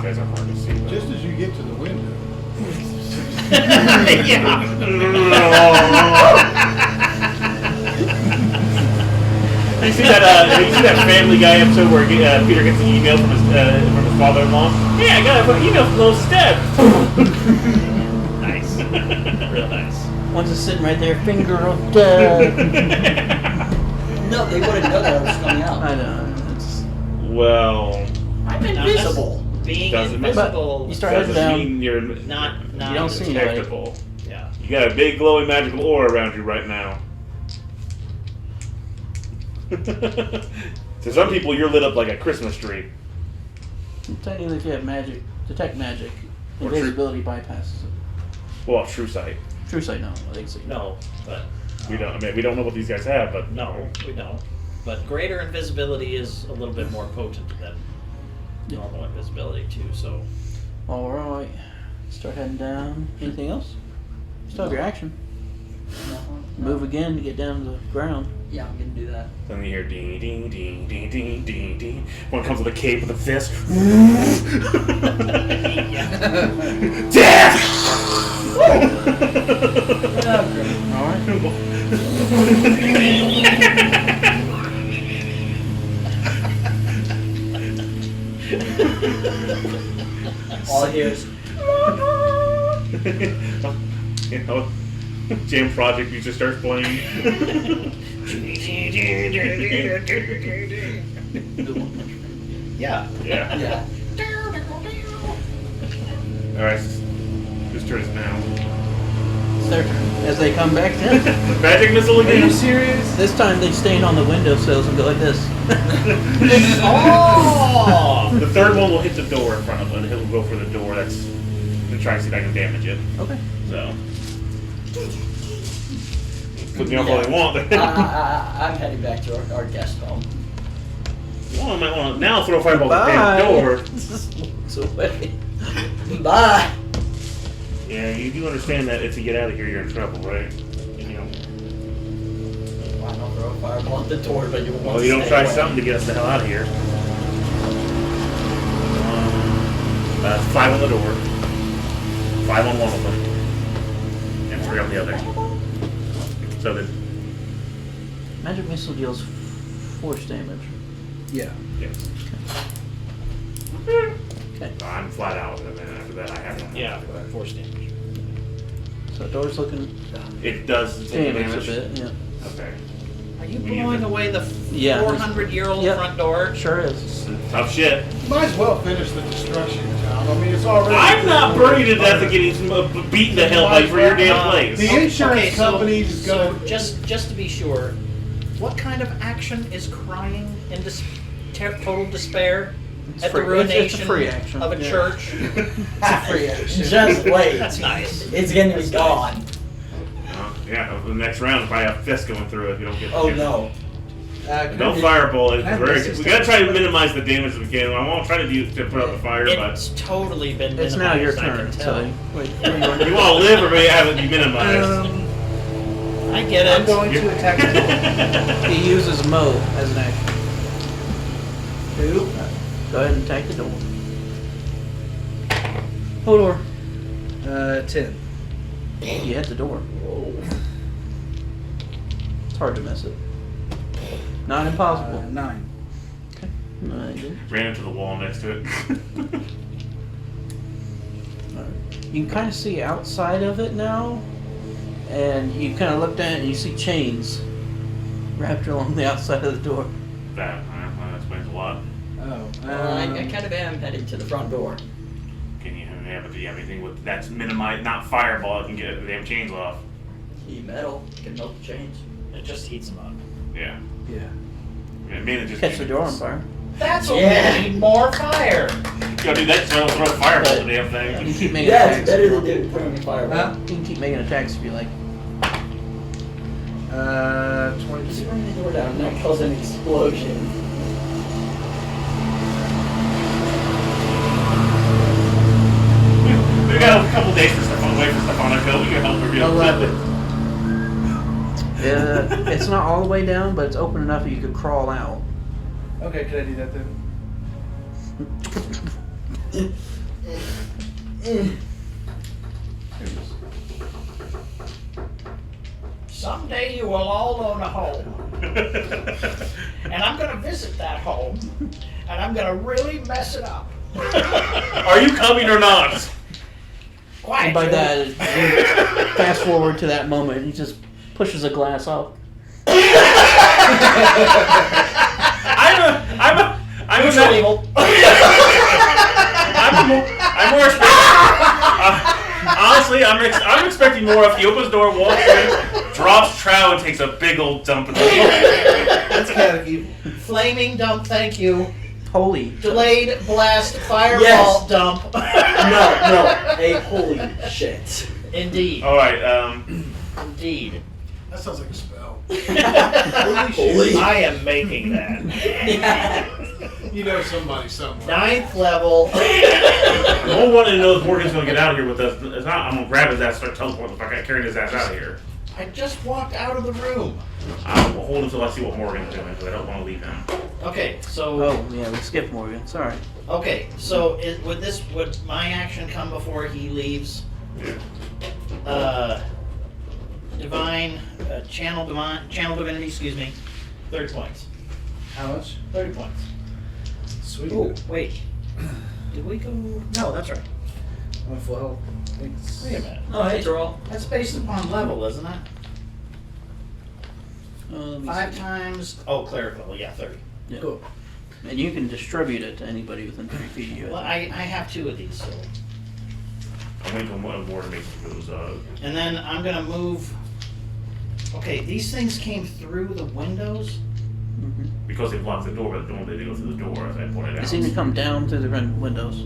guys are hard to see. But... Just as you get to the window. You see that Family Guy episode where Peter gets an email from his father-in-law? Hey, I got an email from Little Step. Nice, real nice. One's just sitting right there, finger of death. No, they wouldn't know that I was coming out. I know. It's, Well, I'm invisible. Being Doesn't matter. invisible. You start heading doesn't down. mean you're Not You don't see anybody. detectable. Yeah. You got a big glowing magical aura around you right now. To some people, you're lit up like a Christmas tree. Technically, if you have magic, detect magic, Or true- invisibility bypasses it. Well, true sight. True sight, no. I think so. No, but We don't. I mean, we don't know what these guys have, but no, we don't. But greater invisibility is a little bit more potent than normal invisibility too. So All right. Start heading down. Anything else? Still have your action. Move again to get down to the ground. Yeah, I'm gonna do that. Then you hear ding, ding, ding, ding, ding, ding, ding. One comes with a cape with a fist. Death! All right. All I hear is, You know, Jam Project music starts playing. yeah. Yeah. Yeah. Alright. Whose turn is it now? It's their turn. As they come back in. Magic missile Are you again? serious? This time they stand on the windowsills and go like this. Oh! The third one will hit the door in front of him, and he'll go for the door that's to try to see if I can damage it. Okay. So. Put me off all they want. I'm heading back to our guest home. Well, I might want to now throw a fireball at the Bye. damn door. It's away. Bye. Yeah, you do understand that if you get out of here, you're in trouble, right? You know. Why not throw a fireball at the door, but you want Well, to you don't stay try away? something to get us the hell out of here. 5 on the door, 5 on one of them, and 3 on the other. So the Magic missile deals force damage. Yeah. yes, Okay. I'm flat out, and then after that I have no more Yeah, after that. force damage. So door's looking It does take damaged damage. a bit. Yeah. Okay, Are you We need blowing to- away the Yeah. 400-year-old Yep. front door? Sure is. tough shit. Might as well finish the destruction, Tom. I mean, it's already. I'm not burning to death and getting beaten to hell by for your damn place. The insurance Okay, so- company's So gonna. just to be sure, what kind of action is crying in total despair It's at free. the ruination It's a free action. of a Yeah. church? Free action. Just wait. That's nice. It's gonna be gone. Yeah, the next round if I have fists going through it, if you don't get. Oh no. Don't fireball it. Can I Very miss good. this We gotta try to time? minimize the damage we can. I won't try to put out the fire, but It's totally been It's now your minimized, I turn. can So tell. wait. you want to live or may have it be minimized. I get I'm it. going to attack the door. He uses Mo as an action. Who? Go ahead and attack the door. Hold door. 10. You hit the door. It's hard to miss it. Not impossible. 9. No, I didn't. Ran into the wall next to it. You can kind of see outside of it now, and you kind of look down and you see chains wrapped along the outside of the door. that explains a lot. Oh. I kind of am heading to the front door. Can you have anything with that's minimized, not fireball? It can get the damn chains off. Heat metal can melt the chains. It just heats them up. Yeah. Yeah. I mean, it just Catch the door on fire. That's what Yeah. we need more fire. Yeah, dude, that's throw a fireball at the damn You thing. can keep making Yeah, it's attacks. better if you than want. putting the fireball. Huh? You can keep making attacks if you like. 20. Just bring the door down and that cause an explosion. We got a couple days for stuff on, wait for stuff on our go. We can help her. 11. It's not all the way down, but it's open enough that you could crawl out. Okay, can I do that then? Someday you will all own a home. And I'm gonna visit that home. And I'm gonna really mess it up. Are you coming or not? Quiet. And by Joe. that, you fast forward to that moment, he just pushes a glass off. I'm Neutral evil. I'm more honestly, I'm expecting more if he opens the door, walks in, drops trow, and takes a big old dump in the That's chaotic evil. Flaming dump, thank you. Holy. Delayed blast fireball Yes. dump. No, a holy shit. Indeed. All right. Indeed. That sounds like a spell. Holy. I am making that. You know somebody somewhere. 9th level. The whole one to know if Morgan's gonna get out of here with us. It's not. I'm gonna grab his ass, start teleporting the fuck out, carrying his ass out of here. I just walked out of the room. I'll hold until I see what Morgan's doing, because I don't want to leave him. Okay, so. Oh, yeah, we skipped Morgan. Sorry. Okay, so would my action come before he leaves? Yeah. Channel divinity, excuse me, 30 points. How much? 30 points. Sweet. Oh, wait. Did we go? No, that's right. I'm at full health. Thanks. Wait a minute. Oh, hey, Droll. That's based upon level, isn't it? Let me 5 see. times. Oh, cleric level, yeah, 30. Yeah. Cool. And you can distribute it to anybody within 3 feet of you. Well, I have 2 of these, so. I'm waiting for one more to make those, And then I'm gonna move. Okay, these things came through the windows. Mhm. because they blocked the door, but don't they go through the door, as I pointed They out. seem to come down through the windows.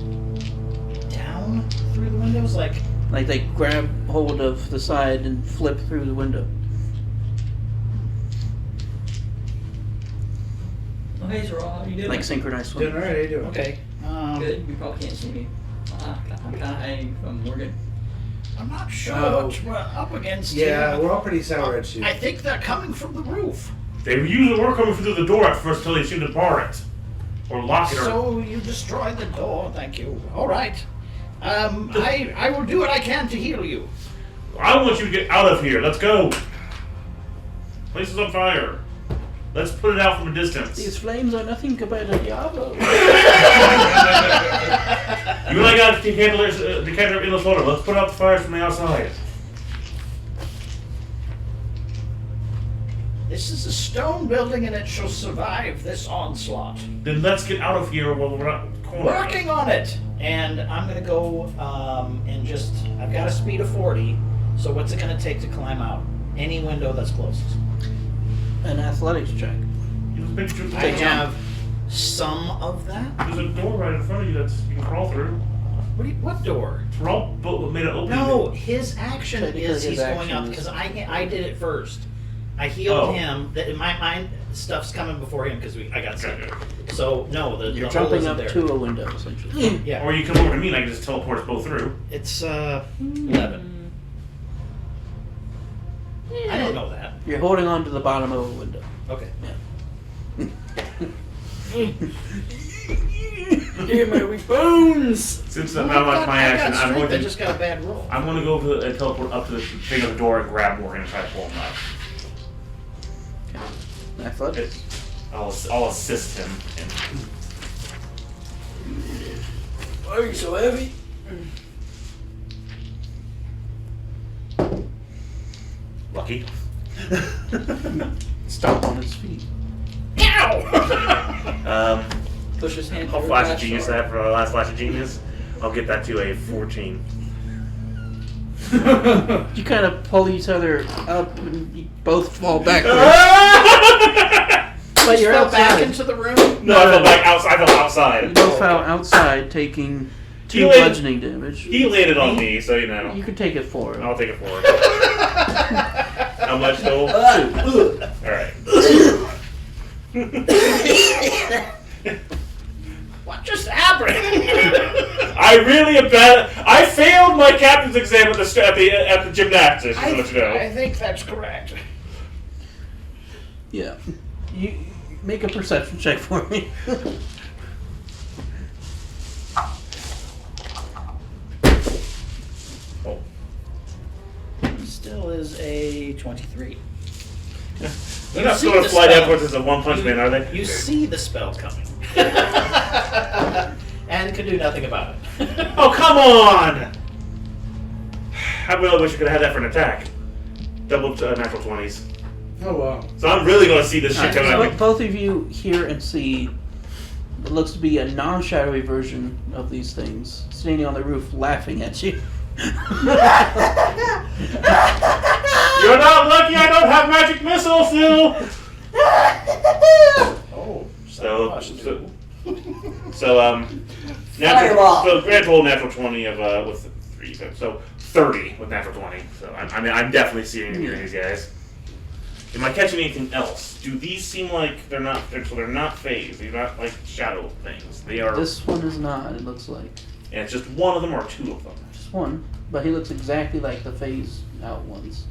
Down through the windows, like. Like they grab hold of the side and flip through the window. Oh, hey, Droll. How you doing? Like synchronized Doing swimming. alright, how you doing? Okay. Good. You probably can't see me. I'm kind of hiding from Morgan. I'm not sure Oh. what we're up against Yeah, here. we're all pretty sour at you. I think they're coming from the roof. They usually were coming through the door at first until they seemed to bar it. Or lock it, or... So you destroyed the door, thank you. All right. I will do what I can to heal you. I want you to get out of here. Let's go. Place is on fire. Let's put it out from a distance. These flames are nothing compared to Diablo. You and I got the decanter in the water. Let's put out the fires from the outside. This is a stone building and it shall survive this onslaught. Then let's get out of here while we're not cornered. Working on it! And I'm gonna go and just, I've got a speed of 40, so what's it gonna take to climb out? Any window that's closest. An athletics check. You just make sure I have some of that. There's a door right in front of you that you can crawl through. What door? We're all made an opening. No, his action Technically, is his he's going action up is- because I did it first. I healed Oh. him. That in my mind, stuff's coming before him because I got sick. Okay. So no, the You're hole jumping isn't up there. to a window, essentially. Yeah, Or you come over to me and I can just teleport us both through. it's 11. I don't know that. You're holding on to the bottom of a window. Okay. Dear my weak bones! Since now that's my action, I'm going I to just got a bad roll. I'm going to go over and teleport up to the thing of the door and grab Morgan and try to pull him out. Athletics. I'll assist him. And Why are you so heavy? lucky. Stomp on his feet. Push his hand I'll through flash the of genius glass that for our last flash of genius. I'll get that to a 14. You kind of pull each other up and you both fall backwards. But you're fell back outside. into the room. No, I fell back outside. I fell outside. You both fell outside, taking 2 He landed- bludgeoning damage. He landed on me, so you know. You could take it forward. I'll take it forward. How much though? Alright. What just happened? I really am bad. I failed my captain's exam at the gymnastics. Just to let you know. I think that's correct. Yeah. You make a perception check for me. Oh. Still is a 23. They're not see going to the fly spell. down towards us as a one punch man, are they? You see the spell coming. And can do nothing about it. Oh, come on! I really wish I could have had that for an attack. Double natural 20s. Oh wow. So I'm really going to see this shit coming at me. Both of you hear and see what looks to be a non-shadowy version of these things standing on the roof laughing at you. You're not lucky I don't have magic missiles still! Oh, Fireball. So grand total natural 20 of with 3, so 30 with natural 20. So I'm definitely seeing and hearing these guys. Am I catching anything else? Do these seem like they're not phased? They're not like shadow things. They are. This one is not, it looks like. And it's just one of them or 2 of them. Just one, but he looks exactly like the phased out ones.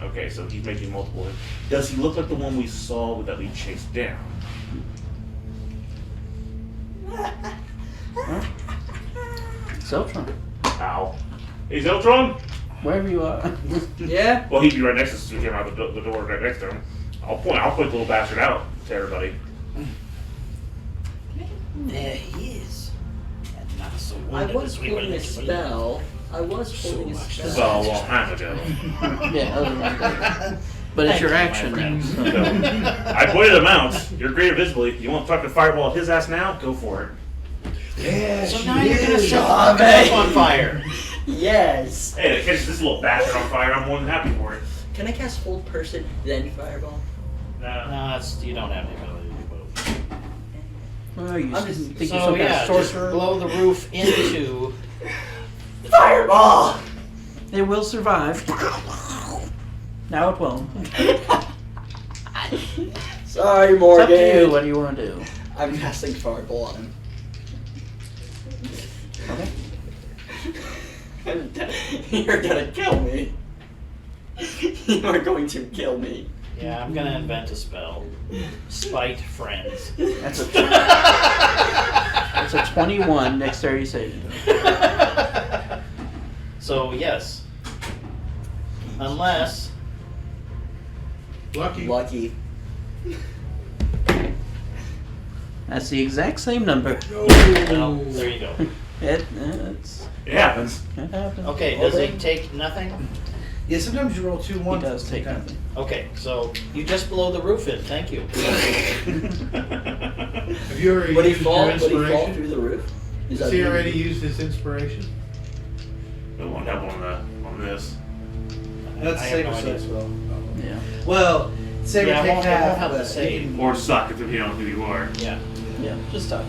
Okay, so he's making multiple hits. Does he look like the one we saw that we chased down? Zeltron. Ow. Hey, Zeltron? Wherever you are. Yeah? Well, he'd be right next to us if he came out the door right next to him. I'll point the little bastard out to everybody. There he is. And not so I wounded was as we were holding a led to believe. spell. I was So holding a much This is spell. all a long time ago. Yeah, other than that. But it's Thank your you, my action. friend. So. I pointed him out. You're great visibly. You want to fucking fireball at his ass now? Go for it. Yeah, So she now you're gonna is. set the fucking on fire. Yes. Hey, to catch this little bastard on fire, I'm more than happy for it. Can I cast hold person, then fireball? No, you don't have the ability to do both. Well, you I'm just- think you're So some kind yeah, of just sorcerer? blow the roof into the Fireball! It will survive. Now it won't. Sorry, It's Morgan. up to you. What do you want to do? I'm casting fireball on him. Okay. You're gonna kill me. You are going to kill me. Yeah, I'm gonna invent a spell. Spite friends. That's a that's a 21 dexterity saving. So yes, unless Lucky. Lucky. That's the exact same number. well, there you go. It happens. It happens. Okay, does he take nothing? Yeah, sometimes you roll 2 He 1s. does take nothing. Okay, so you just blow the roof in. Thank you. Have you already Would he used fall? your Would he fall inspiration? through the roof? Is Has that he the- already used his inspiration? We won't have on this. That's I have saber no save idea. spell. Yeah. Well, saber Yeah, I take won't half, have to but save. you can- Or suck if you don't know who you are. Yeah. Yeah. Just stop.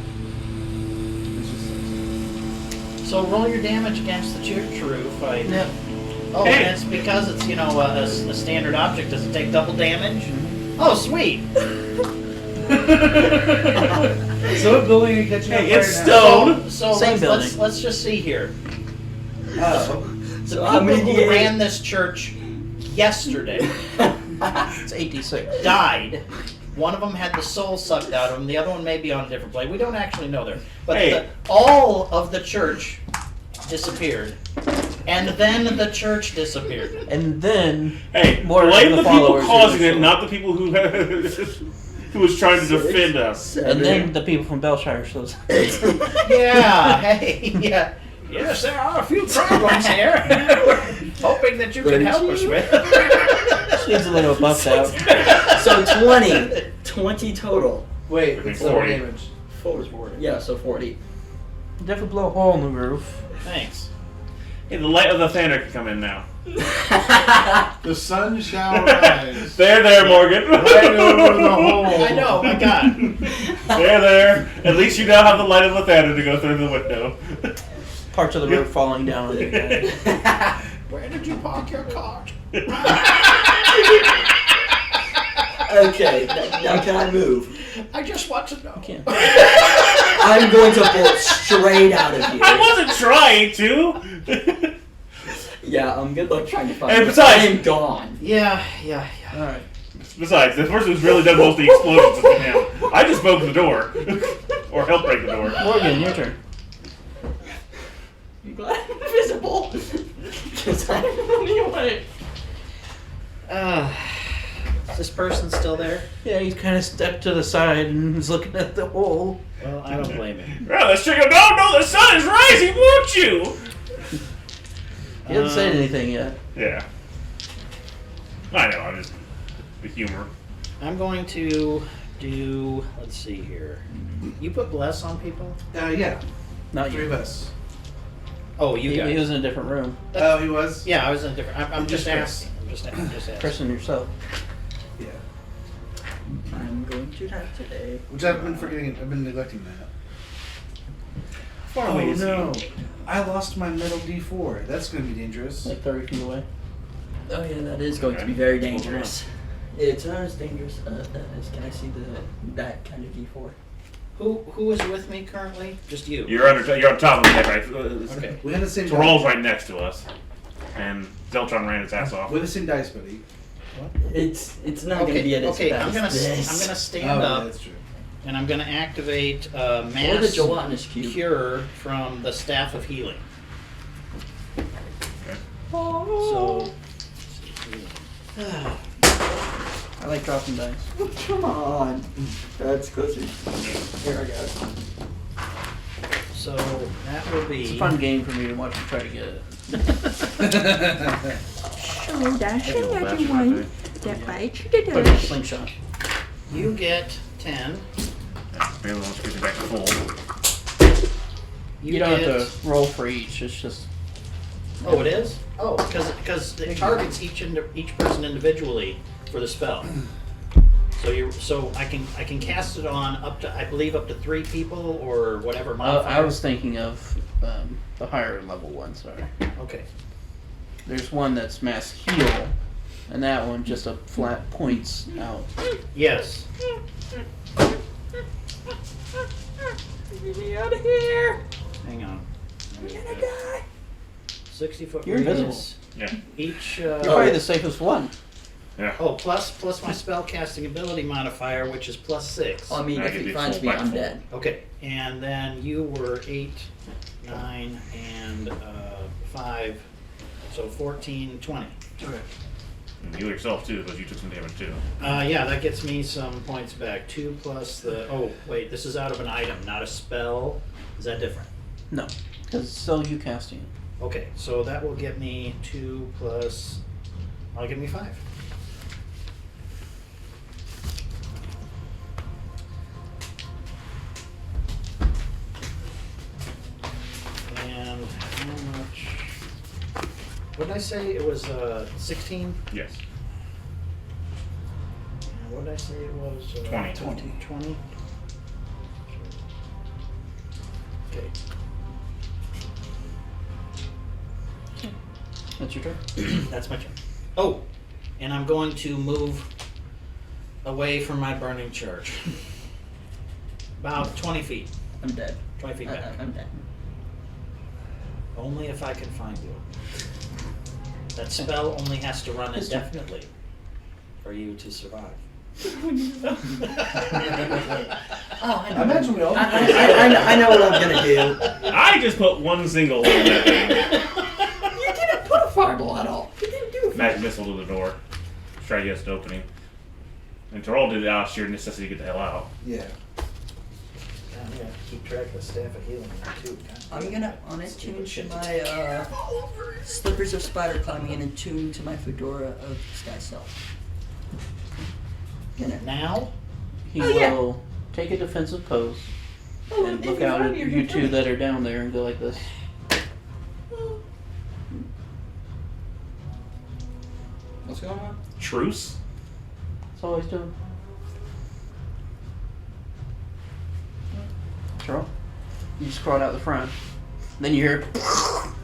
So roll your damage against the church roof. Yep. Oh, Hey. and it's because it's a standard object. Does it take double damage? Oh, sweet. So what building are you catching Hey, on it's fire now? stone. So Same let's just see here. Oh. The So I'm people who mediating. ran this church yesterday It's 86. died. One of them had the soul sucked out of him. The other one may be on a different plane. We don't actually know there. But Hey. all of the church disappeared. And then the church disappeared. And then Hey, More blame of the the people followers causing who- it, not the people who who was trying to defend us. and then the people from Belshire shows. Yeah, hey, yeah. Yes, there are a few problems here. Hoping that you can help us with. Needs a little buffed out. So 20. 20 total. Wait, It'd be what's the 40. damage? 40. Yeah, so 40. Definitely blow a hole in the roof. Thanks. Hey, the light of the thunder can come in now. The sun shall rise. There, Morgan. Right over the hole. I know, my God. There. At least you now have the light of the thunder to go through the window. Parts of the roof falling down on you guys. Where did you park your cart? Okay, now can I move? I just want to know. Can't. I'm going to bolt straight out of I here. wasn't trying to. Yeah, I'm good luck trying to find And him. besides- I am gone. Yeah. Alright. Besides, the person who's really done most of the explosions is him. I just broke the door. Or helped break the door. Morgan, your turn. You glad I'm invisible? Because I'm running away. Is this person still there? Yeah, he's kind of stepped to the side and is looking at the hole. Well, I don't blame him. Yeah, let's check it. No, the sun is rising, won't you? He hasn't said anything yet. Yeah. I know, I'm just the humor. I'm going to do. Let's see here. You put bless on people? Yeah, Not 3 you. of us. Oh, you He guys. was in a different room. Oh, he was? Yeah, I was in a different. I'm just Just asking. I'm just asking. Person yourself. Yeah. I'm going to die today. Which I've been forgetting, I've been neglecting that. Far Oh away is he? no. I lost my metal D4. That's going to be dangerous. Like 30 feet away. Oh yeah, that is going to be very dangerous. It's not as dangerous as, can I see that kind of D4? Who is with me currently? Just you. You're on top of the head, right? Okay. We had the same Terrell's right next to us. And Zeltron ran his ass off. We're the same dice, buddy. It's not gonna be at its Okay, best. I'm gonna Oh, stand up that's true. and I'm gonna activate Or the mass gelatinous cube. cure from the staff of healing. So. I like dropping dice. Come on. That's closer. Here, I got it. So that will be. It's a fun game for me to watch you try to get it. Show dashing Maybe we'll everyone bash that bites you to Put a death. slingshot. You get 10. Maybe we'll get you back to full. You don't have to roll for each. It's just Oh, it is? Oh, because it targets each person individually for the spell. So I can cast it on up to, I believe, up to 3 people or whatever modifier. I was thinking of the higher level one. Sorry. Okay. There's one that's mass heal, and that one just a flat points out. Yes. Get me out of here. Hang on. I'm gonna die. 60-foot You're radius. invisible. Yeah. Each. You're probably the safest one. Yeah. Oh, plus my spellcasting ability modifier, which is +6. I mean, I if can he do finds full me, back I'm full. dead. Okay, and then you were 8, 9, and 5, so 14, 20. And heal yourself too, because you took some damage too. Yeah, that gets me some points back. 2 plus the. Oh, wait, this is out of an item, not a spell. Is that different? No, because it's still you casting it. Okay, so that will get me 2 plus. I'll give me 5. And how much? What did I say? It was 16? Yes. And what did I say it was? 20. 20? Okay. That's your turn. That's my turn. Oh, and I'm going to move away from my burning charge. About 20 feet. I'm dead. 20 feet back. I'm dead. Only if I can find you. That spell only has to run indefinitely for you to survive. I imagine we all. I know what I'm gonna do. I just put one single in that thing. You didn't put a fireball at all. You didn't do a Magic missile to the door. Try to get an opening. And Terrell did it out of sheer necessity to get the hell out. Yeah. I'm gonna keep track of the staff of healing there too. I'm gonna unattune to my slippers of spider climbing and attune to my fedora of sky self. Gonna Now, He Oh, yeah. will take a defensive pose and if look you out find at me, you're you gonna two kill me. that are down there and go like this. What's going on? Truce? That's all he's doing. Charles, you just crawled out the front. Then you hear.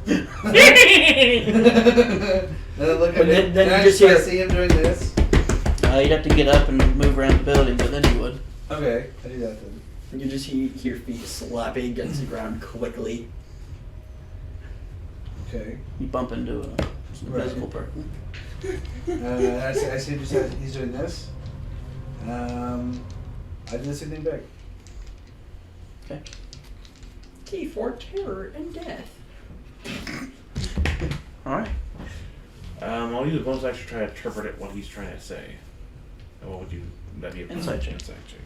Then look But at him. then Can I you just try to hear- see him doing this. You'd have to get up and move around the building, but then you would. Okay, I do that then. You just hear feet slapping against the ground quickly. Okay. You bump into an invisible person. I see just how he's doing this. I do the same thing back. Okay. Key for terror and death. All right. I'll use a bonus action to try to interpret it what he's trying to say. And what would you? That'd be a Insight check. Insight check.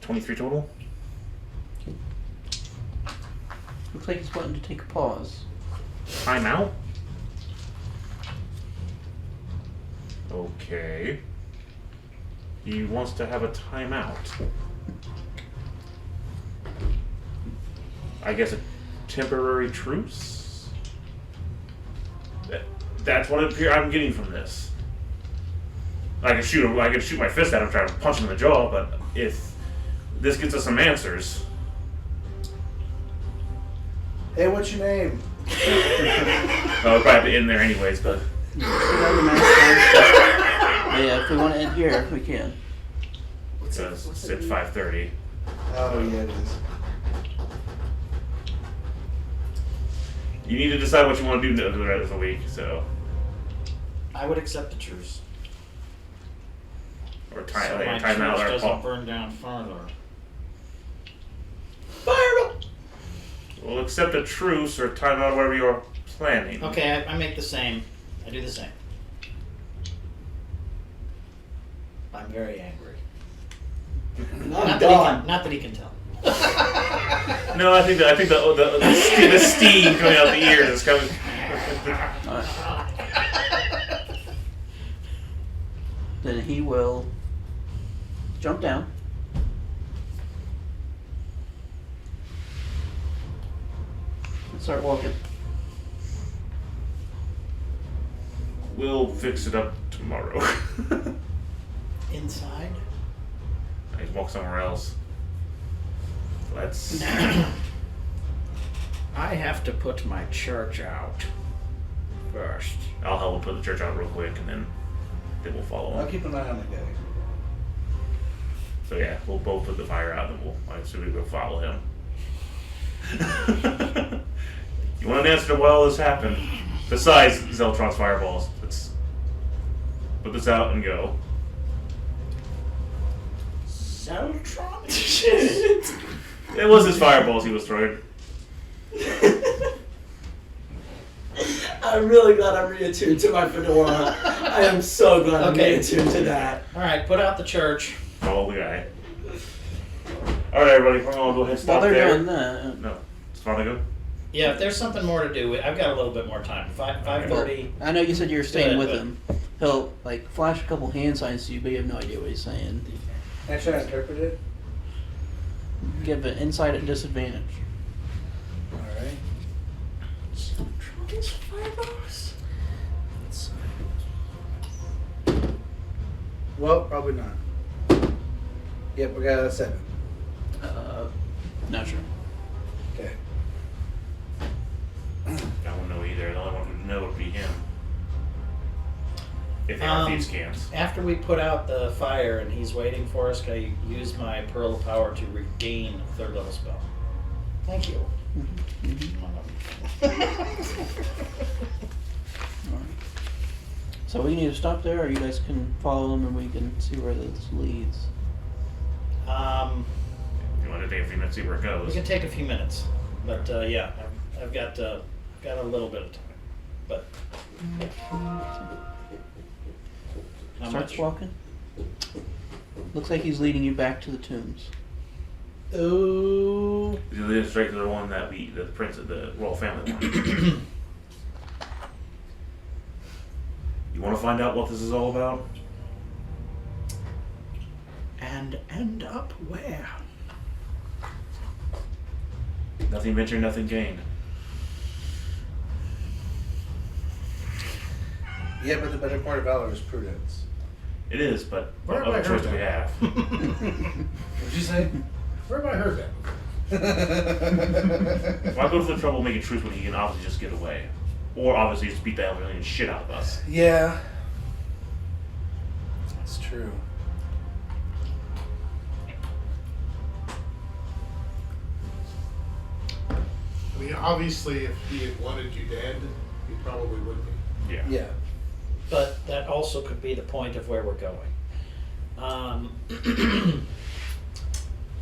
23 total. Looks like he's wanting to take a pause. Time out. Okay. He wants to have a timeout. I guess a temporary truce? That's what I'm getting from this. I can shoot my fist at him, try to punch him in the jaw, but if this gets us some answers. Hey, what's your name? I'll probably have to end there anyways, but Yeah, if we want to end here, we can. it's at 5:30. Oh yeah, it is. You need to decide what you want to do for the rest of the week, so. I would accept the truce. Or So time, my time out church or doesn't call. burn down further. We'll accept a truce or time out, whatever you're planning. Okay, I make the same. I do the same. I'm very angry. Not that he can tell. No, I think the steam coming out the ears is coming. Then he will jump down. And start walking. We'll fix it up tomorrow. Inside? I can walk somewhere else. Let's. I have to put my church out first. I'll help him put the church out real quick, and then we'll follow I'll him. keep an eye on the guy. So yeah, we'll both put the fire out, and I assume we'll follow him. You want an answer to why all this happened? Besides Zeltron's fireballs, let's put this out and go. Zeltron? It was his fireballs he was throwing. I'm really glad I'm reattuned to my fedora. I am so glad I'm Okay. reattuned to that. Alright, put out the church. Follow the guy. Alright, everybody, we're gonna go ahead and stop While they're there. doing that, No, it's fine to go. Yeah, if there's something more to do, I've got a little bit more time. 5:30. I know you said you were staying Good, with but- him. He'll like flash a couple hand signs to you, but you have no idea what he's saying. Can I try to interpret it? Give an insight at disadvantage. Alright. Well, probably not. Yep, we got a 7. Not sure. Okay. I won't know either. The only one who would know would be him. If they are thieves' cans. After we put out the fire and he's waiting for us, can I use my Pearl of Power to regain a 3rd level spell? Thank you. So we need to stop there, or you guys can follow him and we can see where this leads. You want to take a few minutes, see where it We goes. can take a few minutes, but yeah, I've got a little bit of time. But how Starts much? walking. Looks like he's leading you back to the tombs. Ooh. You lead us straight to the one that the prince of the royal family one. You want to find out what this is all about? And end up where? Nothing ventured, nothing gained. Yeah, but the better part of valor is prudence. It is, but Where what have I other choice heard do we that? have? What'd you say? Where have I heard that? Why go to the trouble of making truce when he can obviously just get away? Or obviously just beat the alien shit out of us. Yeah. That's true. I mean, obviously, if he had wanted you dead, he probably would be. Yeah. Yeah. But that also could be the point of where we're going.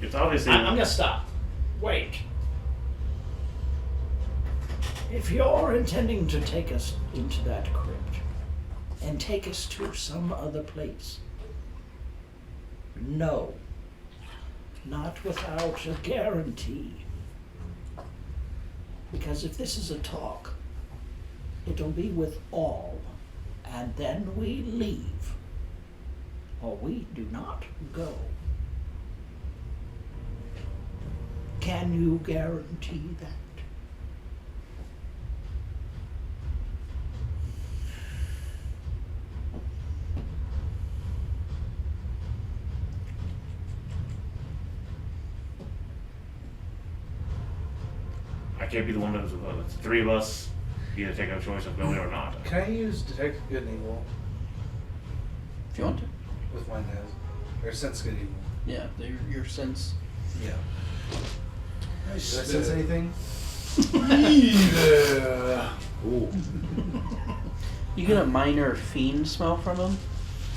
It's obviously. I'm gonna stop. Wait. If you're intending to take us into that crypt and take us to some other place, no. Not without a guarantee. Because if this is a talk, it'll be with all, and then we leave, or we do not go. Can you guarantee that? I can't be the one who's it's the 3 of us. Either take a choice of going or not. Can I use detect good and evil If you want to. with mine has? Or sense good and evil? Yeah, your sense. Yeah. I Did I sense anything? Yeah. Ooh. You get a minor fiend smell from him.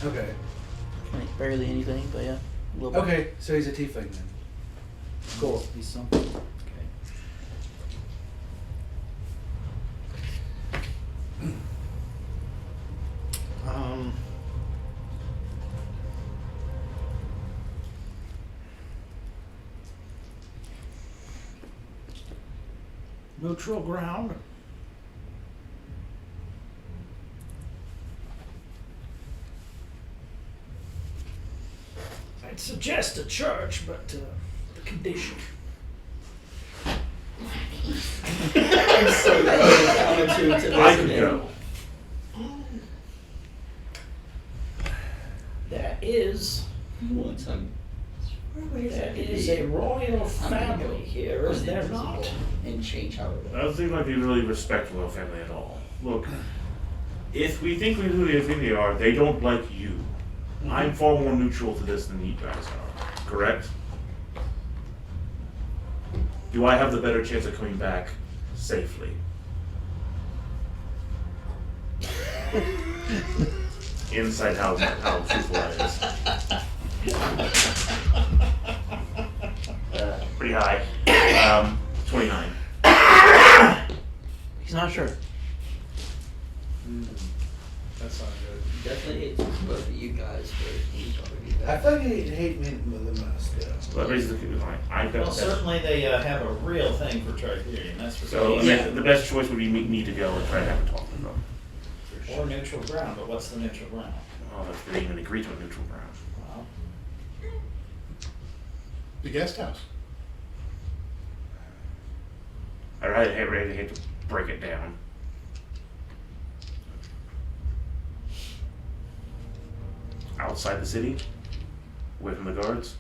Okay. Like barely anything, but yeah. A little bit. Okay, so he's a tiefling then. Cool. He's something. Okay. Neutral ground. I'd suggest a church, but the condition. I'm so counterintuitive to I this could go. That is Once I'm That is a royal family here, is there not? and change how it That doesn't seem like they really respect royal family at all. Look, if we think we who they think they are, they don't like you. I'm far more neutral to this than you guys are. Correct? Do I have the better chance of coming back safely? Inside how truthful that is. Pretty high. 29. He's not sure. That's not good. Definitely hate both of you guys, but he's probably be I back. thought he'd hate me the most. Yeah. So that raises the line. I've got Well, the best. certainly they have a real thing for Triberian, that's for So I sure. mean, the best choice would be me to go and try to have a talk with them. Or neutral ground, but what's the neutral ground? Oh, if they even agree to a neutral ground. Well, The guest house. I really hate to break it down. Outside the city, away from the guards.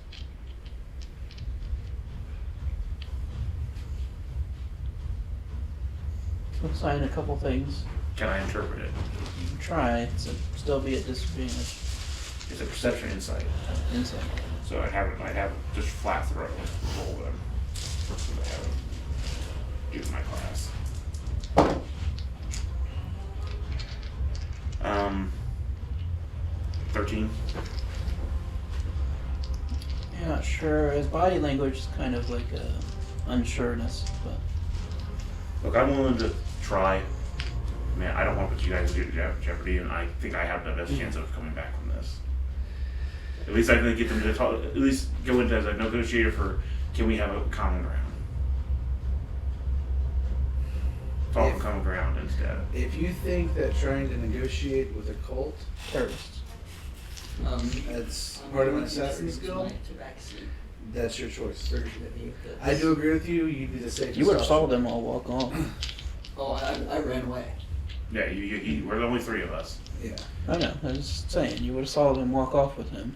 Let's sign a couple things. Can I interpret it? You can try to still be at disadvantage. It's a perception insight. Insight. So I'd have it just flat throw roll them. I have it do my class. 13. Yeah, not sure. His body language is kind of like unsureness, but Look, I'm willing to try. Man, I don't want to put you guys in jeopardy, and I think I have the best chance of coming back from this. At least I can get them to talk. At least go into as a negotiator for. Can we have a common ground? Talk on common ground instead. If you think that trying to negotiate with a cult, terrorists. that's part of an assassin skill, To backseat. that's your choice. Version of you. I do agree with you. You'd be the safest. You would have option. saw them all walk off. Oh, I ran away. Yeah, we're the only three of us. Yeah. I know. I was just saying, you would have saw them walk off with him.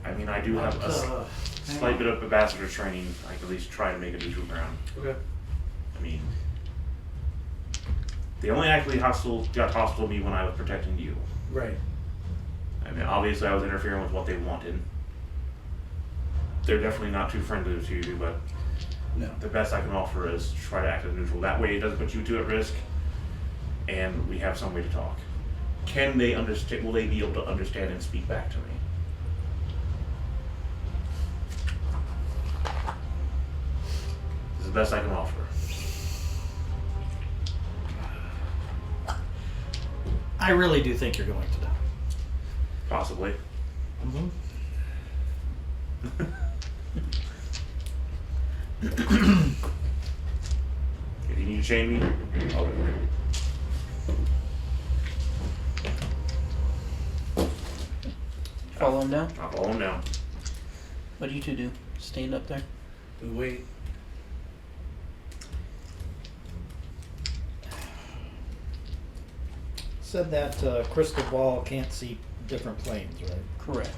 I mean, I do have a slight bit of ambassador training. I can at least try to make a neutral ground. Okay. I mean, they only actually got hostile to me when I was protecting you. Right. I mean, obviously I was interfering with what they wanted. They're definitely not too friendly to you, but No. the best I can offer is try to act as neutral. That way it doesn't put you two at risk, and we have some way to talk. Can they understand? Will they be able to understand and speak back to me? This is the best I can offer. I really do think you're going to die. Possibly. Mm-hmm. If you need to chain me, I'll do it. Follow him down. I'll follow him down. What do you two do? Stand up there? We wait. Said that crystal ball can't see different planes, right? Correct.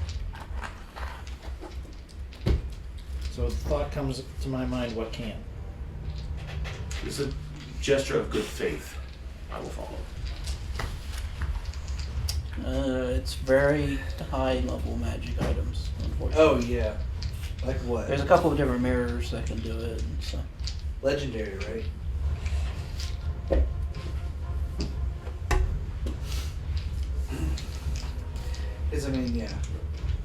So the thought comes to my mind, what can? It's a gesture of good faith. I will follow. it's very high level magic items, unfortunately. Oh yeah. Like what? There's a couple of different mirrors that can do it, and so. Legendary, right? Is I mean, yeah,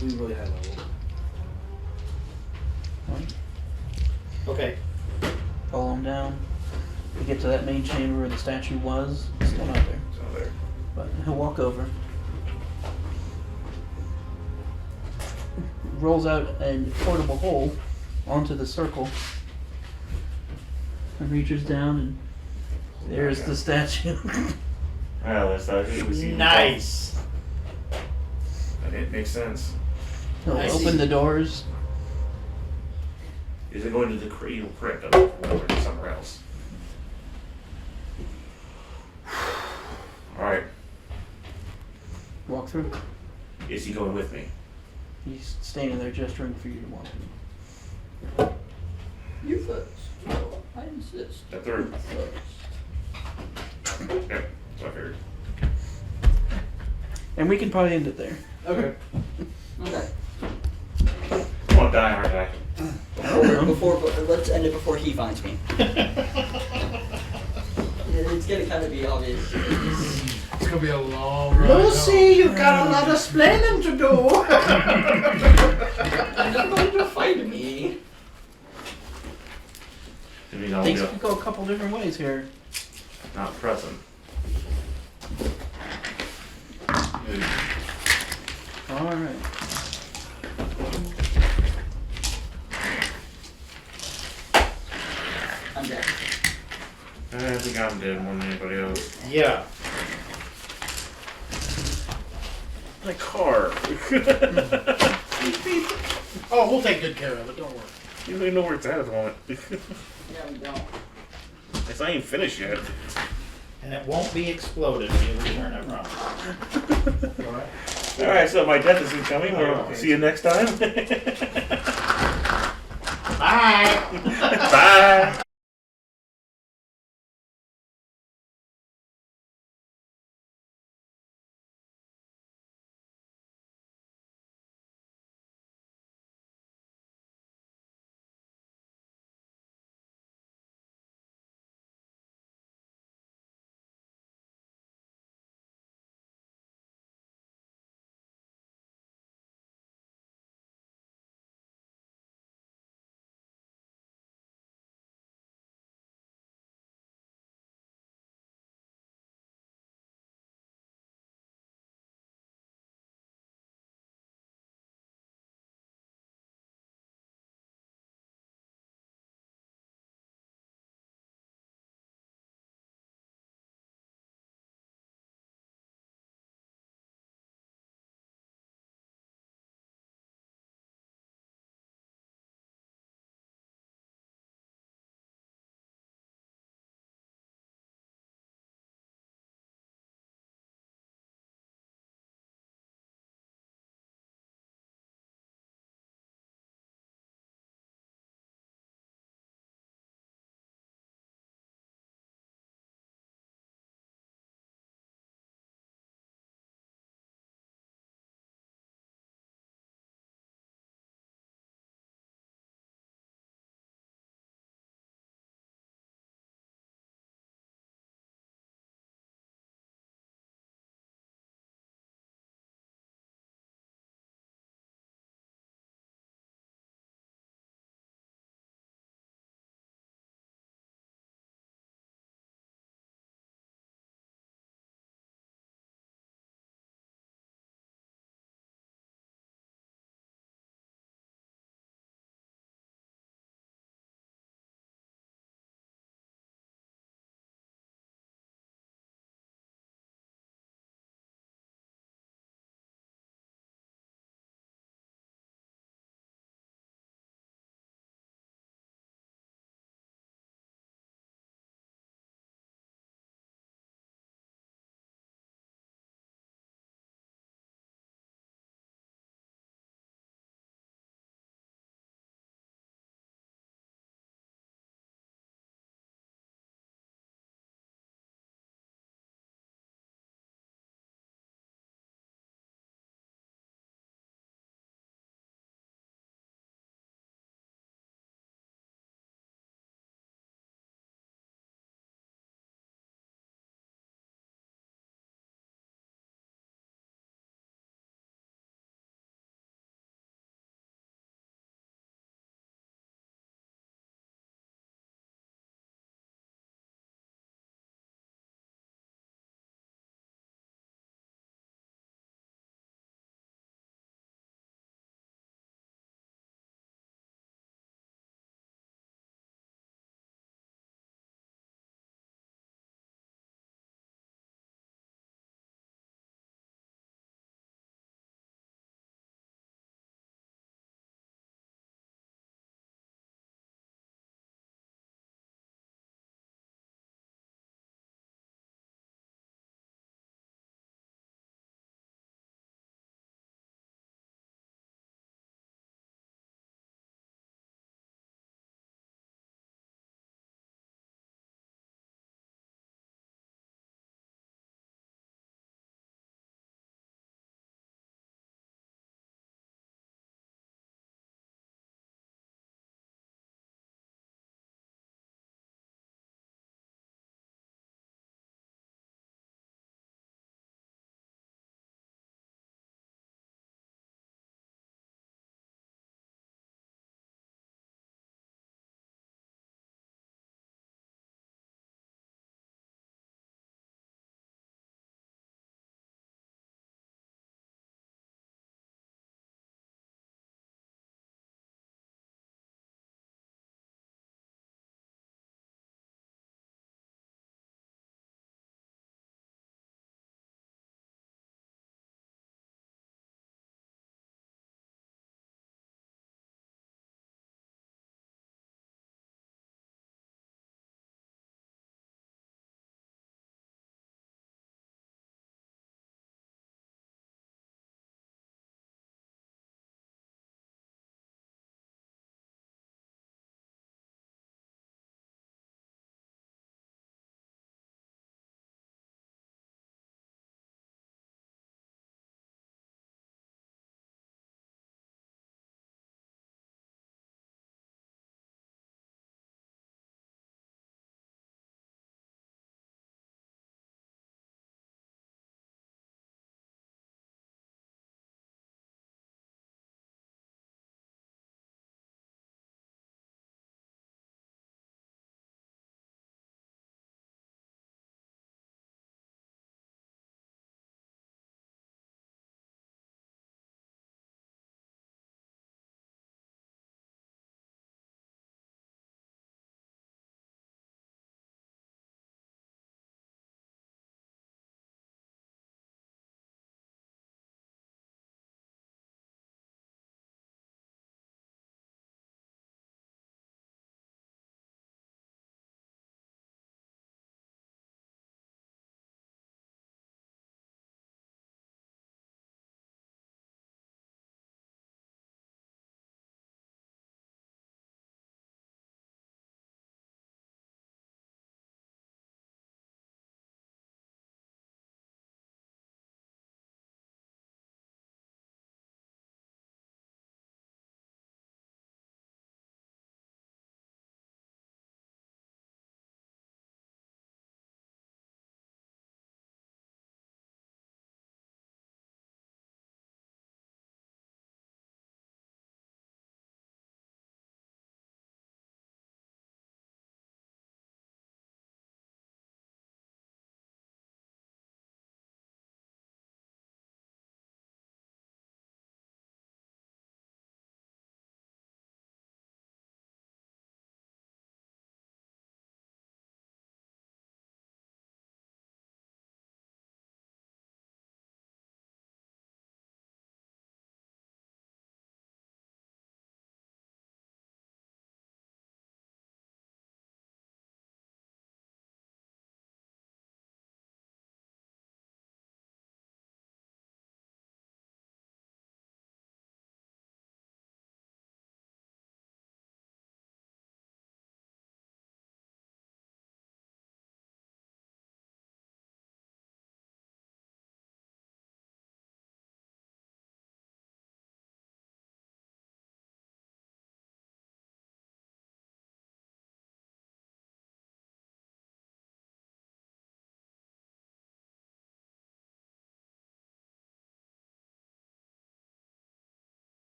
we really high level. Okay. Follow him down. You get to that main chamber where the statue was. It's still not there. It's not there. But he'll walk over. Rolls out a portable hole onto the circle. And reaches down and there's the statue. Oh, that's not who we see. Nice. It makes sense. He'll I open see. the doors. Is it going to the cradle crypt or somewhere else? Alright. Walk through. Is he going with me? He's standing there gesturing for you to walk in. You first. No, I insist. Step through. First. Yep, so I figured. And we can probably end it there. Okay. Okay. I want to die, aren't I? Before, let's end it before he finds me. It's gonna kind of be obvious. It's gonna be a long ride. Lucy, you've got a lot of splaining to do. You're not going to find me. I mean, I'll Things be could go a couple different ways here. not present. Alright. I'm dead. I think I'm dead more than anybody else. Yeah. My car. Oh, we'll take good care of it. Don't worry. You don't even know where it's at the moment. Yeah, we don't. It's not even finished yet. And it won't be exploded when you return it wrong. Alright. Alright, so my death isn't coming. We'll see you next time. Bye. Bye.